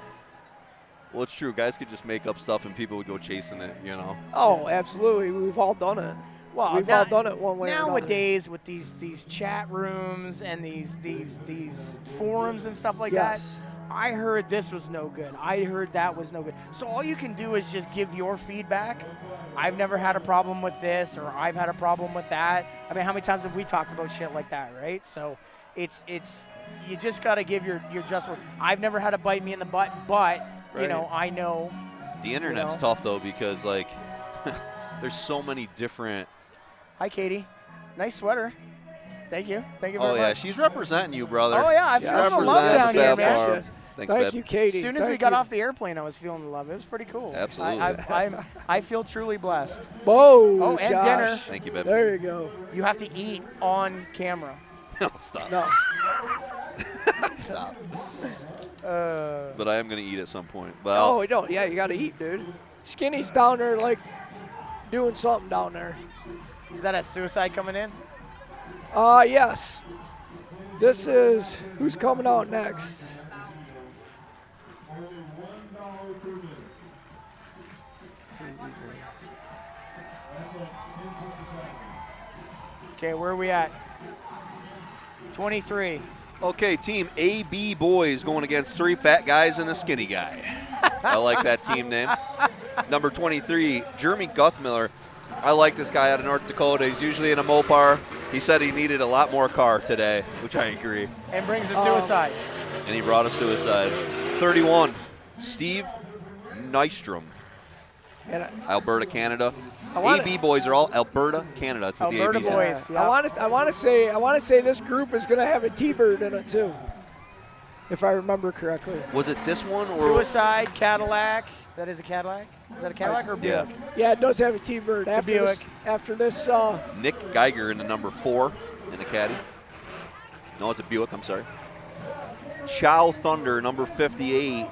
Well, it's true. Guys could just make up stuff and people would go chasing it, Oh, absolutely. We've all done it. Well, We've all done it one way or another. nowadays with these chat rooms and these forums and stuff like Yes. that. I heard this was no good. I heard that was no good. So all you can do is just give your feedback. I've never had a problem with this, or I've had a problem with that. I mean, how many times have we talked about shit like that, right? So it's you just got to give your just word. I've never had it bite me in the butt, but you know, I know. The internet's tough though, because like there's so many different. Hi, Katie. Nice sweater. Thank you. Thank you very Oh much. yeah, she's representing you, brother. Oh yeah, I She feel the love represents down here, Fab man. Farm. Thanks, Thank babe. you, Katie. As soon as we got off the airplane, I was feeling the love. It was pretty cool. Absolutely. I feel truly blessed. Whoa, Oh, and Josh. dinner. Thank you, babe. There you go. You have to eat on camera. No, stop. No. Stop. But I am gonna eat at some point. But Oh, we don't. Yeah, you got to eat, dude. Skinny's down there, like, doing something down there. Is that a suicide coming in? Yes. This is who's coming out next. Okay, where are we at? 23. Okay, team AB Boys going against 3 fat guys and a skinny guy. I like that team name. Number 23, Jeremy Guthmiller. I like this guy out of North Dakota. He's usually in a Mopar. He said he needed a lot more car today, which I agree. And brings a suicide. And he brought a suicide. 31, Steve Nystrom, And Alberta, Canada. I wanna- AB Boys are all Alberta, Canada. That's what Alberta the ABs boys. I want to say this group is going to have a T-Bird in it too, if I remember correctly. Was it this one or Suicide, Cadillac. That is a Cadillac? Is that a Cadillac or a Buick? Yeah, it does have a T-Bird. It's a Buick. After this, Nick Geiger in the number 4 in the caddy? No, it's a Buick. I'm sorry. Chow Thunder, number 58.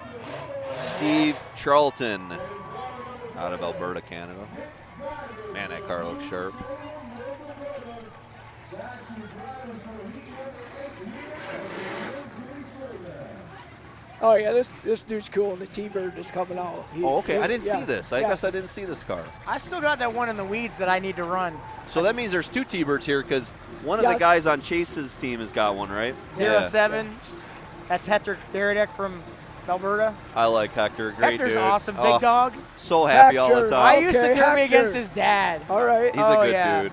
Steve Charlton out of Alberta, Canada. Man, that car looks sharp. oh yeah, this dude's cool, and the T-Bird is coming out. Oh, okay. I didn't yeah, see this. I yeah. guess I didn't see this car. I still got that one in the weeds that I need to run. So that means there's 2 T-Birds here because one of the Yes. guys on Chase's team has got one, right? 07. That's Hector Deredick from Alberta. I like Hector. Great Hector's dude. awesome. Oh, Big dog. So happy all the Hector. time. I used to Okay, derby Hector. against his dad. All right. He's a good yeah. dude.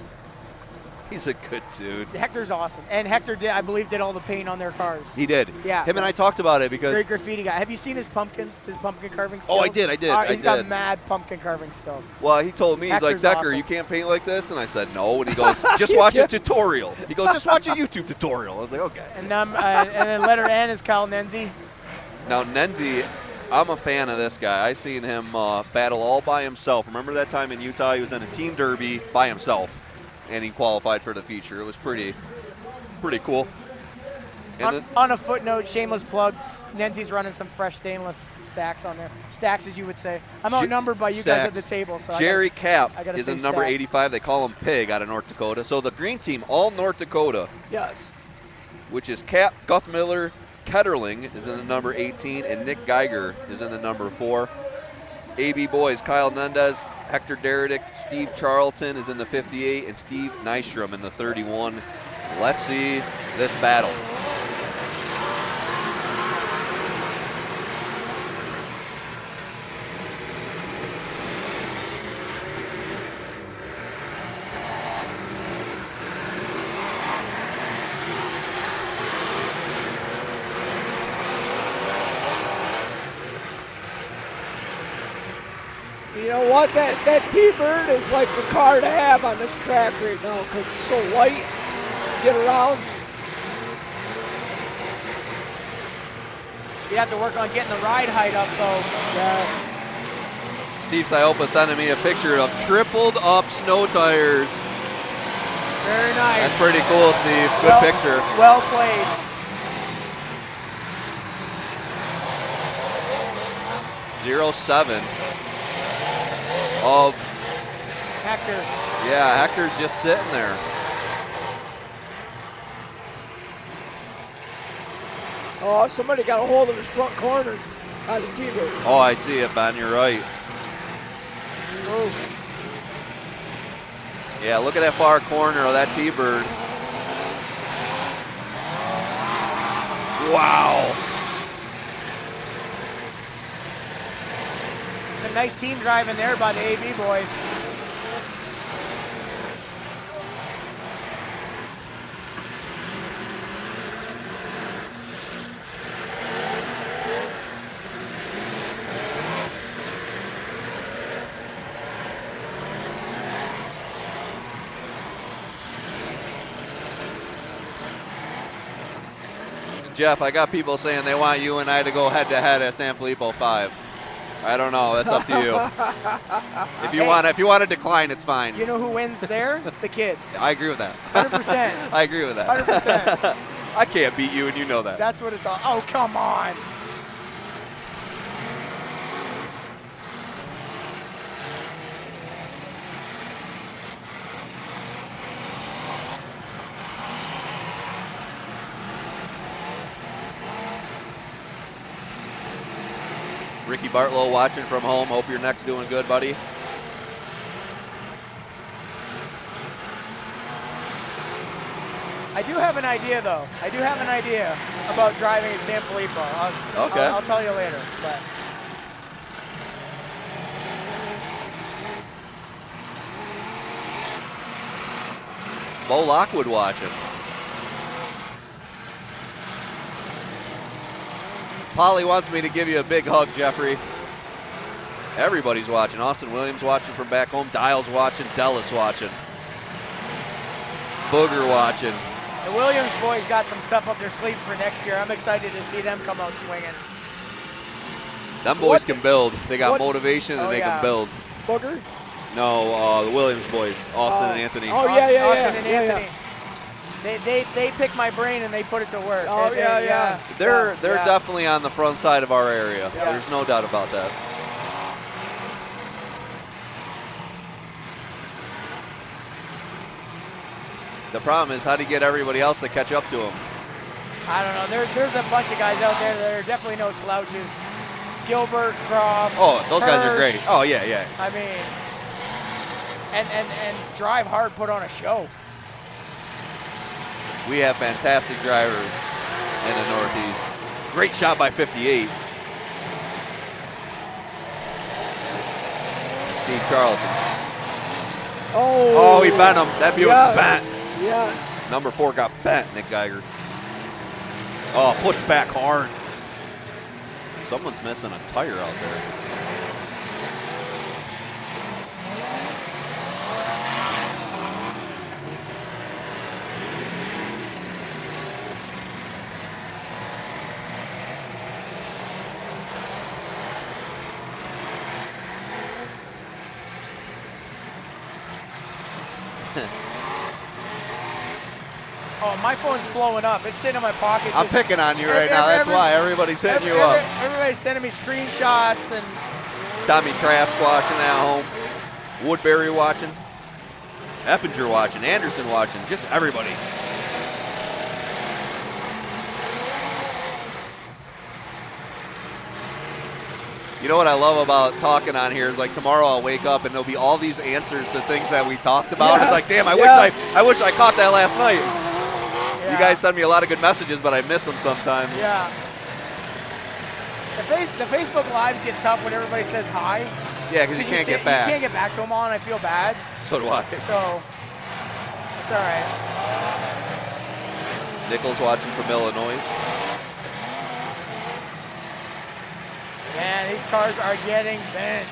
He's a good dude. Hector's awesome. And Hector, I believe, did all the paint on their cars. He did. Yeah. Him and I talked about it because Great graffiti guy. Have you seen his pumpkins, his pumpkin carving skills? Oh, I did. He's got did. mad pumpkin carving skills. Well, he told me, he's like, Hector's Decker, awesome. you can't paint like this? And I said, no. And he goes, just watch a tutorial. He goes, just watch a YouTube tutorial. I was like, okay. And then letter N is Kyle Nenzi. Now, Nenzi, I'm a fan of this guy. I seen him battle all by himself. Remember that time in Utah? He was in a team derby by himself, and he qualified for the feature. It was pretty cool. And On a footnote, shameless plug, Nenzi's running some fresh stainless stacks on there. Stacks, as you would say. I'm outnumbered by you guys at the table. So Jerry Cap I gotta is say in number stacks. 85. They call him Pig out of North Dakota. So the green team, all North Dakota, Yes. which is Cap, Guthmiller, Ketterling is in the number 18, and Nick Geiger is in the number 4. AB Boys, Kyle Nendez, Hector Deredick, Steve Charlton is in the 58, and Steve Nystrom in the 31. Let's see this battle. You know what? That T-Bird is like the car to have on this track right now because it's so light. Get around. You have to work on getting the ride height up, though. Steve Siopa sending me a picture of tripled up snow tires. Very nice. That's pretty cool, Steve. Good picture. Well played. .07 of Hector. Yeah, Hector's just sitting there. Oh, somebody got a hold of his front corner on the T-Bird. Oh, I see it, Ben. You're right. Yeah, look at that far corner of that T-bird. Wow. It's a nice team driving there by the AV boys. Jeff, I got people saying they want you and I to go head-to-head at San Filippo 5. I don't know. That's up to you. If you want to decline, it's fine. You know who wins there? The kids. I agree with that. 100%. I agree with that. 100%. I can't beat you, and you know that. That's what it's all. Oh, come on. Ricky Bartlow watching from home. Hope your neck's doing good, buddy. I do have an idea, though. I do have an idea about driving at San Filippo. Okay. I'll tell you later. But Bo Lockwood watching. Polly wants me to give you a big hug, Jeffrey. Everybody's watching. Austin Williams watching from back home. Dials watching. Dallas watching. Booger watching. the Williams boys got some stuff up their sleeves for next year. I'm excited to see them come out swinging. Them boys can build. They got motivation and they yeah. can build. Booger? No, the Williams boys, Austin and Anthony. Oh, yeah. Austin and Anthony. They pick my brain and they put it to work. Oh, yeah. They're definitely on the front side of our area. Yeah. There's no doubt about that. The problem is how do you get everybody else to catch up to them? I don't know. There's a bunch of guys out there that are definitely no slouches. Gilbert, Croft. Oh, those guys are Hirsch. great. Oh, yeah. I mean, and Drive Hard put on a show. We have fantastic drivers in the Northeast. Great shot by 58. Steve Charlton. Oh, he bent him. That Buick bent. Yes. Number 4 got bent, Nick Geiger. Oh, pushed back hard. Someone's missing a tire out there. Oh, my phone's blowing up. It's sitting in my pocket. I'm picking on you right now. That's why everybody's hitting you up. Everybody's sending me screenshots and Tommy Trask watching at home. Woodbury watching. Eppinger watching. Anderson watching. Just everybody. You know what I love about talking on here is like tomorrow I'll wake up and there'll be all these answers to things that we talked about. Yeah. It's like, damn, I wish I caught that last night. Yeah. You guys send me a lot of good messages, but I miss them sometimes. yeah. The Facebook Lives get tough when everybody says hi. Yeah, because you can't get back. You can't get back to them all, and I feel bad. So do I. So it's all right. Nichols watching from Illinois. Man, these cars are getting bent.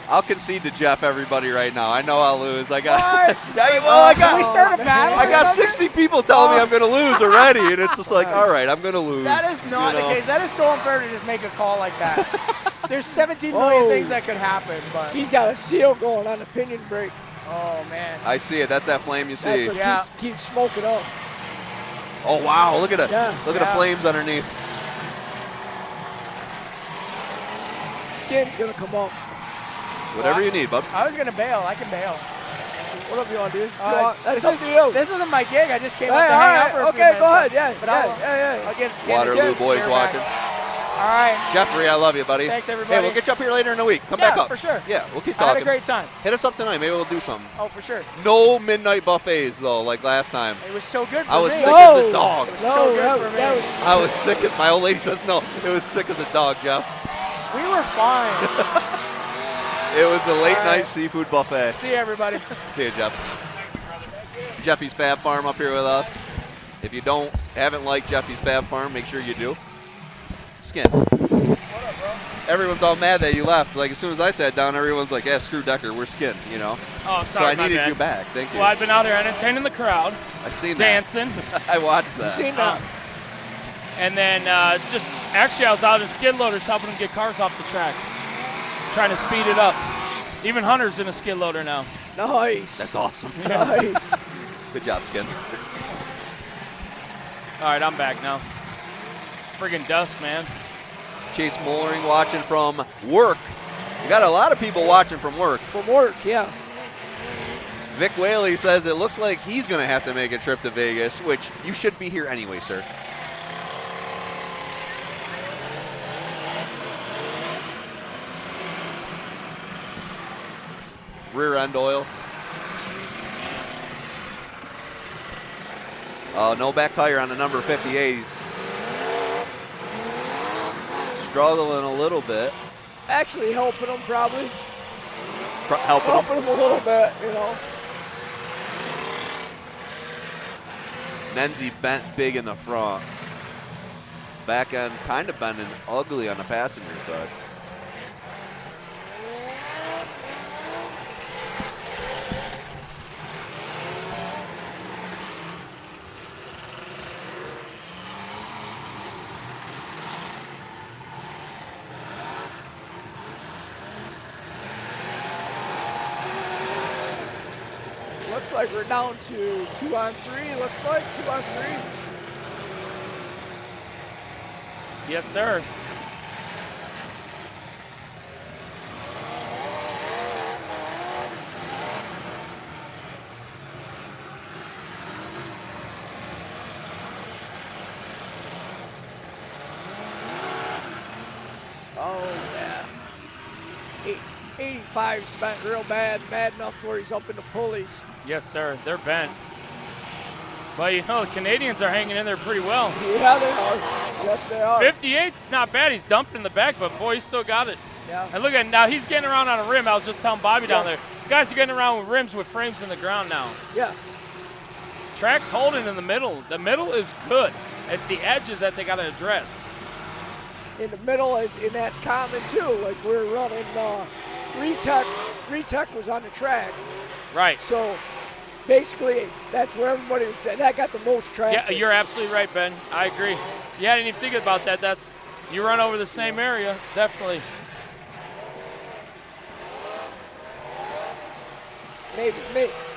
I'll concede to Jeff, everybody, right now. I know I'll lose. I got. What? Can we start a battle? I got 60 people telling me I'm going to lose already, and it's just like, all right, I'm going to lose. That is not the case. That is so unfair to just make a call like that. There's 17 million things that could happen, but He's got a seal going on the pinion brake. oh man. I see it. That's that flame you see. That's what keeps smoking up. Oh wow! Look at it. Yeah. Look at the flames underneath. Skin's gonna come up. Whatever you need, bub. I was gonna bail. I can bail. Whatever you want to do. This That's up to you. This isn't my gig. I just came Hey, up to all hang right. out for a few Okay, minutes. go ahead. Yeah, But yeah. I'll give Skin Waterloo his boys share watching. back. All right. Jeffrey, I love you, buddy. Thanks, everybody. Hey, we'll get you up here later in the week. Come back up. for sure. Yeah, we'll keep I had talking. a great time. Hit us up tonight. Maybe we'll do something. Oh, for sure. No midnight buffets, though, like last time. It was so good for I was me. sick as a dog. It was so good for me. I was sick as, my old lady says no. It was sick as a dog, Jeff. We were fine. It was a late All night right. seafood buffet. See you, everybody. See you, Jeff. Jeffy's Fab Farm up here with us. If you haven't liked Jeffy's Fab Farm, make sure you do. Skin. Everyone's all mad that you left. Like, as soon as I sat down, everyone's like, yeah, screw Decker, we're Skin, you know? Oh, So sorry, I my needed bad. you back. Thank you. Well, I've been out there entertaining the crowd. I've seen dancing. that. I watched that. Seen that. And then actually I was out in skid loaders helping them get cars off the track. Trying to speed it up. Even Hunter's in a skid loader now. Nice. That's awesome. Nice. Good job, Skins. All right, I'm back now. Friggin' dust, man. Chase Mollering watching from work. We got a lot of people watching from work. From work, yeah. Vic Whaley says it looks like he's going to have to make a trip to Vegas, which you should be here anyway, sir. Rear end oil. No back tire on the number 58. He's struggling a little bit. Actually helping them probably. Helping them a little bit, you know. Nenzi bent big in the front. Back end kind of bending ugly on the passenger side. Looks like we're down to 2 on 3. Looks like 2 on 3. Yes, sir. Oh, yeah. 85's bent real bad enough where he's up in the pulleys. Yes, sir. They're bent. But, you know, the Canadians are hanging in there pretty well. Yeah, they are. Yes, they are. 58's not bad. He's dumped in the back, but, boy, he's still got it. Yeah. And look at now, he's getting around on a rim. I was just telling Bobby down there. Guys are getting around with rims with frames in the ground now. Yeah. Track's holding in the middle. The middle is good. It's the edges that they got to address. In the middle, and that's common, too. Like, we're running Retech was on the track. Right. So, basically, that's where everybody was. That got the most traffic. Yeah, you're absolutely right, Ben. I agree. Yeah, I didn't even think about that. You run over the same area, definitely.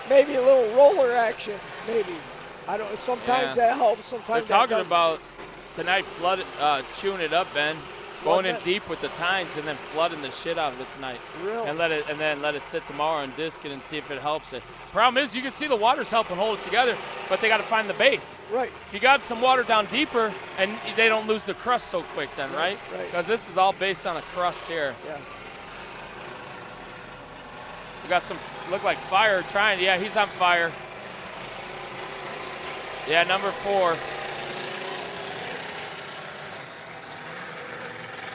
Maybe a little roller action. Maybe. I don't. Sometimes that helps. Sometimes they're talking that about tonight chewing it up, Ben. Going in deep with the tines and then flooding the shit out of it tonight. Really? And then let it sit tomorrow and disc it and see if it helps it. Problem is, you can see the water's helping hold it together, but they got to find the base. Right. If you got some water down deeper, and they don't lose the crust so quick, then right? Right. Because this is all based on a crust here. Yeah. We got some look like fire trying. Yeah, he's on fire. Yeah, number 4.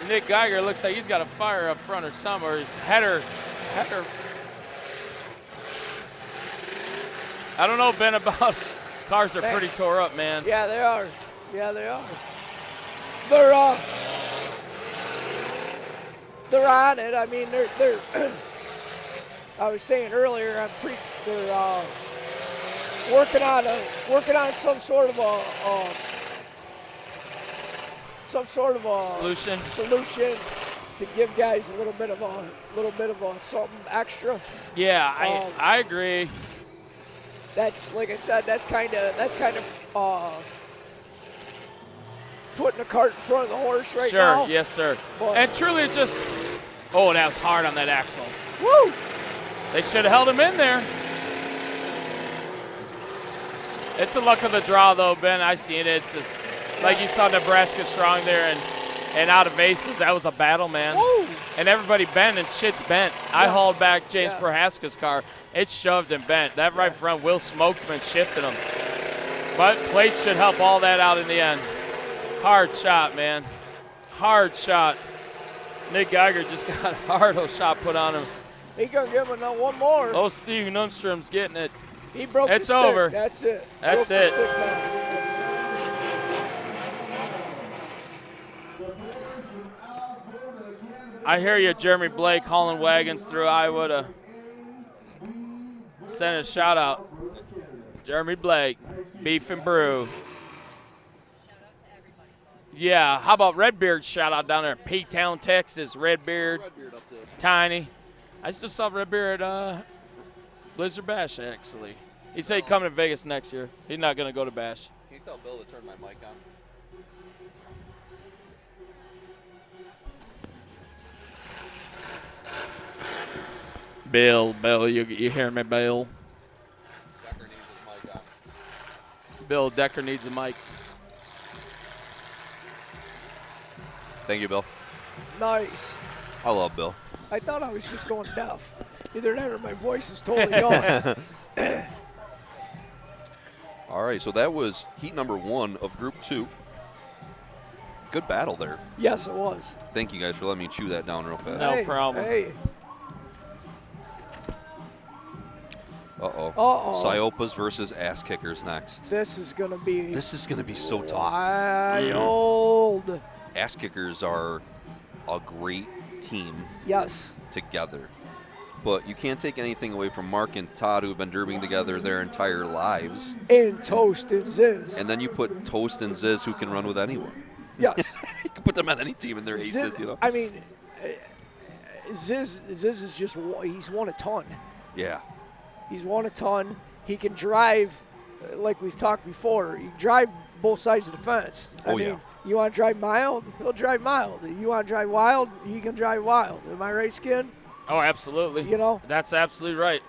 Nick Geiger looks like he's got a fire up front or something, or his header. I don't know, Ben, about cars are pretty tore up, man. Yeah, they are. Yeah, they are. They're on it. I mean, they're. I was saying earlier, they're working on some sort of a solution to give guys a little bit of a something extra. Yeah, I agree. That's like I said. That's kind of putting the cart in front of the horse right now. Sure, yes, sir. But and truly, it's just. Oh, that was hard on that axle. Woo! They should have held him in there. It's a luck of the draw, though, Ben. I seen it. It's just like you saw Nebraska strong there, and and out of aces. That was a battle, man. Woo! And everybody bent, and shit's bent. I Yes. hauled back James Yeah. Prohaska's car. It's shoved and bent. That right front Will smoked him and shifted him. But plates should help all that out in the end. Hard shot, man. Hard shot. Nick Geiger just got a hard shot put on him. He gonna give him one more. Oh, Steve Nunstrom's getting it. He broke It's the stick. over. That's it. That's Broke the it. stick now. I hear you, Jeremy Blake, hauling wagons through Iowa to send a shout out. Jeremy Blake, Beef and Brew. Yeah, how about Redbeard shout out down there in P-Town, Texas. Redbeard, Tiny. I just saw Redbeard at Blizzard Bash, actually. He said he's coming to Vegas next year. He's not going to go to Bash. Can you tell Bill to turn my mic on? Bill, you hear me, Bill? Decker needs his mic on. Bill Decker needs a mic. Thank you, Bill. Nice. I love Bill. I thought I was just going deaf. Either that or my voice is totally gone. All right, so that was heat number 1 of Group 2. Good battle there. Yes, it was. Thank you guys for letting me chew that down real fast. No problem. Hey. Uh-oh. Uh-oh. Ciopas versus Ass Kickers next. This is going to be This is going to be so tough. wild. Ass Kickers are a great team Yes. together. But you can't take anything away from Mark and Todd, who have been derbying together their entire lives. And Toast and Ziz. And then you put Toast and Ziz, who can run with anyone. Yes. You can put them on any team, and they're aces, Ziz, you know? I mean, Ziz is just, he's won a ton. Yeah. He's won a ton. He can drive, like we've talked before, he can drive both sides of the fence. I mean, you want to drive mild, he'll drive mild. You want to drive wild, he can drive wild. Am I right, Skin? Oh, absolutely. You know? That's absolutely right.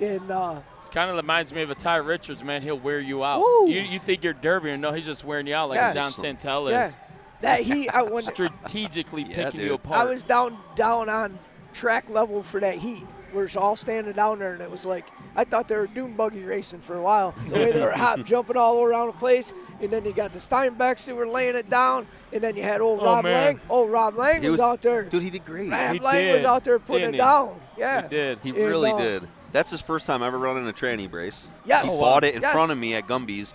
And it kind of reminds me of a Ty Richards, man. He'll wear you out. Woo. You think you're derbying. No, he's just wearing you out like Yes. Don Santel yeah, is. that he, I went, Strategically picking you I apart. was down on track level for that heat. We're all standing down there, and it was like, I thought they were dune buggy racing for a while. The way they were jumping all around the place, and then you got the Steinbecks who were laying it down, and then you had old Rob Lang. Old Rob Lang was out there. Dude, he did great. Rob Lang was out there putting it down. Yeah. He did. He really did. That's his first time ever running a tranny brace. Yes. He Oh, bought wow. it in Yes. front of me at Gumby's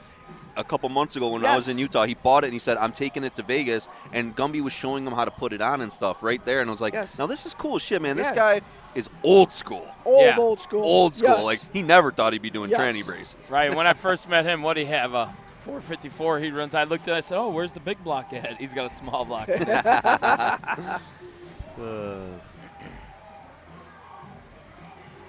a couple months ago when I was in Utah. He bought it and he said, I'm taking it to Vegas. And Gumby was showing him how to put it on and stuff right there. And I was like, now this is cool shit, man. This Yeah. guy is old school. Old school. Old school. Yes. Like, he never thought he'd be doing Yes. tranny braces. Right. When I first met him, what did he have? 454 he runs. I looked at it, I said, oh, where's the big block at? He's got a small block.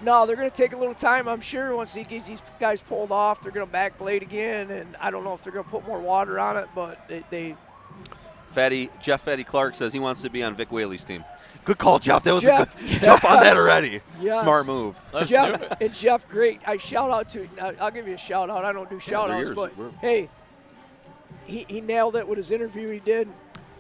No, they're going to take a little time, I'm sure. Once he gets these guys pulled off, they're going to backblade again. And I don't know if they're going to put more water on it, but Jeff Fatty Clark says he wants to be on Vic Whaley's team. Good call, Jeff. That was Jeff, a good jump on that already. Yes. Smart move. Jeff, and Jeff, great. I shout out to. I'll give you a shout out. I don't do shout outs, yours. but hey, he nailed it with his interview he did.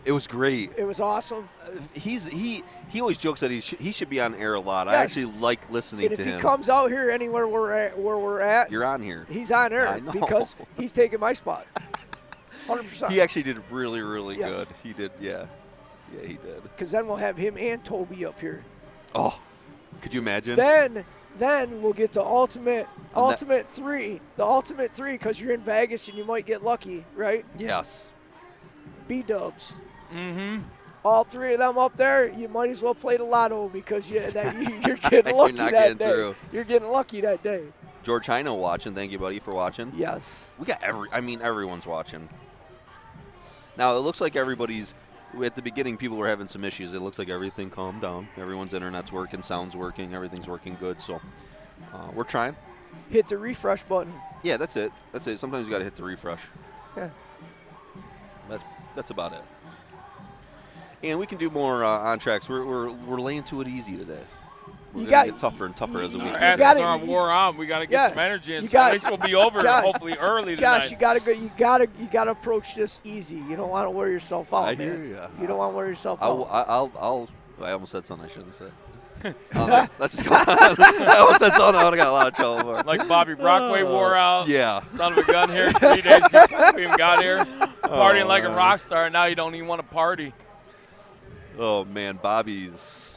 It was great. It was awesome. He always jokes that he should be on air a lot. I Yes. actually like listening And to if him. he comes out here anywhere where we're at, You're on here. he's on I air know. because he's taking my spot. 100%. He actually did really, really Yes. good. He did, yeah. Yeah, he did. Because then we'll have him and Toby up here. Oh, could you imagine? Then we'll get the ultimate three. The ultimate three, because you're in Vegas and you might get lucky, right? Yes. B-dubs. Mm-hmm. All three of them up there, you might as well play the lotto because you're getting You're lucky not that getting day. through. You're getting lucky that day. George Hino watching. Thank you, buddy, for watching. Yes. We got everyone's watching. Now, it looks like everybody's, at the beginning, people were having some issues. It looks like everything calmed down. Everyone's internet's working, sound's working, everything's working good. So we're trying. Hit the refresh button. Yeah, that's it. That's it. Sometimes you got to hit the refresh. Yeah. That's about it. And we can do more on tracks. We're laying to it easy today. We're You going got- to get tougher and tougher as the week Our goes asses gotta- are wore on. We got to get Yeah. some energy. And You the got- race will be over Josh, hopefully early tonight. Josh, you gotta approach this easy. You don't want to wear yourself out, I man. hear ya. You don't want to wear yourself I almost said something I shouldn't say. Let's just go on. I almost said something I would have got a lot of trouble for. Like Bobby Brockway wore out. Yeah. Son of a gun here 3 days before we even got here. Partying like a rock star. Now you don't even want to party. Oh, man, Bobby's.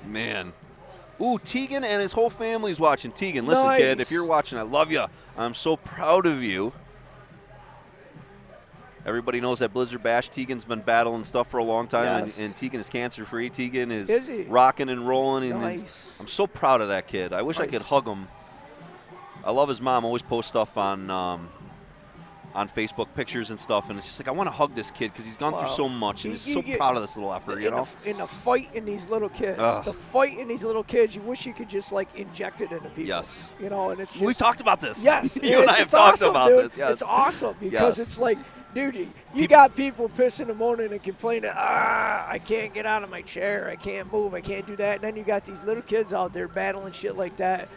Man. Ooh, Tegan and his whole family's watching. Tegan, listen, kid, Nice. if you're watching, I love you. I'm so proud of you. Everybody knows that Blizzard Bash, Tegan's been battling stuff for a long time, Yes. and Tegan is cancer-free. Tegan is he? rocking and rolling. And Nice. I'm so proud of that kid. I wish I Nice. could hug him. I love his mom. Always posts stuff on Facebook, pictures and stuff, and it's just like, I want to hug this kid because he's gone Wow. through so much, and You- he's you so get- proud of this little effort, you know? In the fight in these little kids, Ugh. the fight in these little kids, you wish you could just like inject it into people. Yes. You know, and it's just, We talked about this. Yes, You and I have it's talked awesome, about dude. this, yes. It's awesome because Yes. it's like, dude, you got people pissing in the morning and complaining, I can't get out of my chair, I can't move, I can't do that, and then you got these little kids out there battling shit like that,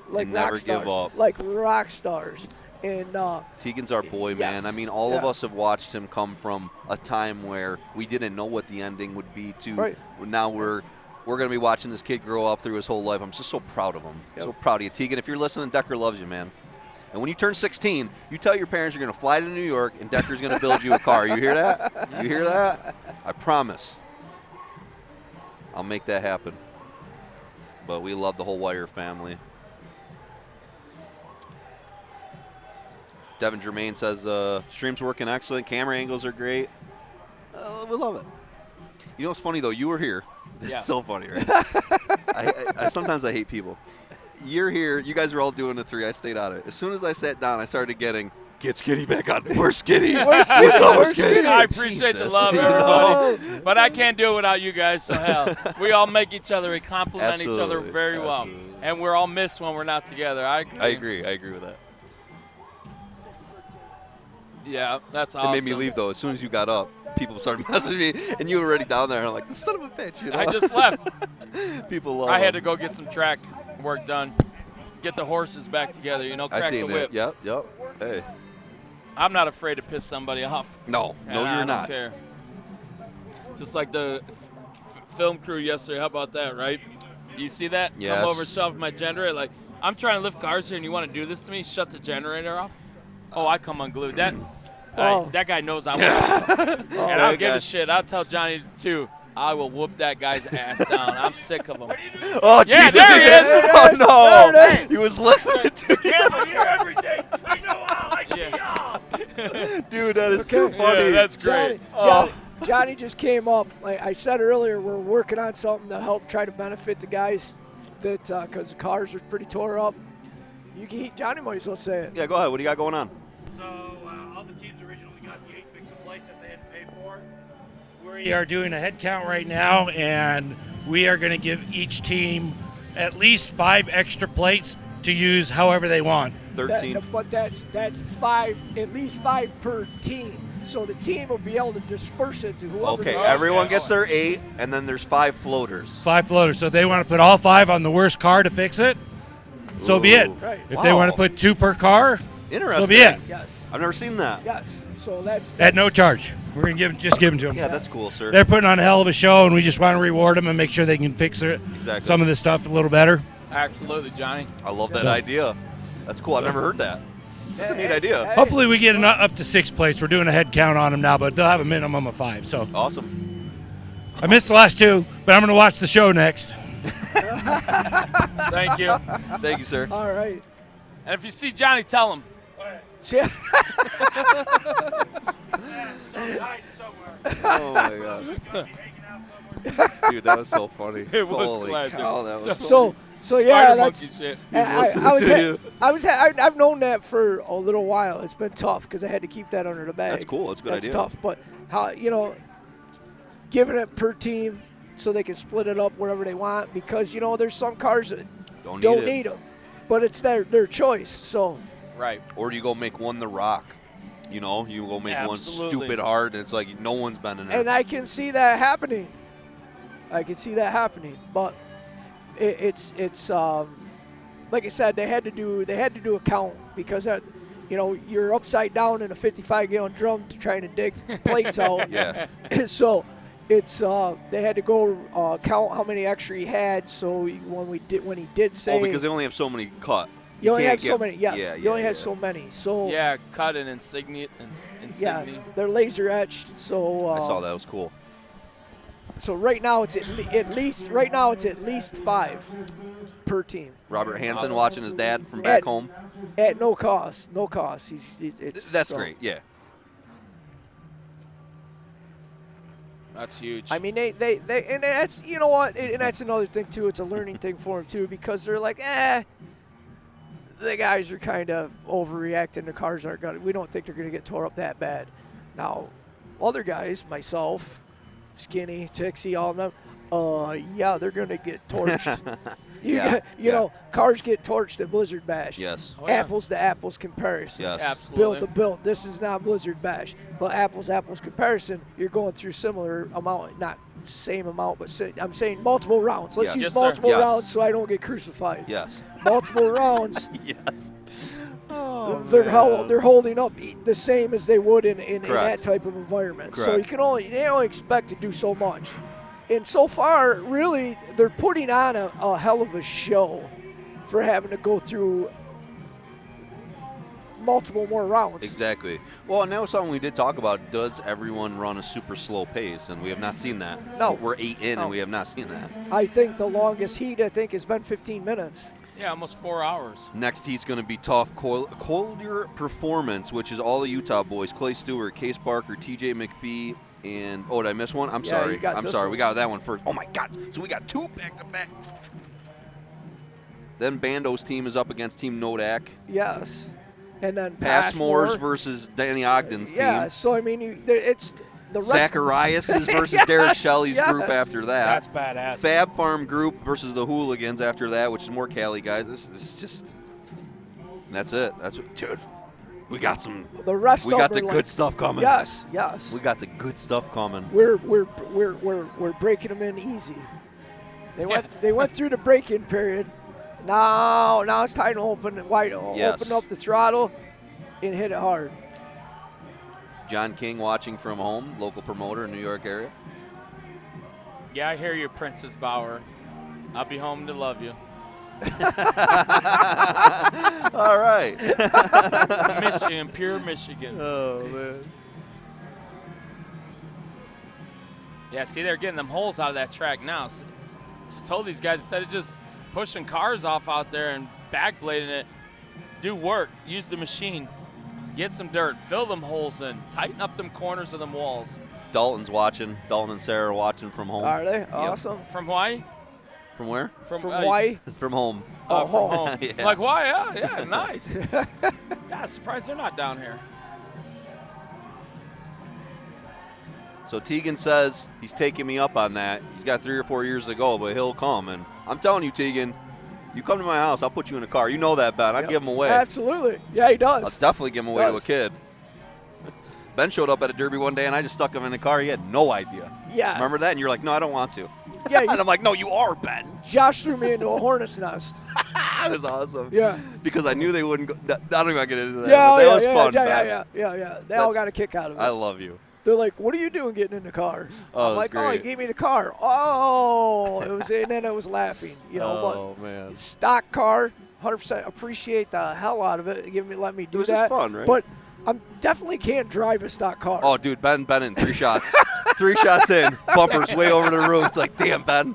like never rock give stars, up. like rock stars, and Tegan's our boy, Yes. man. I mean, all of Yeah. us have watched him come from a time where we didn't know what the ending would be to Right. now we're going to be watching this kid grow up through his whole life. I'm just so proud of him. Yep. So proud of you. Tegan, if you're listening, Decker loves you, man. And when you turn 16, you tell your parents you're going to fly to New York and Decker's going to build you a car. You hear that? You hear that? I promise. I'll make that happen. But we love the whole Wire family. Devin Germain says stream's working excellent. Camera angles are great. We love it. You know what's funny though? You were here. This Yeah. is so funny, right? I sometimes I hate people. You're here. You guys are all doing the 3. I stayed out of it. As soon as I sat down, I started getting, get Skinny back on. We're Skinny. We're Skinny. What's up, We're Skinny? I appreciate the Jesus. love, You everybody. know? But I can't do it without you guys, so hell. We all make each other, we compliment each other Absolutely. very well. Absolutely. And we're all missed when we're not together. I agree. I agree with that. Yeah, that's awesome. It made me leave though. As soon as you got up, people started messaging me, and you were already down there. And I'm like, "This son of a bitch!" You know? I just left. People love. I had to him. go get some track work done. Get the horses back together, you know, I crack the seen whip. it. Yep. Hey. I'm not afraid to piss somebody off. No, And I you're don't not. care. Just like the film crew yesterday. How about that, right? You see that? Yes. Come over, shove my generator. Like, I'm trying to lift cars here, and you want to do this to me? Shut the generator off? Oh, I come unglued. That guy knows I will. And I'll give a shit. I'll tell Johnny, too. I will whoop that guy's ass down. I'm sick of him. Oh, yeah, Jesus. there he is. Oh, no. There it is. He was listening to you. Camera here every day. You know how I see y'all. Dude, that is too funny. Yeah, that's great. Johnny just came up. Like I said earlier, we're working on something to help try to benefit the guys that because the cars are pretty tore up. Johnny might as well say it. Yeah, go ahead. What do you got going on? So all the teams originally got the 8 fixing plates that they had to pay for. We are doing a head count right now, and we are going to give each team at least 5 extra plates to use however they want. 13. But that's 5, at least 5 per team. So the team will be able to disperse it to whoever. Okay, they everyone want. gets their 8, and then there's 5 floaters. 5 floaters. So if they want to put all 5 on the worst car to fix it, so be it. Right. If they want to put 2 per car, Interesting. so be it. Yes. I've never seen that. Yes. So that's At no charge. We're going to give them to them. Yeah, that's cool, sir. They're putting on a hell of a show, and we just want to reward them and make sure they can fix Exactly. some of this stuff a little better. Absolutely, Johnny. I love that So- idea. That's cool. I've never heard that. That's a neat idea. Hopefully we get up to 6 plates. We're doing a head count on them now, but they'll have a minimum of 5. So Awesome. I missed the last 2, but I'm going to watch the show next. Thank you. Thank you, sir. All right. And if you see Johnny, tell him. Oh, my God. Dude, that was so funny. It was Holy classic. cow, that was So Spider yeah, monkey that's. shit. I've known that for a little while. It's been tough because I had to keep that under the bag. That's cool. That's a good That's idea. tough, but how giving it per team so they can split it up wherever they want because there's some cars that don't need them, but it's their choice. So Right. Or you go make one the Rock. You go make one Absolutely. stupid hard, and it's like no one's been in there. and I can see that happening. But it's like I said, they had to do a count because you're upside down in a 55-gallon drum trying to dig plates out. Yeah. So it's they had to go count how many extra he had. So when he did say, because they only have so many cut. You only can't had so get- many. Yes, Yeah, you only yeah, had so many. So Yeah, cut and insignia. yeah, they're laser etched. So I saw that. It was cool. So right now it's at least 5 per team. Robert Hansen watching his dad from back home. At no cost. No cost. That's great. Yeah. That's huge. I mean, they and that's, you know what, and that's another thing too. It's a learning thing for them too, because they're like, the guys are kind of overreacting. The cars aren't gonna. We don't think they're gonna get tore up that bad. Now, other guys, myself, Skinny, Tixie, all of them, yeah, they're gonna get torched. You know, cars get torched at Blizzard Bash. Yes. Oh, yeah. Apples to apples comparison. Yes. Absolutely. Build to build. This is not Blizzard Bash, but apples comparison. You're going through similar amount, not same amount, but I'm saying multiple rounds. Let's Yes. use Yes, sir. multiple Yes. rounds so I don't get crucified. Yes. Multiple rounds. Yes. They're holding up the same as they would in that Correct. type of environment. So Correct. they only expect to do so much. And so far, really, they're putting on a hell of a show for having to go through multiple more rounds. Exactly. Well, and that was something we did talk about. Does everyone run a super slow pace? And we have not seen that. No. We're 8 in, No. and we have not seen that. I think the longest heat, has been 15 minutes. Yeah, almost 4 hours. Next heat's going to be tough. Collier Performance, which is all the Utah boys. Clay Stewart, Case Barker, TJ McPhee, and did I miss one? I'm Yeah, sorry. you got I'm this sorry. one. We got that one first. Oh my God! So we got 2 back-to-back. Then Bando's team is up against Team Nodak. Yes. And then Passmore's versus Danny Ogden's Yeah, team. so I mean, it's the rest. Zacharias' versus Derek Shelley's group yes. after that. That's badass. Fab Farm group versus the Hooligans after that, which is more Cali guys. This is just. That's it. That's what, dude. We got some. The rest. We of got them the are good like, stuff coming. Yes, yes. We got the good stuff coming. We're breaking them in easy. They went through the break-in period. Now it's time to open up the throttle and hit it hard. John King watching from home, local promoter in New York area. Yeah, I hear you, Princess Bauer. I'll be home to love you. All right. Michigan, pure Michigan. Oh, man. Yeah, see, they're getting them holes out of that track now. So just told these guys, instead of just pushing cars off out there and backblading it, do work. Use the machine. Get some dirt. Fill them holes in. Tighten up them corners of them walls. Dalton's watching. Dalton and Sarah are watching from home. Are they? Yep. Awesome. From Hawaii? From where? From Hawaii? From home. Oh, from home. Yeah. Like, why? Yeah, nice. Yeah, surprised they're not down here. So Tegan says he's taking me up on that. He's got 3 or 4 years to go, but he'll come. And I'm telling you, Tegan, you come to my house, I'll put you in a car. You know that, Ben. I'll give him away. Absolutely. Yeah, he does. I'll definitely give him away to a kid. Ben showed up at a derby one day, and I just stuck him in the car. He had no idea. Yeah. Remember that? And you're like, no, I don't want to. Yeah. And I'm like, no, you are, Ben. Josh threw me into a hornet's nest. That was awesome. Yeah. Because I knew they wouldn't go. I don't even want to get into that. Yeah, but that yeah, was yeah, fun, yeah, Ben. yeah. They all got a kick out of it. I love you. They're like, "What are you doing getting in the car?" Oh, it I'm was like, "Oh, he great. gave me the car." Oh, it was, and then I was laughing, you know. Oh, but man. stock car, 100% appreciate the hell out of it. Let me do was that. just fun, right? But I definitely can't drive a stock car. Oh, dude, Ben in 3 shots. 3 shots in. Bumpers way over the roof. It's like, damn, Ben.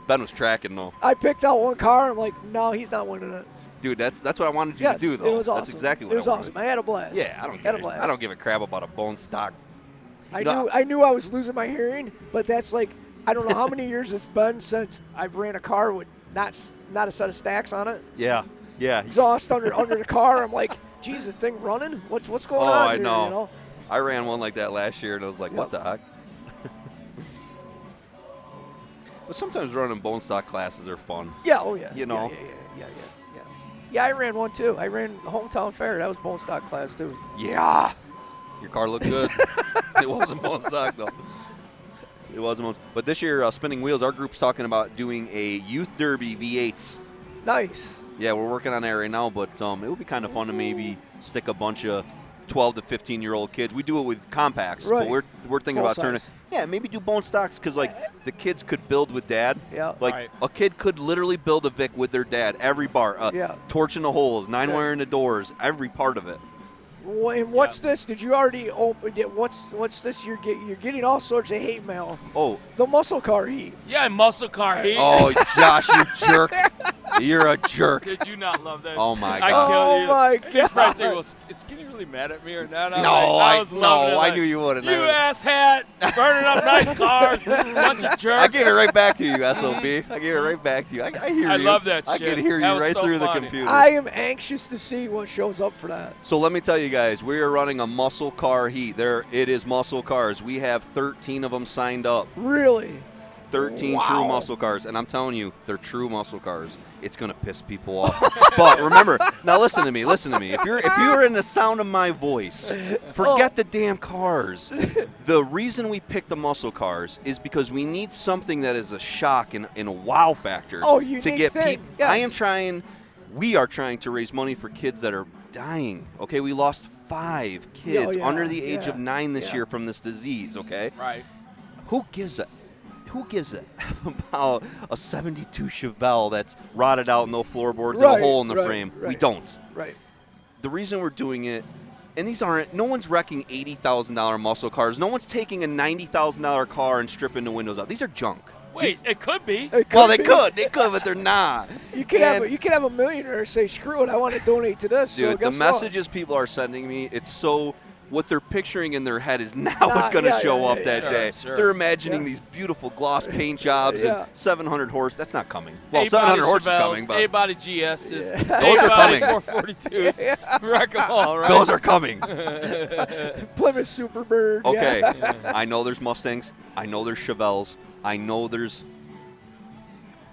Ben was tracking, though. I picked out one car. I'm like, no, he's not winning it. Dude, that's what I wanted you Yes, to do, though. it was awesome. That's exactly what it was I wanted. awesome. I had a blast. Yeah, I don't give a crap about a bone stock. I knew I was losing my hearing, but that's like, I don't know how many years it's been since I've ran a car with not a set of stacks on it. Yeah. Exhaust under the car. I'm like, geez, the thing running? What's going on I here, know. you know? I ran one like that last year, and I was like, what the heck? But sometimes running bone stock classes are fun. Yeah, oh yeah. You know? Yeah. Yeah, I ran one too. I ran the hometown fair. That was bone stock class too. Yeah. Your car looked good. It wasn't bone stock, though. It was the most. But this year, Spinning Wheels, our group's talking about doing a youth derby V8s. Nice. Yeah, we're working on that right now, but it would be kind of fun to maybe stick a bunch of 12 to 15-year-old kids. We do it with compacts, Right. but we're thinking Full about turning. size. Yeah, maybe do bone stocks because like the kids could build with dad. Yeah. Like Right. a kid could literally build a Vic with their dad. Every bar, Yeah. torch in the holes, 9 Yeah. wire in the doors, every part of it. And what's this? Did you already open it? What's this? You're getting all sorts of hate mail. Oh. The muscle car heat. Yeah, muscle car heat. Oh, Josh, you jerk! You're a jerk. Did you not love that? Oh, my I God. killed you. Oh, my He's probably God. thinking, well, is Skinny really mad at me or not? I'm No, like, I was loving it, I like, knew you wouldn't. You ass hat, burning up nice cars, bunch of jerks. I gave it right back to you, SOB. I gave it right back to you. I hear I you. love that I shit. can hear That you was right so through the funny. computer. I am anxious to see what shows up for that. So let me tell you guys, we are running a muscle car heat. There, it is muscle cars. We have 13 of them signed up. Really? 13 Wow. true muscle cars, and I'm telling you, they're true muscle cars. It's gonna piss people off. But remember, now listen to me. Listen to me. If you're in the sound of my voice, forget the damn cars. The reason we picked the muscle cars is because we need something that is a shock and a wow factor. Oh, to unique get thing. people. Yes. We are trying to raise money for kids that are dying. Okay, we lost 5 kids yeah, under the age yeah, of 9 this yeah. year from this disease. Okay. Right. Who gives a F about a 72 Chevelle that's rotted out, no floorboards, and a Right, hole in the right, frame? We right. don't. Right. The reason we're doing it, and these aren't, no one's wrecking $80,000 muscle cars. No one's taking a $90,000 car and stripping the windows out. These are junk. Wait, it could be. It Well, they be. could, but they're not. You could have a millionaire say, "Screw it, I want to donate to this." Dude, so the guess messages people are sending me, it's so, what they're picturing in their head is now what's going to yeah, show yeah, up yeah, that sure, day. sure. They're imagining Yeah. these beautiful gloss paint jobs Yeah. and 700 horse. That's not coming. Well, 700 A-body horse is Chevelles, coming, but A-body GSs, Those are A-body coming. 442s. Wreck them all, right? those are coming. what. Plymouth Superbird. Okay, Yeah. I know there's Mustangs. I know there's Chevelles. I know there's.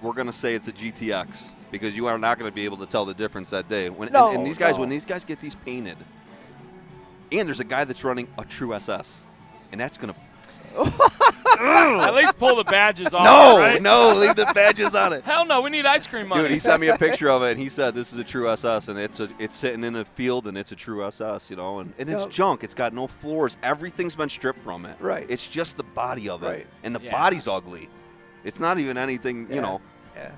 We're gonna say it's a GTX because you are not gonna be able to tell the difference that day. When No, and these guys, no. when these guys get these painted, and there's a guy that's running a true SS, and that's gonna. At least pull the badges off. No, right? no, leave the badges on it. Hell no, we need ice cream money. Dude, he sent me a picture of it, and he said this is a true SS, and it's sitting in a field, and it's a true SS, you know, and it's Yep. junk. It's got no floors. Everything's been stripped from it. Right. It's just the body of it, Right. and the Yeah. body's ugly. It's not even anything, you Yeah. know. Yeah.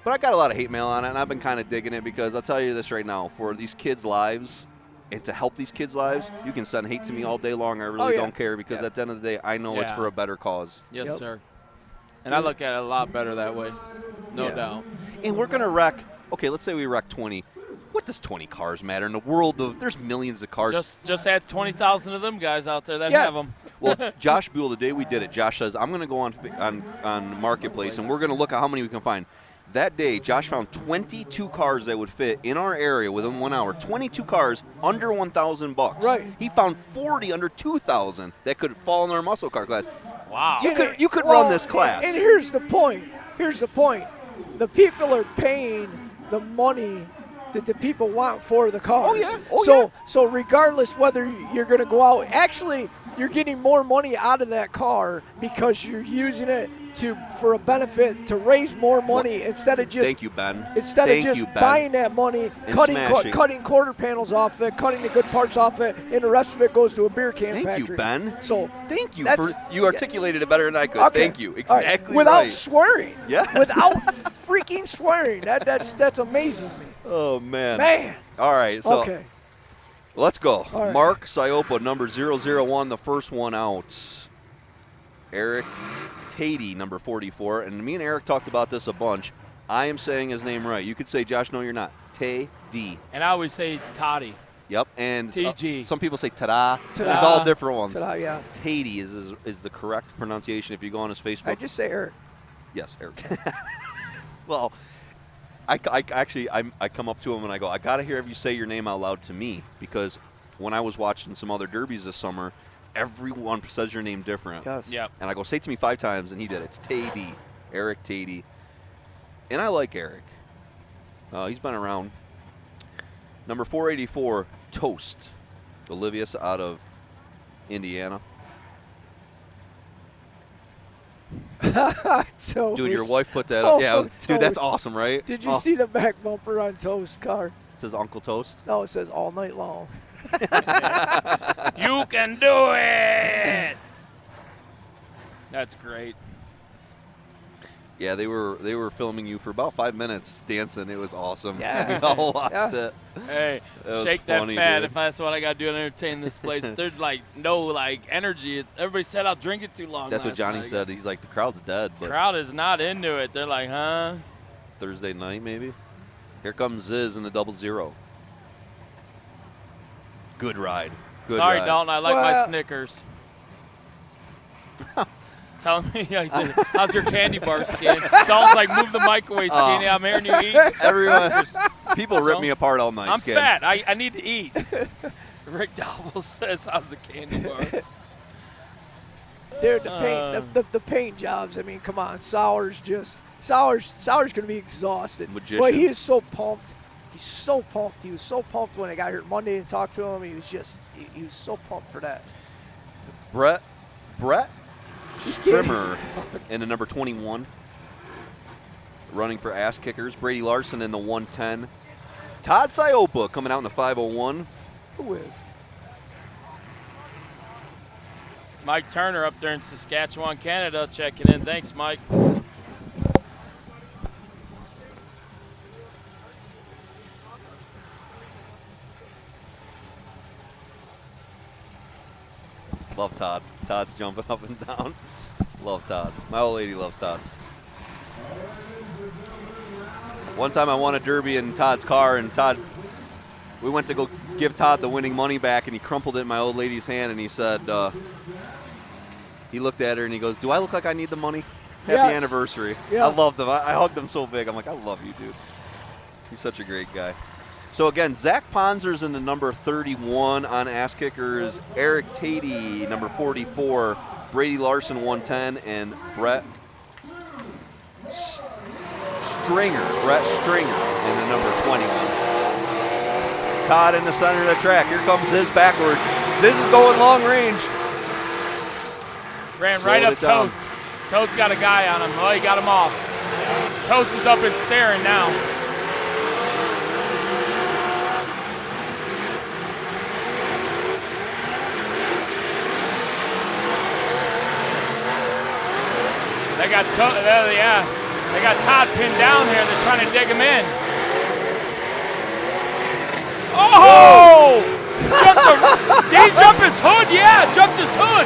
But I got a lot of hate mail on it, and I've been kind of digging it because I'll tell you this right now: for these kids' lives, and to help these kids' lives, you can send hate to me all day long. I really yeah. don't care because at the end of the day, I know it's Yeah. for a better cause. Yes, Yep. sir. And I look at it a lot better that way. No Yeah. doubt. And we're gonna wreck. Okay, let's say we wreck 20. What does 20 cars matter in the world of? There's millions of cars. Just add 20,000 of them guys out there that Yeah. have them. Well, Josh Buell, the day we did it, Josh says, I'm going to go on Marketplace, and we're going to look at how many we can find. That day, Josh found 22 cars that would fit in our area within 1 hour. 22 cars under $1,000. Right. He found 40 under 2,000 that could fall in our muscle car class. Wow. You could Well, run this class. And here's the point. The people are paying the money that the people want for the cars. Oh, yeah. Oh, So regardless whether you're going to go out, actually, you're getting more money out of that car because you're using it for a benefit to raise more money instead of just Thank you, Ben. Instead Thank of just you, Ben. buying that money, And cutting smashing. quarter panels off it, cutting the good parts off it, and the rest of it goes to a beer can Thank factory. you, Ben. So Thank you that's- for you articulated it better than I could. Okay. Thank you. All right. Exactly Without right. swearing. Yes. Without freaking swearing. That's amazing to me. Oh man. Man. All right. So Okay. let's go. All right. Mark Siopa, number 001, the first one out. Eric Tatey, number 44. And me and Eric talked about this a bunch. I am saying his name right. You could say, Josh, no, you're not. Tay-D. And I always say Toddy. Yep. And TG. some people say ta-da. Ta-da. There's all different ones. Ta-da, yeah. Tatey is the correct pronunciation if you go on his Facebook. I just say Eric. Yes, Eric. Well, I come up to him and I go, I got to hear you say your name out loud to me because when I was watching some other derbies this summer, everyone says your name different. Yes. Yep. And I go, say it to me 5 times, and he did it. It's Tatey, Eric Tatey. And I like Eric. He's been around. Number 484, Toast. Olivia's out of Indiana. Toast. Dude, your wife put that up. Yeah, Oh, dude, that's Toast. awesome, right? Did you Oh. see the back bumper on Toast's car? It says Uncle Toast. No, it says all night long. You can do it. That's great. Yeah, they were filming you for about 5 minutes dancing. It was awesome. Yeah. We all watched it. Hey, was shake funny, that fat dude. if that's what I got to do to entertain this place. There's like no like energy. Everybody said I'll drink it too long. That's what last Johnny night. said. He's like, the crowd's dead. But Crowd is not into it. They're like, huh? Thursday night, maybe. Here comes Ziz in the 00. Good ride. Good Sorry, ride. Dalton. I like my Well- Snickers. Tell me, how's your candy bar skin? Dalton's like, move the mic away, Skinny. I'm hearing you eat. Everyone, people rip So, me apart all night. I'm Skin. fat. I need to eat. Rick Dobble says, how's the candy bar? Dude, the paint jobs. I mean, come on, Sauer's gonna be exhausted. Magician. But he is so pumped. He's so pumped. He was so pumped when I got here Monday and talked to him. He was so pumped for that. Brett Strimmer in the number 21. Running for ass kickers. Brady Larson in the 110. Todd Siopa coming out in the 501. Who is? Mike Turner up there in Saskatchewan, Canada, checking in. Thanks, Mike. Love Todd. Todd's jumping up and down. Love Todd. My old lady loves Todd. One time I won a derby in Todd's car, and we went to go give Todd the winning money back, and he crumpled it in my old lady's hand, and he said, he looked at her and he goes, "Do I look like I need the money? Happy Yes. anniversary." Yeah. I loved him. I hugged him so big. I'm like, I love you, dude. He's such a great guy. So again, Zach Ponzer's in the number 31 on ass kickers. Eric Tatey, number 44. Brady Larson, 110. And Brett Stringer in the number 21. Todd in the center of the track. Here comes Ziz backwards. Ziz is going long range. Ran right Slowed up it down. Toast. Toast got a guy on him. Oh, he got him off. Toast is up and staring now. They got they got Todd pinned down here. They're trying to dig him in. Oh! Did he jump his hood? Yeah, jumped his hood.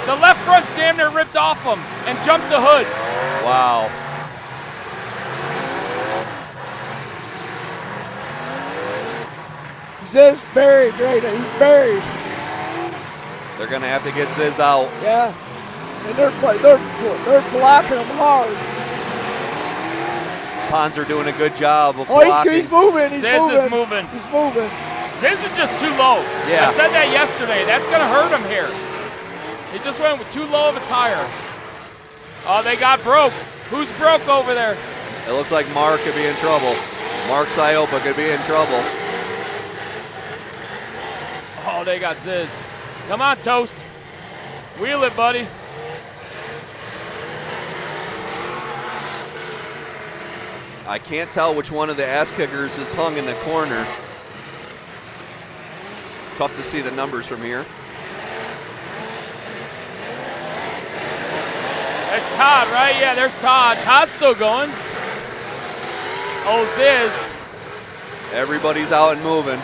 The left front's damn near ripped off him and jumped the hood. Wow. Ziz buried right now. He's buried. They're going to have to get Ziz out. Yeah. And they're blocking him hard. Ponzer doing a good job of Oh, blocking. he's moving. He's Ziz moving. is moving. He's moving. Ziz is just too low. Yeah. I said that yesterday. That's going to hurt him here. He just went with too low of a tire. Oh, they got broke. Who's broke over there? It looks like Mark could be in trouble. Mark Siopa could be in trouble. Oh, they got Ziz. Come on, Toast. Wheel it, buddy. I can't tell which one of the ass kickers is hung in the corner. Tough to see the numbers from here. That's Todd, right? Yeah, there's Todd. Todd's still going. Oh, Ziz. Everybody's out and moving.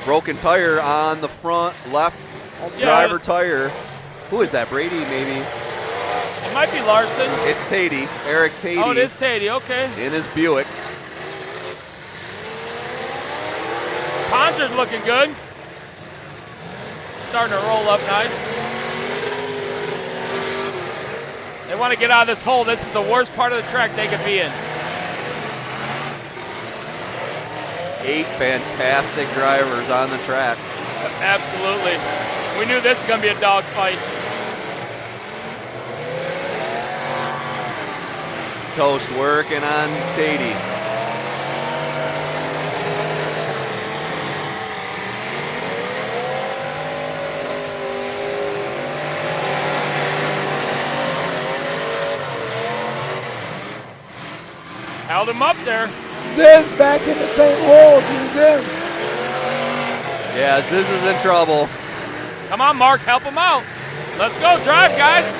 Broken tire on the front left driver tire. Who is that? Brady, maybe? It might be Larson. It's Tatey. Eric Tatey. Oh, it is Tatey. Okay. In his Buick. Ponzer's looking good. Starting to roll up nice. They want to get out of this hole. This is the worst part of the track they could be in. 8 fantastic drivers on the track. Absolutely. We knew this was going to be a dogfight. Toast working on Tatey. held him up there. Ziz back in the same hole as he was in. Yeah, Ziz is in trouble. Come on, Mark, help him out. Let's go, drive, guys.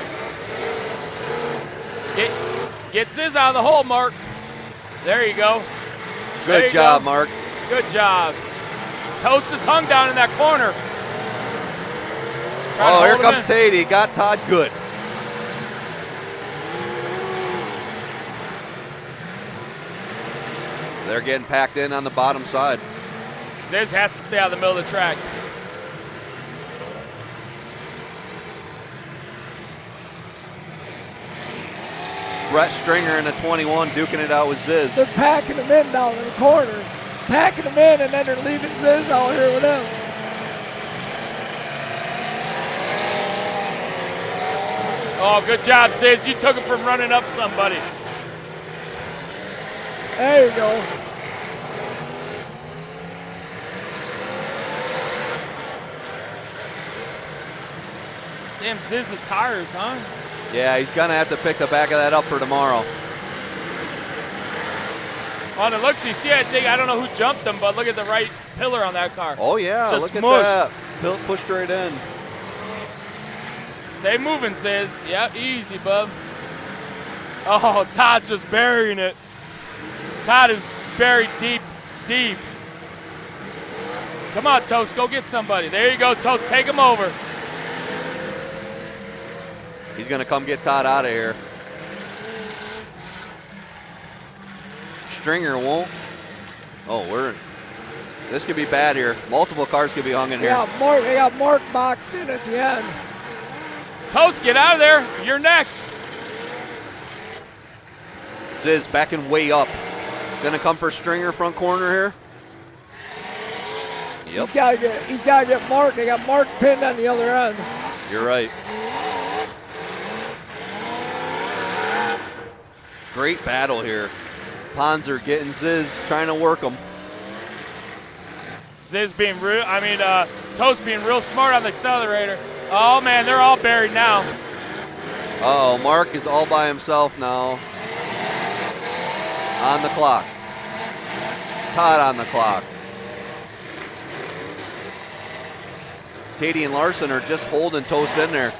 Get Ziz out of the hole, Mark. There you go. Good job, Mark. Good job. Toast is hung down in that corner. Oh, here comes Tatey. Got Todd good. They're getting packed in on the bottom side. Ziz has to stay out of the middle of the track. Brett Stringer in the 21 duking it out with Ziz. They're packing him in down in the corner. Packing him in, and then they're leaving Ziz out here with him. Oh, good job, Ziz. You took him from running up somebody. There you go. Damn, Ziz's tires, huh? Yeah, he's going to have to pick the back of that up for tomorrow. On the looks, you see that thing, I don't know who jumped him, but look at the right pillar on that car. Oh, yeah, just look smushed. at that. Pill pushed right in. Stay moving, Ziz. Yep, easy, bub. Oh, Todd's just burying it. Todd is buried deep, deep. Come on, Toast, go get somebody. There you go, Toast, take him over. He's going to come get Todd out of here. Stringer won't. Oh, this could be bad here. Multiple cars could be hung in here. They got Mark boxed in at the end. Toast, get out of there. You're next. Ziz backing way up. Gonna come for Stringer front corner here. Yep. He's gotta get Mark. They got Mark pinned on the other end. You're right. Great battle here. Ponzer getting Ziz, trying to work him. Ziz being Toast being real smart on the accelerator. Oh man, they're all buried now. Uh-oh, Mark is all by himself now. On the clock. Todd on the clock. Tatey and Larson are just holding Toast in there.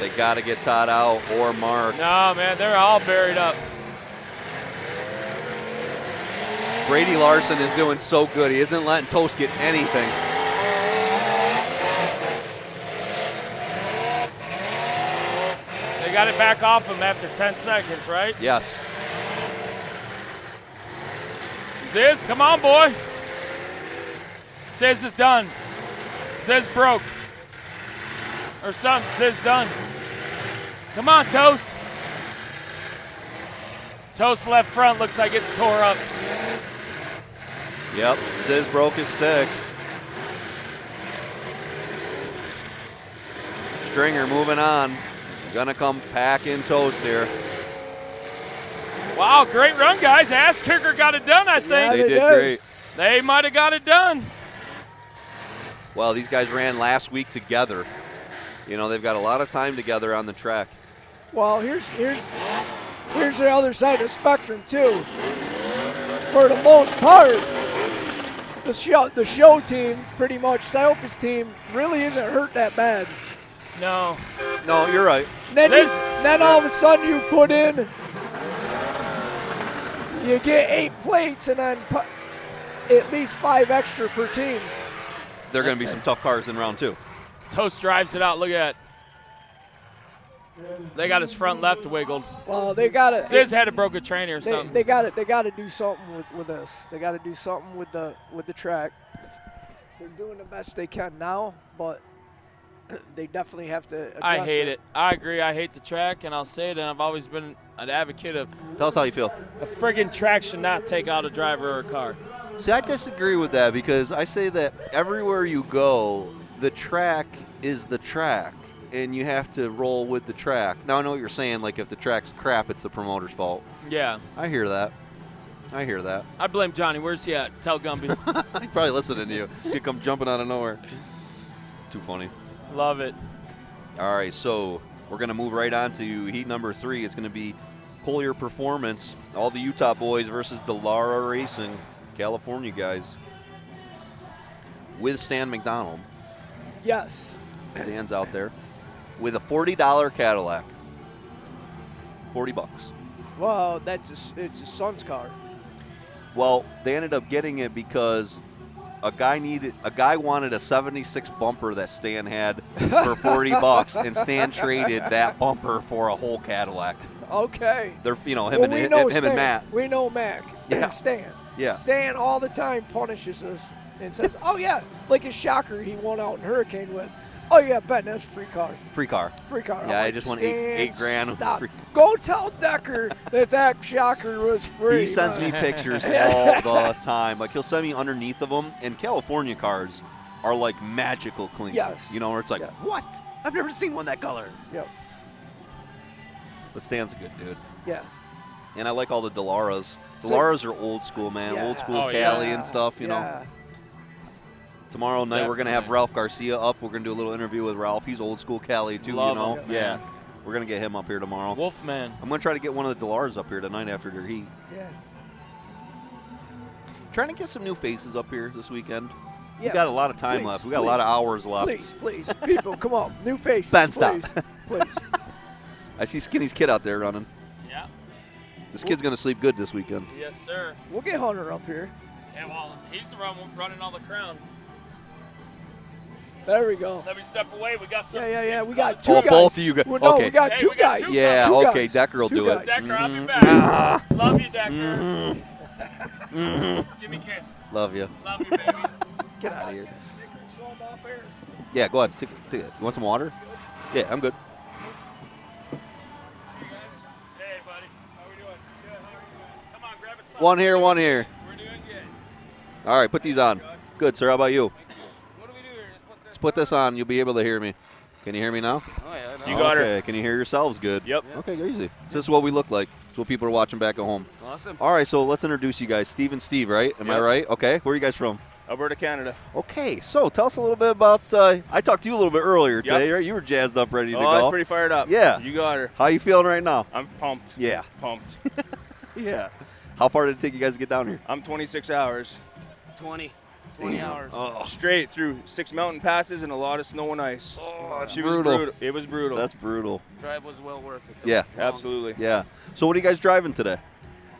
They got to get Todd out or Mark. No, man, they're all buried up. Brady Larson is doing so good. He isn't letting Toast get anything. They got it back off him after 10 seconds, right? Yes. Ziz, come on, boy. Ziz is done. Ziz broke. Or something. Ziz done. Come on, Toast. Toast left front looks like it's tore up. Yep, Ziz broke his stick. Stringer moving on. Gonna come pack in Toast here. Wow, great run, guys. Ass Kicker got it done, I think. Yeah, they did great. They might have got it done. Well, these guys ran last week together. You know, they've got a lot of time together on the track. Well, here's the other side of the spectrum too. For the most part, the show team, pretty much Psyopa's team, really isn't hurt that bad. No. No, you're right. Then all of a sudden you put in, you get 8 plates and then at least 5 extra per team. There are going to be some tough cars in round 2. Toast drives it out. Look at that. They got his front left wiggled. Well, they got it. Ziz had a broken trainer or something. They got it. They got to do something with this. They got to do something with the track. They're doing the best they can now, but they definitely have to adjust. I hate it. I agree. I hate the track, and I'll say it. And I've always been an advocate of. Tell us how you feel. A friggin' track should not take out a driver or a car. See, I disagree with that because I say that everywhere you go, the track is the track. and you have to roll with the track. Now I know what you're saying. Like if the track's crap, it's the promoter's fault. Yeah. I hear that. I hear that. I blame Johnny. Where's he at? Tell Gumby. He's probably listening to you. He'll come jumping out of nowhere. Too funny. Love it. All right, so we're going to move right on to heat number 3. It's going to be Collier Performance, all the Utah boys versus Delara Racing, California guys. With Stan McDonald. Yes. Stan's out there. With a $40 Cadillac. $40. Well, it's his son's car. Well, they ended up getting it because a guy wanted a 76 bumper that Stan had for $40, and Stan traded that bumper for a whole Cadillac. Okay. They're, him Well, and we know him Stan. and Matt. We know Mac Yeah. and Stan. Yeah. Stan all the time punishes us and says, "Oh yeah, like his shocker he won out in Hurricane with. Oh yeah, Ben, that's free car. Free car. Free car. Yeah, I'm I like, just won Stan, eight grand. Stop. Free. Go tell Decker that shocker was free. He sends me pictures all the time. Like he'll send me underneath of them, and California cars are like magical clean. Yes. Where it's like, what? I've never seen one that color. Yep. But Stan's a good dude. Yeah. And I like all the Delaras. Delaras are old school, man. Yeah. Old school Oh, Cali yeah. and stuff, you know. Yeah. Tomorrow night we're going to have Definitely. Ralph Garcia up. We're going to do a little interview with Ralph. He's old school Cali too, Love you know. him. Yeah. Man. We're going to get him up here tomorrow. Wolfman. I'm going to try to get one of the Delaras up here tonight after their heat. Yeah. Trying to get some new faces up here this weekend. We Yeah. got a lot of time Please, left. We got a lot of hours left. Please, people, come on, new faces. Ben, stop. Please. Please. I see Skinny's kid out there running. Yeah. This kid's going to sleep good this weekend. Yes, sir. We'll get Hunter up here. Yeah, well, he's the one running all the crown. There we go. Let me step away. We got some. Yeah. We got two Oh, guys. both of you guys. Well, no, Okay. we got Hey, two we got guys. two Yeah, Two okay, guys. Decker will Two do guys. it. Decker, I'll be Mhm. back. Love you, Decker. Mhm. Give me a kiss. Love you. Love you, baby. Get out of here. Show 'em off here. Yeah, go ahead. Take it. You want some water? Yeah, I'm good. Hey, buddy. How we doing? Good. How are you guys? Come on, grab a side. One here, one here. We're doing good. All right, put these on. Good, sir. How about you? What do we do here? Let's put this on. You'll be able to hear me. Can you hear me now? Oh, yeah. You got her. Can you hear yourselves good? Yep. Okay, easy. This is what we look like. It's what people are watching back at home. Awesome. All right, so let's introduce you guys. Steve and Steve, right? Am I Yep. right? Okay. Where are you guys from? Alberta, Canada. Okay, so tell us a little bit about. I talked to you a little bit earlier Yep. today, right? You were jazzed up, ready to Oh, go. I was pretty fired up. Yeah. You got her. How you feeling right now? I'm pumped. Yeah. Pumped. Yeah. How far did it take you guys to get down here? I'm 26 hours. 20 Damn. hours. Oh. Straight through 6 mountain passes and a lot of snow and ice. Oh, that's She brutal. was brutal. It was brutal. That's brutal. Drive was well worth it. though. Yeah. Absolutely. Yeah. So what are you guys driving today?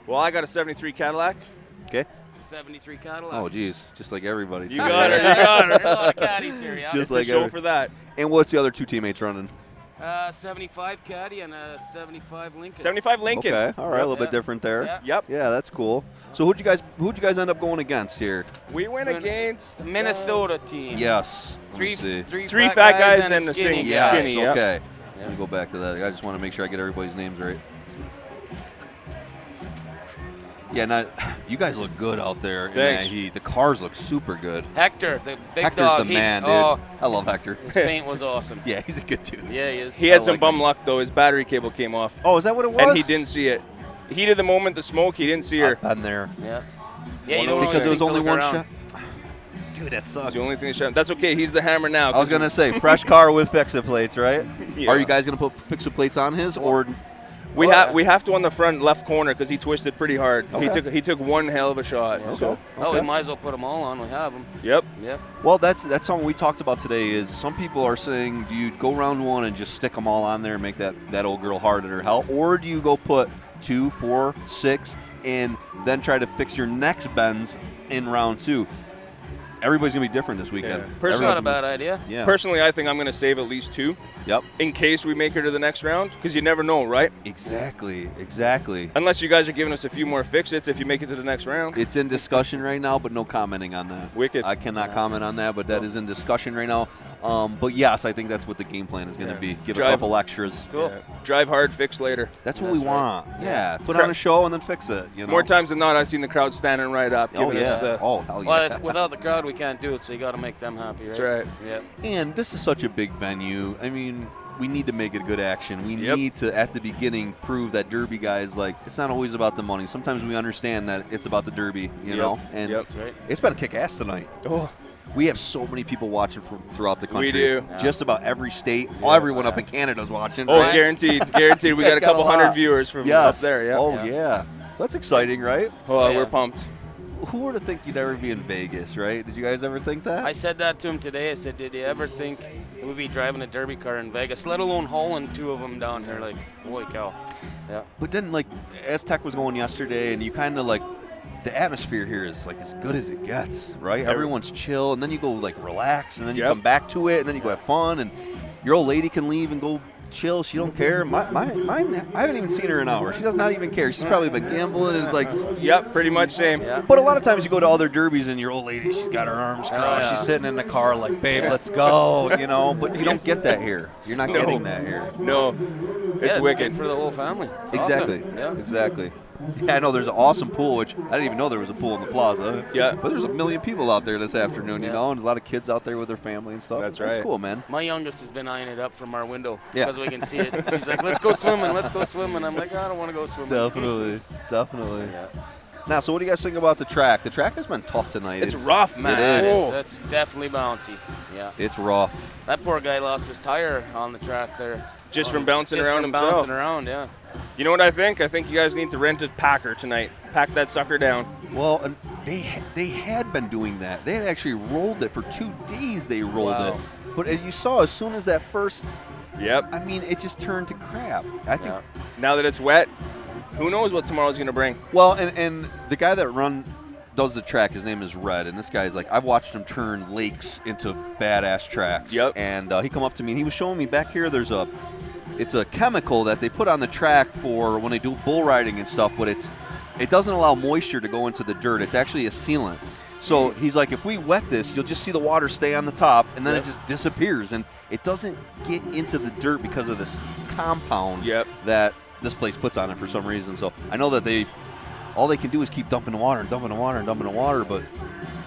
Well, I got a 73 Cadillac. Okay. 73 Cadillac. Oh, geez. Just like everybody. You got her. You got her. There's a lot of caddies here, yeah. Just It's like a show every- for that. And what's the other two teammates running? 75 Caddy and a 75 Lincoln. 75 Lincoln. Okay. All right. A little bit different there. Yeah. Yep. Yeah, that's cool. So who'd you guys end up going against here? We went against the Minnesota team. Yes. Let me see. Three fat guys and and a the skinny Yes. guy. skinny, yep. Okay. Let me go back to that. I just want to make sure I get everybody's names right. Yeah, now you guys look good out there in that Thanks. heat. The cars look super good. Hector, the big Hector's dog. the man, dude. Oh, I love Hector. his paint was awesome. Yeah, he's a good dude. Yeah, he is. He had I some like bum him. luck, though. His battery cable came off. Oh, is that what it was? And he didn't see it. Heat of the moment, the smoke, he didn't see her. I've been there. Yeah. Yeah, you One don't of those Because it was think to only look one around. shot. Dude, that That's sucks. the only thing that shut him. That's okay. He's the hammer now. I was gonna say fresh car with fix-it plates, right? Yeah. Are you guys gonna put fix-it plates on his, or We have to on the front left corner because he twisted pretty hard. Okay. He took one hell of a shot. Okay. Oh, we might as well put them all on. We have them. Yep. Yep. Well, that's something we talked about today. Is some people are saying, do you go round one and just stick them all on there and make that old girl hard at her hell, or do you go put 2, 4, 6, and then try to fix your next bends in round 2? Everybody's gonna be different this weekend. Yeah. Personally, not a bad idea. Yeah. Personally, I think I'm going to save at least 2 Yep. in case we make her to the next round because you never know, right? Exactly. Unless you guys are giving us a few more fix-its if you make it to the next round. It's in discussion right now, but no commenting on that. Wicked. I cannot comment on that, but that is in discussion right now. But yes, I think that's what the game plan is going to be. Give a Drive- couple extras. Cool. Yeah. Drive hard, fix later. That's what we That's right. want. Yeah. Put on a show and then fix it. You know. More times than not, I've seen the crowd standing right up, Oh giving us yeah. the. Oh hell yeah. Well, without the crowd, we can't do it. So you got to make them happy, right? That's right. Yeah. And this is such a big venue. I mean, we need to make it a good action. We need to, at the beginning, prove that Derby guys, like, it's not always about the money. Sometimes we understand that it's about the Derby, you know? And That's right. it's been a kick-ass tonight. Oh. We have so many people watching from throughout the country. We do. Just about every state. Everyone up in Canada's watching. Oh, right? guaranteed. Guaranteed. We got a couple hundred viewers from up there. Yeah. Oh, yeah. That's exciting, right? Oh, we're pumped. Who would have think you'd ever be in Vegas, right? Did you guys ever think that? I said that to him today. I said, did you ever think we'd be driving a Derby car in Vegas, let alone hauling 2 of them down here? Like, holy cow. Yeah. But then, like, Aztec was going yesterday, and you kind of, like, the atmosphere here is, like, as good as it gets, right? Everyone's chill, and then you go, like, relax, and then you come back to it, and then you go have fun, and your old lady can leave and go chill. She don't care. Mine, I haven't even seen her in an hour. She does not even care. She's probably been gambling, and it's like... Yep, pretty much same. But a lot of times you go to other derbies, and your old lady, she's got her arms crossed. She's sitting in the car like, babe, let's go, you know? But you don't get that here. You're not getting that here. No. It's wicked. Good for the whole family. It's Exactly. Awesome. Yeah. Exactly. Yeah, I know there's an awesome pool, which I didn't even know there was a pool in the plaza. Yeah. But there's a million people out there this afternoon, you know, and there's a lot of kids out there with their family and stuff. That's That's right. cool, man. My youngest has been eyeing it up from our window Yeah. because we can see it. She's like, let's go swimming, let's go swimming. I'm like, I don't want to go swimming. Definitely. Definitely. Now, so what do you guys think about the track? The track has been tough tonight. It's rough, man. It is. That's definitely bouncy. Yeah. It's rough. That poor guy lost his tire on the track there. Just from bouncing Just around from himself. bouncing around, yeah. You know what I think? I think you guys need to rent a packer tonight. Pack that sucker down. Well, and they had been doing that. They had actually rolled it for 2 days. They rolled it. But as you saw, as soon as that first... Yep. I mean, it just turned to crap. I think... Now that it's wet, who knows what tomorrow's going to bring? Well, and the guy that does the track, his name is Red, and this guy's like, I've watched him turn lakes into badass tracks. Yep. And he come up to me, and he was showing me back here, it's a chemical that they put on the track for when they do bull riding and stuff, but it doesn't allow moisture to go into the dirt. It's actually a sealant. So he's like, if we wet this, you'll just see the water stay on the top, and then it just disappears, and it doesn't get into the dirt because of this compound that this place puts on it for some reason. So I know that all they can do is keep dumping the water and dumping the water and dumping the water, but...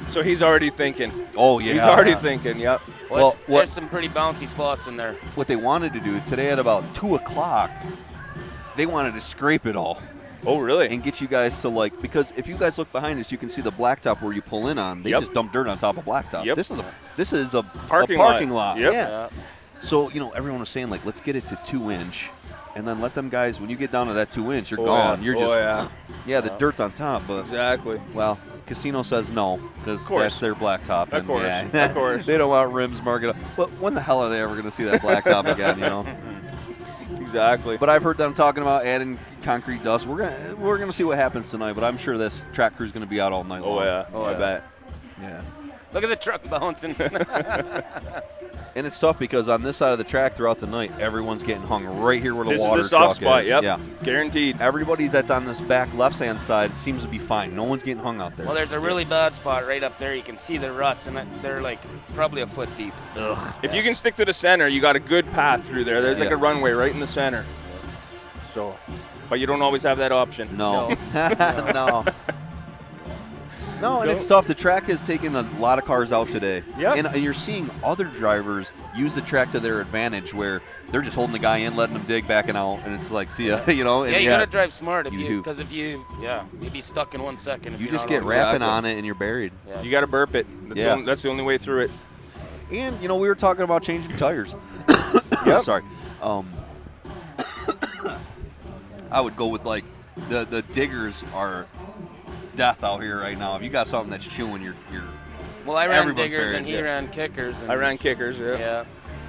So he's already thinking. Oh, yeah. He's already thinking, yep. Well, there's some pretty bouncy spots in there. What they wanted to do today at about 2 o'clock, they wanted to scrape it all. Oh, really? And get you guys to, like, because if you guys look behind us, you can see the blacktop where you pull in on. They just dump dirt on top of blacktop. Yep. This is a parking lot. Yep. Yeah. So, you know, everyone was saying, like, let's get it to 2-inch. And then let them guys, when you get down to that 2-inch, you're gone. You're just, the dirt's on top. But exactly. Well, Casino says no, because that's their blacktop. Of course. Of course. They don't want rims marking up. But when the hell are they ever going to see that blacktop again, you know? Exactly. But I've heard them talking about adding concrete dust. We're gonna see what happens tonight, but I'm sure this track crew's going to be out all night long. I bet. Yeah. Look at the truck bouncing. And it's tough because on this side of the track throughout the night, everyone's getting hung right here where the water This is the soft truck spot, is. yep. Yeah. Guaranteed. Everybody that's on this back left-hand side seems to be fine. No one's getting hung out there. Well, there's a really bad spot right up there. You can see the ruts, and they're like probably a foot deep. Ugh. If you can stick to the center, you got a good path through there. There's like a runway right in the center. So, but you don't always have that option. No. No, and it's tough. The track has taken a lot of cars out today. Yep. And you're seeing other drivers use the track to their advantage where they're just holding the guy in, letting him dig, backing out, and it's like, see ya, you know? Yeah, you got to drive smart because you'd be stuck in 1 second. You just get wrapping on it and you're buried. Yeah. You got to burp it. That's the only way through it. And, you know, we were talking about changing tires. Yep. Sorry. I would go with, like, the diggers are death out here right now. If you got something that's chewing, you're Well, I ran everyone's diggers buried. and he ran kickers. And I ran kickers, yeah.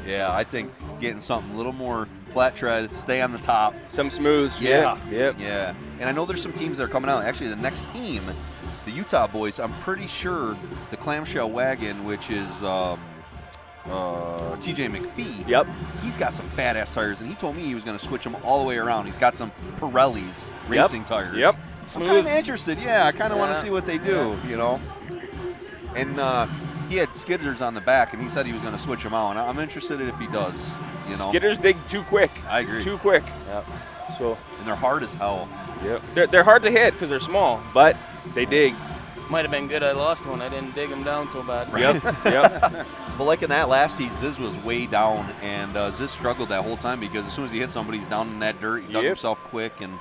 Yeah, I think getting something a little more flat tread, stay on the top. Some smooths. Yeah. Yep. Yeah. And I know there's some teams that are coming out. Actually, the next team, the Utah boys, I'm pretty sure the clamshell wagon, which is TJ McPhee. Yep. He's got some badass tires, and he told me he was going to switch them all the way around. He's got some Pirellis racing tires. Yep. I'm kind of interested. Yeah, I kind of want to see what they do, you know. And he had skidders on the back, and he said he was going to switch them out. And I'm interested in if he does, you know. Skidders dig too quick. I agree. Too quick. Yep. So. And they're hard as hell. Yep. They're hard to hit because they're small, but they dig. Might have been good I lost one. I didn't dig him down so bad. Yep. Yep. But like in that last heat, Ziz was way down, and Ziz struggled that whole time because as soon as he hit somebody, he's down in that dirt. He dug himself quick, and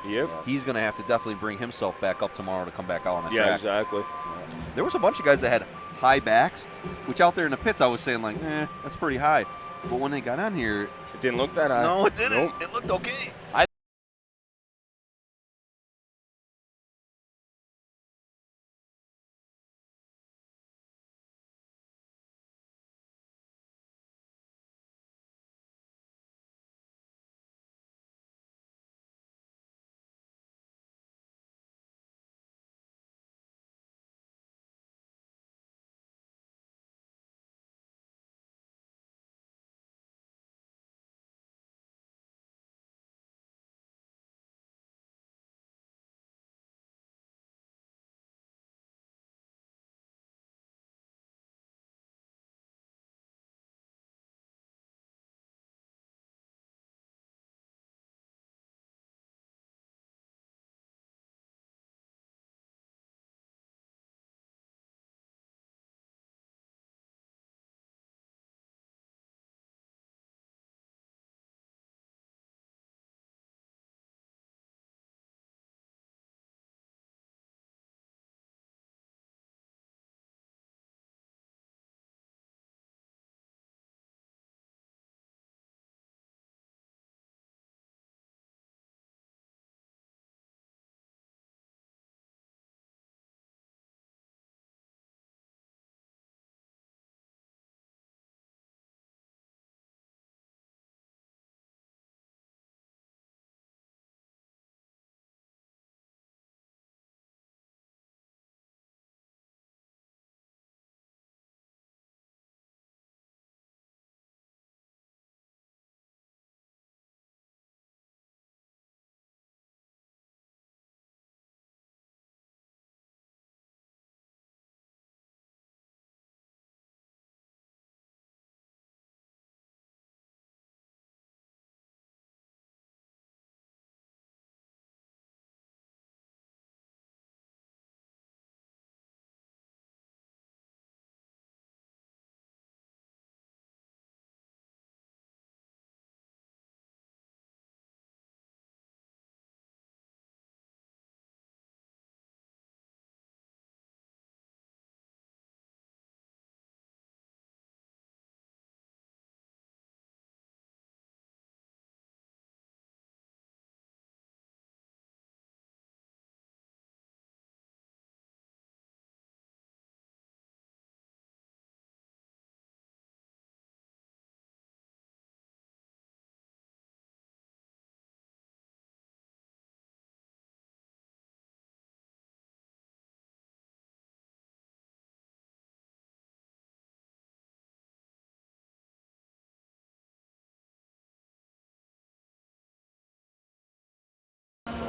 he's going to have to definitely bring himself back up tomorrow to come back out on the track. Yeah, exactly. There was a bunch of guys that had high backs, which out there in the pits I was saying like, that's pretty high. But when they got on here, it didn't look that high. No, it didn't. Nope. It looked okay.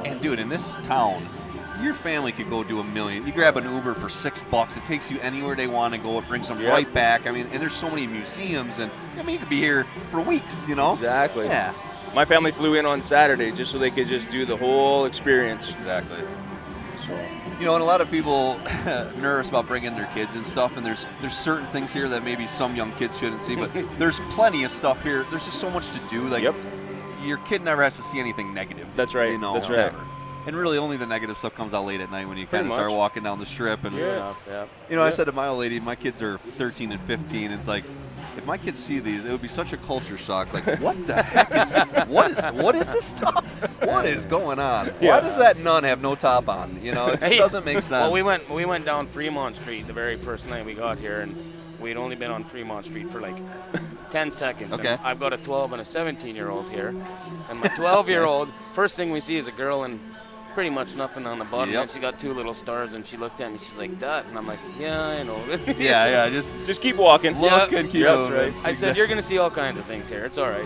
And dude, in this town, your family could go do a million. You grab an Uber for $6. It takes you anywhere they want to go. It brings them right back. I mean, and there's so many museums, and I mean, you could be here for weeks, you know? Exactly. Yeah. My family flew in on Saturday just so they could just do the whole experience. Exactly. So, you know, and a lot of people nervous about bringing their kids and stuff, and there's certain things here that maybe some young kids shouldn't see, but there's plenty of stuff here. There's just so much to do. Like, your kid never has to see anything negative. That's right. You know, that's right. Never. And really, only the negative stuff comes out late at night when you kind of start walking down the strip. And you know, I said to my old lady, my kids are 13 and 15. It's like, if my kids see these, it would be such a culture shock. Like, what the heck is what is this stuff? What is going on? Why does that nun have no top on? You know, it just doesn't make sense. Well, we went down Fremont Street the very first night we got here, and we'd only been on Fremont Street for like 10 seconds. Okay. And I've got a 12 and a 17-year-old here, and my 12-year-old, first thing we see is a girl and pretty much nothing on the bottom. And she got 2 little stars, and she looked at me. She's like, "That," and I'm like, "Yeah, I know." Just keep walking. Look and keep moving. That's right. I said, "You're gonna see all kinds of things here. It's all right."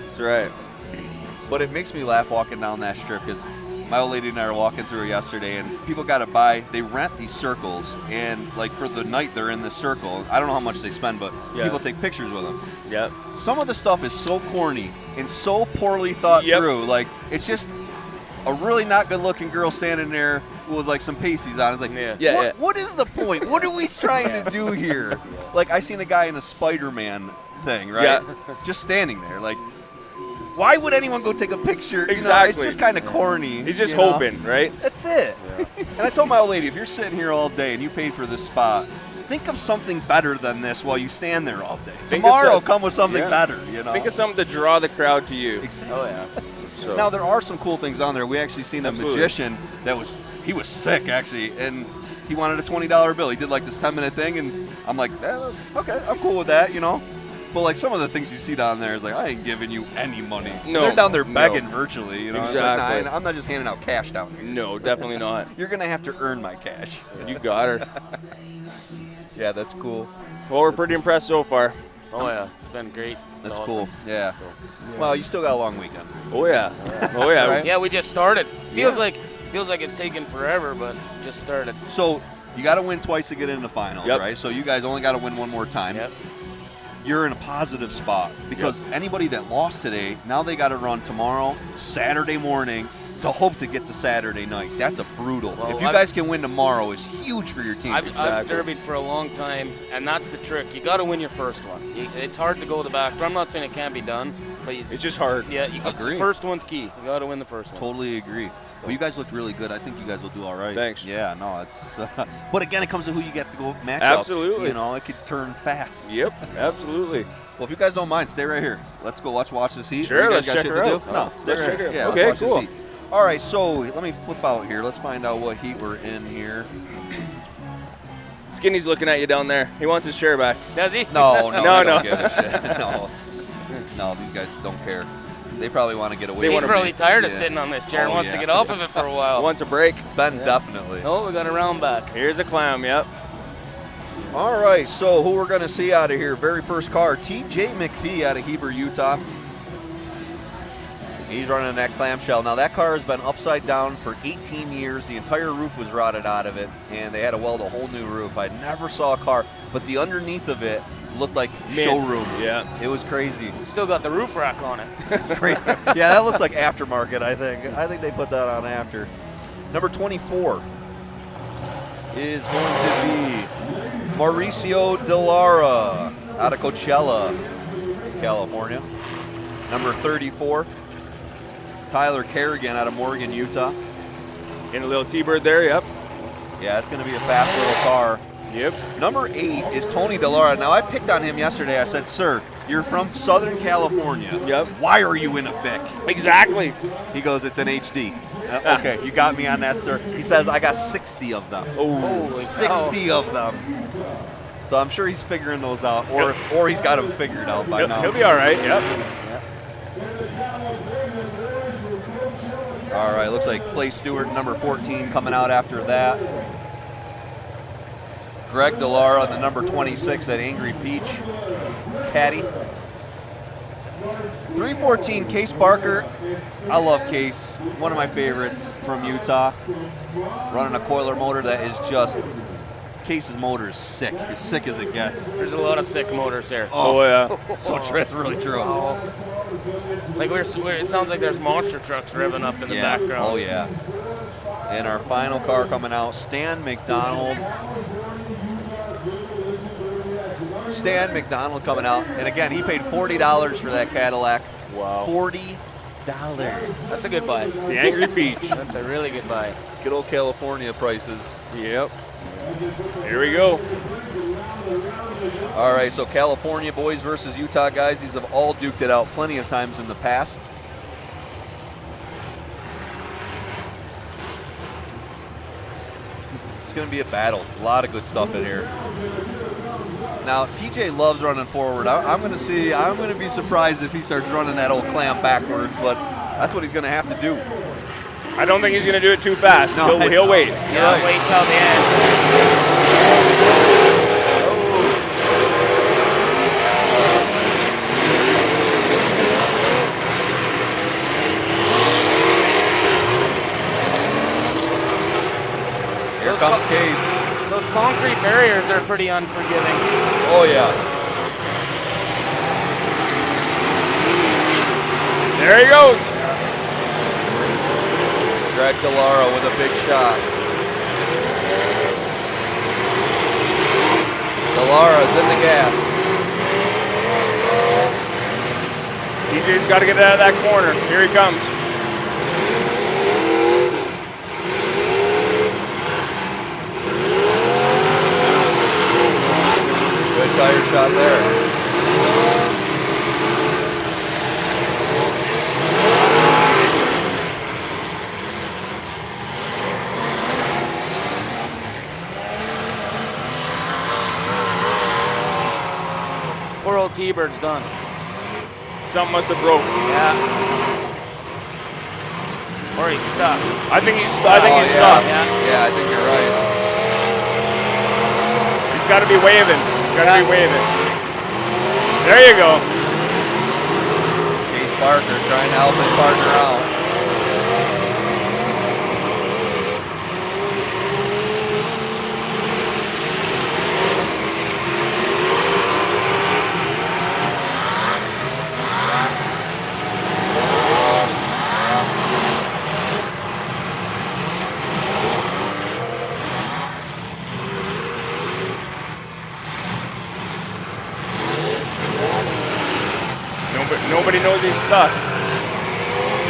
That's right. But it makes me laugh walking down that strip because my old lady and I were walking through it yesterday, and people got to buy. They rent these circles, and like for the night they're in the circle. I don't know how much they spend, but people take pictures with them. Yep. Some of the stuff is so corny and so poorly thought through. Like, it's just a really not good-looking girl standing there with like some pasties on. It's like, Yeah. what is the point? What are we trying to do here? Like I seen a guy in a Spider-Man thing, right? Yeah. Just standing there, like. Why would anyone go take a picture? Exactly. You know, it's just kind of corny. He's just you know? hoping, right? That's it. And I told my old lady, if you're sitting here all day and you paid for this spot, think of something better than this while you stand there all day. Tomorrow, come with something better. You know. Think of something to draw the crowd to you. Exactly. Oh yeah. So. Now there are some cool things on there. We actually seen a Absolutely. magician that was sick actually, and he wanted a $20 bill. He did like this 10-minute thing, and I'm like, okay, I'm cool with that, you know. But like some of the things you see down there is like, I ain't giving you any money. No, they're down there begging no. virtually, you know. Exactly. It's like, I'm not just handing out cash down here. No, definitely not. You're gonna have to earn my cash. You got her. Yeah, that's cool. Well, we're pretty impressed so far. Oh yeah, it's been great. That's It's cool. awesome. Yeah. Well, you still got a long weekend. Oh yeah. Oh yeah. Right? Yeah, we just started. Feels Yeah. like it's taken forever, but just started. So you got to win twice to get into the finals, Yep. right? So you guys only got to win one more time. Yep. You're in a positive spot because anybody that lost today, now they got to run tomorrow, Saturday morning, to hope to get to Saturday night. That's a brutal. Well, if you guys can win tomorrow, it's huge for your team. I've derbied for a long time, and that's the trick. You got to win your first one. It's hard to go the back, but I'm not saying it can't be done. But it's just hard. Yeah, Agree. The first one's key. You got to win the first one. Totally agree. Well, you guys looked really good. I think you guys will do all right. Thanks. Yeah, no, it's. But again, it comes to who you get to go match Absolutely. up. You know, it could turn fast. Yep. Absolutely. Well, if you guys don't mind, stay right here. Let's go watch this heat. Sure, You guys let's got check shit her to out. do? No, stay Let's right check here. her out. Yeah, Okay, let's watch cool. this heat. All right, so let me flip out here. Let's find out what heat we're in here. Skinny's looking at you down there. He wants his chair back. Does he? No, No, I no. don't give a shit. No, these guys don't care. They probably want to get away. He's from probably me. tired of Yeah. sitting on this chair and Oh, wants to yeah. get off of it for a while. Wants a break. Ben, definitely. Oh, we got a round back. Here's a clam. Yep. All right, so who we're going to see out of here? Very first car, TJ McPhee out of Heber, Utah. He's running that clamshell. Now, that car has been upside down for 18 years. The entire roof was rotted out of it, and they had to weld a whole new roof. I never saw a car, but the underneath of it looked like Mint. showroom. Yeah. It was crazy. Still got the roof rack on it. It's crazy. Yeah, that looks like aftermarket, I think. I think they put that on after. Number 24 is going to be Mauricio Delara out of Coachella, California. Number 34, Tyler Kerrigan out of Morgan, Utah. In a little T-bird there. Yep. Yeah, it's going to be a fast little car. Yep. Number 8 is Tony Delara. Now, I picked on him yesterday. I said, sir, you're from Southern California. Yep. Why are you in a Vic? Exactly. He goes, it's an HD. Okay, you got me on that, sir. He says, I got 60 of them. Oh, 60 of them. So I'm sure he's figuring those out, or he's got them figured out by now. He'll be all right. Yep. All right, looks like Clay Stewart, number 14, coming out after that. Greg Delara, the number 26 at Angry Peach caddy. 314, Case Barker. I love Case, one of my favorites from Utah. Running a coiler motor that is just, Case's motor is sick, as sick as it gets. There's a lot of sick motors here. Oh yeah. So that's really true. Like it sounds like there's monster trucks revving up in the background. Oh yeah. And our final car coming out, Stan McDonald. Stan McDonald coming out, and again, he paid $40 for that Cadillac. Wow. $40. That's a good buy. The Angry Peach. That's a really good buy. Good old California prices. Yep. Here we go. All right, so California boys versus Utah guys. These have all duked it out plenty of times in the past. It's going to be a battle. A lot of good stuff in here. Now, TJ loves running forward. I'm going to be surprised if he starts running that old clam backwards, but that's what he's going to have to do. I don't think he's going to do it too fast. No, he'll wait. Yeah, right. wait till the end. Here comes Case. Those concrete barriers are pretty unforgiving. Oh, yeah. There he goes. Greg Delara with a big shot. Delara's in the gas. TJ's got to get out of that corner. Here he comes. Good tire shot there. Poor old T-Bird's done. Something must have broke. Yeah. Or he's stuck. I think he's stuck. Yeah, I think you're right. He's got to be waving. He's got to be waving. There you go. Case Barker trying to help his partner out. Nobody knows he's stuck.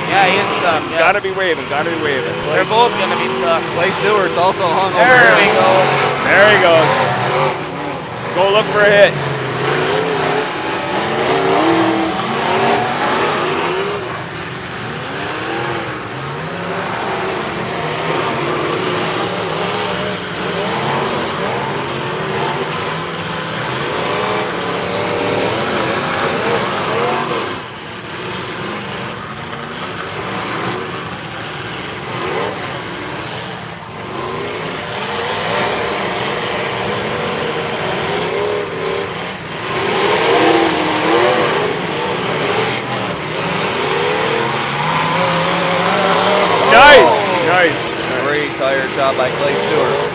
Yeah, he is stuck. He's got to be waving. Got to be waving. They're both going to be stuck. Clay Stewart's also hung over. There we go. There he goes. Go look for a hit. Nice. Great tire job by Clay Stewart.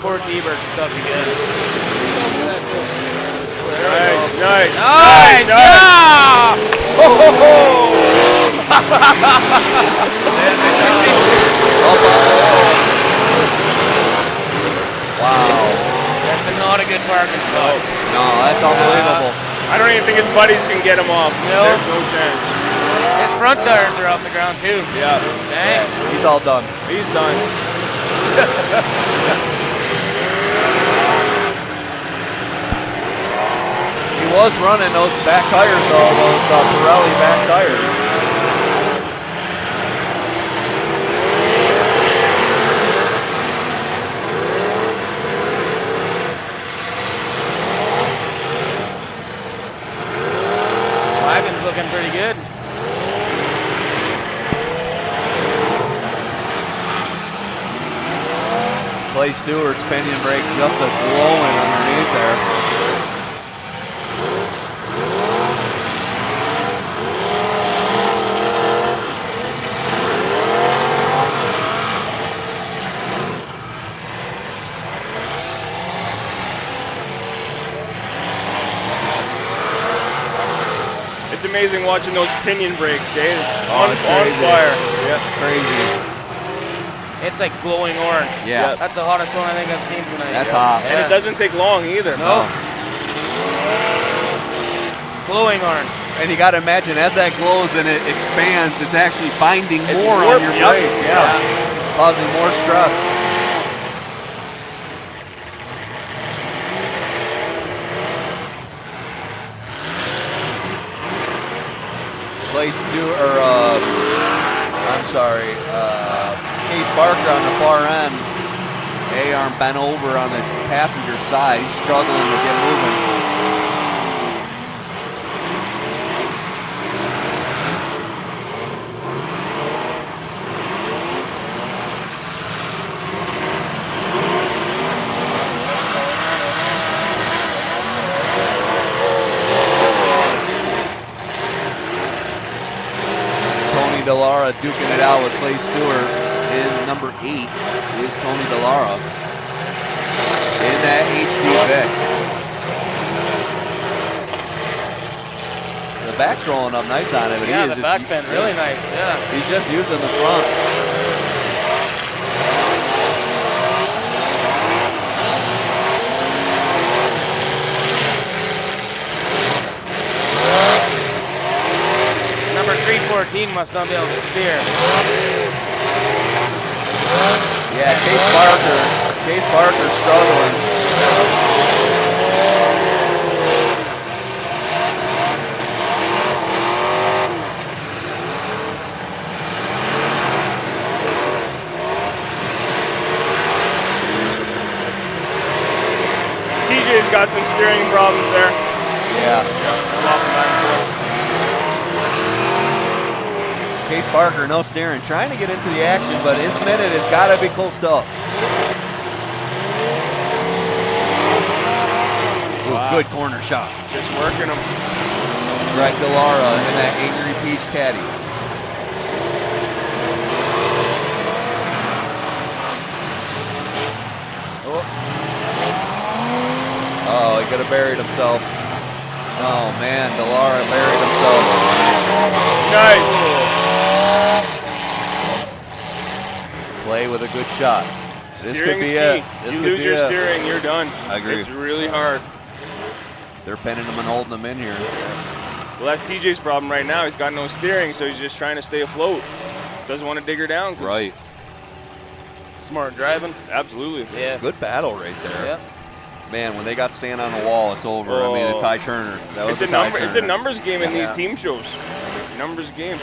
Poor T-Bird stuck again. Nice. Yeah! Wow. That's not a good parking spot. No, that's unbelievable. I don't even think his buddies can get him off. No. There's no chance. His front tires are off the ground too. Yeah. Dang. He's all done. He's done. He was running those back tires though, those Pirelli back tires. Wagon's looking pretty good. Clay Stewart's pinion brake just a glowing underneath there. It's amazing watching those pinion brakes, eh? Oh, On fire. Yep, crazy. It's like glowing orange. Yeah. That's the hottest one I think I've seen tonight. That's hot. And it doesn't take long either. No. Glowing orange. And you got to imagine, as that glows and it expands, it's actually binding It's more on your warp, brake. Yeah. Causing more stress. Clay Stewart, or I'm sorry, Case Barker on the far end. A-arm bent over on the passenger side. He's struggling to get moving. Delara duking it out with Clay Stewart. In number 8 is Tony Delara in that HD Vic. The back's rolling up nice on it, but Yeah, he is the back bend really nice. Yeah. He's just using the front. Number 314 must not be able to steer. Yeah, Case Barker struggling. TJ's got some steering problems there. Case Barker, no steering, trying to get into the action, but his minute has got to be close to up. Ooh, good corner shot. Just working him. Greg Delara in that Angry Peach caddy. Oh, he could have buried himself. Oh man, Delara buried himself. Nice. Play with a good shot. This could be it. You lose your steering, you're done. I agree. It's really hard. They're pinning him and holding him in here. Well, that's TJ's problem right now. He's got no steering, so he's just trying to stay afloat. Doesn't want to dig her down. Right. Smart driving. Absolutely. Yeah. Good battle right there. Yeah. Man, when they got stand on the wall, it's over. I mean, a Ty Turner. That was It's a numbers game in these team shows. Numbers game.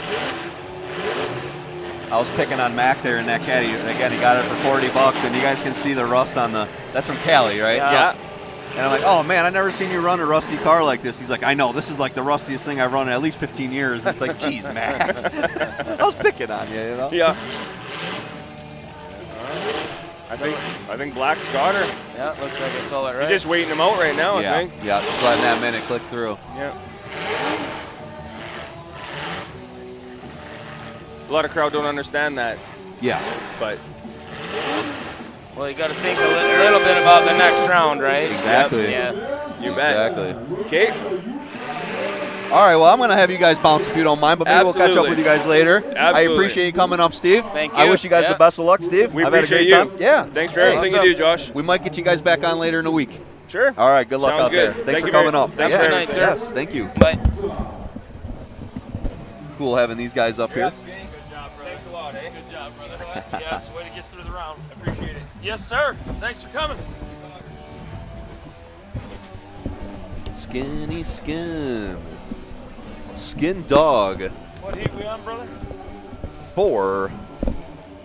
I was picking on Mac there in that caddy. Again, he got it for $40, and you guys can see the rust on the. That's from Cali, right? Yeah. And I'm like, oh man, I never seen you run a rusty car like this. He's like, I know, this is like the rustiest thing I've run in at least 15 years. It's like, geez, Mac. I was picking on you, you know? Yeah. I think Black's got her. Yeah, looks like it's all right. He's just waiting him out right now, I think. Yeah, just letting that minute click through. Yeah. A lot of crowd don't understand that. Yeah. But. Well, you got to think a little bit about the next round, right? Exactly. Yeah. You bet. Exactly. Okay. All right, well, I'm going to have you guys bounce if you don't mind, but maybe we'll catch up with you guys later. Absolutely. I appreciate you coming up, Steve. Thank you. I wish you guys the best of luck, Steve. We I've had a appreciate great you. time. Yeah. Thanks for everything you do, Josh. We might get you guys back on later in the week. Sure. All right, good luck Sounds out good. there. Thanks Thank for you coming very- up. thanks for everything, sir. Yes, thank you. Bye. Cool having these guys up here. Good job, brother. Thanks a lot, eh? Good job, brother. Yes, way to get through the round. Appreciate it. Yes, sir. Thanks for coming. Skinny skin. Skin dog. What heat we on, brother? 4.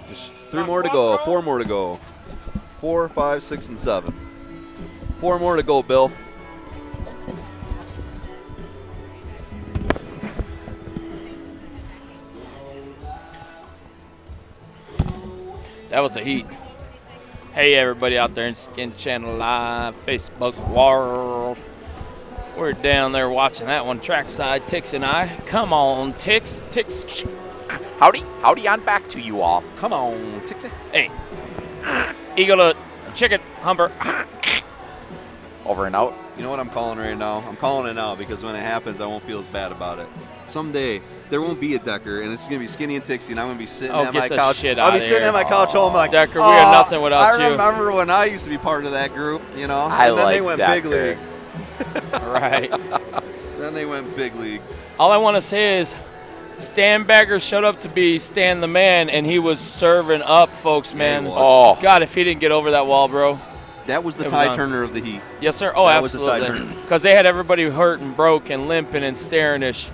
Just 3 more to go. 4 more to go. 4, 5, 6, and 7. 4 more to go, Bill. That was a heat. Hey, everybody out there in Skin Channel Live, Facebook world. We're down there watching that one trackside, Tix and I. Come on, Tix. Tix. Howdy on back to you all. Come on, Tixie. Hey. Eagle chicken humber. Over and out. You know what I'm calling right now? I'm calling it now because when it happens, I won't feel as bad about it. Someday, there won't be a Decker, and it's going to be Skinny and Tixie, and I'm going to be sitting at my couch. Shit I'll be outta sitting here. at my couch home like, Decker, we are nothing without you. I remember when I used to be part of that group, you know? I and then they like went big Decker. league. Right. Then they went big league. All I want to say is Stan Bagger showed up to be Stan the Man, and he was serving up, folks, man. he was. Oh, God, if he didn't get over that wall, bro. That was the It was Ty on. Turner of the heat. Yes, sir. Oh, That was the Ty absolutely. Turner. Because they had everybody hurt and broke and limping and staring-ish.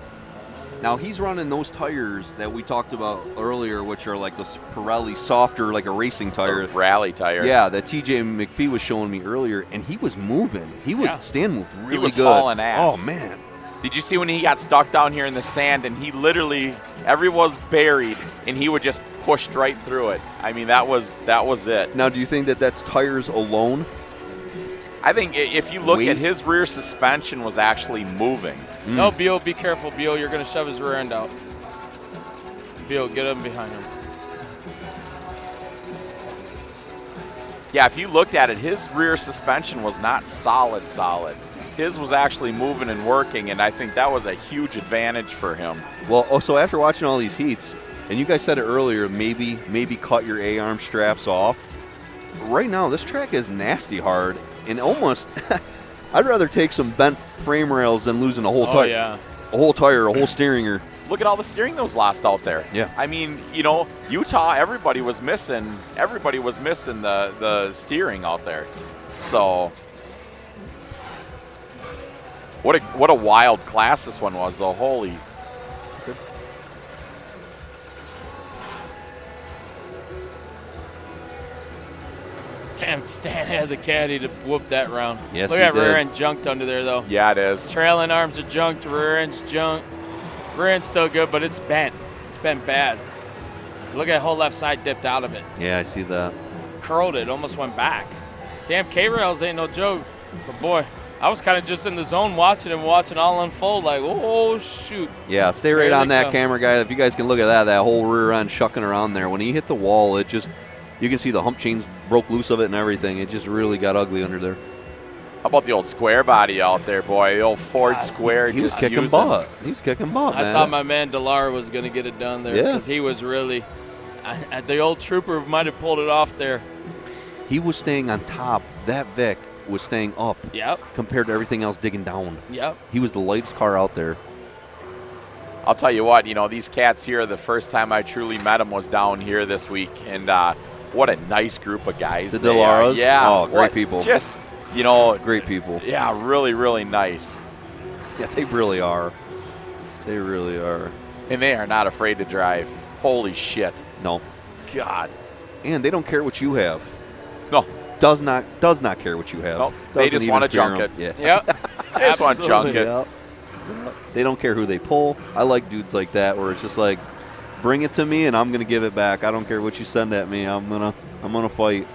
Now he's running those tires that we talked about earlier, which are like those Pirelli softer, like a racing tire. It's a rally tire. Yeah, that TJ McPhee was showing me earlier, and he was moving. Stan moved really He was good. hauling ass. Oh man. Did you see when he got stuck down here in the sand and he literally, everyone was buried and he would just pushed right through it. I mean, that was it. Now, do you think that that's tires alone? I think if you look Weight? at his rear suspension was actually moving. No, Beal, be careful, Beal. You're going to shove his rear end out. field. Get him behind him. Yeah, if you looked at it, his rear suspension was not solid. His was actually moving and working, and I think that was a huge advantage for him. Well, so after watching all these heats, and you guys said it earlier, maybe cut your A-arm straps off. Right now, this track is nasty hard, and almost, I'd rather take some bent frame rails than losing a whole tire. Oh, yeah. A whole tire, a whole steering gear. Look at all the steering that was lost out there. Yeah. I mean, Utah, everybody was missing the steering out there. So what a wild class this one was, though. Holy. Damn, Stan had the caddy to whoop that round. Yes, Look he at rear did. end junked under there, though. Yeah, it is. Trailing arms are junked, rear end's junked. Rear end's still good, but it's bent. It's bent bad. Look at whole left side dipped out of it. Yeah, I see that. Curled it, almost went back. Damn, K-Rails ain't no joke. But boy, I was kind of just in the zone watching all unfold like, oh, shoot. Yeah, stay right There on they that come. camera, guy. If you guys can look at that whole rear end shucking around there. When he hit the wall, it just, you can see the hump chains broke loose of it and everything. It just really got ugly under there. How about the old square body out there, boy? The old Ford Square. He was just kicking using- butt. He was kicking butt, I man. thought my man Delar was going to get it done there Yeah. because he was really, the old trooper might have pulled it off there. He was staying on top. That Vic was staying up. Yep. Compared to everything else digging down. Yep. He was the lightest car out there. I'll tell you what, these cats here, the first time I truly met them was down here this week, and what a nice group of guys The they are. Delaras? Yeah. Oh, great people. Just, great people. Yeah, really, really nice. Yeah, they really are. They really are. And they are not afraid to drive. Holy shit. No. God. And they don't care what you have. No. Does not care what you have. Nope. They Doesn't just even want to fear junk 'em. it. Yeah. Yep. They just want to junk it. Yep. They don't care who they pull. I like dudes like that where it's just like, bring it to me and I'm gonna give it back. I don't care what you send at me. I'm gonna fight.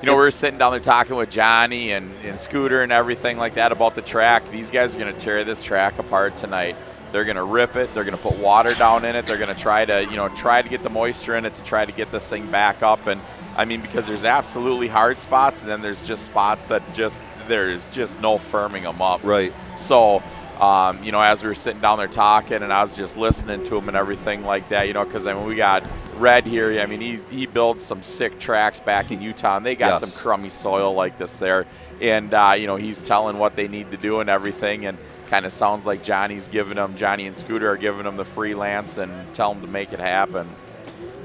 We were sitting down there talking with Johnny and Scooter and everything like that about the track. These guys are going to tear this track apart tonight. They're going to rip it. They're going to put water down in it. They're going to try to get the moisture in it to try to get this thing back up. And I mean, because there's absolutely hard spots, and then there's just spots that there's just no firming them up. Right. So, as we were sitting down there talking, and I was just listening to them and everything like that, because I mean, we got Red here. I mean, he builds some sick tracks back in Utah, and they got some crummy soil like this there. And he's telling what they need to do and everything, and kind of sounds like Johnny and Scooter are giving them the freelance and tell them to make it happen.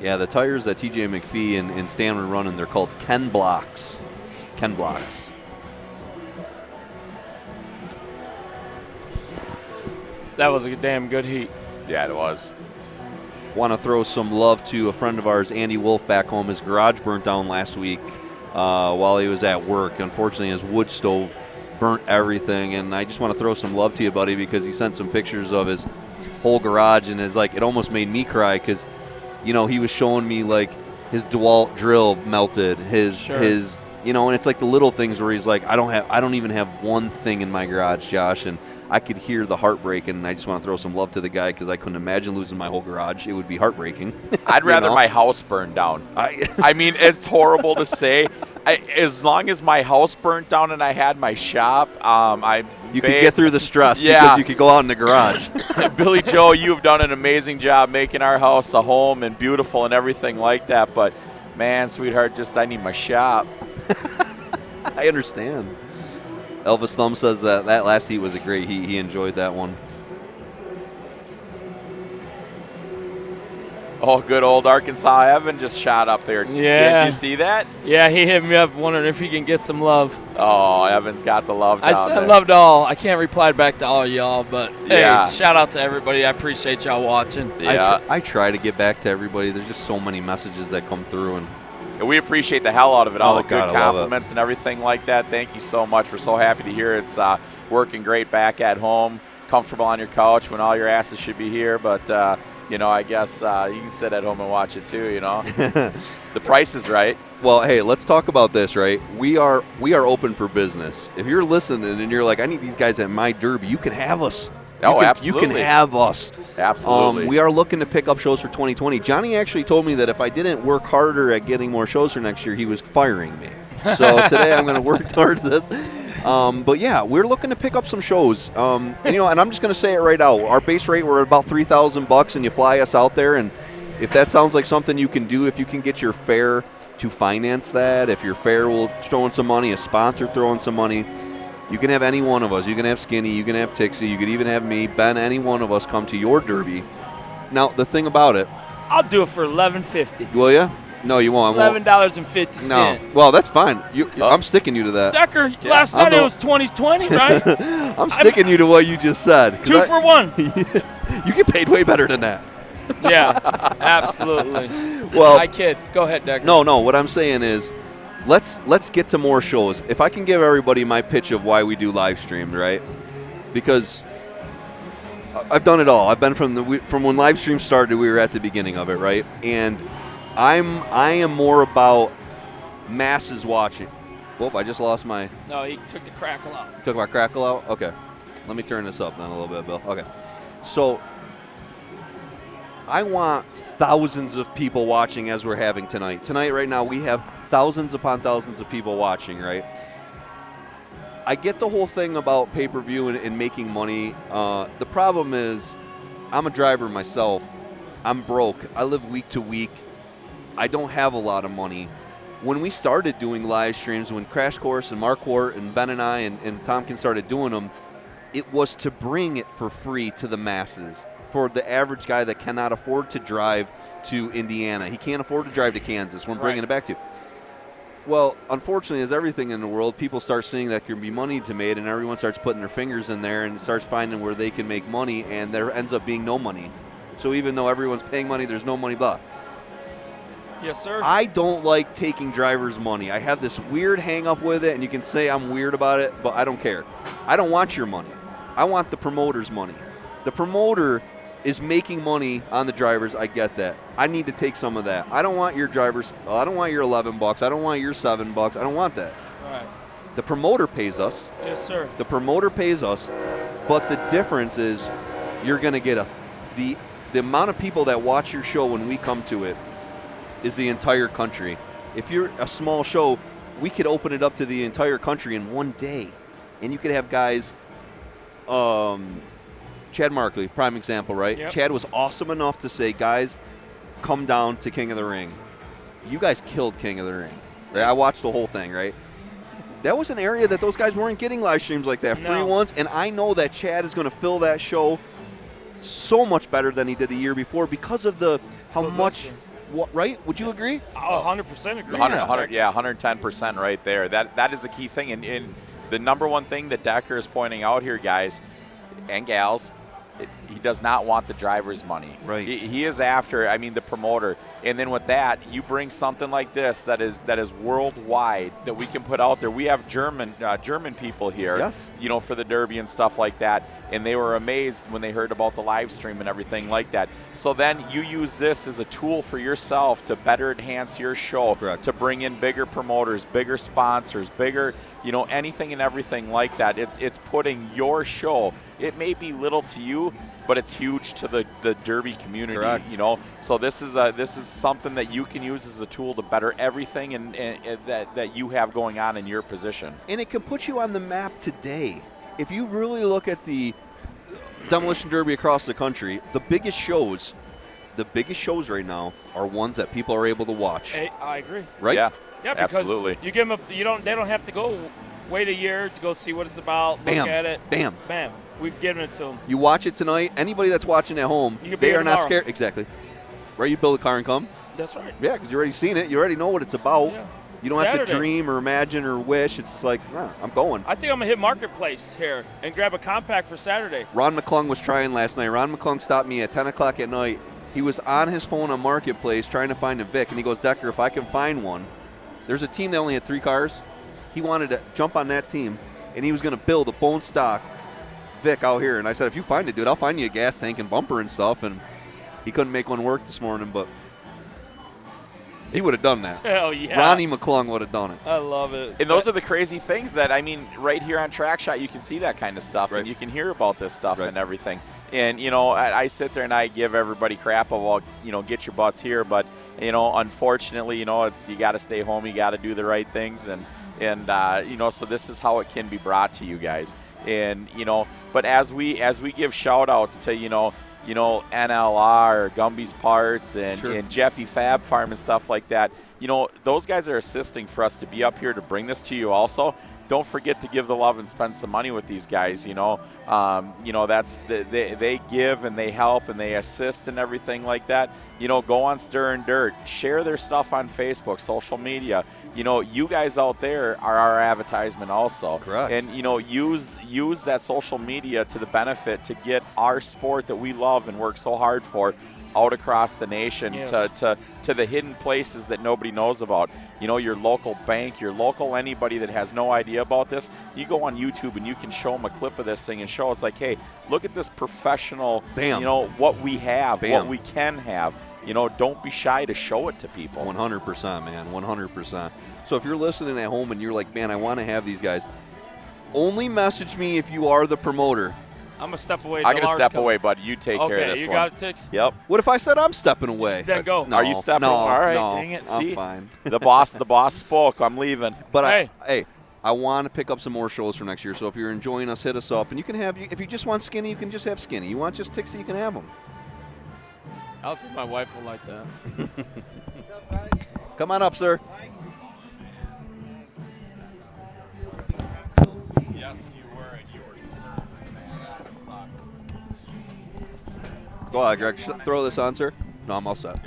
Yeah, the tires that TJ McPhee and Stan were running, they're called Ken blocks. Ken blocks. That was a damn good heat. Yeah, it was. Want to throw some love to a friend of ours, Andy Wolf, back home. His garage burnt down last week while he was at work. Unfortunately, his wood stove burnt everything, and I just want to throw some love to you, buddy, because he sent some pictures of his whole garage, and it almost made me cry because, he was showing me like his DeWalt drill melted, his and it's like the little things where he's like, I don't even have one thing in my garage, Josh, and I could hear the heartbreak, and I just want to throw some love to the guy because I couldn't imagine losing my whole garage. It would be heartbreaking. I'd rather my house burn down. I mean, it's horrible to say. As long as my house burnt down and I had my shop, you could get through the stress because you could go out in the garage. Billy Joe, you've done an amazing job making our house a home and beautiful and everything like that. But, man, sweetheart, I need my shop. I understand. Elvis Thumb says that last heat was a great heat. He enjoyed that one. Oh, good old Arkansas Evan just shot up there. Yeah. Did you see that? Yeah, he hit me up wondering if he can get some love. Oh, Evan's got the love down I said there. love to all. I can't reply back to all y'all, but Yeah. hey, shout out to everybody. I appreciate y'all watching. Yeah. I try to get back to everybody. There's just so many messages that come through, and We appreciate the hell out of it, all Oh, the God, good I love it. compliments and everything like that. Thank you so much. We're so happy to hear it's working great back at home, comfortable on your couch when all your asses should be here. But, I guess you can sit at home and watch it too, The price is right. Well, hey, let's talk about this, right? We are open for business. If you're listening and you're like, I need these guys at my derby, you can have us. Oh, You absolutely. can have us. Absolutely. We are looking to pick up shows for 2020. Johnny actually told me that if I didn't work harder at getting more shows for next year, he was firing me. So today I'm going to work towards this. But yeah, we're looking to pick up some shows. And I'm just going to say it right now. Our base rate, we're at about $3,000, and you fly us out there. And if that sounds like something you can do, if you can get your fare to finance that, if your fare will throw in some money, a sponsor throw in some money, you can have any one of us. You can have Skinny, you can have Tixie, you could even have me, Ben, any one of us come to your derby. Now, the thing about it. I'll do it for $11.50. Will you? No, you won't. $11.50. No. Well, that's fine. I'm sticking you to that. Decker, last night it was 20-20, right? I'm sticking you to what you just said. 2 for 1. You get paid way better than that. Yeah, absolutely. Well, I kid. Go ahead, Decker. No. What I'm saying is, let's get to more shows. If I can give everybody my pitch of why we do live streams, right? Because I've done it all. I've been from when live stream started. We were at the beginning of it, right? And I am more about masses watching. Whoop! I just lost my. No, he took the crackle out. Took my crackle out. Okay, let me turn this up then a little bit, Bill. Okay, so. I want thousands of people watching as we're having tonight. Tonight, right now, we have thousands upon thousands of people watching, right? I get the whole thing about pay-per-view and making money. The problem is I'm a driver myself. I'm broke. I live week to week. I don't have a lot of money. When we started doing live streams, when Crash Course and Mark Wart and Ben and I and Tompkins started doing them, it was to bring it for free to the masses. For the average guy that cannot afford to drive to Indiana. He can't afford to drive to Kansas. We're bringing it back to you. Well, unfortunately, as everything in the world, people start seeing that there can be money to be made, and everyone starts putting their fingers in there and starts finding where they can make money, and there ends up being no money. So even though everyone's paying money, there's no money, blah. Yes, sir. I don't like taking drivers' money. I have this weird hang-up with it, and you can say I'm weird about it, but I don't care. I don't want your money. I want the promoter's money. The promoter is making money on the drivers. I get that. I need to take some of that. I don't want your drivers. I don't want your $11. I don't want your $7. I don't want that. All right. The promoter pays us. Yes, sir. The promoter pays us, but the difference is you're going to get the amount of people that watch your show when we come to it is the entire country. If you're a small show, we could open it up to the entire country in one day, and you could have guys. Chad Markley, prime example, right? Yep. Chad was awesome enough to say, guys, come down to King of the Ring. You guys killed King of the Ring. Right? I watched the whole thing, right? That was an area that those guys weren't getting live streams like that, free ones, and I know that Chad is going to fill that show so much better than he did the year before because of how much, right? Would you agree? 100% agree. 110% right there. That is the key thing, and the number one thing that Decker is pointing out here, guys and gals, he does not want the driver's money. Right. He is after, the promoter. And then with that, you bring something like this that is worldwide that we can put out there. We have German people here, yes, for the Derby and stuff like that. And they were amazed when they heard about the live stream and everything like that. So then you use this as a tool for yourself to better enhance your show, correct, to bring in bigger promoters, bigger sponsors, bigger, anything and everything like that. It's putting your show. It may be little to you, but it's huge to the Derby community. Correct. So this is something that you can use as a tool to better everything and that you have going on in your position. And it can put you on the map today. If you really look at the Demolition Derby across the country, the biggest shows right now are ones that people are able to watch. Hey, I agree. Right? Yeah, because absolutely. You give them they don't have to go wait a year to go see what it's about, Bam. look at it. Bam. Bam. We've given it to them. You watch it tonight. Anybody that's watching at home, You can be they here are not tomorrow. scared. Exactly. Right? You build a car and come. That's right. Yeah, because you already seen it. You already know what it's about. Yeah. You don't have Saturday. to dream or imagine or wish. It's just like, nah, I'm going. I think I'm going to hit Marketplace here and grab a compact for Saturday. Ron McClung was trying last night. Ron McClung stopped me at 10 o'clock at night. He was on his phone on Marketplace trying to find a Vic, and he goes, Decker, if I can find one. There's a team that only had 3 cars. He wanted to jump on that team, and he was going to build a bone stock Vic out here. And I said, if you find it, dude, I'll find you a gas tank and bumper and stuff. And he couldn't make one work this morning, but He would have done that. Hell yeah. Ronnie McClung would have done it. I love it. And those are the crazy things that, I mean, right here on Track Shot, you can see that kind of stuff, and you can hear about this stuff and everything. And, you know, I sit there and I give everybody crap of, well, you know, get your butts here. But, you know, unfortunately, you know, it's you got to stay home. You got to do the right things. And you know, so this is how it can be brought to you guys. And, you know, but as we give shout-outs to, you know, NLR, Gumby's Parts, and Jeffy Fab Farm and stuff like that, you know, those guys are assisting for us to be up here to bring this to you also. Don't forget to give the love and spend some money with these guys, you know. You know, that's they give and they help and they assist and everything like that. You know, go on Stir and Dirt. Share their stuff on Facebook, social media. You know, you guys out there are our advertisement also. Correct. And, you know, use that social media to the benefit to get our sport that we love and work so hard for out across the nation to the hidden places that nobody knows about. You know, your local bank, your local anybody that has no idea about this, you go on YouTube and you can show them a clip of this thing and show it's like, hey, look at this professional, you know, what we have, what we can have. You know, don't be shy to show it to people. 100%, man, 100%. So if you're listening at home and you're like, man, I want to have these guys, only message me if you are the promoter. I'm going to step away. I'm going to step away, bud. You take care of this one. Okay, you got it, Tix? Yep. What if I said I'm stepping away? Then go. No, Are you stepping no, away? All right, no, dang it. I'm See? fine. The boss spoke. I'm leaving. But I want to pick up some more shows for next year. So if you're enjoying us, hit us up. And you can have, if you just want skinny, you can just have skinny. You want just Tixie, you can have them. I don't think my wife will like that. Come on up, sir. Yes, you were, and you were serving, man. That sucked. Go ahead, Greg. Throw this on, sir. No, I'm all set.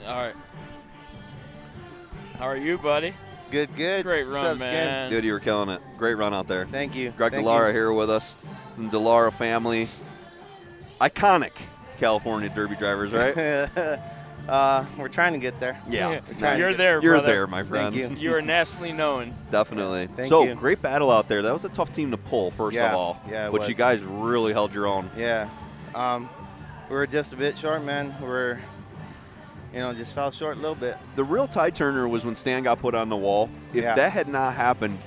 All right. How are you, buddy? Good. Great run, What's up, man. Good, you were killing it. Great run out there. Thank you. Greg Thank DeLara you. here with us. From DeLara family. Iconic California Derby drivers, right? We're trying to get there. Yeah. You're there, You're brother. there, my friend. Thank you. You are nationally known. Definitely. Thank so, you. great battle out there. That was a tough team to pull, first of all. Yeah, it But was. you guys really held your own. Yeah. We were just a bit short, man. We're, just fell short a little bit. The real tie turner was when Stan got put on the wall. If that had not happened,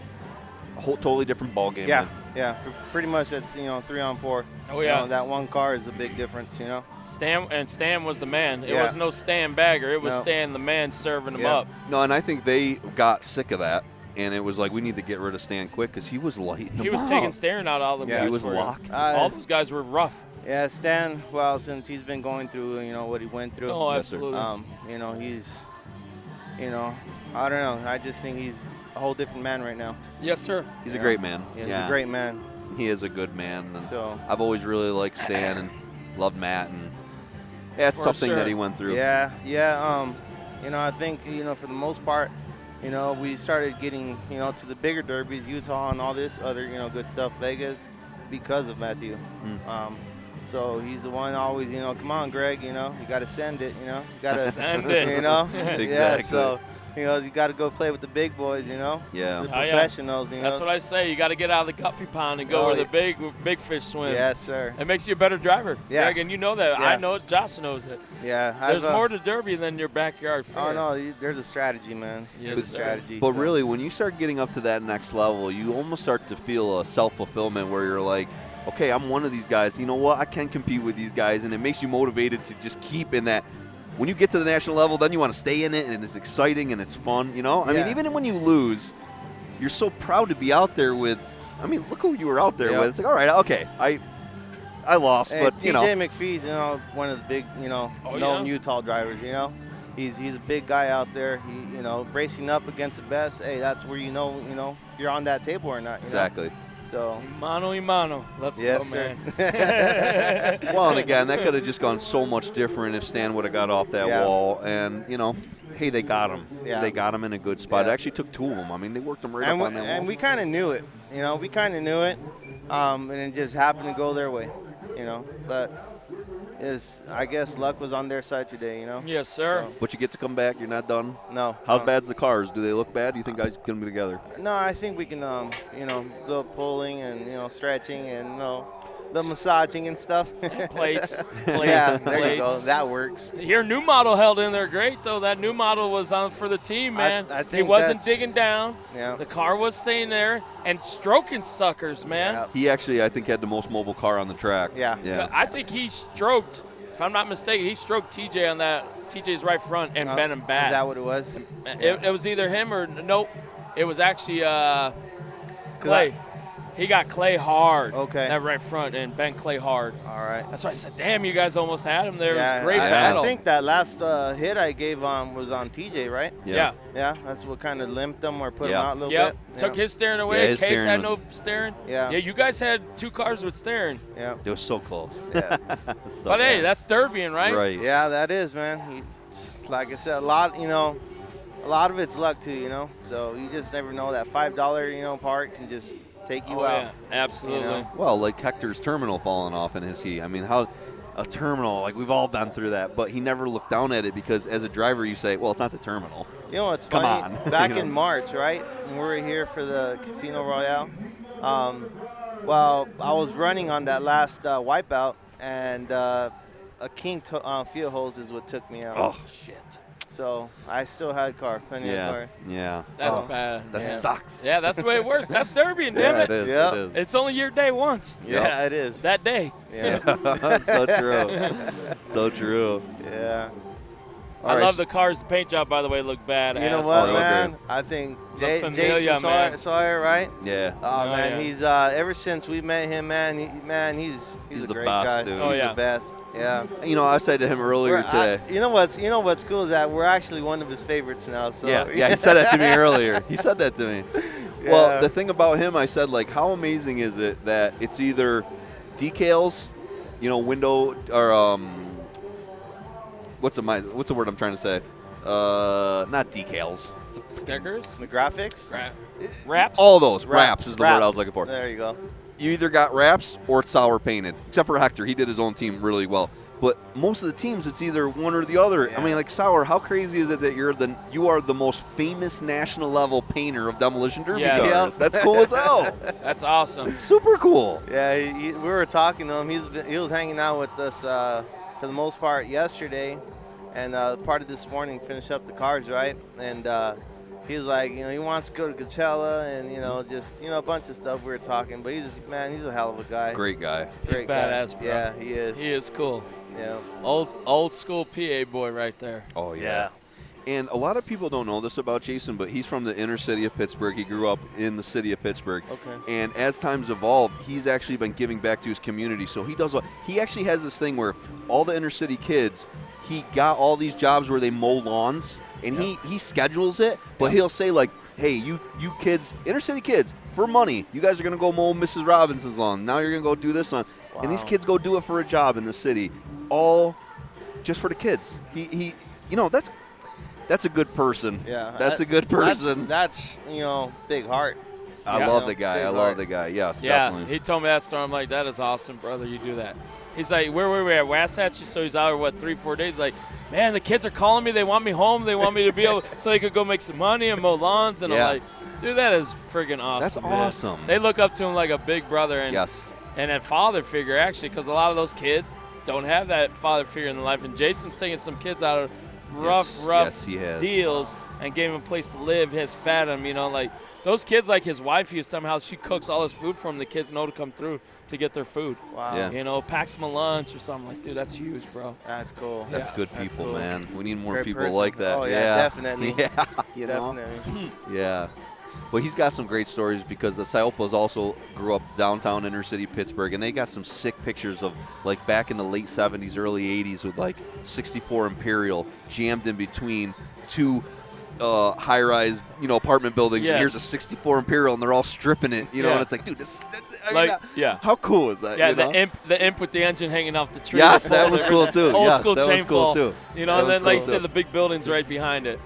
a whole totally different ball game. Yeah. Man. Yeah. Pretty much that's, 3 on 4. Oh, yeah. That one car is a big difference, Stan was the man. It Yeah. was no Stan Bagger. It was No. Stan the man serving him up. No, and I think they got sick of that. And it was like, we need to get rid of Stan quick because he was lighting them He was up. taking Staring out all the guys. He was for him. locked. All those guys were rough. Yeah, Stan, well, since he's been going through, what he went through. Oh, absolutely. He's, I don't know. I just think he's a whole different man right now. Yes, sir. He's a great man. He's a great man. He is a good man. And So I've always really liked Stan and loved Matt. And yeah, it's a tough thing that he went through. Yeah. I think, for the most part, we started getting, to the bigger derbies, Utah and all this other, good stuff, Vegas, because of Matthew. So he's the one always, come on, Greg, you got to send it, you got to send it, Exactly. Yeah, so, you got to go play with the big boys, Yeah. the professionals, That's what I say. You got to get out of the guppy pond and go where the big fish swim. Yes, sir. It makes you a better driver. Yeah. Greg, and you know that. Yeah. I know it. Josh knows it. Yeah. There's more to Derby than your backyard fair. Oh, no, there's a strategy, man. Yes, There's a sir. strategy. But so. really, when you start getting up to that next level, you almost start to feel a self-fulfillment where you're like, okay, I'm one of these guys. You know what? I can compete with these guys, and it makes you motivated to just keep in that. When you get to the national level, then you want to stay in it, and it's exciting and it's fun, I mean, even when you lose, you're so proud to be out there with, look who you were out there with. It's like, all right, okay, I lost, Hey, but, TJ McPhee's, one of the big, known Utah drivers, He's a big guy out there. He, racing up against the best. Hey, that's where if you're on that table or not. Exactly. So Mano y mano. Let's go, sir. man. Well, and again, that could have just gone so much different if Stan would have got off that wall. And, hey, they got him. Yeah. They got him in a good spot. Yeah. It actually took 2 of them. They worked him right and up on that wall. And we kind of knew it. We kind of knew it. And it just happened to go their way. But I guess luck was on their side today. Yes, sir. So. But you get to come back. You're not done. No. How bad's the cars? Do they look bad? Do you think guys can be together? No, I think we can, go pulling and stretching and the massaging and stuff. Plates. Yeah, there you go. That works. Your new model held in there great, though. That new model was on for the team, man. I he think wasn't digging down. Yeah. The car was staying there and stroking suckers, man. He actually, I think, had the most mobile car on the track. Yeah. I think he stroked, if I'm not mistaken, he stroked TJ on TJ's right front and bent him back. Is that what it was? It was either him or nope. It was actually Clay. He got Clay hard. Okay. That right front and bent Clay hard. All right. That's why I said, damn, you guys almost had him there. Yeah, It was a great battle. I think that last hit I gave was on TJ, right? Yeah. Yeah, that's what kind of limped him or put him Yeah. out a little Yep. bit. Took Yeah. his steering away. his Case steering had was- no steering. Yeah. Yeah, you guys had 2 cars with steering. Yeah. It was so close. Yeah. So But hey, close. that's Derbian, right? Right. Yeah, that is, man. Like I said, a lot of it's luck too, So you just never know. That $5, part can just take you out. Yeah, absolutely. Well, like Hector's terminal falling off in his heat. I mean, how a terminal, like we've all been through that, but he never looked down at it because as a driver you say, well, it's not the terminal. You know what's Come funny? on. Back You know? in March, right, when we were here for the Casino Royale, well, I was running on that last wipeout, and a king fuel hose is what took me out. Oh, shit. So I still had plenty of car. Yeah. That's Oh, bad. That Yeah. sucks. Yeah, that's the way it works. That's Derbian, Yeah, damn it is. Yep. It is. It's only your day once. Yeah, it is. That day. Yeah. So true. So true. Yeah. I love the car's paint job, by the way. Look bad. You know what, man? I think Jason Sawyer, right? Yeah. Oh, Oh, man, yeah. he's ever since we met him, he's He's a the great best, guy. dude. Oh, He's yeah. the best. Yeah. You know, I said to him earlier today. You know what's cool is that we're actually one of his favorites now. So Yeah, he said that to me earlier. He said that to me. Yeah. Well, the thing about him, I said, like, how amazing is it that it's either decals, window, or what's the word I'm trying to say? Not decals. Stickers? The graphics? Wraps? All those. Wraps is the word I was looking for. There you go. You either got wraps or it's sour painted. Except for Hector, he did his own team really well. But most of the teams, it's either one or the other. Yeah. I mean, like Sour, how crazy is it that you are the most famous national level painter of demolition derby Yeah. cars? That's cool as hell. That's awesome. It's super cool. Yeah, we were talking to him. He was hanging out with us for the most part yesterday, and part of this morning finished up the cars, right? And he's like, he wants to go to Coachella and just a bunch of stuff. We were talking, but he's a hell of a guy. Great guy. Great badass, guy. bro. Yeah, he is. He is cool. Yeah. Old school PA boy right there. Oh, yeah. And a lot of people don't know this about Jason, but he's from the inner city of Pittsburgh. He grew up in the city of Pittsburgh. Okay. And as time's evolved, he's actually been giving back to his community. So he actually has this thing where all the inner city kids, he got all these jobs where they mow lawns, and he schedules it, but he'll say, like, hey, you kids, inner city kids, for money, you guys are going to go mow Mrs. Robinson's lawn. Now you're going to go do this one. Wow. And these kids go do it for a job in the city, all just for the kids. He that's a good person. Yeah. That's a good person. That's big heart. I love the guy. I love the guy. Yes, Yeah, definitely. he told me that story. I'm like, that is awesome, brother. You do that. He's like, where were we at Wasatch? So he's out, 3-4 days. Like, man, the kids are calling me. They want me home. They want me to be able so they could go make some money and mow lawns. And Yeah. I'm like, dude, that is friggin' awesome. That's man. awesome. They look up to him like a big brother and a father figure, actually, because a lot of those kids don't have that father figure in their life. And Jason's taking some kids out of rough Yes, he has. deals and gave him a place to live. He has fed them, like those kids, like his wife, she cooks all his food for him. The kids know to come through to get their food. Wow. Yeah. Packs them a lunch or something. Like, dude, that's huge, bro. That's cool. That's good people, cool. man. We need more Great people person. like that. Oh, yeah, definitely. Yeah, you know? Definitely. Yeah. But he's got some great stories because the Saiopos also grew up downtown inner city Pittsburgh, and they got some sick pictures of, like, back in the late 70s, early 80s with, like, 64 Imperial jammed in between two high-rise, apartment buildings. And here's a 64 Imperial, and they're all stripping it, and it's like, dude, how cool is that? Yeah, the imp with the engine hanging off the tree. Yes, that one's cool, too. Old Yes, school that chain one's cool, fall. too. And That then, one's like you cool, said, too. the big building's right behind it.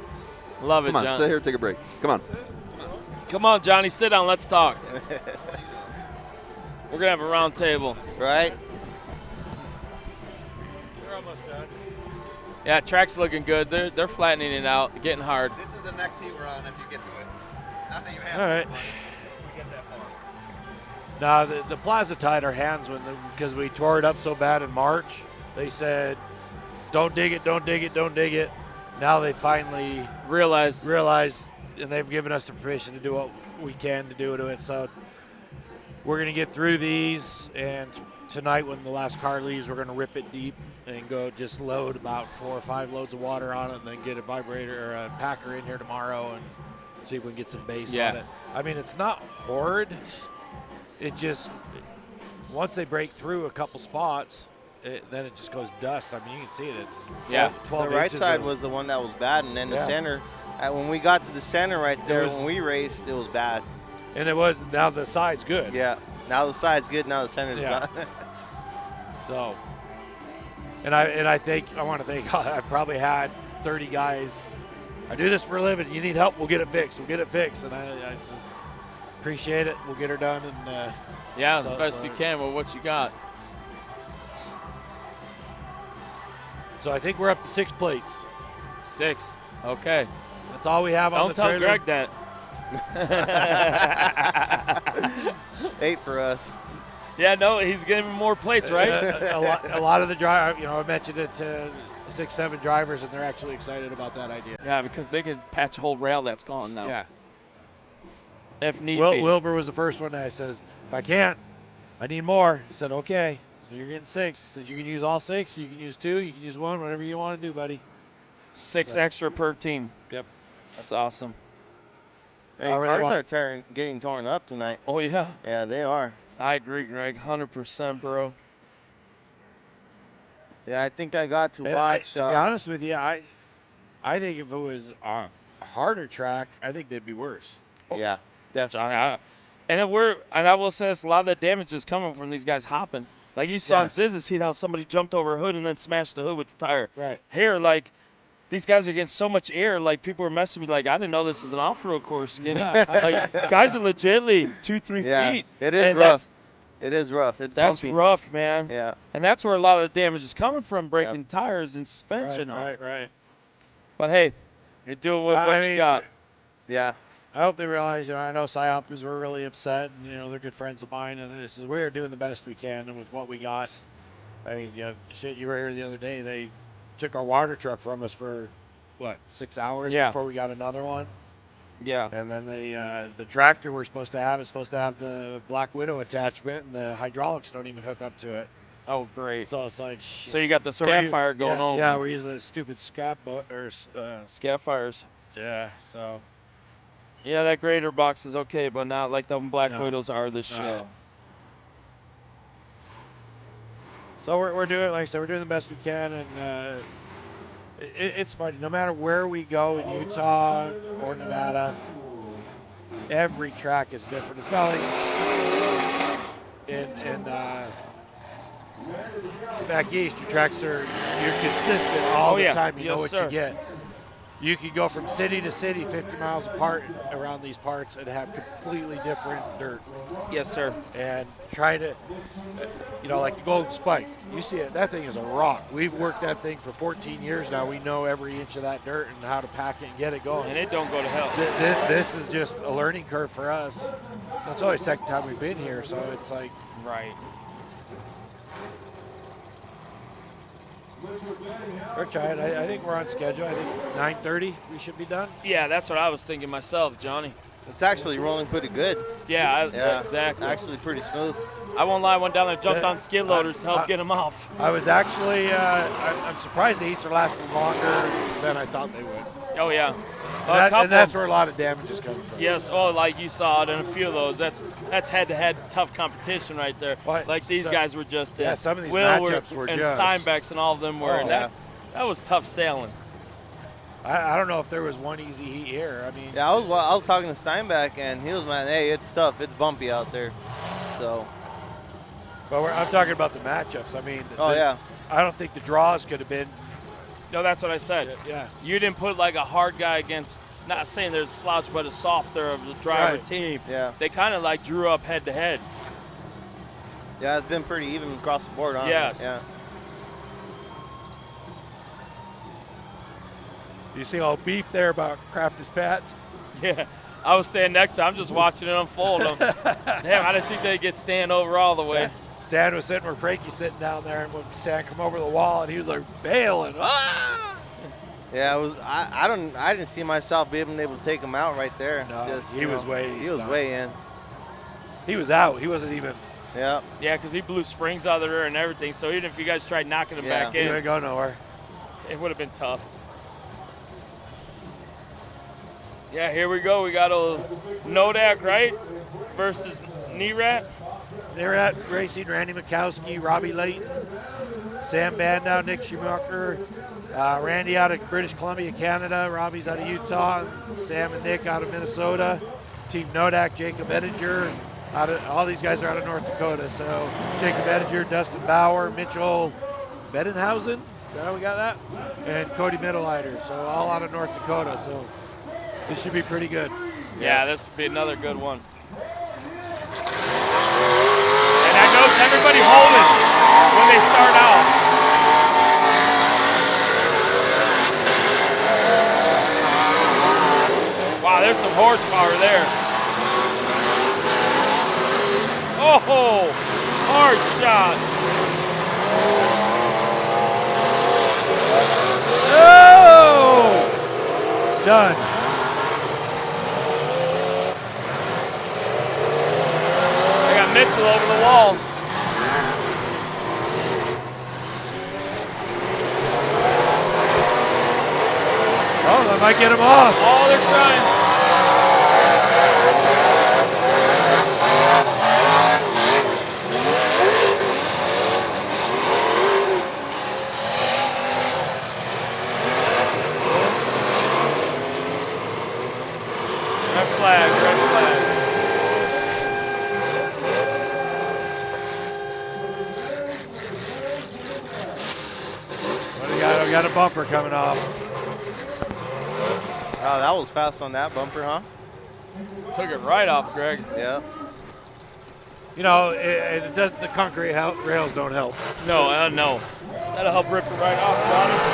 Love it, Come on, John. sit here, take a break. Come on. Come on, Johnny, sit down. Let's talk. We're going to have a round table. Right? You're almost done. Yeah, track's looking good. They're flattening it out, getting hard. This is the next heat we're on if you get to it. Not that you have All right. We get that far. No, the Plaza tied our hands because we tore it up so bad in March. They said, "Don't dig it, don't dig it, don't dig it." Now they finally realized, and they've given us the permission to do what we can to do to it. So we're gonna get through these, and tonight when the last car leaves, we're gonna rip it deep and go just load about 4 or 5 loads of water on it, and then get a vibrator or a packer in here tomorrow and see if we can get some base on it. I mean, it's not horrid. It just, once they break through a couple spots, then it just goes dust. I mean, you can see it. It's 12 The right inches side of- was the one that was bad, and then the Yeah. center. When we got to the center right there, when we raced, it was bad. And it was, now the side's good. Yeah, now the side's good, now the center's bad. So, and I think, I want to think, I've probably had 30 guys, I do this for a living, you need help, we'll get it fixed, and I appreciate it, we'll get her done. And the best you can with what you got. So I think we're up to 6 plates. 6, okay. That's all we have on the trailer. Don't tell Greg that. 8 for us. Yeah, no, he's giving more plates, right? a lot of the drivers, I mentioned it to 6, 7 drivers, and they're actually excited about that idea. Yeah, because they could patch a whole rail that's gone now. Yeah. If need be. Wilbur was the first one that says, if I can't, I need more. He said, okay, so you're getting 6. He said, you can use all 6, you can use 2, you can use 1, whatever you want to do, buddy. 6 extra per team. Yep. That's awesome. Hey, cars are getting torn up tonight. Oh, yeah? Yeah, they are. I agree, Greg. 100%, bro. Yeah, I think I got to watch. To be honest with you, I think if it was a harder track, I think they'd be worse. Yeah, definitely. And I will say this, a lot of the damage is coming from these guys hopping. Like you saw in Siz's, see how somebody jumped over a hood and then smashed the hood with the tire. Right. Here, like, these guys are getting so much air, like, people are messing with me, like, I didn't know this was an off-road course. You know? Like, guys are legitimately 2-3 feet. It is and rough. It is rough. It's That's bumpy. rough, man. Yeah. And that's where a lot of the damage is coming from, breaking tires and suspension off. Right. But, hey, you're doing what you got. Yeah. I hope they realize, I know Psyopers were really upset, and, they're good friends of mine, and this is, we're doing the best we can with what we got. I mean, you were here the other day, they took our water truck from us for, 6 hours before we got another one? Yeah. And then the tractor we're supposed to have is supposed to have the Black Widow attachment, and the hydraulics don't even hook up to it. Oh, great. So it's like, shit. So you got the scat fire going on. Yeah, we're using a stupid scat fires. Yeah, so. Yeah, that grader box is okay, but not like the Black Widows are this shit. So we're doing, like I said, we're doing the best we can, and it's funny. No matter where we go in Utah or Nevada, every track is different. It's not like in back east, your tracks you're consistent all the time. You know what you get. You can go from city to city 50 miles apart around these parts and have completely different dirt. Yes, sir. And try to, like the Golden Spike. You see it, that thing is a rock. We've worked that thing for 14 years now. We know every inch of that dirt and how to pack it and get it going. And it don't go to hell. This is just a learning curve for us. It's only the second time we've been here, so it's like. Right. We're trying. I think we're on schedule. I think 9:30 we should be done. Yeah, that's what I was thinking myself, Johnny. It's actually rolling pretty good. Yeah, exactly. Actually pretty smooth. I won't lie, I went down there, jumped on skid loaders to help get them off. I was actually, I'm surprised the heats are lasting longer than I thought they would. Oh, yeah. And that's where a lot of damage is coming from. Yes, like you saw it in a few of those. That's head-to-head tough competition right there. Like these guys were just in. Yeah, some of these Will matchups were and just. Steinbeck's and all of them were. Oh, and yeah. that was tough sailing. I don't know if there was one easy heat here. I mean. Yeah, I was talking to Steinbeck, and he was like, hey, it's tough. It's bumpy out there. So. But I'm talking about the matchups. I mean. Yeah. I don't think the draws could have been. No, that's what I said. Yeah. You didn't put like a hard guy against, not saying there's a slouch, but a softer of the driver team. Yeah. They kind of like drew up head to head. Yeah, it's been pretty even across the board, huh? Yes. Yeah. You see all beef there about Crafter's Pats? Yeah. I was standing next to him. I'm just watching it unfold. Damn, I didn't think they'd get Stan over all the way. Yeah. Stan was sitting where Frankie's sitting down there, and when Stan come over the wall, and he was like bailing. Ah! Yeah, it was. I didn't see myself being able to take him out right there. No, he was way. He was way in. He was out. He wasn't even. Yeah. Yeah, because he blew springs out of the rear and everything. So even if you guys tried knocking him back in, he wouldn't go nowhere. It would have been tough. Yeah, here we go. We got a Nodak, right, versus Nerat. Nerat racing Randy Mikowski, Robbie Layton, Sam Bandow, Nick Schumacher, Randy out of British Columbia, Canada, Robbie's out of Utah, Sam and Nick out of Minnesota, Team Nodak, Jacob Edinger, all these guys are out of North Dakota. So Jacob Edinger, Dustin Bauer, Mitchell Bedenhausen, is that how we got that? And Cody Mittelleiter, so all out of North Dakota. So this should be pretty good. Yeah, this will be another good one. And I notice everybody holding when they start out. Wow, there's some horsepower there. Oh, hard shot. Oh! Done. Mitchell over the wall. Oh, that might get him off. Oh, they're trying. Red flag, red flag. We got a bumper coming off. Oh, that was fast on that bumper, huh? Took it right off, Greg. Yeah. You know, it does. The concrete rails don't help. No, no. That'll help rip it right off, Johnny.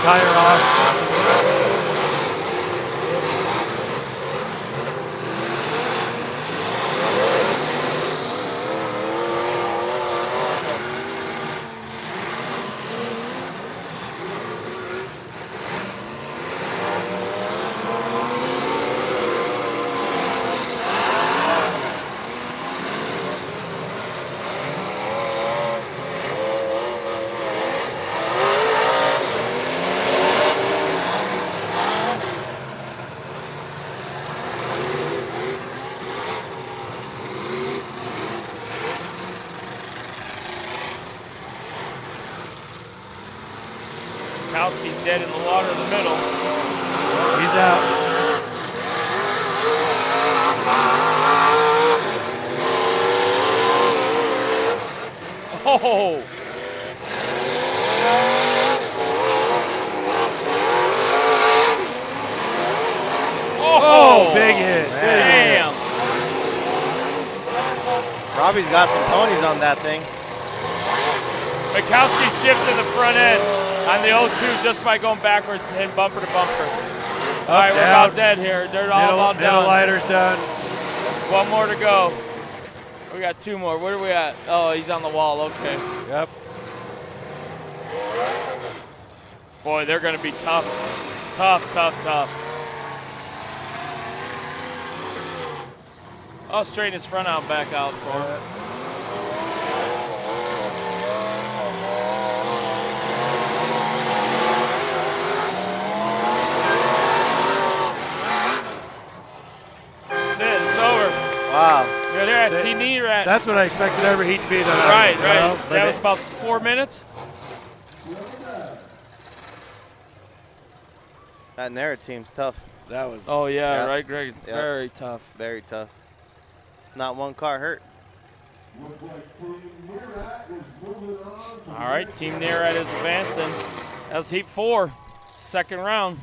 Tire off. Mikowski's dead in the water in the middle. He's out. Oh! Oh, big hit. Damn. Robbie's got some ponies on that thing. Mikowski shifted the front end on the 0-2 just by going backwards and bumper to bumper. All right, we're about dead here. They're all about done. Middle lighter's done. One more to go. We got two more. Where are we at? Oh, he's on the wall. Okay. Yep. Boy, they're going to be tough. Tough, tough, tough. I'll straighten his front out and back out for it. That's it. It's over. Wow. Good at T-knee rat. That's what I expected every heat to be. Right, right. That was about 4 minutes. That Nara team's tough. That was. Oh, yeah, right, Greg? Yep. Very tough. Very tough. Not one car hurt. All right, Team Nerat is advancing. That was heat 4, second round.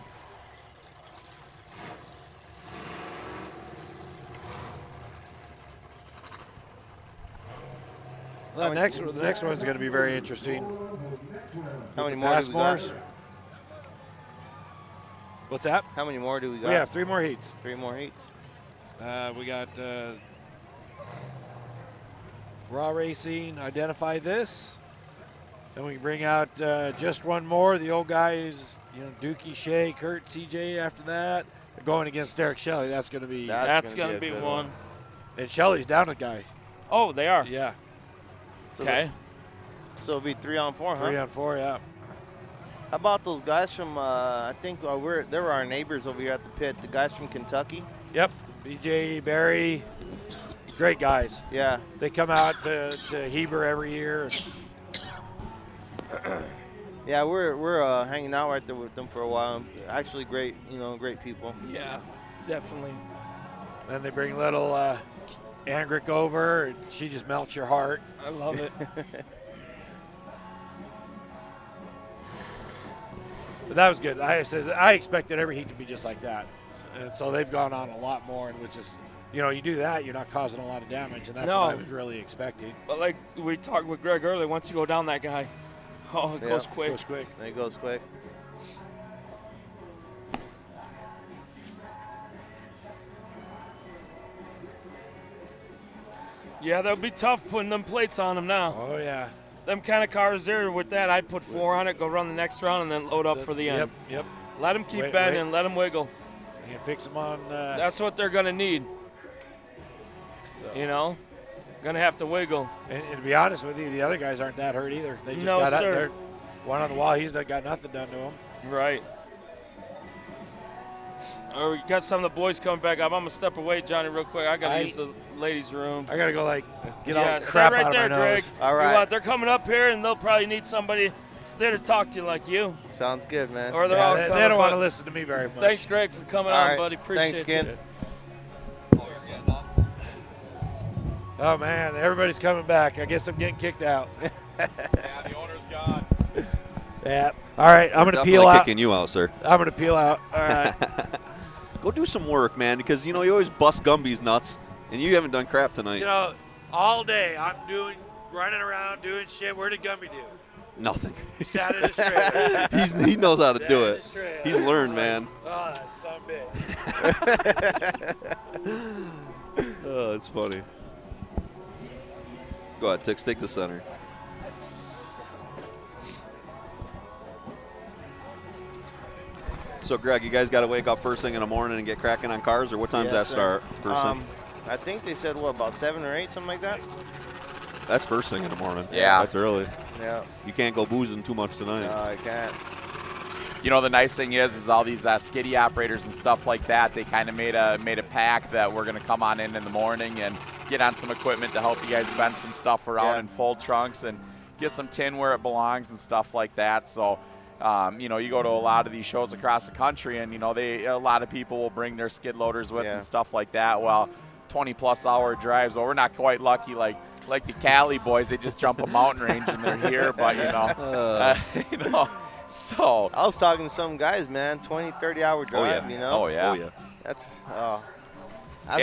The next one's going to be very interesting. How many more do we got? What's that? How many more do we got? We have 3 more heats. 3 more heats. We got Raw Racing, Identify This. Then we bring out just one more. The old guys, Dookie, Shea, Kurt, CJ after that. They're going against Derek Shelley. That's going to be going to be one. And Shelley's down a guy. Oh, they are? Yeah. Okay. So it'll be 3 on 4, huh? 3 on 4, yeah. How about those guys from, I think they were our neighbors over here at the pit, the guys from Kentucky? Yep. BJ, Barry, great guys. Yeah. They come out to Heber every year. Yeah, we're hanging out right there with them for a while. Actually, great people. Yeah, definitely. Then they bring little Angrick over, and she just melts your heart. I love it. But that was good. I expected every heat to be just like that. And so they've gone on a lot more, and which is, you do that, you're not causing a lot of damage, and that's what I was really expecting. But like we talked with Greg earlier, once you go down that guy, it goes quick. It goes quick. It goes quick. Yeah, that'll be tough putting them plates on them now. Oh, yeah. Them kind of cars there, with that, I'd put 4 on it, go run the next round, and then load up for the end. Yep. Let them keep bending, let them wiggle. You can fix them on. That's what they're going to need. So. Going to have to wiggle. And to be honest with you, the other guys aren't that hurt either. They just got sir. One on the wall, he's got nothing done to him. Right. Or we got some of the boys coming back up. I'm going to step away, Johnny, real quick. I got to use the ladies' room. I got to go, get all the stay crap right out there, of my Greg. nose. All If you right. want, they're coming up here, and they'll probably need somebody there to talk to you like you. Sounds good, man. Or they're all they coming, don't want to but listen to me very much. Thanks, Greg, for coming All on, right. buddy. Appreciate Thanks, Ken. you. Oh, man, everybody's coming back. I guess I'm getting kicked out. Yeah, the owner's gone. Yeah. All right, I'm going to peel Definitely out. kicking you out, sir. I'm going to peel out. All right. Go do some work, man, because, you always bust Gumby's nuts, and you haven't done crap tonight. All day I'm running around doing shit. Where did Gumby do? Nothing. He sat in his trailer. He knows how to Sat do in it. his trailer. He's learned, man. Oh, that son of a bitch. Oh, it's funny. Go ahead, Tix, take the center. So, Greg, you guys got to wake up first thing in the morning and get cracking on cars, or what time does that start? First thing? I think they said, about 7 or 8, something like that? That's first thing in the morning. Yeah. That's early. Yeah. You can't go boozing too much tonight. No, I can't. The nice thing is all these skiddy operators and stuff like that, they kind of made a pack that we're going to come on in the morning and get on some equipment to help you guys bend some stuff around and fold trunks and get some tin where it belongs and stuff like that. So, you go to a lot of these shows across the country, and a lot of people will bring their skid loaders with and stuff like that. Well, 20+ hour drives. Well, we're not quite lucky like the Cali boys. They just jump a mountain range and they're here. But so I was talking to some guys, man. 20-30 hour drive. Oh yeah. That's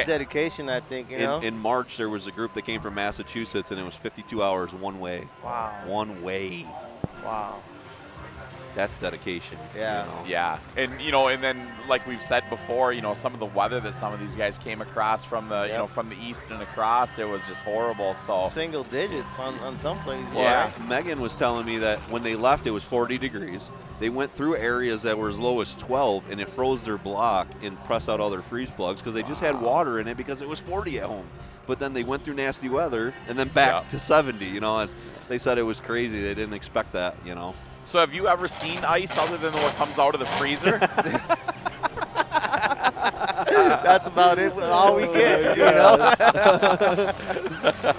dedication, I think. In March, there was a group that came from Massachusetts, and it was 52 hours one way. Wow. One way. Wow. That's dedication. Yeah. Yeah. And, and then like we've said before, some of the weather that some of these guys came across from the, from the east and across, it was just horrible. So single digits on some places. Yeah. Megan was telling me that when they left, it was 40 degrees. They went through areas that were as low as 12, and it froze their block and pressed out all their freeze plugs because they just had water in it because it was 40 at home. But then they went through nasty weather and then back to 70, and they said it was crazy. They didn't expect that, So have you ever seen ice other than what comes out of the freezer? That's about it. All we get,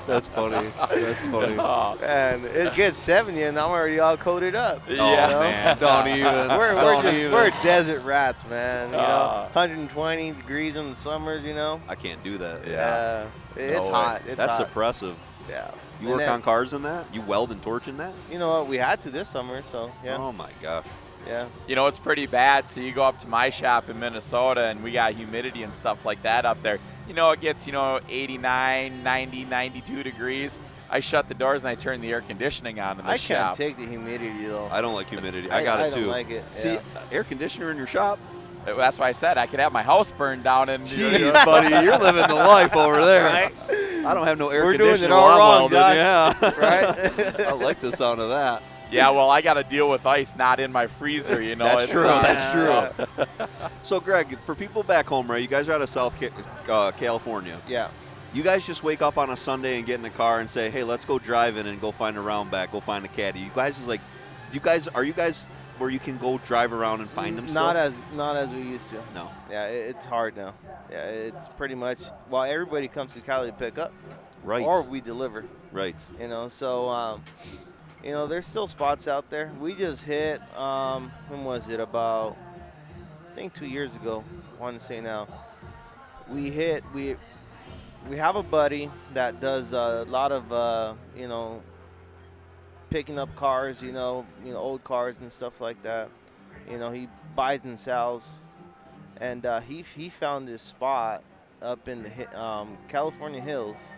That's funny. That's funny. And it gets 70, and I'm already all coated up. Yeah, man. Don't even. We're desert rats, man. 120 degrees in the summers. I can't do that. Yeah. It's hot. That's oppressive. Yeah. You work on cars in that? You weld and torch in that? You know what? We had to this summer, so yeah. Oh my gosh. Yeah. It's pretty bad. So you go up to my shop in Minnesota, and we got humidity and stuff like that up there. It gets 89, 90, 92 degrees. I shut the doors and I turned the air conditioning on in the I shop. can't take the humidity though. I don't like humidity. I got it too. I don't like it. See, yeah. air conditioner in your shop? That's why I said I could have my house burned down and. Jeez, buddy, you're living the life over there. Right? I don't have no air We're doing conditioner it all while I'm wrong, welding. Josh. Yeah. Right? I like the sound of that. Yeah, well, I got to deal with ice not in my freezer, you know. That's It's, true. That's true. So, Greg, for people back home, right? You guys are out of South California. Yeah. You guys just wake up on a Sunday and get in the car and say, "Hey, let's go driving and go find a round back, go find a caddy." You guys are you guys where you can go drive around and find them? Not as we used to. No. Yeah, it's hard now. Yeah, it's pretty much everybody comes to Cali to pick up, Right. or we deliver. Right. You know, so there's still spots out there. We just hit when was it, about I think 2 years ago, I want to say now. We have a buddy that does a lot of picking up cars, old cars and stuff like that. He buys and sells, and he found this spot up in the California hills,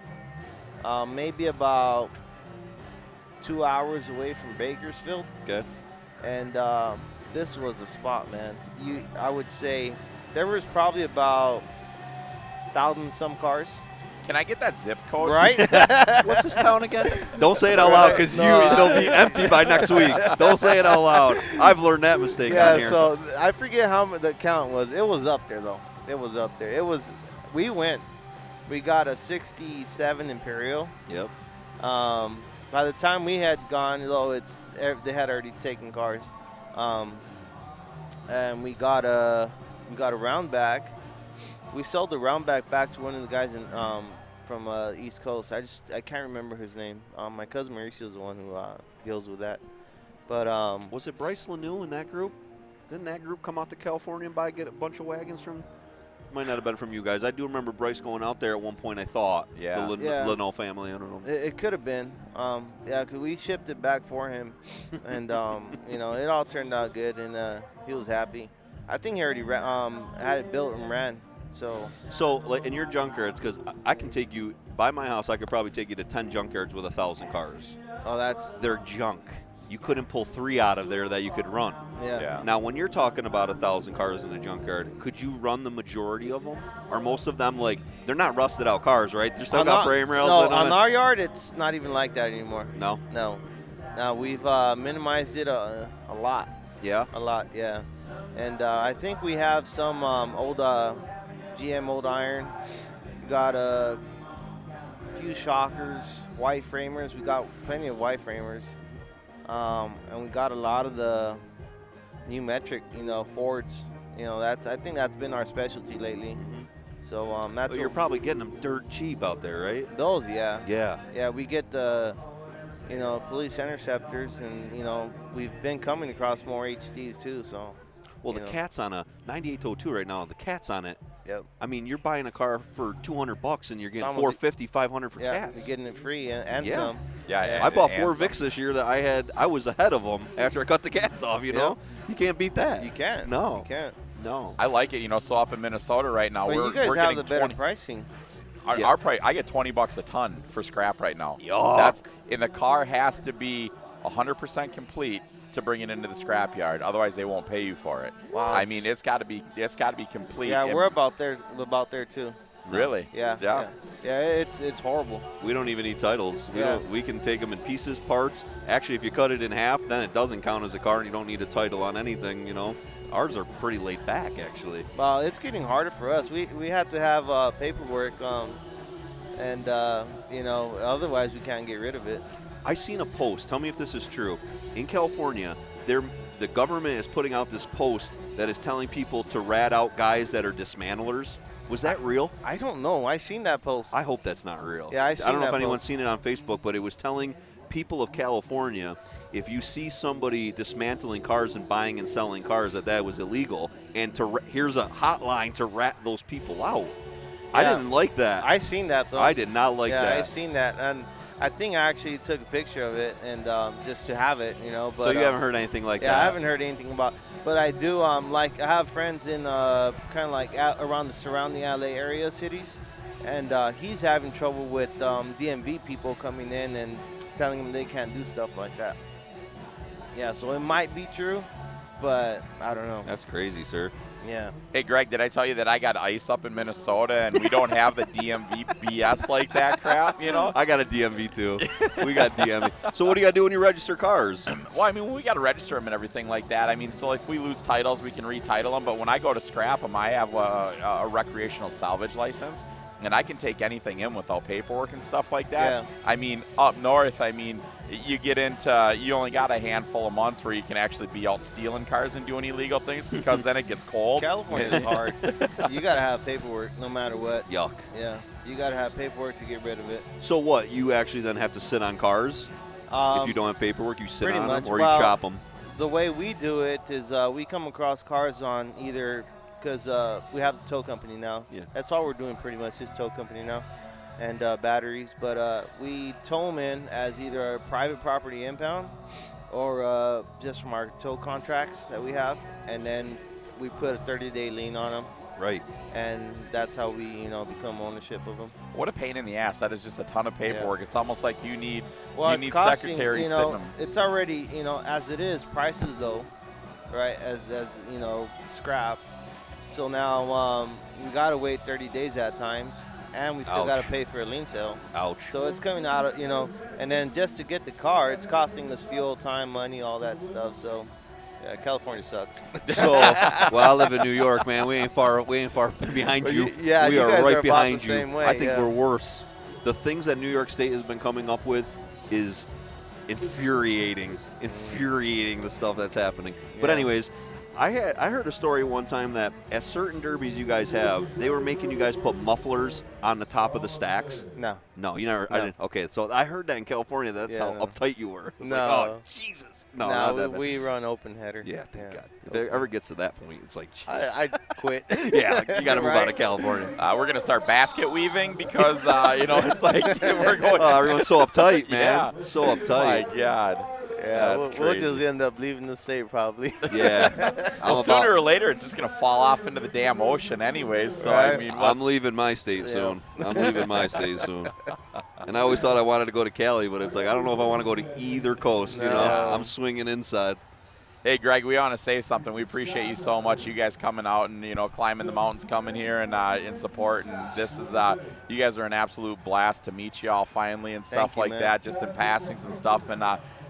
maybe about 2 hours away from Bakersfield. Okay. And this was a spot, man. I would say there was probably about 1,000 some cars. Can I get that zip code? Right? What's this town again? Don't say it out loud because they'll be empty by next week. Don't say it out loud. I've learned that mistake on here. So I forget how the count was. It was up there, though. It was up there. We got a 67 Imperial. Yep. By the time we had gone, though, they had already taken cars. And we got a roundback. We sold the roundback back to one of the guys from East Coast. I can't remember his name. My cousin Mauricio is the one who deals with that. But was it Bryce Lanoux in that group? Didn't that group come out to California and get a bunch of wagons from? Might not have been from you guys. I do remember Bryce going out there at one point. I thought the Lanoux family. I don't know. It could have been. Because we shipped it back for him, and it all turned out good, and he was happy. I think he already had it built and ran. So like in your junkyards, because I can take you by my house. I could probably take you to 10 junkyards with 1,000 cars. Oh, they're junk. You couldn't pull 3 out of there that you could run. Yeah. Now, when you're talking about 1,000 cars in a junkyard, could you run the majority of them? Are most of them they're not rusted out cars, right? They're still got frame rails in them. No, on our yard, it's not even like that anymore. No. Now we've minimized it a lot. Yeah. A lot, yeah. And I think we have some old GM old iron. We got a few shockers, white framers. We got plenty of white framers. And we got a lot of the new metric, Fords. I think that's been our specialty lately. Mm-hmm. So that's you're probably getting them dirt cheap out there, right? Those, yeah. Yeah. Yeah, we get the, police interceptors, and we've been coming across more HDs too. So. Well, the cat's on a 9802 right now. The cat's on it. Yep. I mean, you're buying a car for $200 and you're getting $450, $500 for yeah, cats. You're getting it free and yeah. some. Yeah, I bought 4 Vics this year that I was ahead of them after I cut the cats off. You know, you can't beat that. You can't. No, you can't. No. I like it. So up in Minnesota right now, Well, we're you guys we're have getting the better 20 pricing. Our price, I get $20 a ton for scrap right now. Yuck. And the car has to be 100% complete to bring it into the scrap yard. Otherwise, they won't pay you for it. Wow. I mean, it's got to be complete. Yeah, we're about there too. Really? Yeah. It's horrible. We don't even need titles. We can take them in pieces, parts. Actually, if you cut it in half, then it doesn't count as a car, and you don't need a title on anything. Ours are pretty laid back, actually. Well, it's getting harder for us. We have to have paperwork, and otherwise we can't get rid of it. I seen a post. Tell me if this is true. In California, the government is putting out this post that is telling people to rat out guys that are dismantlers. Was that real? I don't know. I seen that post. I hope that's not real. Yeah, I don't know if anyone's post. seen it on Facebook, but it was telling people of California, if you see somebody dismantling cars and buying and selling cars, that was illegal. And here's a hotline to rat those people out. I didn't like that. I seen that, though. I did not like that. Yeah, I seen that. And I think I actually took a picture of it and just to have it, But, so you haven't heard anything like that? Yeah, I haven't heard anything about. But I do I have friends in kind of like around the surrounding LA area cities, and he's having trouble with DMV people coming in and telling him they can't do stuff like that. Yeah, so it might be true, but I don't know. That's crazy, sir. Yeah. Hey, Greg, did I tell you that I got ice up in Minnesota and we don't have the DMV BS like that crap, you know? I got a DMV too. We got DMV. So what do you got to do when you register cars? Well, I mean, we got to register them and everything like that. I mean, so if we lose titles, we can retitle them. But when I go to scrap them, I have a recreational salvage license, and I can take anything in without paperwork and stuff like that. Yeah. I mean, up north, I mean, you get into, you only got a handful of months where you can actually be out stealing cars and doing illegal things because then it gets cold. California is hard. You got to have paperwork no matter what. Yuck. Yeah. You got to have paperwork to get rid of it. So what? You actually then have to sit on cars? If you don't have paperwork, you sit pretty on much. them or Well, you chop them? The way we do it is we come across cars on either, because we have the tow company now. Yeah. That's all we're doing pretty much, is tow company now, and batteries. But we tow them in as either a private property impound or just from our tow contracts that we have, and then we put a 30-day lien on them. Right. And that's how we, become ownership of them. What a pain in the ass. That is just a ton of paperwork. Yeah. It's almost like you need It's costing, secretaries sitting them. It's already, as it is, prices low, right, as scrap. So now we got to wait 30 days at times, and we still Ouch. got to pay for a lien sale. Ouch. So it's coming out of, and then just to get the car, it's costing us fuel, time, money, all that stuff. So, yeah, California sucks. So, well, I live in New York, man. We ain't far behind you. Yeah, we you are guys right are about behind the you. same way, I think yeah. we're worse. The things that New York State has been coming up with is infuriating. The stuff that's happening. But Yeah. anyways, I heard a story one time that at certain derbies you guys have, they were making you guys put mufflers on the top of the stacks. No, you never. I No. didn't. Okay, so I heard that in California. That's Yeah, how no. uptight you were. It's No. like, oh Jesus. No, not that bad. we run open header. Yeah, thank God. If it ever gets to that point, it's like, I quit. Yeah, like, you got to move out of Right? California. We're going to start basket weaving because, it's like we're going. Oh, everyone's so uptight, man. Yeah. So uptight. My God. Yeah, That's we'll crazy. just end up leaving the state probably. Yeah. Well, sooner or later, it's just going to fall off into the damn ocean anyways. So, I Right. mean, I'm leaving my state soon. I'm leaving my state soon. And I always thought I wanted to go to Cali, but it's like, I don't know if I want to go to either coast. You know, No. I'm swinging inside. Hey, Greg, we want to say something. We appreciate you so much. You guys coming out and, climbing the mountains, coming here and in support. And this is, you guys are an absolute blast to meet you all finally and stuff Thank you, like man. that, just in passings and stuff. And,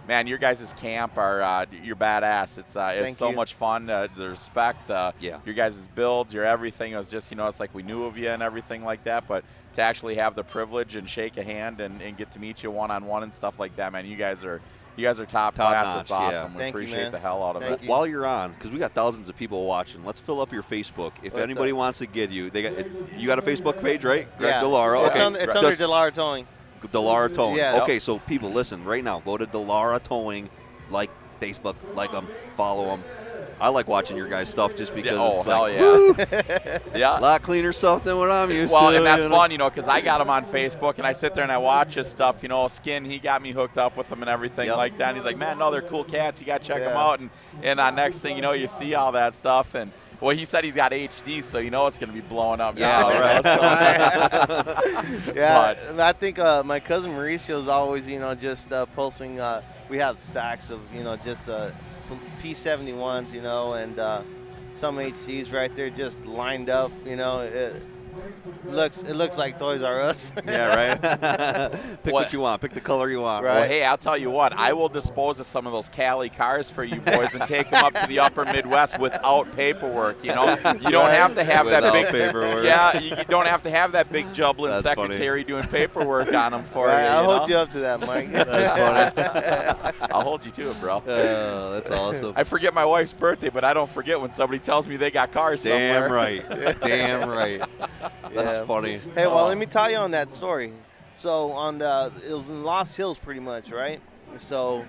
man, your guys' camp are, you're badass. It's Thank so you. much fun. The respect, your guys' builds, your everything. It was just, it's like we knew of you and everything like that. But to actually have the privilege and shake a hand and get to meet you one-on-one and stuff like that, man, you guys are top class. notch, It's awesome. yeah. We Thank you, appreciate man. the hell out of it. While you're on, because we got thousands of people watching, let's fill up your Facebook. If What's anybody up? wants to get you, you got a Facebook page, right? Greg Yeah. Delara. It's, Okay. it's under Delara Towing. Delara Towing. Yes. Okay, so people, listen right now. Go to Delara Towing, like Facebook, like them, follow them. I like watching your guys' stuff just because it's hell like, yeah. woo, Yeah. a lot cleaner stuff than what I'm used Well, to. and that's you know? fun, because I got him on Facebook, and I sit there and I watch his stuff. Skin, he got me hooked up with him and everything Yep. like that. And he's like, man, no, they're cool cats. You got to check them Yeah. out. And next thing you know, you see all that stuff. And, well, he said he's got HD, so you know it's going to be blowing up Yeah, now. right. Yeah, But- and I think my cousin Mauricio is always, just posting. We have stacks of, just P71s, and some HDs right there just lined up. It looks like Toys R Us. Yeah, right. Pick what you want. Pick the color you want. Well, hey, I'll tell you what. I will dispose of some of those Cali cars for you boys and take them up to the upper Midwest without paperwork. You don't have to have that Without big paperwork. Yeah, you don't have to have that big jubbling That's secretary doing paperwork on them for Right, you. I'll you know? hold you up to that, Mike. I'll hold you to it, bro. That's awesome. I forget my wife's birthday, but I don't forget when somebody tells me they got cars somewhere. Damn right. Damn right. That's funny. Hey, well, let me tell you on that story. So it was in Lost Hills pretty much, right? So,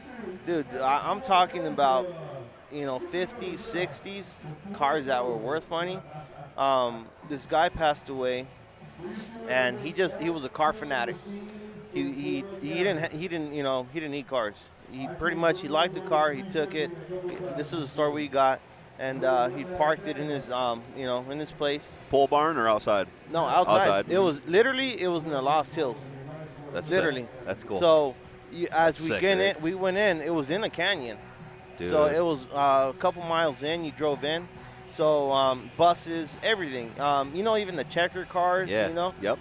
dude, I'm talking about, 50s, 60s cars that were worth money. This guy passed away, and he was a car fanatic. He didn't need cars. He liked the car. He took it. This is the store we got. and he parked it in his, in his place. Pole barn or outside? No, outside. Outside. It was literally, it was in the Lost Hills. That's literally. sick. That's cool. So as That's we sick, get Rick. in, we went in. It was in a canyon. Dude. So it was a couple miles in. You drove in. So buses, everything. Even the checker cars. Yeah. You know. Yep.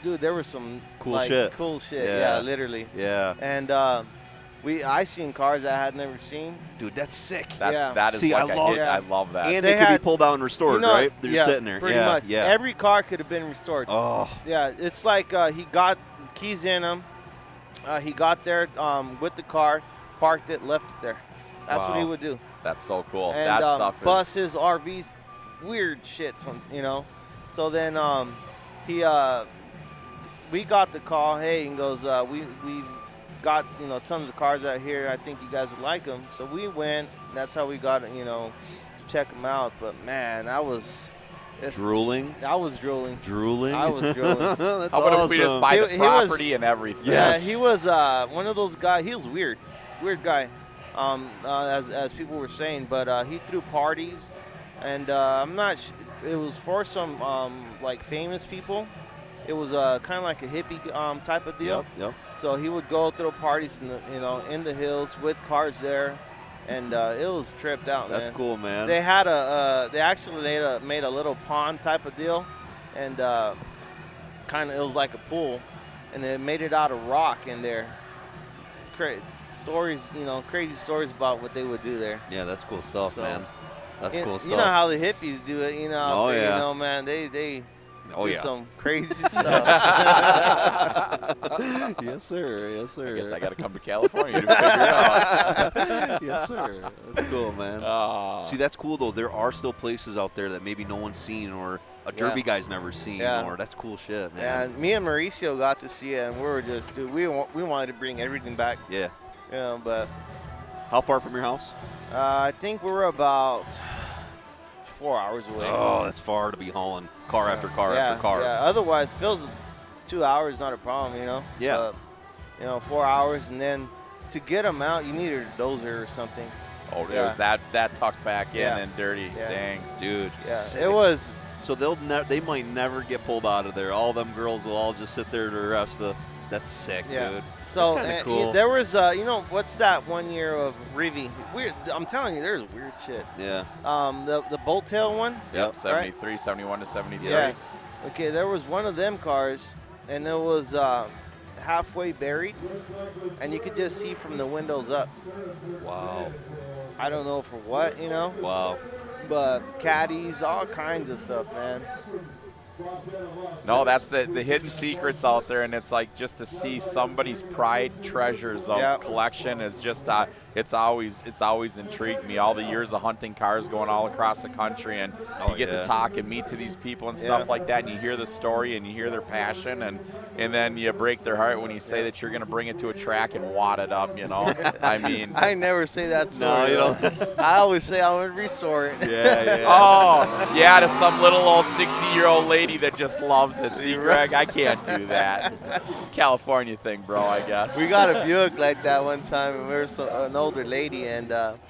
Dude, there was some Cool shit. Cool shit. Yeah. Yeah, literally. Yeah. And I seen cars I had never seen. Dude, that's sick. That is See, like I a love hit. I love that. And they could be pulled out and restored, right? They're yeah, sitting there. Pretty yeah, much. Yeah. Every car could have been restored. Oh. Yeah, it's like he got keys in him. He got there with the car, parked it, left it there. That's what he Wow. would do. That's so cool. And that stuff is. buses, RVs, weird shit. So then we got the call. Hey, and goes, we got tons of cars out here. I think you guys would like them. So we went. That's how we got to check them out. But man, I was drooling. I was drooling. Drooling. I was drooling. That's How about if we just awesome. buy the He was- property and everything? Yeah, he was one of those guys. He was weird guy, as people were saying. But he threw parties, and I'm not. It was for some like famous people. It was kind of like a hippie type of deal. Yep. So he would go throw parties in the in the hills with cars there, and it was tripped out. That's man. cool, man. They had they actually made a little pond type of deal, and it was like a pool, and they made it out of rock in there. Crazy stories about what they would do there. Yeah, that's cool stuff, So, man. That's cool stuff. You know how the hippies do it. Oh, yeah. Man, they Oh, do yeah. some crazy stuff. Yes, sir. Yes, sir. I guess I got to come to California to figure it out. Yes, sir. That's cool, man. See, that's cool, though. There are still places out there that maybe no one's seen or a derby guy's never seen. Yeah. Or that's cool shit, man. And me and Mauricio got to see it, and we were just, dude, we wanted to bring everything back. Yeah. But How far from your house? I think we were about 4 hours away. Oh, that's far to be hauling car after car after car. Yeah, otherwise, feels 2 hours not a problem, Yeah. But, 4 hours, and then to get them out, you need a dozer or something. Oh, it was that tucked back in Yeah. and dirty. Yeah. Dang. Dude. Yeah, sick. it was. So they might never get pulled out of there. All them girls will all just sit there the rest of. That's sick, Yeah. dude. So that's kind of cool. there was, what's that 1 year of Rivi? Weird. I'm telling you, there's weird shit. Yeah. The bolt tail one. Yep, right? 73, 71 to 73. Yeah. Okay, there was one of them cars, and it was halfway buried, and you could just see from the windows up. Wow. I don't know for what, Wow. but caddies, all kinds of stuff, man. No, that's the hidden secrets out there, and it's like just to see somebody's pride treasures of collection is just it's always intrigued me. All the years of hunting cars going all across the country, and you get to talk and meet to these people and stuff like that, and you hear the story and you hear their passion, and then you break their heart when you say that you're going to bring it to a track and wad it up. I mean, I never say that story. No, you don't. I always say I would restore it. Yeah. Oh, yeah, to some little old 60-year-old lady that just loves it. See, Greg, I can't do that. It's a California thing, bro, I guess. We got a Buick like that one time, and we were an older lady, and it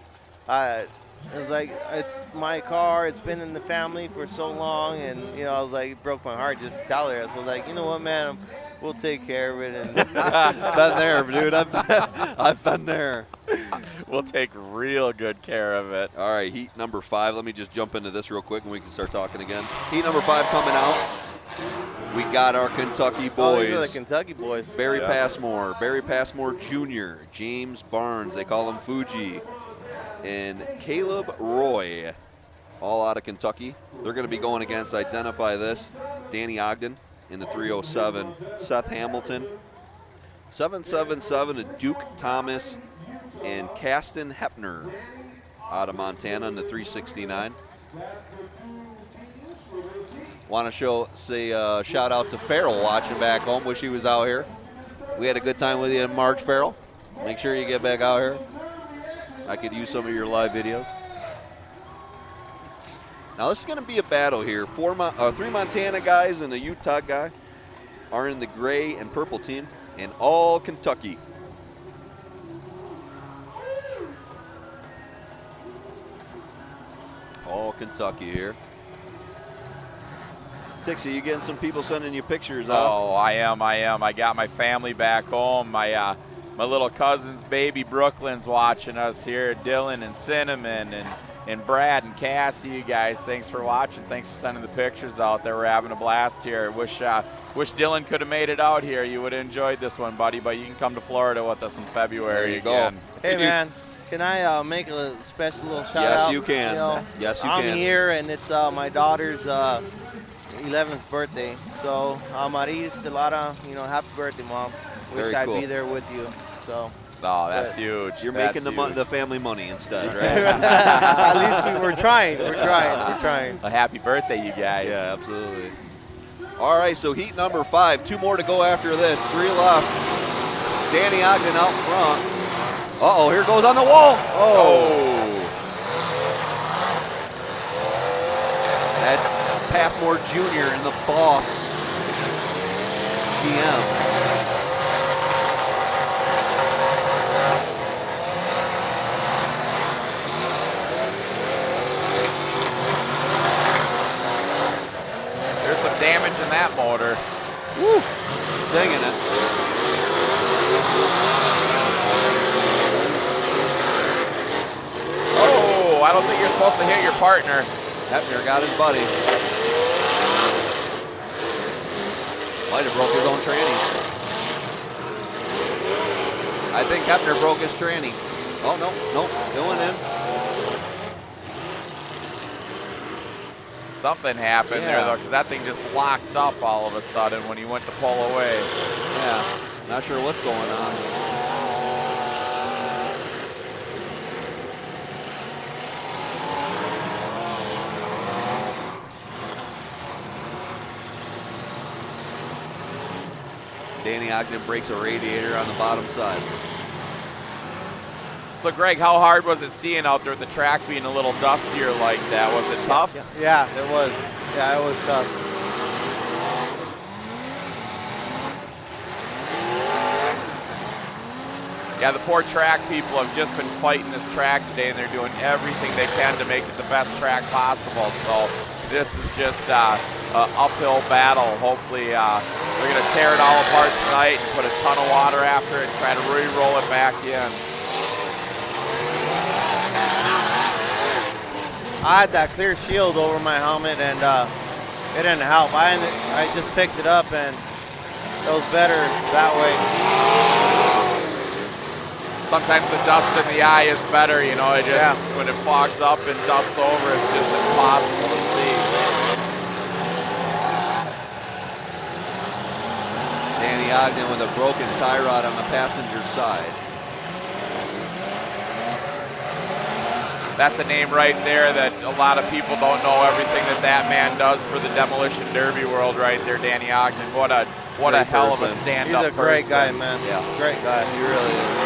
was like, it's my car. It's been in the family for so long, and I was like, it broke my heart just to tell her. So I was like, you know what, man, we'll take care of it. And been there, dude. I've been there. We'll take real good care of it. All right, heat number 5. Let me just jump into this real quick, and we can start talking again. Heat number 5 coming out. We got our Kentucky boys. Oh, these are the Kentucky boys. Barry Passmore, Barry Passmore Jr., James Barnes, they call him Fuji, and Caleb Roy, all out of Kentucky. They're going to be going against, identify this, Danny Ogden in the 307, Seth Hamilton, 777 to Duke Thomas, and Caston Hepner out of Montana in the 369. Want to say shout out to Farrell watching back home. Wish he was out here. We had a good time with you in March, Farrell. Make sure you get back out here. I could use some of your live videos. Now this is going to be a battle here. 3 Montana guys and a Utah guy are in the gray and purple team, and all Kentucky. Kentucky here. Dixie, you getting some people sending you pictures? Oh, I am. I got my family back home. My little cousin's baby Brooklyn's watching us here. Dylan and Cinnamon and Brad and Cassie, you guys, thanks for watching. Thanks for sending the pictures out there. We're having a blast here. Wish Dylan could have made it out here. You would have enjoyed this one, buddy, but you can come to Florida with us in February again. Hey, man, can I make a special little shout out? Yes, you can. You know, yes, you I'm can. I'm here, and it's my daughter's 11th birthday. So, Maris Delata, happy birthday, Mom. Wish Very I'd cool. be there with you. So. Oh, that's huge. You're That's making huge. the family money instead, right? At least we're trying. We're trying. A happy birthday, you guys. Yeah, absolutely. All right, so heat number 5. 2 more to go after this. 3 left. Danny Ogden out front. Uh-oh, here goes on the wall. Oh. That's Passmore Jr. and the boss. GM. There's some damage in that motor. Woo! Singing it. Oh, I don't think you're supposed to hit your partner. Hepner got his buddy. Might have broke his own tranny. I think Hepner broke his tranny. Oh, no, going in. Something happened there, though, because that thing just locked up all of a sudden when he went to pull away. Yeah, not sure what's going on. Danny Ogden breaks a radiator on the bottom side. So, Greg, how hard was it seeing out there with the track being a little dustier like that? Was it tough? Yeah, it was. Yeah, it was tough. Yeah, the poor track people have just been fighting this track today, and they're doing everything they can to make it the best track possible. So this is just an uphill battle. Hopefully they're going to tear it all apart tonight and put a ton of water after it and try to re-roll it back in. I had that clear shield over my helmet, and it didn't help. I just picked it up, and it was better that way. Sometimes the dust in the eye is better, you know. It just when it fogs up and dusts over, it's just impossible to see. Danny Ogden with a broken tie rod on the passenger side. That's a name right there that a lot of people don't know everything that man does for the Demolition Derby world right there, Danny Ogden. What a hell of a stand-up person. He's a great guy, man. Yeah. Great guy. He really is.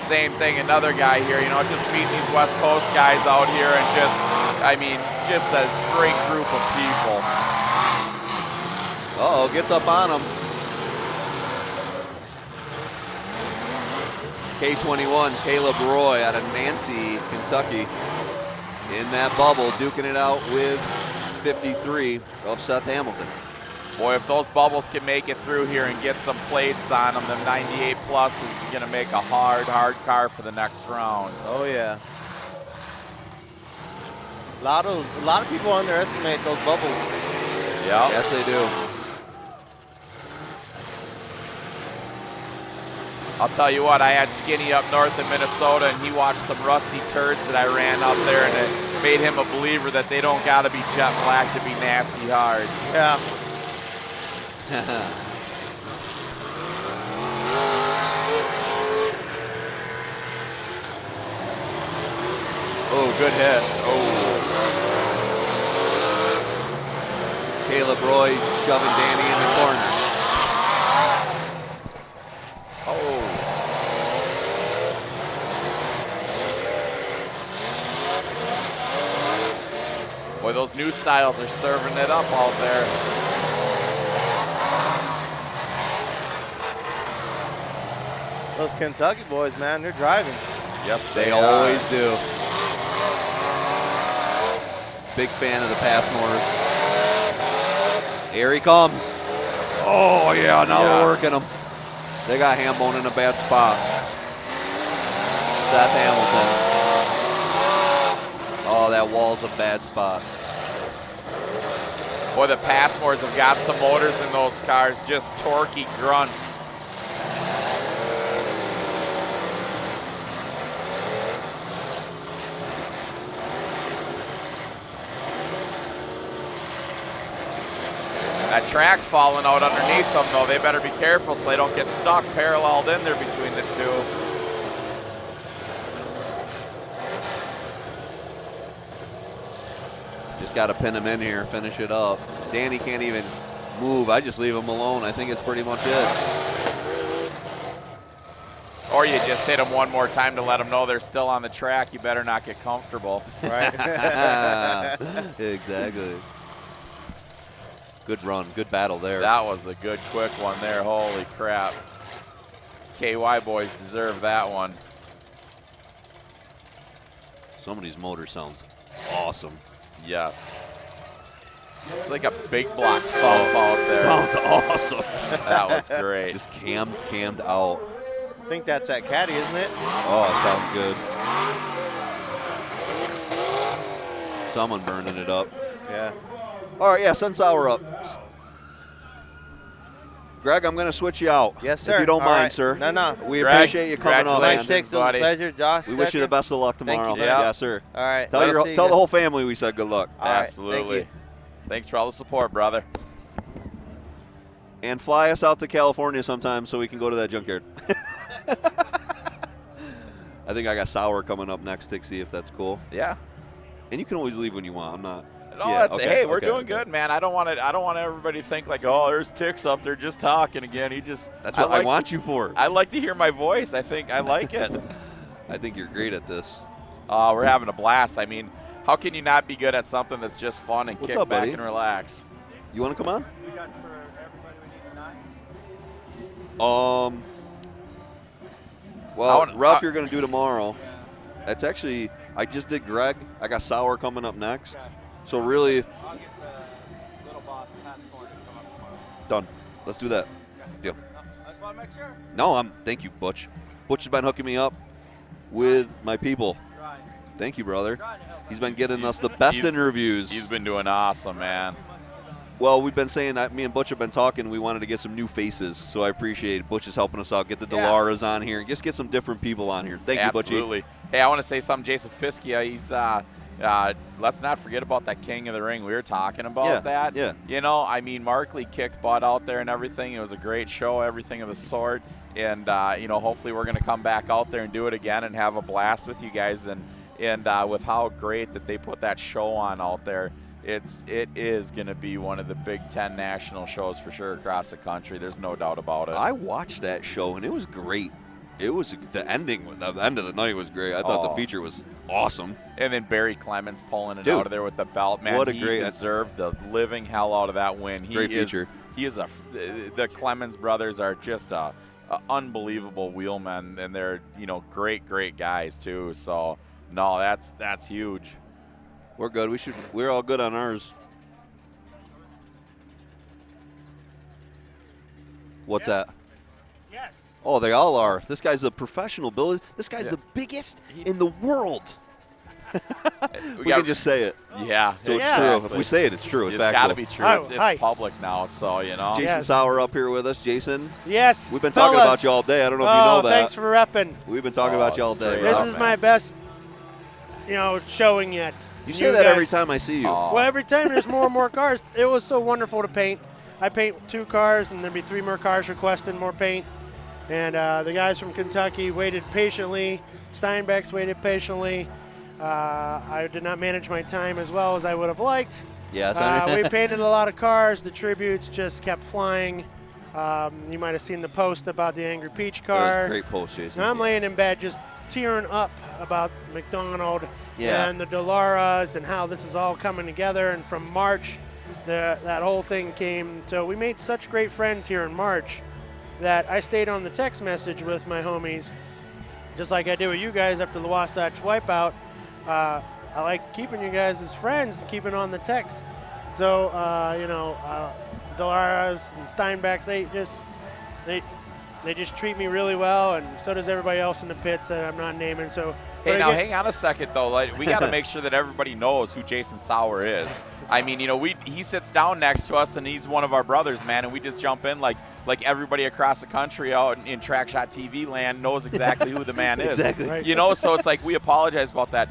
Same thing, another guy here, you know, just meeting these West Coast guys out here and just a great group of people. Uh-oh, gets up on him. K21, Caleb Roy out of Nancy, Kentucky. In that bubble, duking it out with 53 of Seth Hamilton. Boy, if those bubbles can make it through here and get some plates on them, the 98 Plus is going to make a hard car for the next round. Oh, yeah. A lot of people underestimate those bubbles. Yeah. Yes, they do. I'll tell you what, I had Skinny up north in Minnesota, and he watched some rusty turds that I ran up there, and it made him a believer that they don't got to be jet black to be nasty hard. Yeah. Oh, good hit. Oh. Caleb Roy shoving Danny in the corner. Oh. Boy, those new styles are serving it up out there. Those Kentucky boys, man, they're driving. Yes, they always do. Big fan of the Passmores. Here he comes. Oh, yeah, now they're working him. They got Hambone in a bad spot. Seth Hamilton. Oh, that wall's a bad spot. Boy, the Passmores have got some motors in those cars, just torquey grunts. That track's falling out underneath them, though. They better be careful so they don't get stuck paralleled in there between the two. Just got to pin him in here, finish it up. Danny can't even move. I just leave him alone. I think it's pretty much it. Or you just hit them one more time to let them know they're still on the track. You better not get comfortable. Right. Exactly. Good run, good battle there. That was a good, quick one there. Holy crap. KY boys deserve that one. Some of these motors sounds awesome. Yes. It's like a big block thump out there. Sounds awesome. That was great. Just cammed out. I think that's that caddy, isn't it? Oh, it sounds good. Someone burning it up. Yeah. All right, yeah, send Sauer up. Greg, I'm going to switch you out. Yes, sir. If you don't All mind, right. sir. No. We Greg, appreciate you coming up, man. It was a pleasure, Josh. We wish you the best of luck tomorrow. Thank you. Yes, sir. All right. Tell the whole family we said good luck. All right. Absolutely. Thank you. Thanks for all the support, brother. And fly us out to California sometime so we can go to that junkyard. I think I got Sauer coming up next, Tixie, if that's cool. Yeah. And you can always leave when you want. I'm not. No, Yeah, that's, okay, hey, we're okay, doing okay. good, man. I don't want everybody to think like, oh, there's Tix up there just talking again. That's what I want you for. I like to hear my voice. I think I like it. I think you're great at this. We're having a blast. I mean, how can you not be good at something that's just fun and What's kick up, back buddy? and relax? You want to come on? We got for everybody we need tonight. Well, Ralph, you're going to do tomorrow. That's actually, I just did Greg. I got Sauer coming up next. So really, I'll get the little boss, Pat Storm, to come up tomorrow. done. Let's do that. Deal. I just want to make sure. No, thank you, Butch. Butch has been hooking me up with my people. Thank you, brother. He's been getting us the best interviews. He's been doing awesome, man. Well, we've been saying that me and Butch have been talking. We wanted to get some new faces, so I appreciate Butch is helping us out. Get the Delaras on here and just get some different people on here. Thank you, Butchie. Absolutely. Hey, I want to say something. Jason Fiskia, he's let's not forget about that King of the Ring. We were talking about that. Yeah. You know, I mean, Markley kicked butt out there and everything. It was a great show, everything of the sort. And you know, hopefully we're going to come back out there and do it again and have a blast with you guys. And with how great that they put that show on out there, it is going to be one of the Big Ten national shows for sure across the country. There's no doubt about it. I watched that show and it was great. It was the end of the night was great. I thought the feature was awesome. And then Barry Clemens pulling it Dude, out of there with the belt, man. what a he great deserved the living hell out of that win. Great feature. The Clemens brothers are just a unbelievable wheelmen, and they're great guys too. So no, that's huge. We're good. We're all good on ours. What's that? Yes. Oh, they all are. This guy's a professional, Bill. This guy's the biggest in the world. we can just say it. Yeah. So it's true. If we say it, it's true. It's factual. Got to be true. It's public now, so Jason Sauer up here with us. Jason. Yes. We've been talking about you all day. I don't know if you know that. Thanks for repping. We've been talking about you all day. This is my best, showing yet. You say that every time I see you. Well, every time there's more and more cars. It was so wonderful to paint. I paint 2 cars, and there'd be 3 more cars requesting more paint. And the guys from Kentucky waited patiently. Steinbeck's waited patiently. I did not manage my time as well as I would have liked. Yes. We painted a lot of cars. The tributes just kept flying. You might have seen the post about the Angry Peach car. Great post, Jason. And I'm laying in bed just tearing up about McDonald Yeah. and the Delaras and how this is all coming together. And from March, that whole thing came. So we made such great friends here in March that I stayed on the text message with my homies, just like I did with you guys after the Wasatch Wipeout. I like keeping you guys as friends and keeping on the text. So, Delaras and Steinbecks, they just treat me really well, and so does everybody else in the pits that I'm not naming. So, Hey, now hang on a second though. Like, we got to make sure that everybody knows who Jason Sauer is. I mean, he sits down next to us, and he's one of our brothers, man. And we just jump in like everybody across the country out in Track Shot TV land knows exactly who the man is. Exactly. Right. So it's like we apologize about that.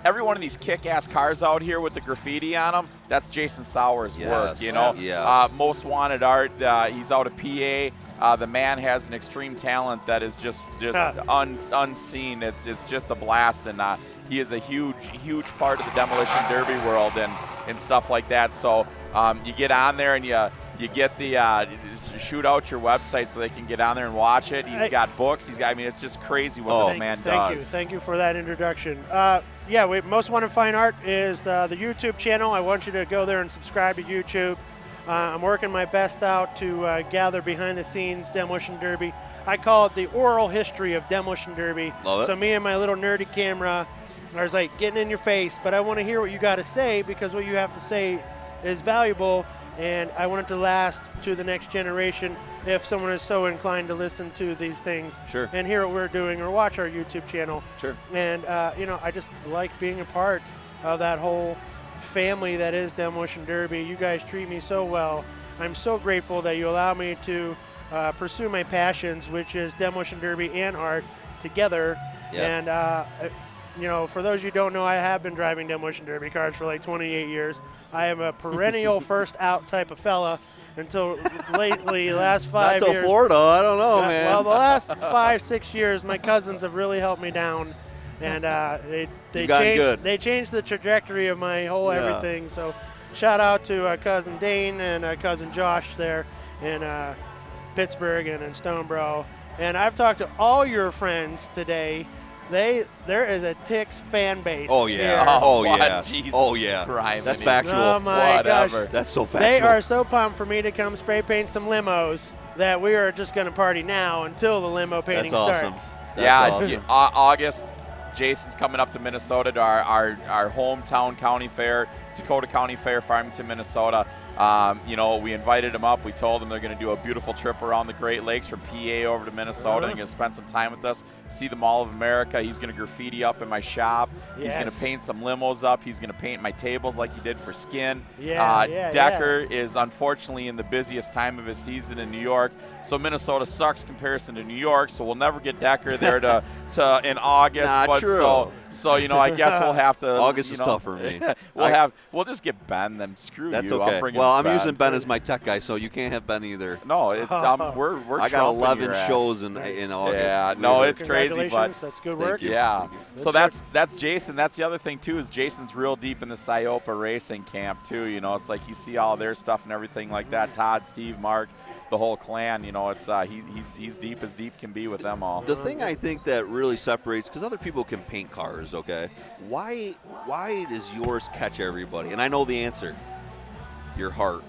Every one of these kick-ass cars out here with the graffiti on them, that's Jason Sauer's work, Yes. Most Wanted Art, he's out of PA. The man has an extreme talent that is just unseen. It's just a blast, and he is a huge part of the Demolition Derby world and stuff like that. So you get on there and you get the shoot out your website so they can get on there and watch it. He's got books. It's just crazy what this man does. Thank you for that introduction. Most Wanted Fine Art is the YouTube channel. I want you to go there and subscribe to YouTube. I'm working my best out to gather behind the scenes Demolition Derby. I call it the oral history of Demolition Derby. Love it. So me and my little nerdy camera, I was like getting in your face, but I want to hear what you got to say, because what you have to say is valuable, and I want it to last to the next generation if someone is so inclined to listen to these things and hear what we're doing or watch our YouTube channel. Sure. And, I just like being a part of that whole family that is Demolition Derby. You guys treat me so well. I'm so grateful that you allow me to pursue my passions, which is Demolition Derby and art together. Yep. And, for those you don't know, I have been driving Demolition Derby cars for like 28 years. I am a perennial first out type of fella until lately, last 5 Not years. till Florida, I don't know, man. Well, the last 5-6 years, my cousins have really helped me down, and they changed the trajectory of my whole everything. So, shout out to cousin Dane and cousin Josh there in Pittsburgh and in Stoneboro. And I've talked to all your friends today. There is a Tix fan base. Oh yeah. Here. Oh yeah. Jesus Oh yeah. Christ. That's factual. Oh my gosh. That's so factual. They are so pumped for me to come spray paint some limos that we are just going to party now until the limo painting starts. Awesome. August, Jason's coming up to Minnesota to our hometown county fair, Dakota County Fair, Farmington, Minnesota. We invited him up. We told him they're going to do a beautiful trip around the Great Lakes from PA over to Minnesota. They're going to spend some time with us, see the Mall of America. He's going to graffiti up in my shop. He's going to paint some limos up. He's going to paint my tables like he did for Skin. Decker is unfortunately in the busiest time of his season in New York, so Minnesota sucks comparison to New York. So we'll never get Decker there to in August. Not true. So I guess we'll have to. August is tough for me. We'll just get Ben. Then screw That's you. okay. I'll bring Well, I'm Ben. using Ben as my tech guy, so you can't have Ben either. No, it's we're I got trumping 11 your ass. shows in August. Yeah, no, it's crazy, but that's good work. yeah. So that's Jason. That's the other thing too, is Jason's real deep in the Sciopa racing camp too. It's like you see all their stuff and everything like that. Todd, Steve, Mark, the whole clan. It's he's deep as deep can be with them all. The thing I think that really separates, because other people can paint cars, okay? Why does yours catch everybody? And I know the answer. Your heart.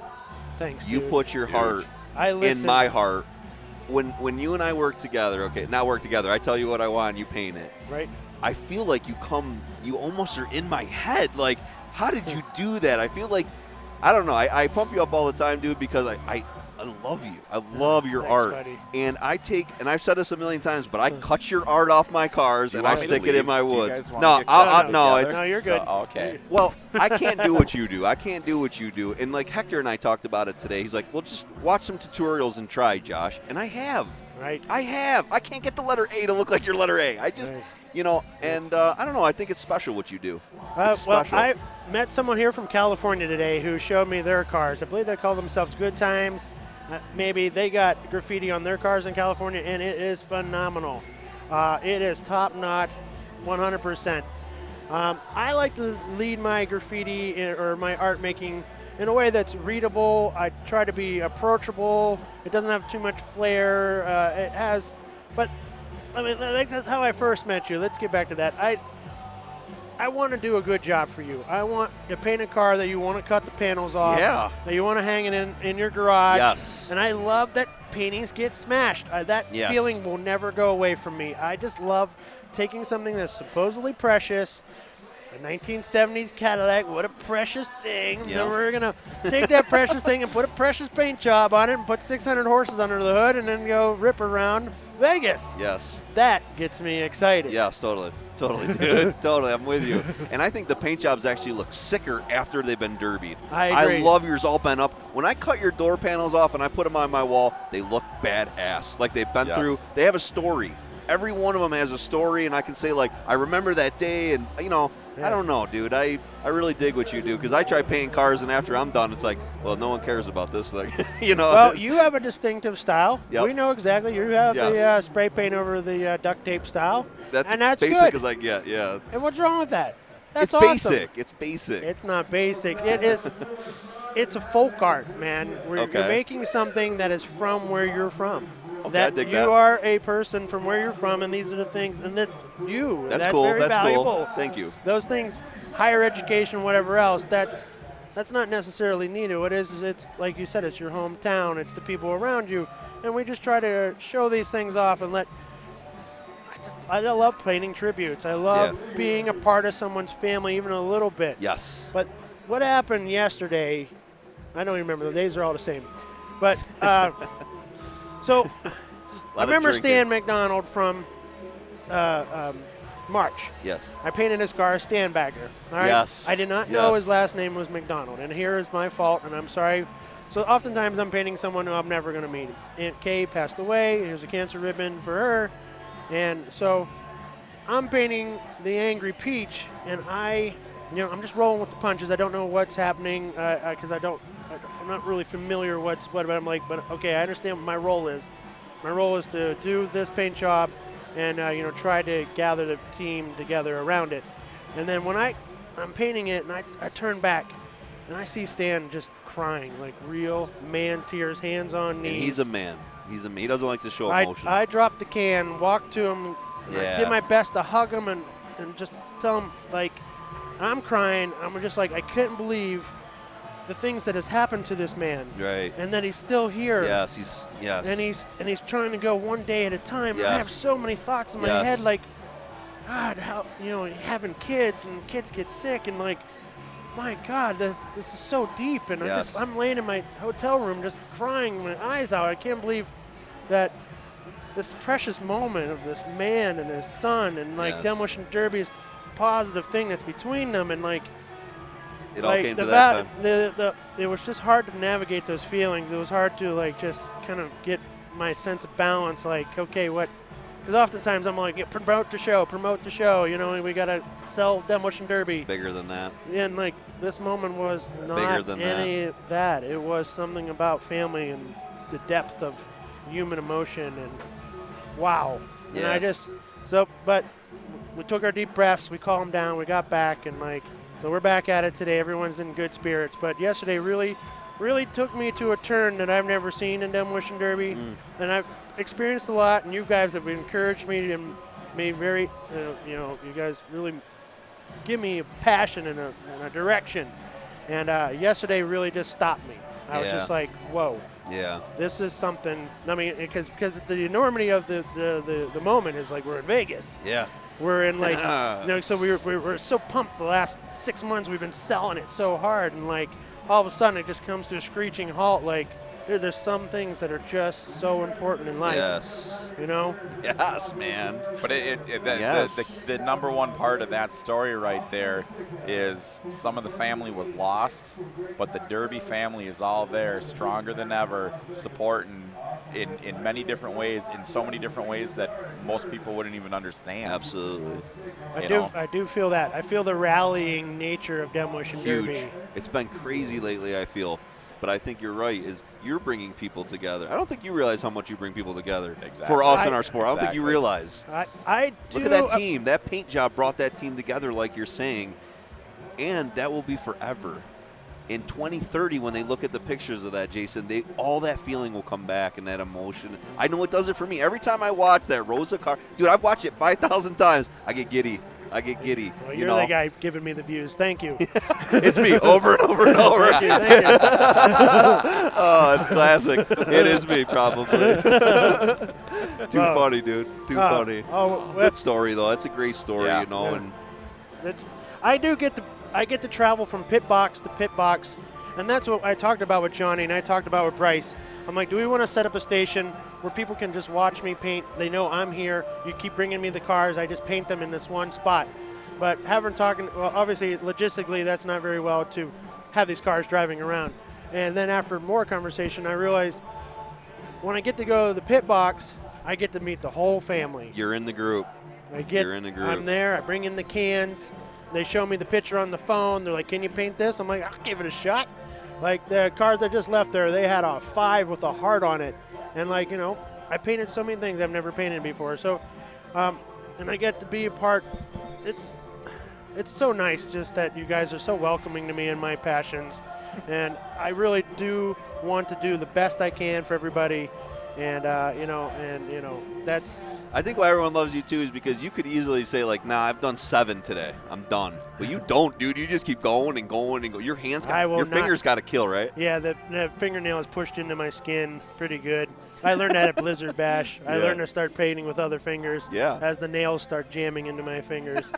Thanks, You dude. put your heart in my heart. When you and I work together, okay, not work together, I tell you what I want, you paint it. Right. I feel like you almost are in my head. Like, how did you do that? I feel like, I don't know, I pump you up all the time, dude, because I love you. I love your art. Buddy. And I've said this a million times, but I cut your art off my cars and I stick it in my woods. No, no, you're good. Okay. Well, I can't do what you do. And like Hector and I talked about it today. He's like, well, just watch some tutorials and try, Josh. And I have. Right. I have. I can't get the letter A to look like your letter A. I just, and I don't know. I think it's special what you do. It's Well, special. I met someone here from California today who showed me their cars. I believe they call themselves Good Times. Maybe they got graffiti on their cars in California, and it is phenomenal. It is top-notch, 100%. I like to lead my graffiti or my art making in a way that's readable. I try to be approachable. It doesn't have too much flair. It has, but I mean, that's how I first met you. Let's get back to that. I want to do a good job for you. I want to paint a car that you want to cut the panels off. Yeah. That you want to hang it in your garage. Yes. And I love that paintings get smashed. That Yes. feeling will never go away from me. I just love taking something that's supposedly precious A 1970s Cadillac, what a precious thing. Yeah. Then we're going to take that precious thing and put a precious paint job on it and put 600 horses under the hood and then go rip around Vegas. Yes. That gets me excited. Yes, totally, dude. Totally, I'm with you. And I think the paint jobs actually look sicker after they've been derbied. I agree. I love yours all bent up. When I cut your door panels off and I put them on my wall, they look badass. Like they've been through. They have a story. Every one of them has a story, and I can say, like, I remember that day, and, you know, I don't know, dude. I really dig what you do, because I try painting cars, and after I'm done, it's like, well, no one cares about this thing, you know. Well, you have a distinctive style. Yep. We know exactly. You have Yes. the spray paint over the duct tape style. That's and that's basic good. as I get, yeah. And what's wrong with that? That's It's awesome. basic. It's basic. It's not basic. It is. It's a folk art, man. You're Okay. making something that is from where you're from. Okay, I dig you that. are a person from where you're from, and these are the things, and that's you. That's cool. Very That's valuable. cool. Thank you. Those things, higher education, whatever else, that's not necessarily needed. What it is it's like you said, it's your hometown, it's the people around you, and we just try to show these things off and let. I love painting tributes. I love being a part of someone's family, even a little bit. Yes. But what happened yesterday? I don't even remember. The days are all the same. But so I remember Stan McDonald from March. Yes. I painted his car, Stan Bagger. All right? Yes. I did not know Yes. his last name was McDonald, and here is my fault, and I'm sorry. So oftentimes I'm painting someone who I'm never going to meet. Aunt Kay passed away. Here's a cancer ribbon for her. And so I'm painting the Angry Peach, and I'm just rolling with the punches. I don't know what's happening because I'm not really familiar what I'm like. But okay, I understand what my role is. My role is to do this paint job, and try to gather the team together around it. And then when I'm painting it, and I turn back, and I see Stan just crying, like real man tears, hands on knees. And he's a man. He doesn't like to show emotion. I dropped the can, walked to him, and I did my best to hug him and just tell him, like, I'm crying. I'm just like, I couldn't believe the things that has happened to this man. Right. And that he's still here. Yes, And he's trying to go one day at a time. Yes. I have so many thoughts in my Yes. head, like, God, how having kids and kids get sick, and like, my God, this is so deep. And I'm laying in my hotel room just crying my eyes out. I can't believe that this precious moment of this man and his son, and like Demolition Derby is this positive thing that's between them, and like it all came to that time. It was just hard to navigate those feelings. It was hard to like just kind of get my sense of balance. Like, okay, what? Because oftentimes I'm like, promote the show. We gotta sell Demolition Derby. Bigger than that. And like this moment was not Bigger than any of that. It was something about family and the depth of human emotion, and wow. And I Yes. but we took our deep breaths, we calmed down, we got back, and like, so we're back at it today. Everyone's in good spirits. But yesterday really took me to a turn that I've never seen in Demolition Derby, and I've experienced a lot, and you guys have encouraged me and made very, you guys really give me a passion and a direction. And yesterday really just stopped me. I was just like, whoa. Yeah. This is something. I mean, because the enormity of the moment is like we're in Vegas. Yeah. We're in like, so we were so pumped the last 6 months. We've been selling it so hard, and like all of a sudden it just comes to a screeching halt. Like there's some things that are just so important in life. Yes. Yes, man. But the number one part of that story right there is some of the family was lost, but the Derby family is all there, stronger than ever, supporting in many different ways, in so many different ways that most people wouldn't even understand. Absolutely. I do feel that. I feel the rallying nature of Demolition Huge. Derby. It's been crazy lately, I feel. But I think you're right, is you're bringing people together. I don't think you realize how much you bring people together for us in our sport. I don't think you realize. I do. Look at that team. That paint job brought that team together, like you're saying, and that will be forever. In 2030, when they look at the pictures of that, Jason, all that feeling will come back and that emotion. I know it does it for me. Every time I watch that Rosa car, dude, I've watched it 5,000 times. I get giddy. Well, you're the guy giving me the views. Thank you. It's me over and over and over. Thank you. Oh, it's classic. It is me, probably. Too funny, dude. Too funny. Oh, good story though. That's a great story, Yeah. And It's I get to travel from pit box to pit box, and that's what I talked about with Johnny and I talked about with Bryce. I'm like, do we want to set up a station where people can just watch me paint? They know I'm here. You keep bringing me the cars. I just paint them in this one spot. But well, obviously, logistically, that's not very well to have these cars driving around. And then after more conversation, I realized when I get to go to the pit box, I get to meet the whole family. You're in the group. You're in the group. I'm there. I bring in the cans. They show me the picture on the phone. They're like, can you paint this? I'm like, I'll give it a shot. Like the cars that just left there, they had a 5 with a heart on it. And like, I painted so many things I've never painted before. So, and I get to be a part. It's so nice just that you guys are so welcoming to me and my passions. And I really do want to do the best I can for everybody. And, that's. I think why everyone loves you too is because you could easily say like, nah, I've done 7 today. I'm done. But you don't, dude. You just keep going and going and go. Your fingers got to kill, right? Yeah, the fingernail is pushed into my skin pretty good. I learned that at Blizzard Bash. I learned to start painting with other fingers as the nails start jamming into my fingers.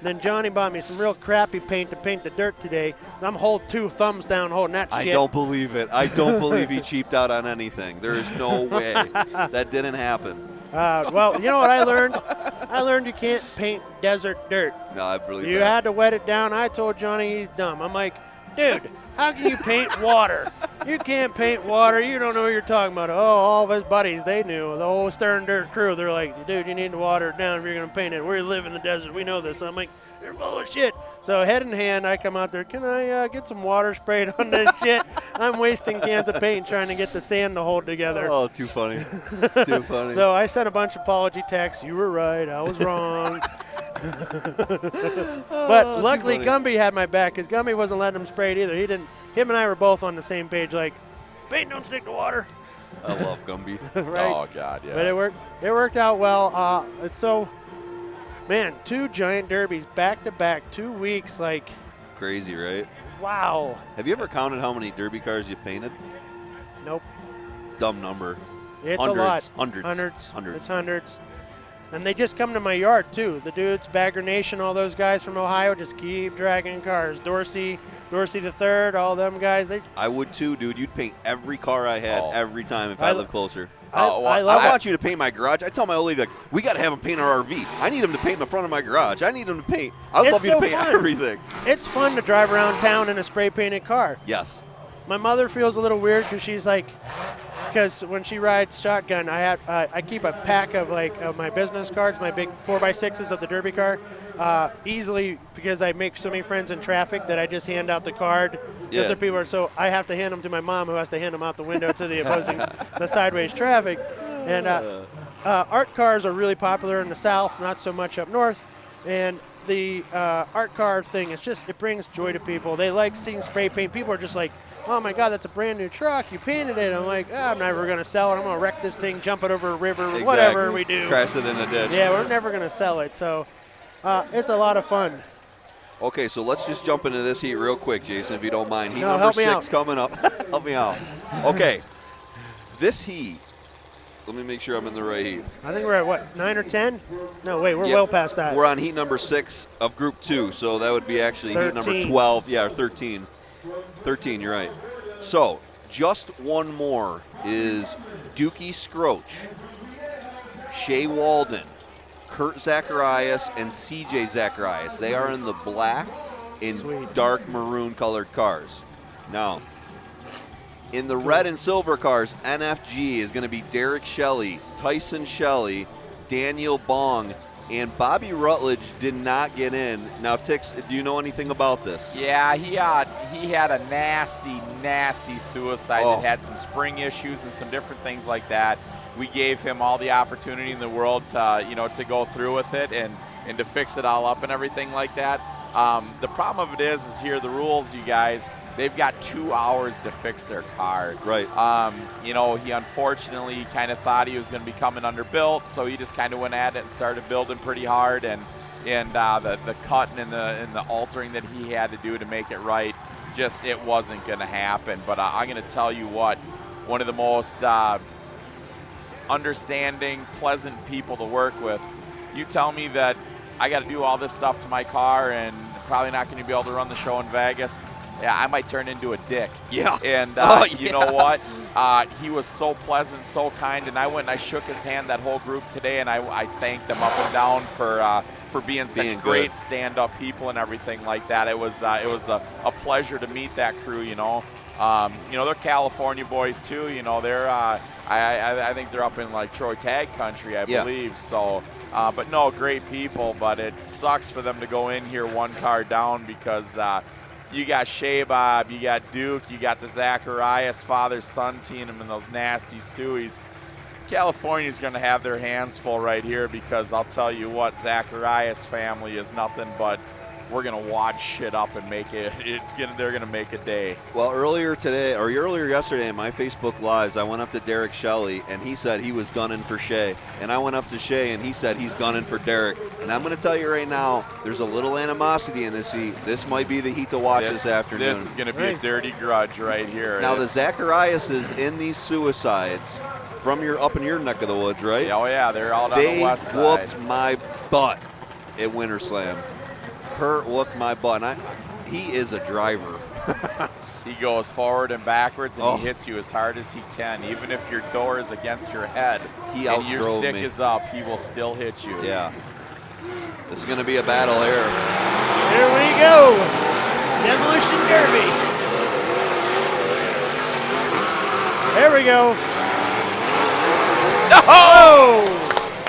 Then Johnny bought me some real crappy paint to paint the dirt today. So I'm holding 2 thumbs down holding that shit. I don't believe it. I don't believe he cheaped out on anything. There is no way. That didn't happen. Well, you know what I learned? I learned you can't paint desert dirt. No, I believe You had to wet it down. I told Johnny he's dumb. I'm like, dude, how can you paint water? You can't paint water. You don't know what you're talking about. Oh, all of his buddies, they knew. The whole Stern Dirt crew, they're like, dude, you need to water it down if you're going to paint it. We live in the desert. We know this. I'm like, you're full of shit. So head in hand, I come out there. Can I get some water sprayed on this shit? I'm wasting cans of paint trying to get the sand to hold together. Oh, too funny. Too funny. So I sent a bunch of apology texts. You were right. I was wrong. But luckily Gumby had my back because Gumby wasn't letting him spray it either. Him and I were both on the same page like, paint don't stick to water. I love Gumby. Right? Oh, God, yeah. But it worked out well. It's so, man, 2 giant derbies back to back, 2 weeks, like. Crazy, right? Wow. Have you ever counted how many derby cars you've painted? Nope. Dumb number. It's hundreds, a lot. Hundreds. It's hundreds. And they just come to my yard, too. The dudes, Bagger Nation, all those guys from Ohio just keep dragging cars. Dorsey the third, all them guys. I would, too, dude. You'd paint every car I had every time if I lived closer. I want you to paint my garage. I tell my old lady, like, we got to have him paint our RV. I need him to paint the front of my garage. I need him to paint. I'd love you to paint everything. It's fun to drive around town in a spray-painted car. Yes. My mother feels a little weird because she's like, because when she rides shotgun, I keep a pack of of my business cards, my big 4x6s of the derby car, easily because I make so many friends in traffic that I just hand out the card. Yeah. Other people so I have to hand them to my mom, who has to hand them out the window to the opposing, the sideways traffic. And art cars are really popular in the South, not so much up north. And the art car thing, it brings joy to people. They like seeing spray paint. People are just like, oh my God, that's a brand new truck. You painted it. I'm like, I'm never going to sell it. I'm going to wreck this thing, jump it over a river, whatever we do. Crash it in a ditch. Yeah, we're never going to sell it. So it's a lot of fun. Okay, so let's just jump into this heat real quick, Jason, if you don't mind. Heat No, number help me 6 out. coming up. Help me out. Okay, this heat, let me make sure I'm in the right heat. I think we're at, what, 9 or 10? No, wait, we're well past that. We're on heat number 6 of Group 2, so that would be actually 13. heat number 12. Yeah, or 13. 13, you're right. So, just one more is Dookie Scroach, Shea Walden, Kurt Zacharias, and CJ Zacharias. They are in the black and dark maroon colored cars. Now, in the red and silver cars, NFG is going to be Derek Shelley, Tyson Shelley, Daniel Bong, and Bobby Rutledge did not get in. Now, Tix, do you know anything about this? Yeah, he had a nasty suicide that had some spring issues and some different things like that. We gave him all the opportunity in the world to, to go through with it and to fix it all up and everything like that. The problem of it is here the rules, you guys. They've got 2 hours to fix their car. Right. He unfortunately kind of thought he was going to be coming underbuilt, so he just kind of went at it and started building pretty hard. And the cutting and the altering that he had to do to make it right, just it wasn't going to happen. But I'm going to tell you what, one of the most understanding, pleasant people to work with. You tell me that I got to do all this stuff to my car and probably not going to be able to run the show in Vegas. Yeah, I might turn into a dick. Yeah. And you know what? He was so pleasant, so kind, and I went and I shook his hand, that whole group today, and I thanked them up and down for being such great stand-up people and everything like that. It was a pleasure to meet that crew. They're California boys too. They're I think they're up in like Troy Tag Country, I believe. So, but no, great people. But it sucks for them to go in here one car down because. You got Shea Bob, you got Duke, you got the Zacharias father-son team and those nasty Sueys. California's going to have their hands full right here because I'll tell you what, Zacharias family is nothing but we're going to wad shit up and make it. They're going to make a day. Well, earlier yesterday in my Facebook Lives, I went up to Derek Shelley, and he said he was gunning for Shea. And I went up to Shea, and he said he's gunning for Derek. And I'm going to tell you right now, there's a little animosity in this heat. This might be the heat to watch this afternoon. This is going to be a dirty grudge right here. Now, the Zacharias is in these suicides from up in your neck of the woods, right? Oh, yeah, they're all down the west side. They whooped my butt at Winter Slam. Kurt whooped my butt. He is a driver. He goes forward and backwards, and he hits you as hard as he can. Even if your door is against your head and your stick is up, he will still hit you. Yeah. This is going to be a battle here. Here we go. Demolition Derby. There we go. Oh!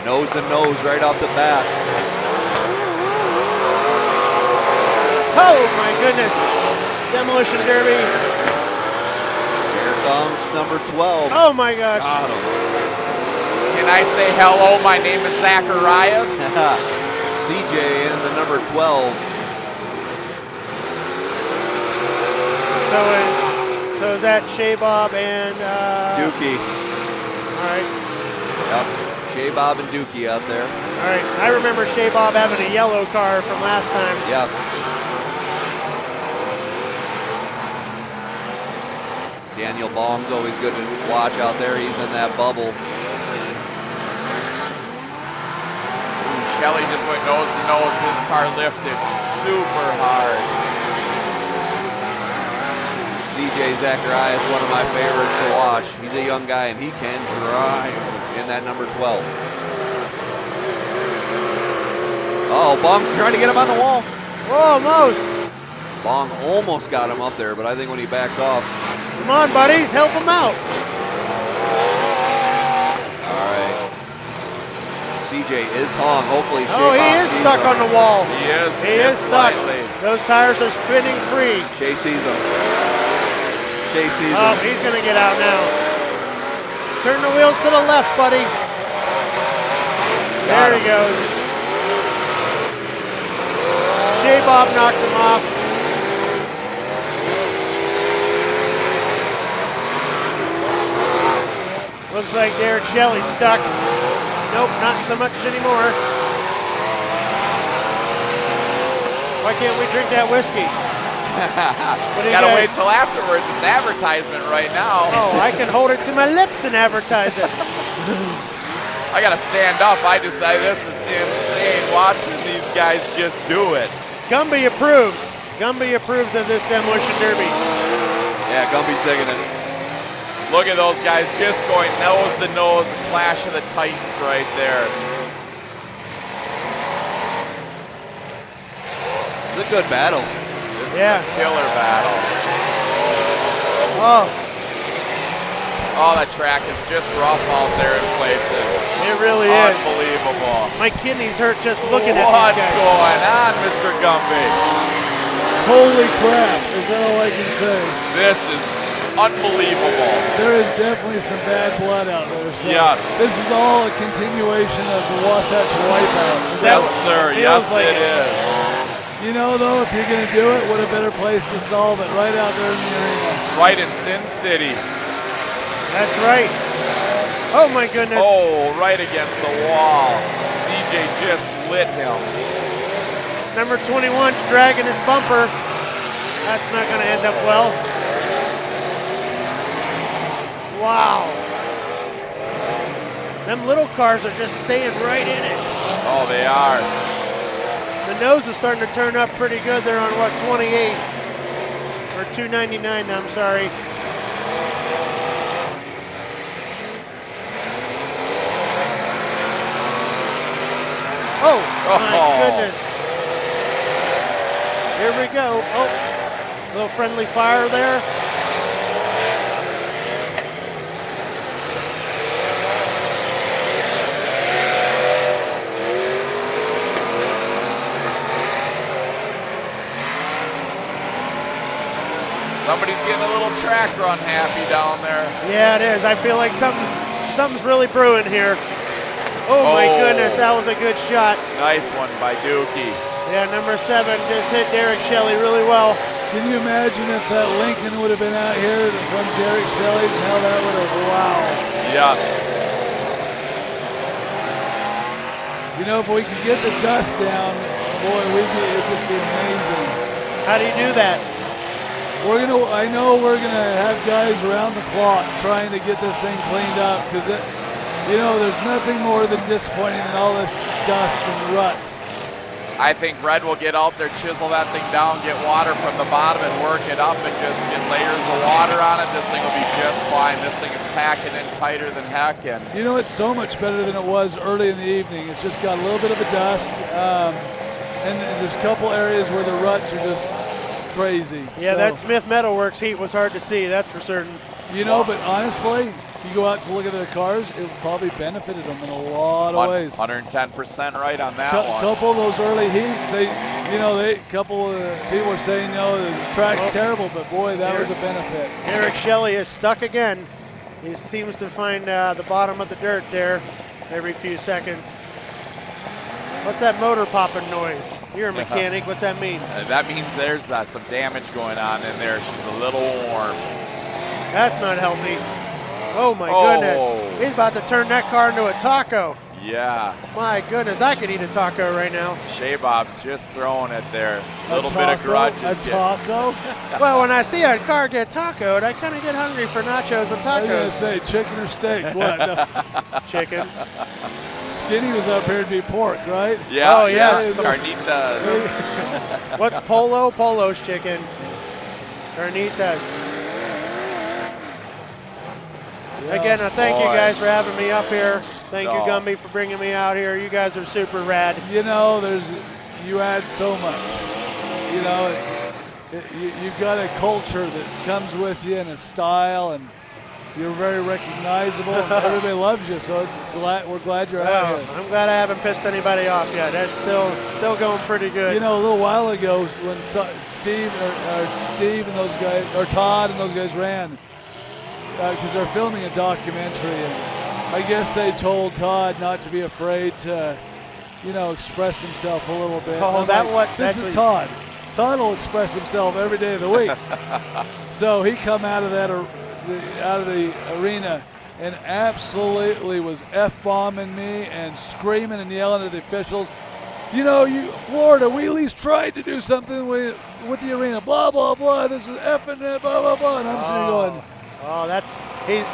Nose and nose right off the bat. Oh my goodness. Demolition Derby. Here comes number 12. Oh my gosh. Can I say hello? My name is Zacharias. CJ in the number 12. So is that Shea Bob and Dookie. All right. Yep. Shea Bob and Dookie out there. All right. I remember Shea Bob having a yellow car from last time. Yes. Daniel Baum's always good to watch out there. He's in that bubble. Shelley just went nose to nose. His car lifted super hard. CJ Zacharias, one of my favorites to watch. He's a young guy, and he can drive in that number 12. Oh, Baum's trying to get him on the wall. Almost. Baum almost got him up there, but I think when he backs off. Come on, buddies, help him out. All right. CJ is hung. Hopefully, he is stuck on the wall. He is. He is stuck. Those tires are spinning free. Shea sees him. Shea sees him. Oh, he's going to get out now. Turn the wheels to the left, buddy. There he goes. Shea Bob knocked him off. Looks like Derek Shelley's stuck. Nope, not so much anymore. Why can't we drink that whiskey? Gotta wait till afterwards. It's advertisement right now. Oh, I can hold it to my lips and advertise it. I gotta stand up. This is insane watching these guys just do it. Gumby approves. Gumby approves of this Demolition Derby. Yeah, Gumby's digging it. Look at those guys just going nose to nose, clash of the titans right there. It's a good battle. This is a killer battle. Oh, that track is just rough out there in places. It really is. Unbelievable. My kidneys hurt just looking at What's these guys. going on, Mr. Gumby? Holy crap, is that all I can say? This is unbelievable. There is definitely some bad blood out there. So yes. This is all a continuation of the Wasatch Wipeout. Yes, sir. Yes, it is. You know, though, if you're going to do it, what a better place to solve it right out there in the arena. Right in Sin City. That's right. Oh, my goodness. Oh, right against the wall. CJ just lit him. Number 21's dragging his bumper. That's not going to end up well. Wow. Them little cars are just staying right in it. Oh, they are. The nose is starting to turn up pretty good. They're on, what, 28? Or 299, I'm sorry. Oh, my goodness. Here we go. Oh, little friendly fire there. Somebody's getting a little track run happy down there. Yeah, it is. I feel like something's really brewing here. Oh, my goodness, that was a good shot. Nice one by Dookie. Yeah, number 7 just hit Derek Shelley really well. Can you imagine if that Lincoln would have been out here from Derek Shelley's and how that would have, wow. Yes. You know, if we could get the dust down, boy, it'd just be amazing. How do you do that? I know we're gonna have guys around the clock trying to get this thing cleaned up because you know, there's nothing more than disappointing than all this dust and ruts. I think Red will get out there, chisel that thing down, get water from the bottom and work it up and just get layers of water on it. This thing will be just fine. This thing is packing in tighter than heck. And you know, it's so much better than it was early in the evening. It's just got a little bit of a dust, and there's a couple areas where the ruts are just crazy. Yeah, so, that Smith Metalworks heat was hard to see, that's for certain. You know, but honestly, you go out to look at their cars, it probably benefited them in a lot of ways. 110% right on that one. A couple of those early heats, couple of people are saying, no, the track's terrible, but boy, that was a benefit. Eric Shelley is stuck again. He seems to find the bottom of the dirt there every few seconds. What's that motor popping noise? You're a mechanic. What's that mean? That means there's some damage going on in there. She's a little warm. That's not healthy. Oh, my goodness. He's about to turn that car into a taco. Yeah. My goodness, I could eat a taco right now. Shea Bob's just throwing it there. A little bit of grudge. A taco? Well, when I see a car get tacoed, I kind of get hungry for nachos and tacos. I was going to say chicken or steak. What? Chicken. Skinny was up here to be pork, right? Yeah. Oh, yes. Carnitas. What's polo? Polo's chicken. Carnitas. Again, thank you guys for having me up here. Thank you, Gumby, for bringing me out here. You guys are super rad. You know, you add so much. You know, you've got a culture that comes with you and a style, and you're very recognizable. And everybody loves you, so we're glad you're out here. I'm glad I haven't pissed anybody off yet. That's still going pretty good. You know, a little while ago when Steve and those guys, or Todd and those guys ran, because they're filming a documentary, and I guess they told Todd not to be afraid to, you know, express himself a little bit. Oh, this is Todd. Todd will express himself every day of the week. So he come out of the arena and absolutely was F-bombing me and screaming and yelling at the officials. You know, Florida, we at least tried to do something with the arena. Blah, blah, blah. This is effing it, blah, blah, blah. And I'm sitting here going,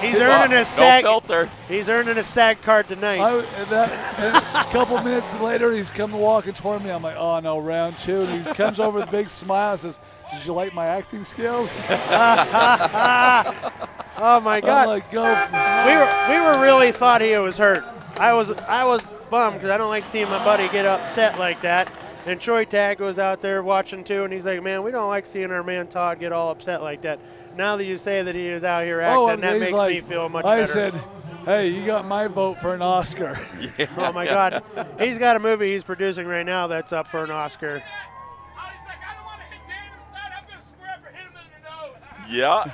he's earning his SAG. Filter. He's earning a SAG card tonight. A couple minutes later, he's come walking toward me. I'm like, oh no, round 2. And he comes over with a big smile and says, "Did you like my acting skills?" Oh my God! I'm like, go. We were really thought he was hurt. I was bummed because I don't like seeing my buddy get upset like that. And Troy Tag was out there watching too, and he's like, "Man, we don't like seeing our man Todd get all upset like that." Now that you say that he is out here acting, that makes me feel much better. I said, hey, you got my vote for an Oscar. Yeah. Oh, my God. He's got a movie he's producing right now that's up for an Oscar. Yeah.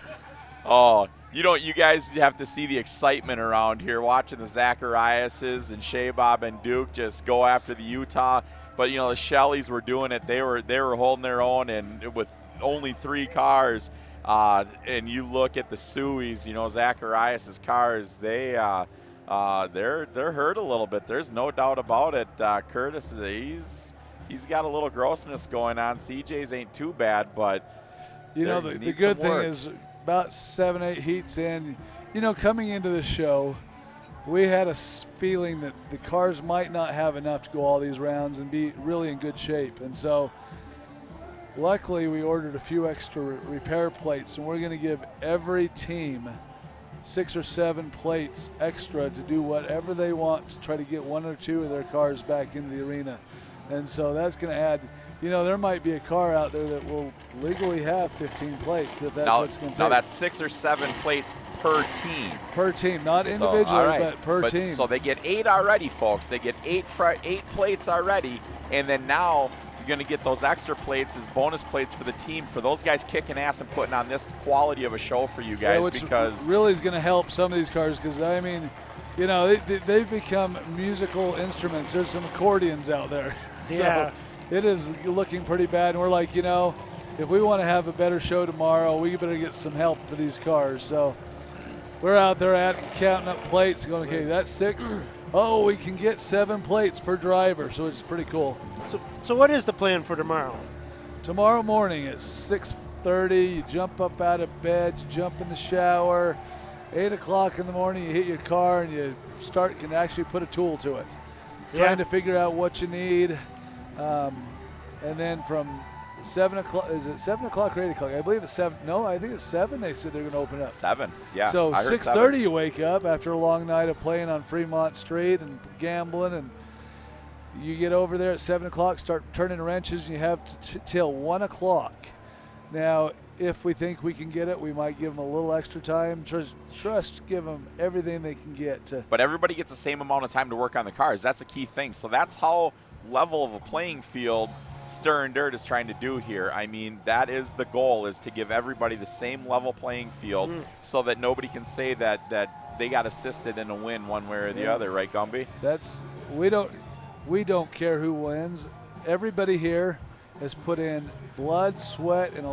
Oh, you guys have to see the excitement around here watching the Zachariases and Shea Bob and Duke just go after the Utah. But, you know, the Shelleys were doing it. They were holding their own, and with only 3 cars. And you look at the Sueys, you know, Zacharias' cars, they're hurt a little bit. There's no doubt about it. Curtis, he's got a little grossness going on. CJ's ain't too bad, but you know, the good thing is about 7-8 heats in, you know, coming into the show, we had a feeling that the cars might not have enough to go all these rounds and be really in good shape. And so luckily we ordered a few extra repair plates, and we're going to give every team 6 or 7 plates extra to do whatever they want to try to get 1 or 2 of their cars back into the arena. And so that's going to add, there might be a car out there that will legally have 15 plates if that's what it's going to take. Now that's 6 or 7 plates per team. Per team, not individually, but per team. So they get 8 already, folks. They get 8 plates already, and then now you're going to get those extra plates as bonus plates for the team, for those guys kicking ass and putting on this quality of a show for you guys. Which because really is going to help some of these cars, because I mean, they've become musical instruments. There's some accordions out there. Yeah. So it is looking pretty bad, and we're like, if we want to have a better show tomorrow, we better get some help for these cars. So we're out there counting up plates, going, okay, that's 6. Oh, we can get 7 plates per driver, so it's pretty cool. So what is the plan for tomorrow? Tomorrow morning at 6:30, you jump up out of bed, you jump in the shower. 8 o'clock in the morning, you hit your car and you can actually put a tool to it. Trying to figure out what you need. And then from 7 o'clock, is it 7 o'clock or 8 o'clock? I believe it's 7. No, I think it's 7. They said they're going to open up. 7, yeah. So I heard 6:30 you wake up after a long night of playing on Fremont Street and gambling, and you get over there at 7 o'clock, start turning wrenches, and you have till 1 o'clock. Now, if we think we can get it, we might give them a little extra time. Trust give them everything they can get. But everybody gets the same amount of time to work on the cars. That's a key thing. So that's how level of a playing field Stern Dirt is trying to do here. I mean, that is the goal, is to give everybody the same level playing field so that nobody can say that they got assisted in a win one way or the other, right, Gumby? We don't care who wins. Everybody here has put in blood, sweat, and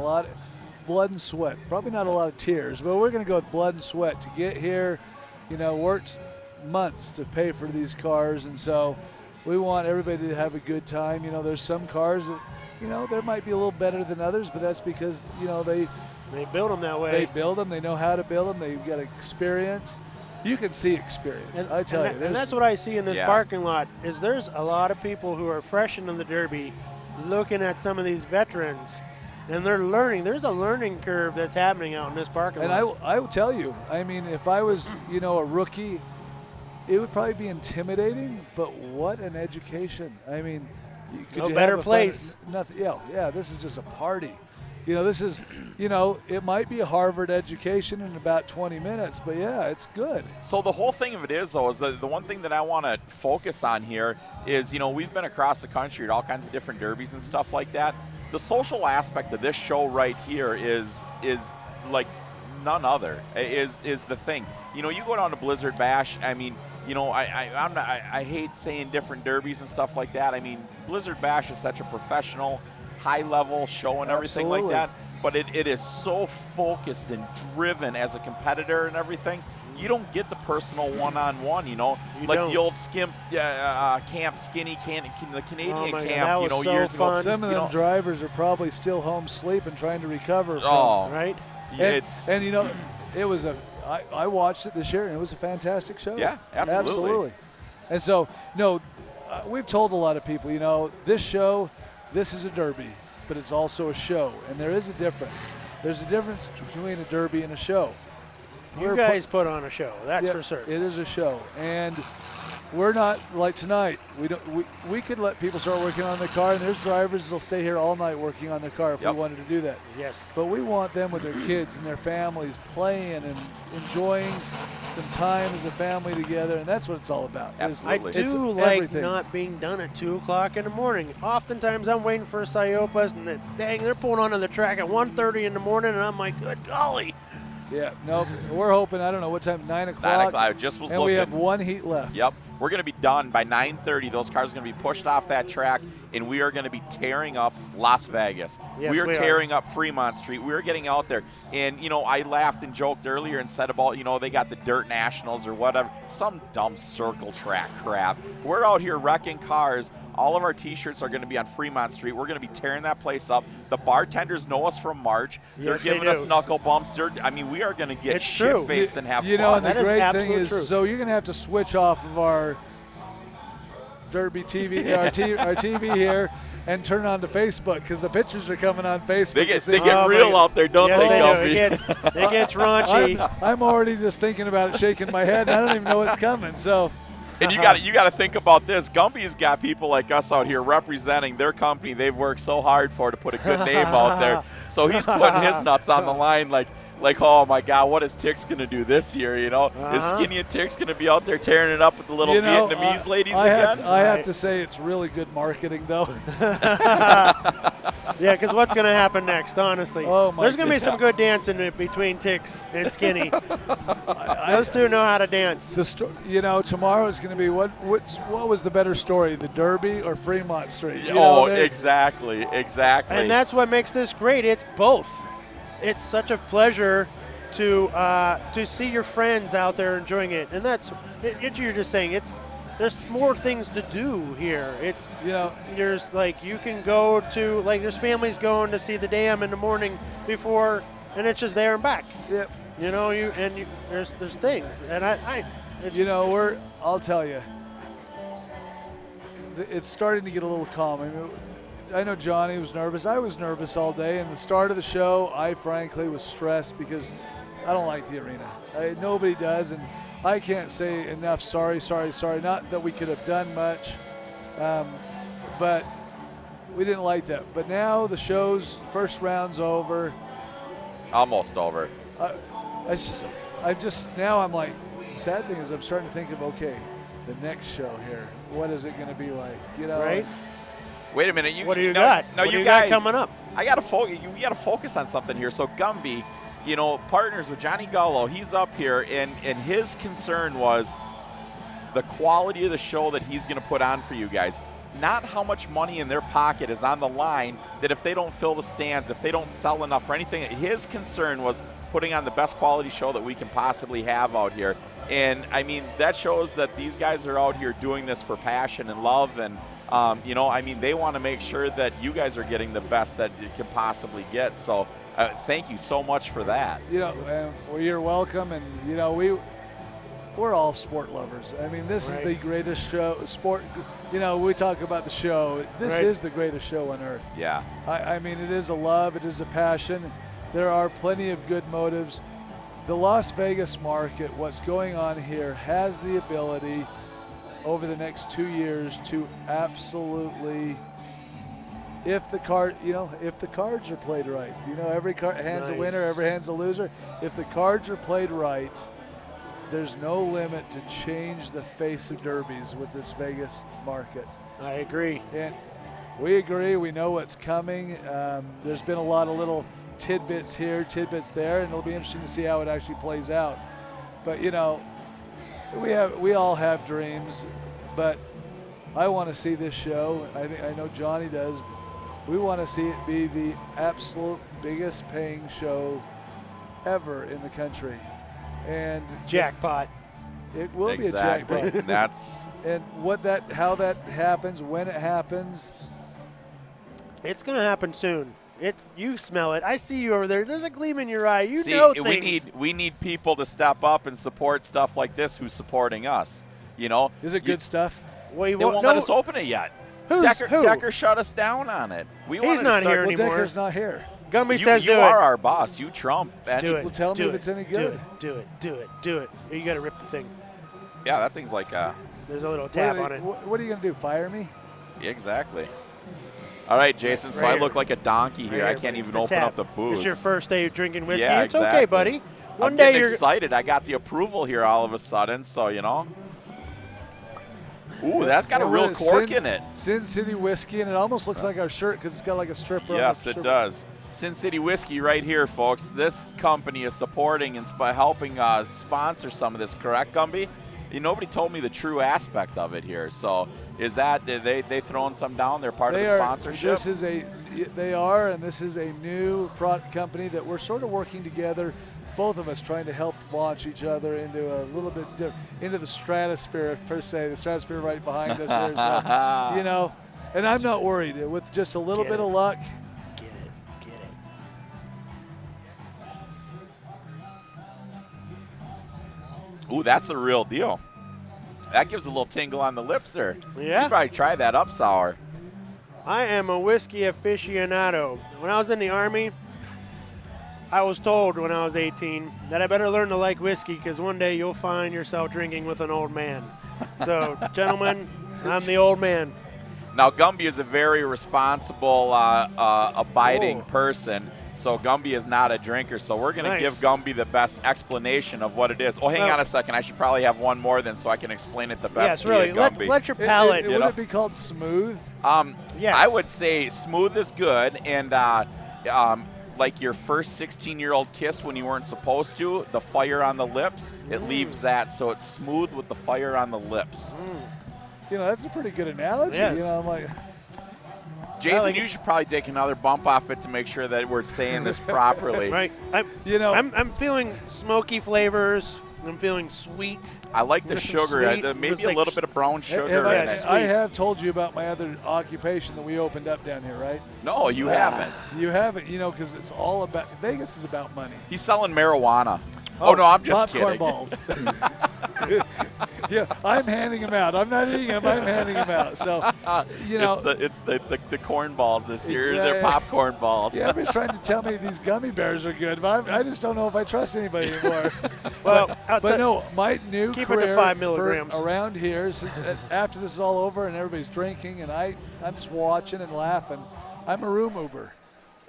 blood and sweat. Probably not a lot of tears, but we're going to go with blood and sweat to get here. Worked months to pay for these cars, and so we want everybody to have a good time. There's some cars that, there might be a little better than others, but that's because, they build them that way. They build them. They know how to build them. They've got experience. You can see experience. I tell you. And that's what I see in this parking lot, is there's a lot of people who are fresh into the Derby looking at some of these veterans, and they're learning. There's a learning curve that's happening out in this parking lot. And I will tell you, I mean, if I was, a rookie, it would probably be intimidating, but what an education. I mean, could you better have a place. Nothing. Yeah, this is just a party. This is, it might be a Harvard education in about 20 minutes, but yeah, it's good. So the whole thing of it is, though, is the one thing that I want to focus on here is, we've been across the country at all kinds of different derbies and stuff like that. The social aspect of this show right here is like none other, is the thing. You go down to Blizzard Bash, I mean, I hate saying different derbies and stuff like that. I mean, Blizzard Bash is such a professional, high-level show and everything like that, but it is so focused and driven as a competitor and everything. You don't get the personal one-on-one, like the old skimp camp, skinny the Canadian camp, years ago. Some of them drivers are probably still home sleeping, trying to recover from right? And it was I watched it this year, and it was a fantastic show. Yeah, absolutely. And so, we've told a lot of people, this is a derby, but it's also a show, and there is a difference. There's a difference between a derby and a show. You guys put on a show, that's for certain. It is a show, and we're not like tonight. We could let people start working on their car, and there's drivers that'll stay here all night working on their car if we wanted to do that. Yes. But we want them with their kids and their families playing and enjoying some time as a family together, and that's what it's all about. Absolutely. I do like not being done at 2 o'clock in the morning. Oftentimes I'm waiting for Siopas, and they're pulling onto the track at 1:30 in the morning, and I'm like, good golly. Yeah, no, we're hoping, I don't know what time, 9 o'clock? 9 o'clock, I just was and looking. We have one heat left. Yep. We're going to be done by 9:30. Those cars are going to be pushed off that track and we are going to be tearing up Las Vegas. Yes, we are we are. tearing up Fremont Street. We're getting out there. And, you know, I laughed and joked earlier and said about, you know, they got the Dirt Nationals or whatever, some dumb circle track crap. We're out here wrecking cars. All of our T-shirts are going to be on Fremont Street. We're going to be tearing that place up. The bartenders know us from March. Yes, They're giving they us do. knuckle bumps. I mean, we are going to get It's true. shit-faced and have You fun. know, and the That is great thing absolute is, truth. so you're going to have to switch off of our Derby TV, our TV here, and turn on to Facebook because the pictures are coming on Facebook. They get Oh, real my- out there, don't Yes, they, they do. Gumby? It gets raunchy. I'm already just thinking about it, shaking my head, and I don't even know what's coming. So, And you got to think about this. Gumby's got people like us out here representing their company they've worked so hard for to put a good name out there. So he's putting his nuts on the line like, oh my God, what is Tick's going to do this year? You know, is Skinny and Tick's going to be out there tearing it up with the little you know, Vietnamese ladies I again? have to say it's really good marketing, though. Yeah, because what's going to happen next, honestly? Oh, my There's going to be goodness. some good dancing between Tix and Skinny. Those two know how to dance. You know, tomorrow is going to be what was the better story, the Derby or Fremont Street? You know, Exactly. And that's what makes this great. It's both. It's such a pleasure to see your friends out there enjoying it, and that's it. You're just saying there's more things to do here. It's, you know, there's like you can go to, like, there's families going to see the dam in the morning before, and it's just there and back. Yep. You know, there's things, and I'll tell you, it's starting to get a little calm. I mean, I know Johnny was nervous. I was nervous all day. And the start of the show, I frankly was stressed because I don't like the arena. Nobody does, and I can't say enough sorry. Not that we could have done much, but we didn't like that. But now the show's first round's over. Almost over. I'm like, the sad thing is I'm starting to think of, okay, the next show here, what is it going to be like? You know, right? Wait a minute. What do you got? No, What do you you guys got coming up? I got to focus. You got to focus on something here. So Gumby, you know, partners with Johnny Gullo. He's up here, and his concern was the quality of the show that he's going to put on for you guys. Not how much money in their pocket is on the line, that if they don't fill the stands, if they don't sell enough or anything, his concern was putting on the best quality show that we can possibly have out here. And, I mean, that shows that these guys are out here doing this for passion and love. And, you know, I mean, they want to make sure that you guys are getting the best that you can possibly get. So thank you so much for that. You know, well, you're welcome. And, you know, we're all sport lovers. I mean, this is the greatest sport. You know, we talk about the show. This is the greatest show on earth. Yeah. I mean, it is a love. It is a passion. There are plenty of good motives. The Las Vegas market, what's going on here, has the ability over the next 2 years to absolutely, if the cards are played right, you know, every hand's a winner, every hand's a loser. If the cards are played right, there's no limit to change the face of derbies with this Vegas market. I agree. And we agree. We know what's coming. There's been a lot of little tidbits here, tidbits there, and it'll be interesting to see how it actually plays out. But, you know, we all have dreams, but I want to see this show. I know Johnny does. We want to see it be the absolute biggest paying show ever in the country. And jackpot. It will Exactly. be a jackpot. That's and how that happens, when it happens. It's going to happen soon. You smell it. I see you over there. There's a gleam in your eye. You See, know things. we need people to step up and support stuff like this who's supporting us. You know, is it good stuff? They won't let us open it yet. Who? Decker shut us down on it. He's not here anymore. Decker's not here. Gumby says you do are it. our boss. You trump. Do it. Well, tell me Do if it. it's any good. Do it. You got to rip the thing. Yeah, that thing's like There's a little tab on it. What are you going to do, fire me? Exactly. All right, Jason, so I look like a donkey here. I can't even open up the booze. It's your first day of drinking whiskey. Yeah, it's okay, buddy. I'm getting excited. I got the approval here all of a sudden, so, you know. Ooh, that's got a real cork in it. Sin City Whiskey, and it almost looks like our shirt because it's got like a strip. Yes, it does. Sin City Whiskey right here, folks. This company is supporting and helping sponsor some of this, correct, Gumby? nobody told me the true aspect of it here. So is that they throwing some down? They're part of the sponsorship. They are, and this is a new product company that we're sort of working together, both of us trying to help launch each other into a little bit into the stratosphere per se. The stratosphere right behind us here. So, and I'm not worried with just a little bit of luck. Ooh, that's the real deal. That gives a little tingle on the lips, sir. Yeah. You probably try that up sour. I am a whiskey aficionado. When I was in the Army, I was told when I was 18 that I better learn to like whiskey because one day you'll find yourself drinking with an old man. So, gentlemen, I'm the old man. Now, Gumby is a very responsible, abiding person. So Gumby is not a drinker, so we're going to give Gumby the best explanation of what it is. Oh, hang on a second. I should probably have one more then so I can explain it the best to you, Gumby. Let your palate. Would it be called smooth? Yes. I would say smooth is good, and like your first 16-year-old kiss when you weren't supposed to, the fire on the lips, it leaves that, so it's smooth with the fire on the lips. That's a pretty good analogy. Yes. I'm like... Jason, you should probably take another bump off it to make sure that we're saying this properly. Right. I'm feeling smoky flavors. I'm feeling sweet. I like the sugar. Maybe a little bit of brown sugar in it. I have told you about my other occupation that we opened up down here, right? No, you haven't. You haven't, because it's all about – Vegas is about money. He's selling marijuana. Oh, no, I'm just popcorn kidding. Balls. Yeah, I'm handing them out. I'm not eating them. I'm handing them out. So, it's the corn balls this year. They're popcorn balls. Yeah, everybody's trying to tell me these gummy bears are good, but I just don't know if I trust anybody anymore. Well, but no, my new keep career it to 5 milligrams around here, since after this is all over and everybody's drinking and I'm just watching and laughing, I'm a room Uber.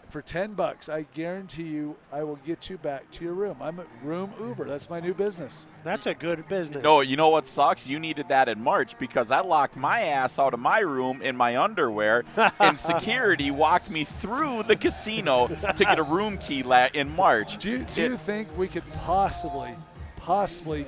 For $10, I guarantee you I will get you back to your room. I'm a room Uber. That's my new business. That's a good business. No, you know what sucks? You needed that in March because I locked my ass out of my room in my underwear, and security walked me through the casino to get a room key in March. Do you think we could possibly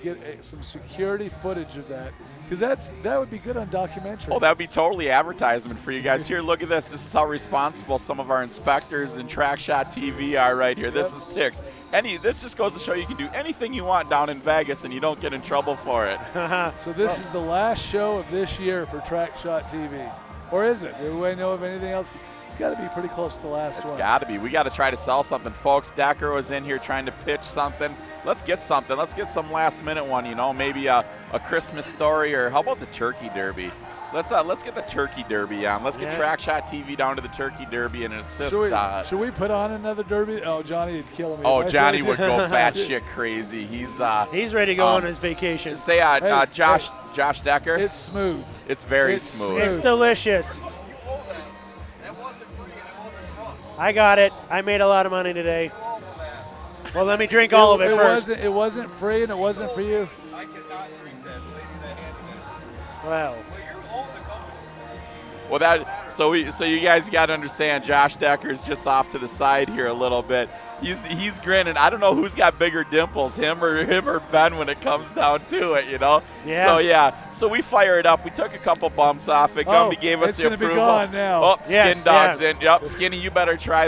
get some security footage of that? Because that would be good on documentary. Oh, that would be totally advertisement for you guys. Here, look at this. This is how responsible some of our inspectors and Track Shot TV are right here. This is Tix. This just goes to show you can do anything you want down in Vegas and you don't get in trouble for it. So this is the last show of this year for Track Shot TV. Or is it? Do we know of anything else? It's got to be pretty close to the last one. It's got to be. We got to try to sell something, folks. Decker was in here trying to pitch something. Let's get something. Let's get some last-minute one, maybe a Christmas story, or how about the Turkey Derby? Let's get the Turkey Derby on. Let's get Track Shot TV down to the Turkey Derby and assist. Should we put on another derby? Oh, Johnny would kill me. Oh, Johnny would go batshit crazy. He's ready to go on his vacation. Say, Josh Decker. It's smooth. It's very smooth. It's delicious. I got it. I made a lot of money today. Well, let me drink all of it first. It wasn't free, and it wasn't for you. I cannot drink that lady that handed me. Well. Well, so you guys got to understand, Josh Decker's just off to the side here a little bit. He's grinning. I don't know who's got bigger dimples, him or Ben, when it comes down to it, Yeah. So we fired up. We took a couple bumps off it. Gumby gave us the approval. It's going to be gone now. Oh, Skin Dog's in. Yep, Skinny, you better try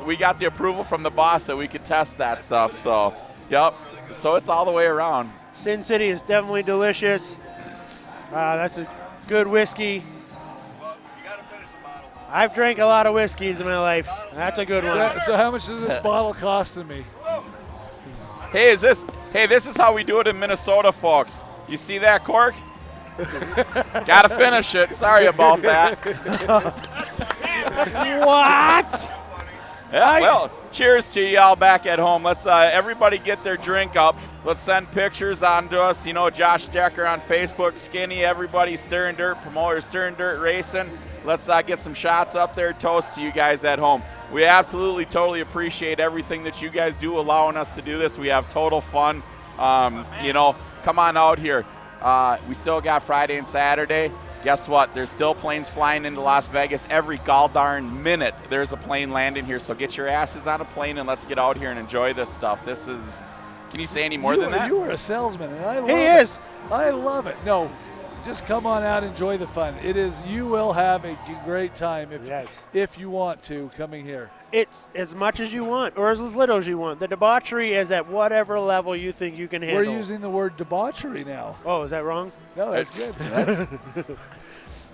we got the approval from the boss that we could test that stuff. So, yep. So it's all the way around. Sin City is definitely delicious. That's a good whiskey. I've drank a lot of whiskeys in my life. That's a good one. So how much is this bottle costing me? Hey, this is how we do it in Minnesota, folks. You see that cork? Gotta finish it. Sorry about that. What? Yeah, well, cheers to y'all back at home. Let's everybody get their drink up. Let's send pictures on to us. Josh Decker on Facebook, Skinny, everybody, Stir and Dirt promoter, Stir and Dirt Racing. Let's get some shots up there. Toast to you guys at home. We absolutely, totally appreciate everything that you guys do, allowing us to do this. We have total fun. Come on out here. We still got Friday and Saturday. Guess what? There's still planes flying into Las Vegas every gall-darn minute. There's a plane landing here, so get your asses on a plane and let's get out here and enjoy this stuff. This is Can you say any more than that? You are a salesman, and I love He it. is. I love it. No, just come on out, enjoy the fun. You will have a great time if you want to coming here. It's as much as you want or as little as you want. The debauchery is at whatever level you think you can handle. We're using the word debauchery now. Oh, is that wrong? No, that's good.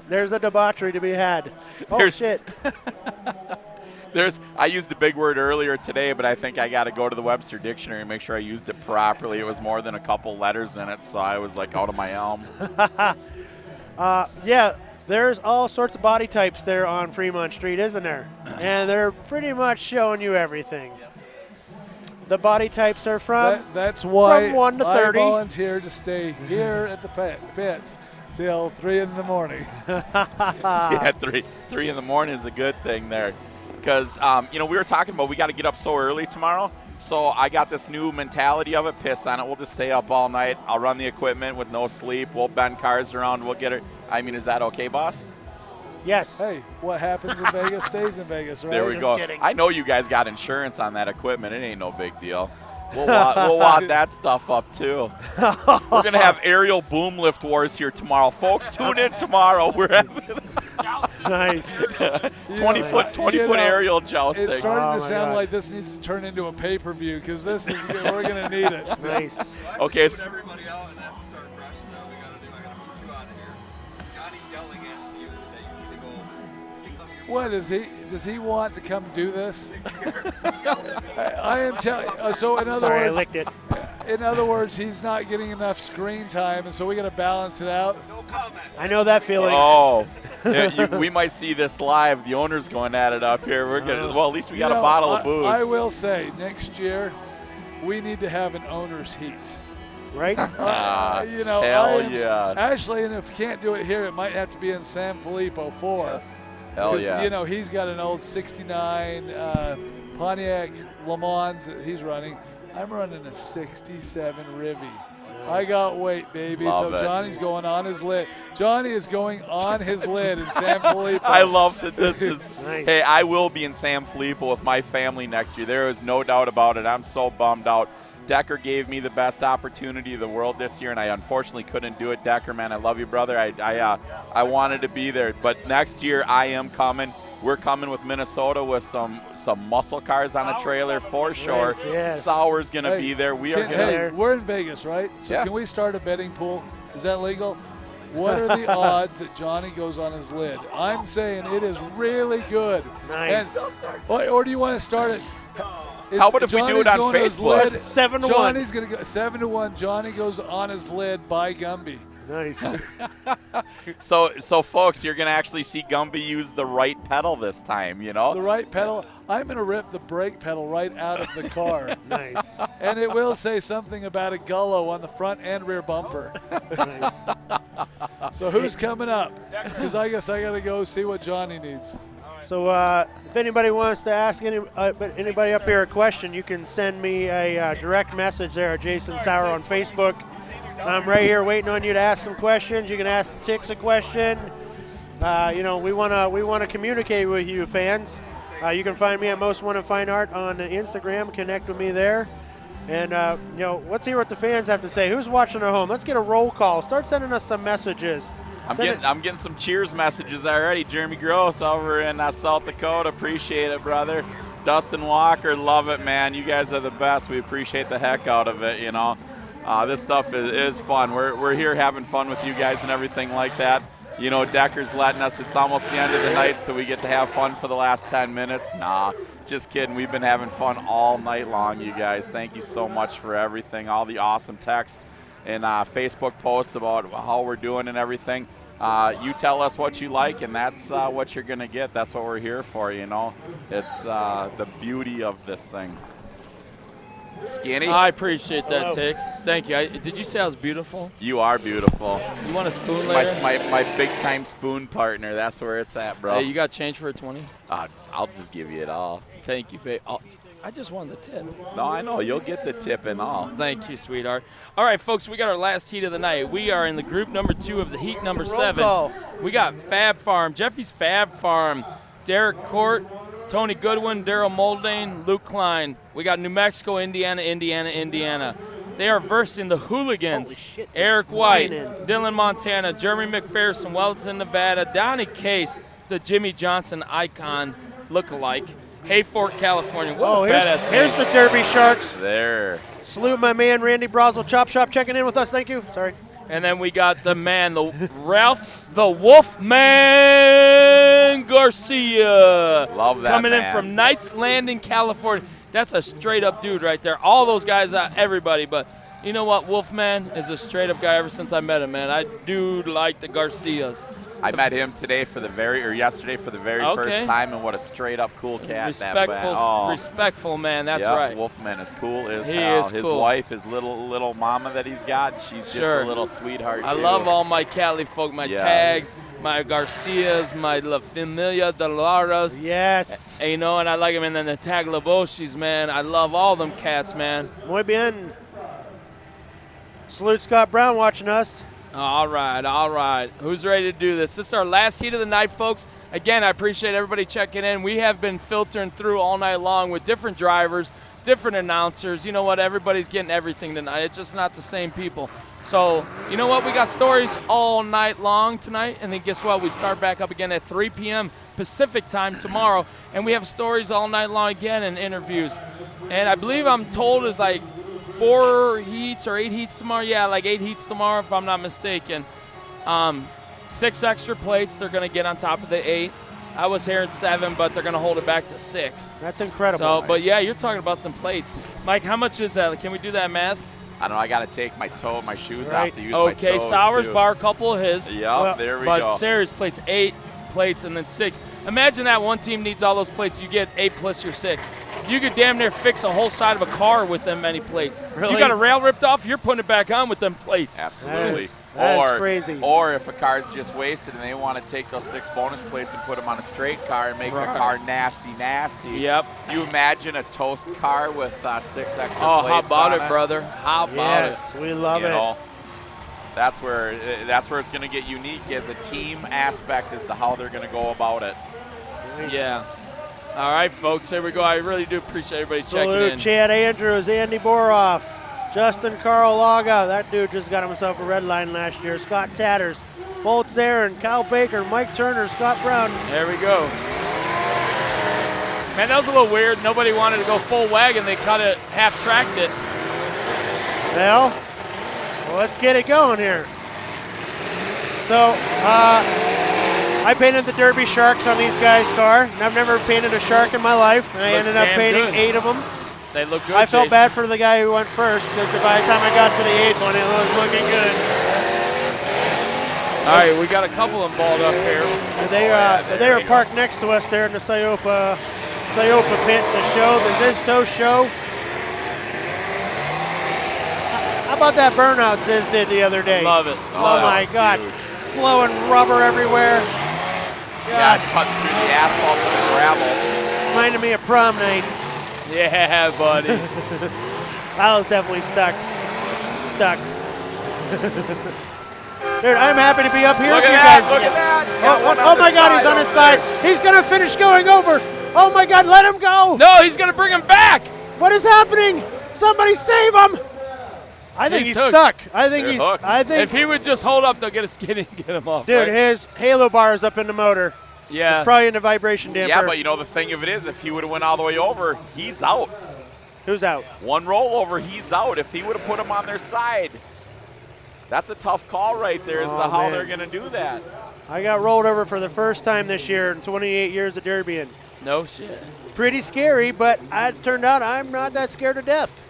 There's a debauchery to be had. Oh, shit. I used a big word earlier today, but I think I got to go to the Webster Dictionary and make sure I used it properly. It was more than a couple letters in it, so I was like out of my elm. Yeah, there's all sorts of body types there on Fremont Street, isn't there? And they're pretty much showing you everything. The body types are from that's why from 1 to 30. I volunteeer to stay here at the pits till 3 in the morning. Yeah, 3 in the morning is a good thing there. Because, we were talking about we got to get up so early tomorrow. So I got this new mentality of it. Piss on it. We'll just stay up all night. I'll run the equipment with no sleep. We'll bend cars around. We'll get it. I mean, is that okay, boss? Yes. Hey, what happens in Vegas stays in Vegas, right? There we go. Kidding. I know you guys got insurance on that equipment. It ain't no big deal. We'll wad that stuff up, too. We're going to have aerial boom lift wars here tomorrow. Folks, tune in tomorrow. We're having nice 20-foot aerial jousting. It's starting to sound like this needs to turn into a pay-per-view because we're going to need it. Nice. Okay. Put everybody out and have to start fresh. Is that what we got to do? I got to boot you out of here. Johnny's yelling at you that you need to go pick up your What is he? Does he want to come do this? I am telling. So in other Sorry, words, I licked it. In other words, he's not getting enough screen time, and so we got to balance it out. No comment. I know that feeling. Oh, we might see this live. The owner's going at it up here. We're gonna. Well, at least we got a bottle of booze. I will say, next year, we need to have an owner's heat. Right? Hell yes. Actually, and if we can't do it here, it might have to be in San Filippo 4. Yes. Hell yes. He's got an old 69 Pontiac Le Mans that he's running. I'm running a 67 Rivy. Nice. I got weight, baby. Love it. Johnny's going on his lid. Johnny is going on his lid in San Filippo. I love that this is. Nice. Hey, I will be in San Filippo with my family next year. There is no doubt about it. I'm so bummed out. Decker gave me the best opportunity of the world this year, and I unfortunately couldn't do it. Decker, man, I love you, brother. I wanted to be there, but next year I am coming. We're coming with Minnesota with some muscle cars on a trailer for sure. Yes. Sauer's gonna be there. We're in Vegas, right? So Yeah. Can we start a betting pool? Is that legal? What are the odds that Johnny goes on his lid? I'm saying it is really good. Nice. Or do you want to start it? How about if we do it on Facebook? 7 to 1. Johnny's going to go 7 to 1. Johnny goes on his lid by Gumby. Nice. So folks, you're gonna actually see Gumby use the right pedal this time. The right pedal. I'm going to rip the brake pedal right out of the car. Nice. And it will say something about a gullo on the front and rear bumper. Nice. So who's coming up? Because I guess I got to go see what Johnny needs. So if anybody wants to ask anybody up here a question, you can send me a direct message there at Jason Sauer on Facebook. I'm right here waiting on you to ask some questions. You can ask the Ticks a question. We want to communicate with you, fans. You can find me at Most Wanted Fine Art on Instagram. Connect with me there. And let's hear what the fans have to say. Who's watching at home? Let's get a roll call. Start sending us some messages. I'm getting some cheers messages already. Jeremy Gross over in South Dakota. Appreciate it, brother. Dustin Walker, love it, man. You guys are the best. We appreciate the heck out of it, This stuff is fun. We're here having fun with you guys and everything like that. Decker's letting us. It's almost the end of the night, so we get to have fun for the last 10 minutes. Nah, just kidding. We've been having fun all night long, you guys. Thank you so much for everything, all the awesome text and Facebook posts about how we're doing and everything. You tell us what you like, and that's what you're going to get. That's what we're here for, It's the beauty of this thing. Skinny? I appreciate that, Tix. Thank you. Did you say I was beautiful? You are beautiful. You want a spoon later? My big-time spoon partner. That's where it's at, bro. Hey, you got change for a 20? I'll just give you it all. Thank you, babe. I just wanted the tip. No, I know. You'll get the tip and all. Thank you, sweetheart. All right, folks, we got our last heat of the night. We are in the group number 2 of the heat number 7. We got Fab Farm, Jeffy's Fab Farm, Derek Court, Tony Goodwin, Daryl Moldane, Luke Klein. We got New Mexico, Indiana. They are versing the Hooligans. Eric White, Dylan Montana, Jeremy McPherson, Wellington, Nevada, Donnie Case, the Jimmy Johnson icon lookalike. Hayfork, California. What a badass name. Here's the Derby Sharks. There. Salute my man Randy Brosel, Chop Shop, checking in with us. Thank you. Sorry. And then we got the man, the Ralph, the Wolfman Garcia. Love that Coming man. in from Knights Landing, California. That's a straight up dude right there. All those guys, everybody. But you know what? Wolfman is a straight up guy ever since I met him, man. I do like the Garcias. I met him yesterday for the very first time, and what a straight up cool cat. Respectful man. That's yep, right. Wolfman is cool as He hell. is His cool. wife, his little mama that he's got, she's just a little sweetheart. I too. love all my Cali folk, my Yes. Tags, my Garcias, my La Familia de Laras. Yes. You know, and I like them. And then the Taglaboshis, man. I love all them cats, man. Muy bien. Salute Scott Brown watching us. All right. Who's ready to do this? This is our last heat of the night, folks. Again, I appreciate everybody checking in. We have been filtering through all night long with different drivers, different announcers. You know what? Everybody's getting everything tonight. It's just not the same people. So, you know what? We got stories all night long tonight. And then guess what? We start back up again at 3 p.m. Pacific time tomorrow. And we have stories all night long again and interviews. And I believe I'm told is like 4 heats or 8 heats tomorrow. Yeah, like 8 heats tomorrow if I'm not mistaken. 6 extra plates they're going to get on top of the 8. I was hearing 7, but they're going to hold it back to 6. That's incredible. So, but yeah, you're talking about some plates. Mike, how much is that? Can we do that math? I don't know. I got to take my shoes Right. off to use my toes. Okay, Sowers too. bar a couple of his. Yep, there we but go. But Sarah's plates 8 plates and then 6. Imagine that one team needs all those plates. You get 8 plus your 6. You could damn near fix a whole side of a car with them many plates. Really? You got a rail ripped off, you're putting it back on with them plates. Absolutely. That is crazy. Or if a car's just wasted and they want to take those 6 bonus plates and put them on a straight car and make the car nasty. Yep. You imagine a toast car with 6 extra plates how about on it, brother? How about it? We love you it. know, that's where it's going to get unique as a team aspect as to how they're going to go about it. Yeah. All right, folks, here we go. I really do appreciate everybody checking Salute in. Chad Andrews, Andy Boroff, Justin Carl Laga. That dude just got himself a red line last year. Scott Tatters, Bolts Aaron, Kyle Baker, Mike Turner, Scott Brown. There we go. Man, that was a little weird. Nobody wanted to go full wagon. They cut it, half-tracked it. Well, let's get it going here. So, I painted the Derby Sharks on these guys' car, and I've never painted a shark in my life, and I ended up painting 8 of them. They look good, I felt Jason. bad for the guy who went first, because by the time I got to the 8th one, it was looking good. All right, we got a couple of them balled up here. They were parked next to us there in the Sayopa pit, the Ziz show. How about that burnout Ziz did the other day? Love it. Oh my God. Blowing rubber everywhere. Yeah, cutting through the asphalt and the gravel. Reminded me of prom night. Yeah, buddy. I was definitely stuck. Dude, I'm happy to be up here Look with you at that, guys. look at that. Oh my God, he's on his side. He's going to finish going over. Oh my God, let him go. No, he's going to bring him back. What is happening? Somebody save him. I think he's hooked. stuck. I think If he would just hold up, they'll get a skinny and get him off. Dude, right? his halo bar is up in the motor. Yeah. It's probably in the vibration damper. Yeah, but you know the thing of it is, if he would have went all the way over, he's out. Who's out? One rollover, he's out. If he would have put him on their side, that's a tough call right there as to how they're going to do that. I got rolled over for the first time this year in 28 years of derbying. No shit. Pretty scary, but it turned out I'm not that scared of death.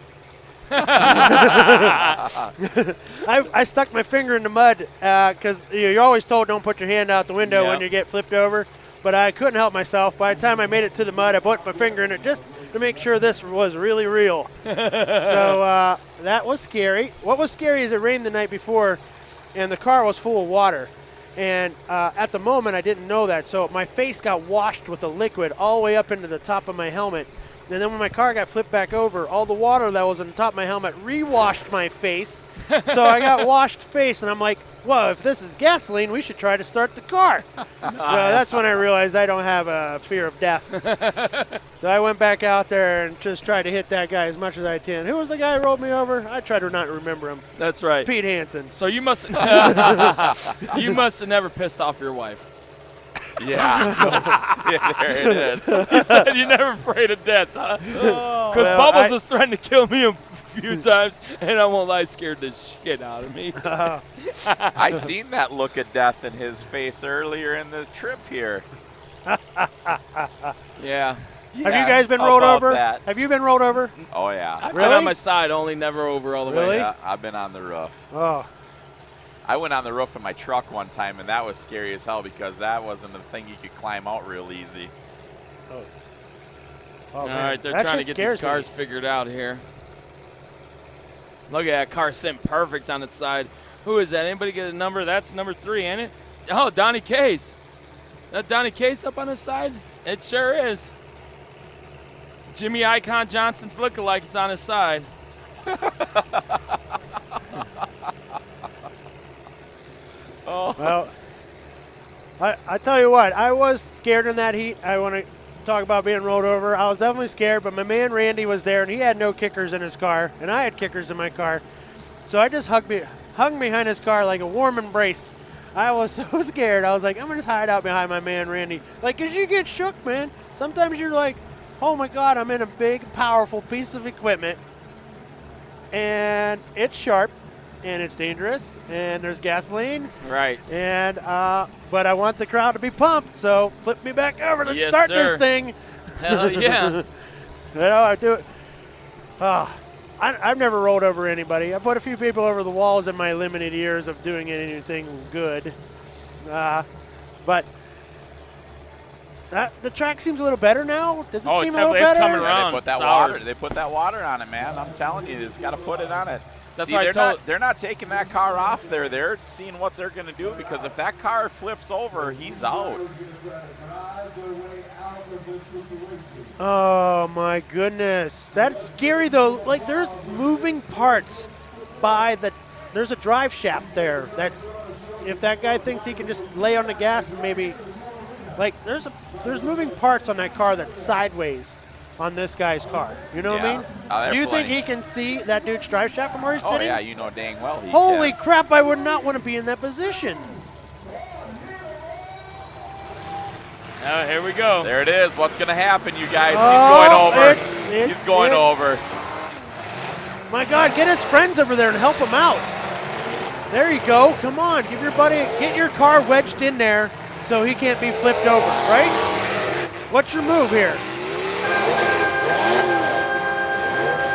I stuck my finger in the mud because you're always told don't put your hand out the window when you get flipped over, but I couldn't help myself. By the time I made it to the mud, I put my finger in it just to make sure this was really real. So that was scary. What was scary is it rained the night before, and the car was full of water. And at the moment, I didn't know that, so my face got washed with the liquid all the way up into the top of my helmet. And then when my car got flipped back over, all the water that was on the top of my helmet re-washed my face. So I got washed face, and I'm like, well, if this is gasoline, we should try to start the car. So that's when I realized I don't have a fear of death. So I went back out there and just tried to hit that guy as much as I can. Who was the guy who rolled me over? I tried to not remember him. That's right. Pete Hansen. So you must you must have never pissed off your wife. Yeah. Yeah, there it is. You said you're never afraid of death, huh? Because Well, Bubbles has threatened to kill me a few times, and I won't lie, scared the shit out of me. I seen that look of death in his face earlier in the trip here. Yeah. Have you guys been rolled about over? that. Have you been rolled over? Oh, yeah. I've Really? been on my side, only never over all the way. Yeah, I've been on the roof. Oh. I went on the roof of my truck one time, and that was scary as hell because that wasn't a thing you could climb out real easy. Oh. All man. right, they're That trying to shit get these scares me. cars figured out here. Look at that car sitting perfect on its side. Who is that? Anybody get a number? That's number 3, ain't it? Oh, Donnie Case. Is that Donnie Case up on his side? It sure is. Jimmy Icon Johnson's lookalike is on his side. Oh. Well, I tell you what, I was scared in that heat. I want to talk about being rolled over. I was definitely scared, but my man Randy was there, and he had no kickers in his car, and I had kickers in my car. So I just hung behind his car like a warm embrace. I was so scared. I was like, I'm going to just hide out behind my man Randy. Like, 'cause you get shook, man. Sometimes you're like, oh, my God, I'm in a big, powerful piece of equipment, and it's sharp. And it's dangerous, and there's gasoline. Right. And but I want the crowd to be pumped, so flip me back over. Let's Yes, start sir. this thing. Hell yeah. You know, I do it. I've never rolled over anybody. I put a few people over the walls in my limited years of doing anything good. But the track seems a little better now. Does it seem a little better? coming Yeah, around. they put that Sours. water. They put that water on it, man. I'm telling you, you just got to put it on it. That's See, why I they're not taking that car off there. They're seeing what they're going to do because if that car flips over, he's out. Oh my goodness. That's scary though. Like there's moving parts by there's a drive shaft there. That's if that guy thinks he can just lay on the gas and maybe like there's moving parts on that car that's sideways on this guy's car. You know what I mean? Do you think he can see that dude's drive shaft from where he's Oh, sitting? yeah, you know dang well he Holy can. crap, I would not want to be in that position. Here we go. There it is. What's going to happen, you guys? Oh, He's going over. He's going over. My God, get his friends over there and help him out. There you go. Come on, get your car wedged in there so he can't be flipped over, right? What's your move here?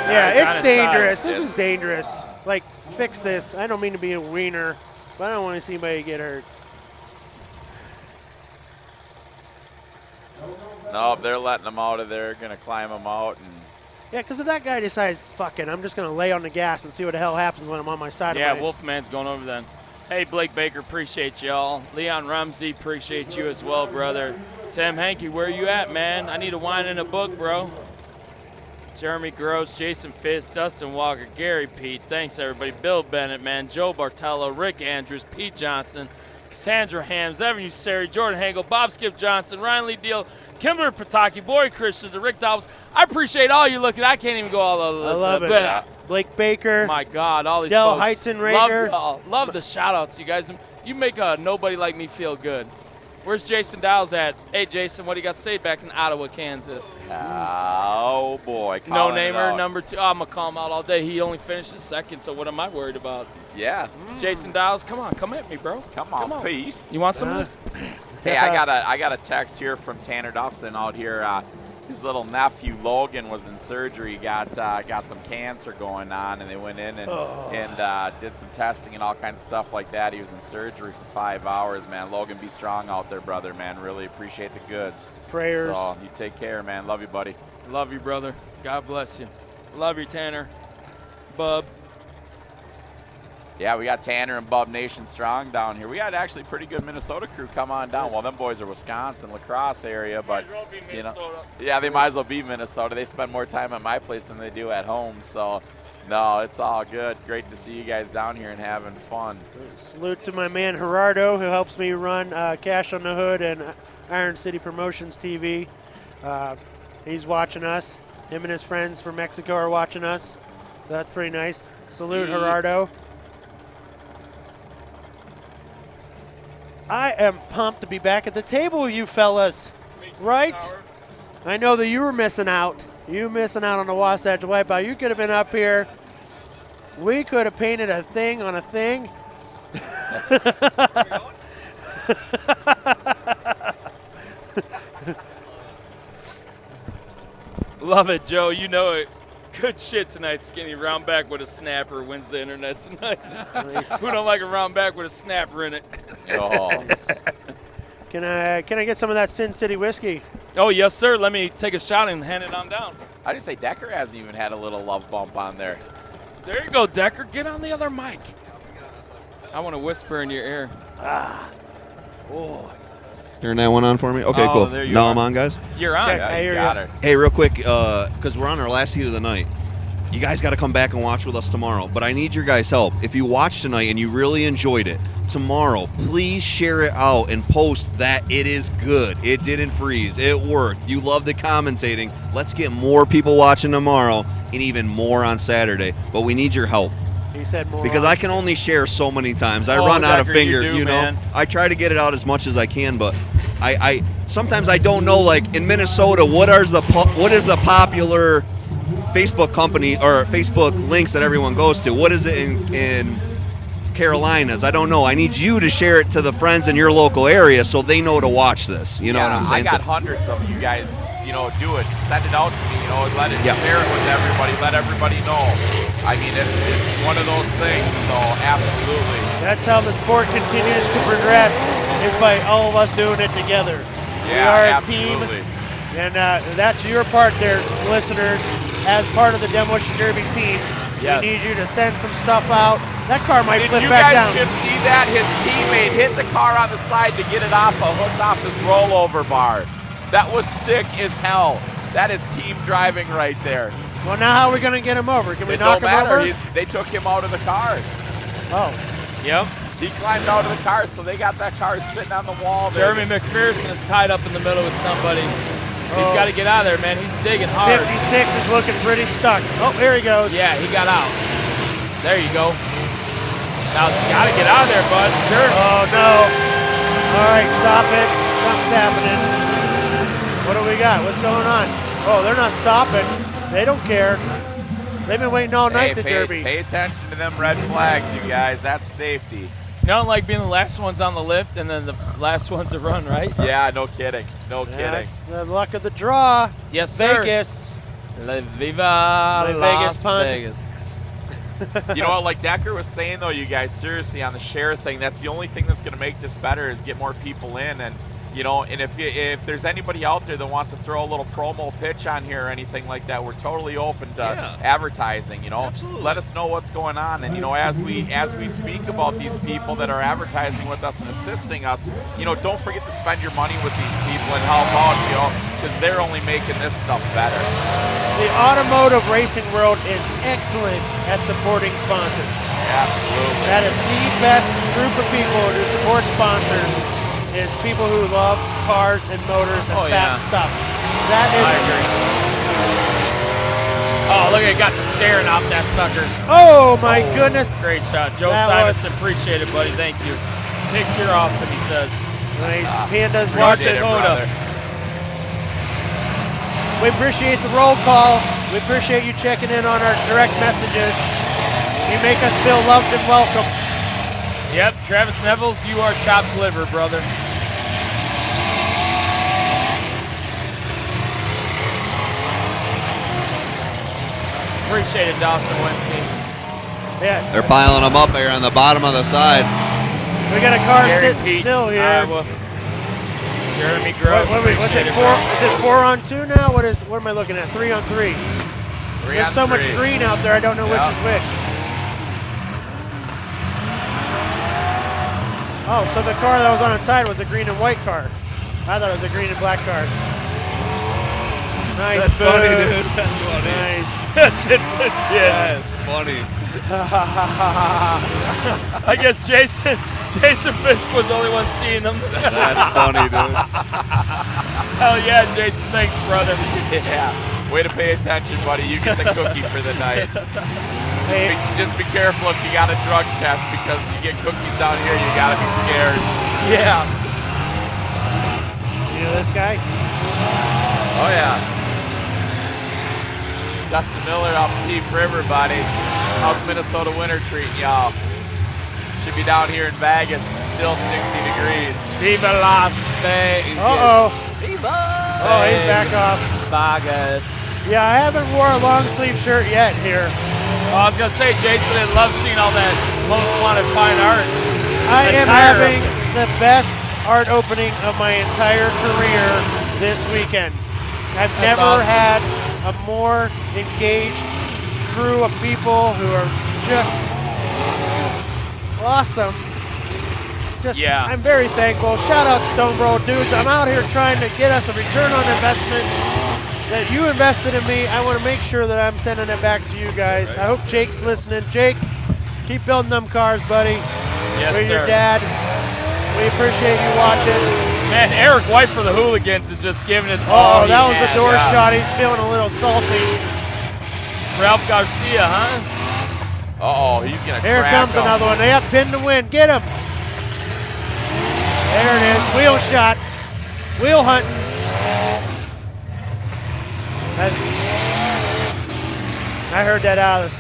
Yeah, Nice, it's on his dangerous. side. This is dangerous. Like, fix this. I don't mean to be a wiener, but I don't want to see anybody get hurt. No, they're letting him out of there. Going to climb him out. And Yeah, because if that guy decides, fuck it, I'm just going to lay on the gas and see what the hell happens when I'm on my side Yeah, of my... Wolfman's going over then. Hey, Blake Baker, appreciate y'all. Leon Rumsey, appreciate you as well, brother. Tim Hankey, where you at, man? I need a wine and a book, bro. Jeremy Gross, Jason Fist, Dustin Walker, Gary Pete. Thanks, everybody. Bill Bennett, man. Joe Bartello, Rick Andrews, Pete Johnson, Cassandra Hams, Evan Useri, Jordan Hagel, Bob Skip Johnson, Ryan Lee Deal, Kimberly Pataki, Boy Christians, and Rick Dobbs. I appreciate all you looking. I can't even go all over the I list. love it. But, Blake Baker. my God, all these Del folks. Heizenreger. Love the shout-outs, you guys. You make a nobody like me feel good. Where's Jason Dowles at? Hey, Jason, what do you got to say back in Ottawa, Kansas? oh, boy. No calling it namer, out. number 2. I'm going to call him out all day. He only finished his second, so what am I worried about? Yeah. Jason Dowles, come on, come at me, bro. Come on, peace. You want some of this? Hey, I got a text here from Tanner Duffson out here. His little nephew Logan was in surgery, got some cancer going on, and they went in and did some testing and all kinds of stuff like that. He was in surgery for 5 hours, man. Logan, be strong out there, brother, man. Really appreciate the goods. Prayers. So you take care, man. Love you, buddy. Love you, brother. God bless you. Love you, Tanner. Bub. Yeah, we got Tanner and Bub Nation Strong down here. We had actually pretty good Minnesota crew come on down. Well, them boys are Wisconsin, La Crosse area, but you know, yeah, they might as well be Minnesota. They spend more time at my place than they do at home. So, no, it's all good. Great to see you guys down here and having fun. Salute to my man Gerardo, who helps me run Cash on the Hood and Iron City Promotions TV. He's watching us. Him and his friends from Mexico are watching us. So that's pretty nice. Salute, Gerardo. I am pumped to be back at the table with you fellas, right? I know that you were missing out. You missing out on the Wasatch Wipeout. You could have been up here. We could have painted a thing on a thing. Love it, Joe. You know it. Good shit tonight, Skinny. Round back with a snapper wins the internet tonight. Who don't like a round back with a snapper in it? Oh. Can I get some of that Sin City whiskey? Oh, yes, sir. Let me take a shot and hand it on down. I just say Decker hasn't even had a little love bump on there. There you go, Decker. Get on the other mic. I want to whisper in your ear. Oh. Turn that one on for me. Okay, Oh, cool. there you Now are. I'm on, guys. You're on. Yeah, you got her. Hey, real quick, because we're on our last heat of the night. You guys got to come back and watch with us tomorrow. But I need your guys' help. If you watch tonight and you really enjoyed it, tomorrow, please share it out and post that it is good. It didn't freeze. It worked. You love the commentating. Let's get more people watching tomorrow and even more on Saturday. But we need your help. He said more. Because I can only share so many times. I Oh, run out of Decker, finger, you do, know. man. I try to get it out as much as I can, but I sometimes I don't know. Like in Minnesota, what is the popular Facebook company or Facebook links that everyone goes to? What is it in Carolinas? I don't know. I need you to share it to the friends in your local area so they know to watch this. You know what I'm saying? I got hundreds of you guys, do it. Send it out to me, let it share it with everybody. Let everybody know. I mean, it's one of those things, so absolutely. That's how the sport continues to progress, is by all of us doing it together. Yeah, we are absolutely. a team, and that's your part there, listeners. As part of the Demolition Derby team, Yes. we need you to send some stuff out. That car might Did flip you back guys down. just see that? His teammate hit the car on the side to get it hooked off his rollover bar. That was sick as hell. That is team driving right there. Well, now how are we going to get him over? Can we It knock don't him matter. over? They took him out of the car. Oh. Yep. He climbed out of the car, so they got that car sitting on the wall there. Jeremy McPherson is tied up in the middle with somebody. He's got to get out of there, man. He's digging hard. 56 is looking pretty stuck. Oh, here he goes. Yeah, he got out. There you go. Now, got to get out of there, bud. Oh, no. All right, stop it. Something's happening. What do we got? What's going on? Oh, they're not stopping. They don't care. They've been waiting all night to Derby. Pay attention to them red flags, you guys. That's safety. Nothing like being the last ones on the lift and then the last ones to run, right? Yeah, no kidding. No kidding. That's the luck of the draw. Yes, sir. Vegas. Viva Las Las Vegas Vegas. You know what, like Decker was saying though, you guys, seriously, on the share thing, that's the only thing that's going to make this better is get more people in. And and if there's anybody out there that wants to throw a little promo pitch on here or anything like that, we're totally open to advertising. Absolutely. Let us know what's going on. And as we speak about these people that are advertising with us and assisting us, don't forget to spend your money with these people and help out, because they're only making this stuff better. The automotive racing world is excellent at supporting sponsors. Absolutely. That is the best group of people to support sponsors. Is people who love cars and motors and fast stuff. That is. I agree. Oh, look at it, got the staring off that sucker. Oh my goodness. Great shot. Joe That Simonson, appreciate it, buddy. Thank you. Tiggs, you're awesome, he says. Nice. Panda's Watch watching. it, Oda. We appreciate the roll call. We appreciate you checking in on our direct messages. You make us feel loved and welcome. Yep, Travis Nevels, you are chopped liver, brother. Appreciate it, Dawson Winsky. Yes. They're piling them up here on the bottom of the side. We got a car Gary sitting Pete, still here. Iowa. Jeremy Gross. What's it? Is it 4-on-2 now? What am I looking at? 3-on-3. There's so much green out there. I don't know which is which. Oh, so the car that was on its side was a green and white car. I thought it was a green and black car. Nice. That's funny, dude. boost. That's funny. Nice. That shit's legit. That's funny. I guess Jason Fisk was the only one seeing them. That's funny, dude. Hell yeah, Jason. Thanks, brother. Yeah. Way to pay attention, buddy. You get the cookie for the night. Just be careful if you got a drug test, because you get cookies down here, you got to be scared. Yeah. You know this guy? Oh, yeah. Dustin Miller up P for everybody. How's Minnesota winter treating y'all? Should be down here in Vegas. It's still 60 degrees. Viva Las Vegas. Uh-oh. Viva! Oh, he's back off. Vegas. Yeah, I haven't wore a long sleeve shirt yet here. Oh, I was going to say, Jason, I love seeing all that most wanted fine art. I am having the best art opening of my entire career this weekend. I've That's never awesome. had a more engaged crew of people who are just awesome. I'm very thankful. Shout out Stonebro dudes. I'm out here trying to get us a return on investment that you invested in me. I want to make sure that I'm sending it back to you guys. I hope Jake's listening. Jake, keep building them cars, buddy. Yes, We're your sir. dad. We appreciate you watching. Man, Eric White for the Hooligans is just giving it Oh, all that he was a has. door shot. He's feeling a little salty. Ralph Garcia, huh? Uh-oh, he's going to Here track comes him. another one. They have pin to win. Get him. There it is. Wheel shots. Wheel hunting. I heard that out of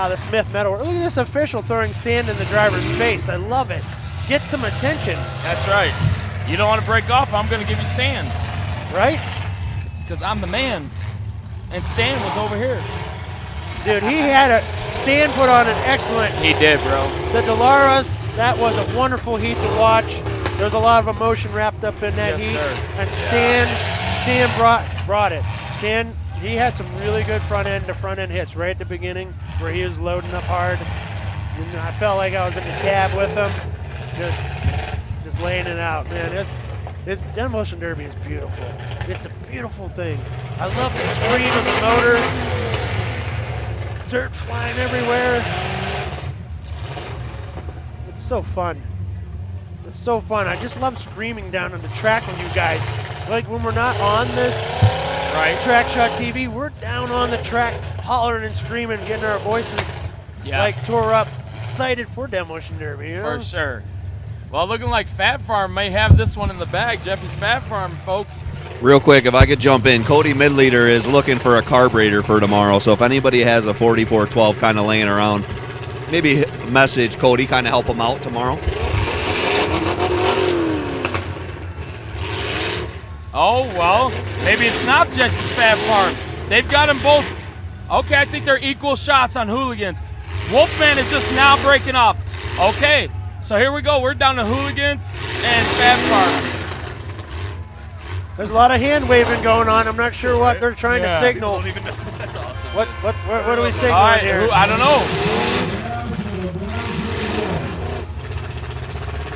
the Smith Metal. Look at this official throwing sand in the driver's face. I love it. Get some attention. That's right. You don't want to break off, I'm going to give you sand. Right? Because I'm the man. And Stan was over here. Dude, he had Stan put on an excellent. He did, bro. The Delaras, that was a wonderful heat to watch. There was a lot of emotion wrapped up in that Yes, heat. sir. And Stan brought it. Stan, he had some really good front end to front end hits right at the beginning where he was loading up hard. And I felt like I was in the cab with him, just laying it out, man. Demolition Derby is beautiful. It's a beautiful thing. I love the scream of the motors. Dirt flying everywhere. It's so fun. It's so fun. I just love screaming down on the track with you guys. Like when we're not on this Track Shot TV, we're down on the track hollering and screaming, getting our voices like tore up, excited for Demolition Derby. You know? For sure. Well, looking like Fat Farm may have this one in the bag. Jeffy's Fat Farm, folks. Real quick, if I could jump in, Cody Midleader is looking for a carburetor for tomorrow. So if anybody has a 4412 kind of laying around, maybe message Cody, kind of help him out tomorrow. Oh, well, maybe it's not Jesse's Fat Farm. They've got them both. Okay, I think they're equal shots on Hooligans. Wolfman is just now breaking off. Okay, so here we go. We're down to Hooligans and Fat Farm. There's a lot of hand waving going on. I'm not sure what they're trying to signal. That's awesome. What are we signaling All right, here? I don't know.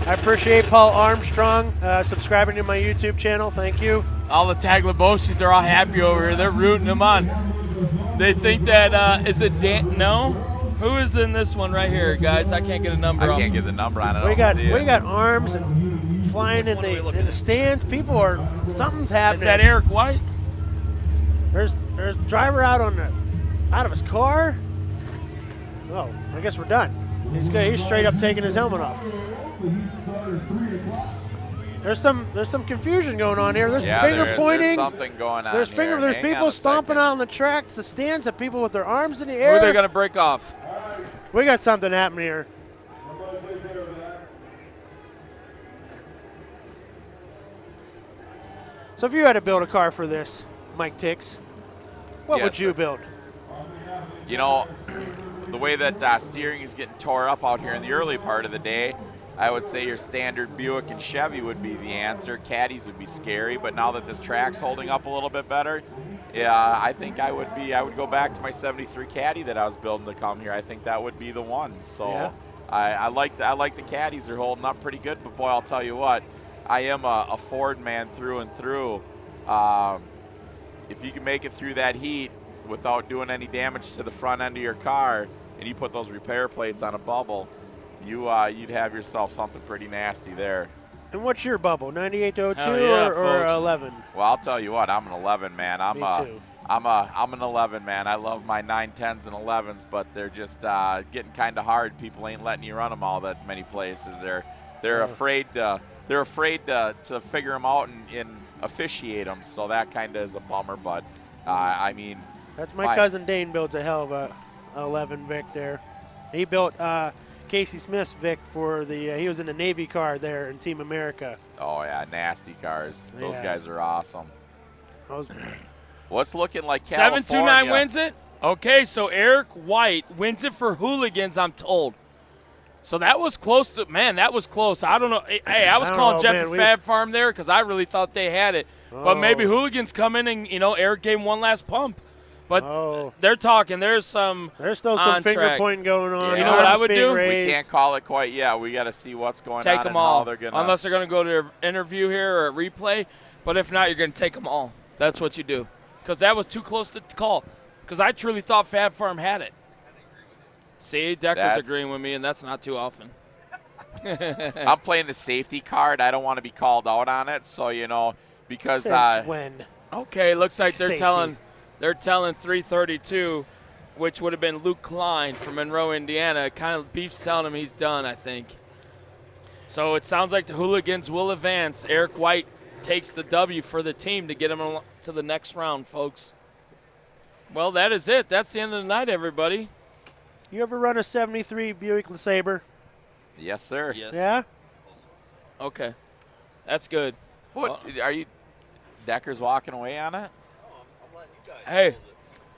I appreciate Paul Armstrong subscribing to my YouTube channel. Thank you. All the Taglaboshis are all happy over here. They're rooting them on. They think that, is it Dan? No? Who is in this one right here, guys? I can't get a number. I can't get the number on it. We got arms and flying in the stands. People are, something's happening. Is that Eric White? There's a driver out of his car. Oh, I guess we're done. He's straight up taking his helmet off. There's some confusion going on here. There's finger pointing. There's something going on There's here. There's Hang people on a stomping second. out on the tracks, the stands, the people with their arms in the Who air. are they going to break off? We got something happening here. So if you had to build a car for this, Mike Tix, what would you build? You know, the way that steering is getting tore up out here in the early part of the day, I would say your standard Buick and Chevy would be the answer. Caddies would be scary, but now that this track's holding up a little bit better, yeah, I think I would go back to my '73 Caddy that I was building to come here. I think that would be the one. So, I like the caddies. They're holding up pretty good, but boy, I'll tell you what, I am a Ford man through and through. If you can make it through that heat without doing any damage to the front end of your car, and you put those repair plates on a bubble, you'd have yourself something pretty nasty there. And what's your bubble? 98 to 02 yeah, or 11? Well, I'll tell you what, I'm an 11 man. Me too. I'm an 11 man. I love my 9, 10s, and 11s, but they're just getting kind of hard. People ain't letting you run them all that many places. They're afraid to figure them out and officiate them. So that kind of is a bummer. But I mean, That's my cousin Dane builds a hell of a 11 Vic there. He built Casey Smith's Vic for the. He was in the Navy car there in Team America. Oh yeah, nasty cars. Those Yeah. guys are awesome. I was, What's looking like California? 729 wins it? Okay, so Eric White wins it for Hooligans, I'm told. So that was close to, man, that was close. I don't know. Hey, I was calling Jeff Fab Farm there because I really thought they had it. But maybe Hooligans come in and, Eric gave him one last pump. But they're talking. There's still some finger pointing going on. Yeah. You know what I would do? We can't call it quite yet. We got to see what's going on. Take them all. Unless they're going to go to an interview here or a replay. But if not, you're going to take them all. That's what you do. Because that was too close to call. Because I truly thought Fab Farm had it. See, Decker's agreeing with me, and that's not too often. I'm playing the safety card. I don't want to be called out on it. So, because Since when? Okay, looks like they're Safety. telling 332, which would have been Luke Klein from Monroe, Indiana. Kind of Beef's telling him he's done, I think. So it sounds like the Hooligans will advance. Eric White takes the W for the team to get him to the next round, folks. Well, that is it. That's the end of the night, everybody. You ever run a 73 Buick LeSabre? Yes, sir. Yes. Yeah? Okay. That's good. What are you? Decker's walking away on it? Hey,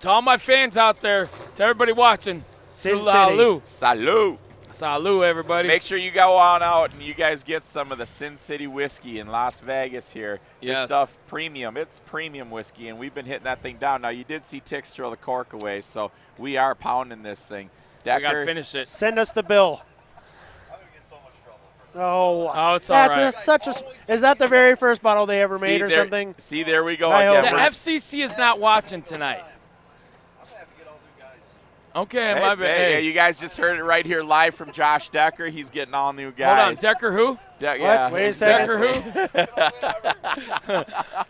to all my fans out there, to everybody watching, Sin salut. Salute. Salute, everybody. Make sure you go on out and you guys get some of the Sin City whiskey in Las Vegas here. Yes. This stuff, premium. It's premium whiskey, and we've been hitting that thing down. Now, you did see Tix throw the cork away, so we are pounding this thing. Decker, I got to finish it. Send us the bill. Oh, it's all right. Is that the very first bottle they ever made or something? See, there we go I again. The We're- FCC is not watching tonight. Okay, Hey, my bad. hey, you guys just heard it right here live from Josh Decker. He's getting all new guys. Hold on, Decker who? Yeah. Wait a second. Decker who?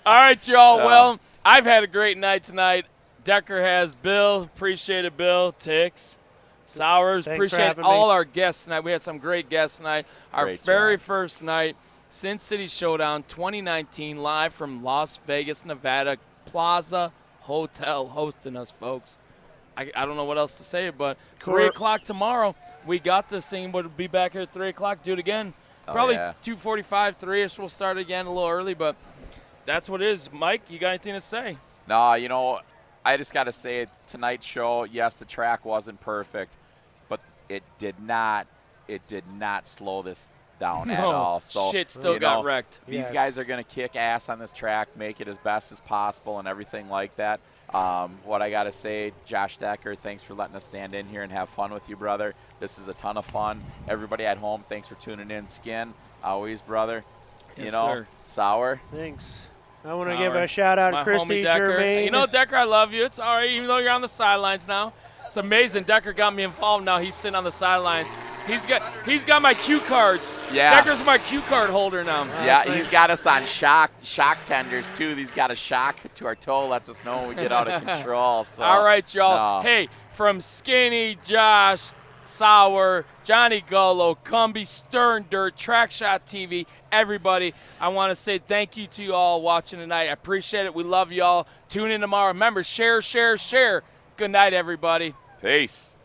All right, y'all. Well, I've had a great night tonight. Decker has. Bill, appreciate it, Bill. Tix, Sowers, Thanks for appreciate having all me. our guests tonight. We had some great guests tonight. Our Great very job. first night, Sin City Showdown 2019, live from Las Vegas, Nevada, Plaza Hotel, hosting us, folks. I don't know what else to say, but 3 o'clock tomorrow, we got this thing. We'll be back here at 3 o'clock. Do it again. Probably yeah. 2:45, 3-ish. We'll start again a little early, but that's what it is. Mike, you got anything to say? No, I just got to say, tonight's show, yes, the track wasn't perfect, but it did not slow this down at all. So shit still got wrecked. These guys are going to kick ass on this track, make it as best as possible and everything like that. What I got to say, Josh Decker, thanks for letting us stand in here and have fun with you, brother. This is a ton of fun. Everybody at home, thanks for tuning in. Skin, always, brother. Yes, sir. Sour. Thanks. I want to give a shout out to Christy Germain. Decker, I love you. It's all right, even though you're on the sidelines now. It's amazing. Decker got me involved now. He's sitting on the sidelines. He's got my cue cards. Yeah. Decker's my cue card holder now. Yeah, he's got us on shock tenders, too. He's got a shock to our toe, lets us know when we get out of control. So, all right, y'all. no. Hey, from Skinny, Josh, Sour, Johnny Gullo, Cumby, Stern Dirt, Trackshot TV, everybody, I want to say thank you to you all watching tonight. I appreciate it. We love you all. Tune in tomorrow. Remember, share, share, share. Good night, everybody. Peace.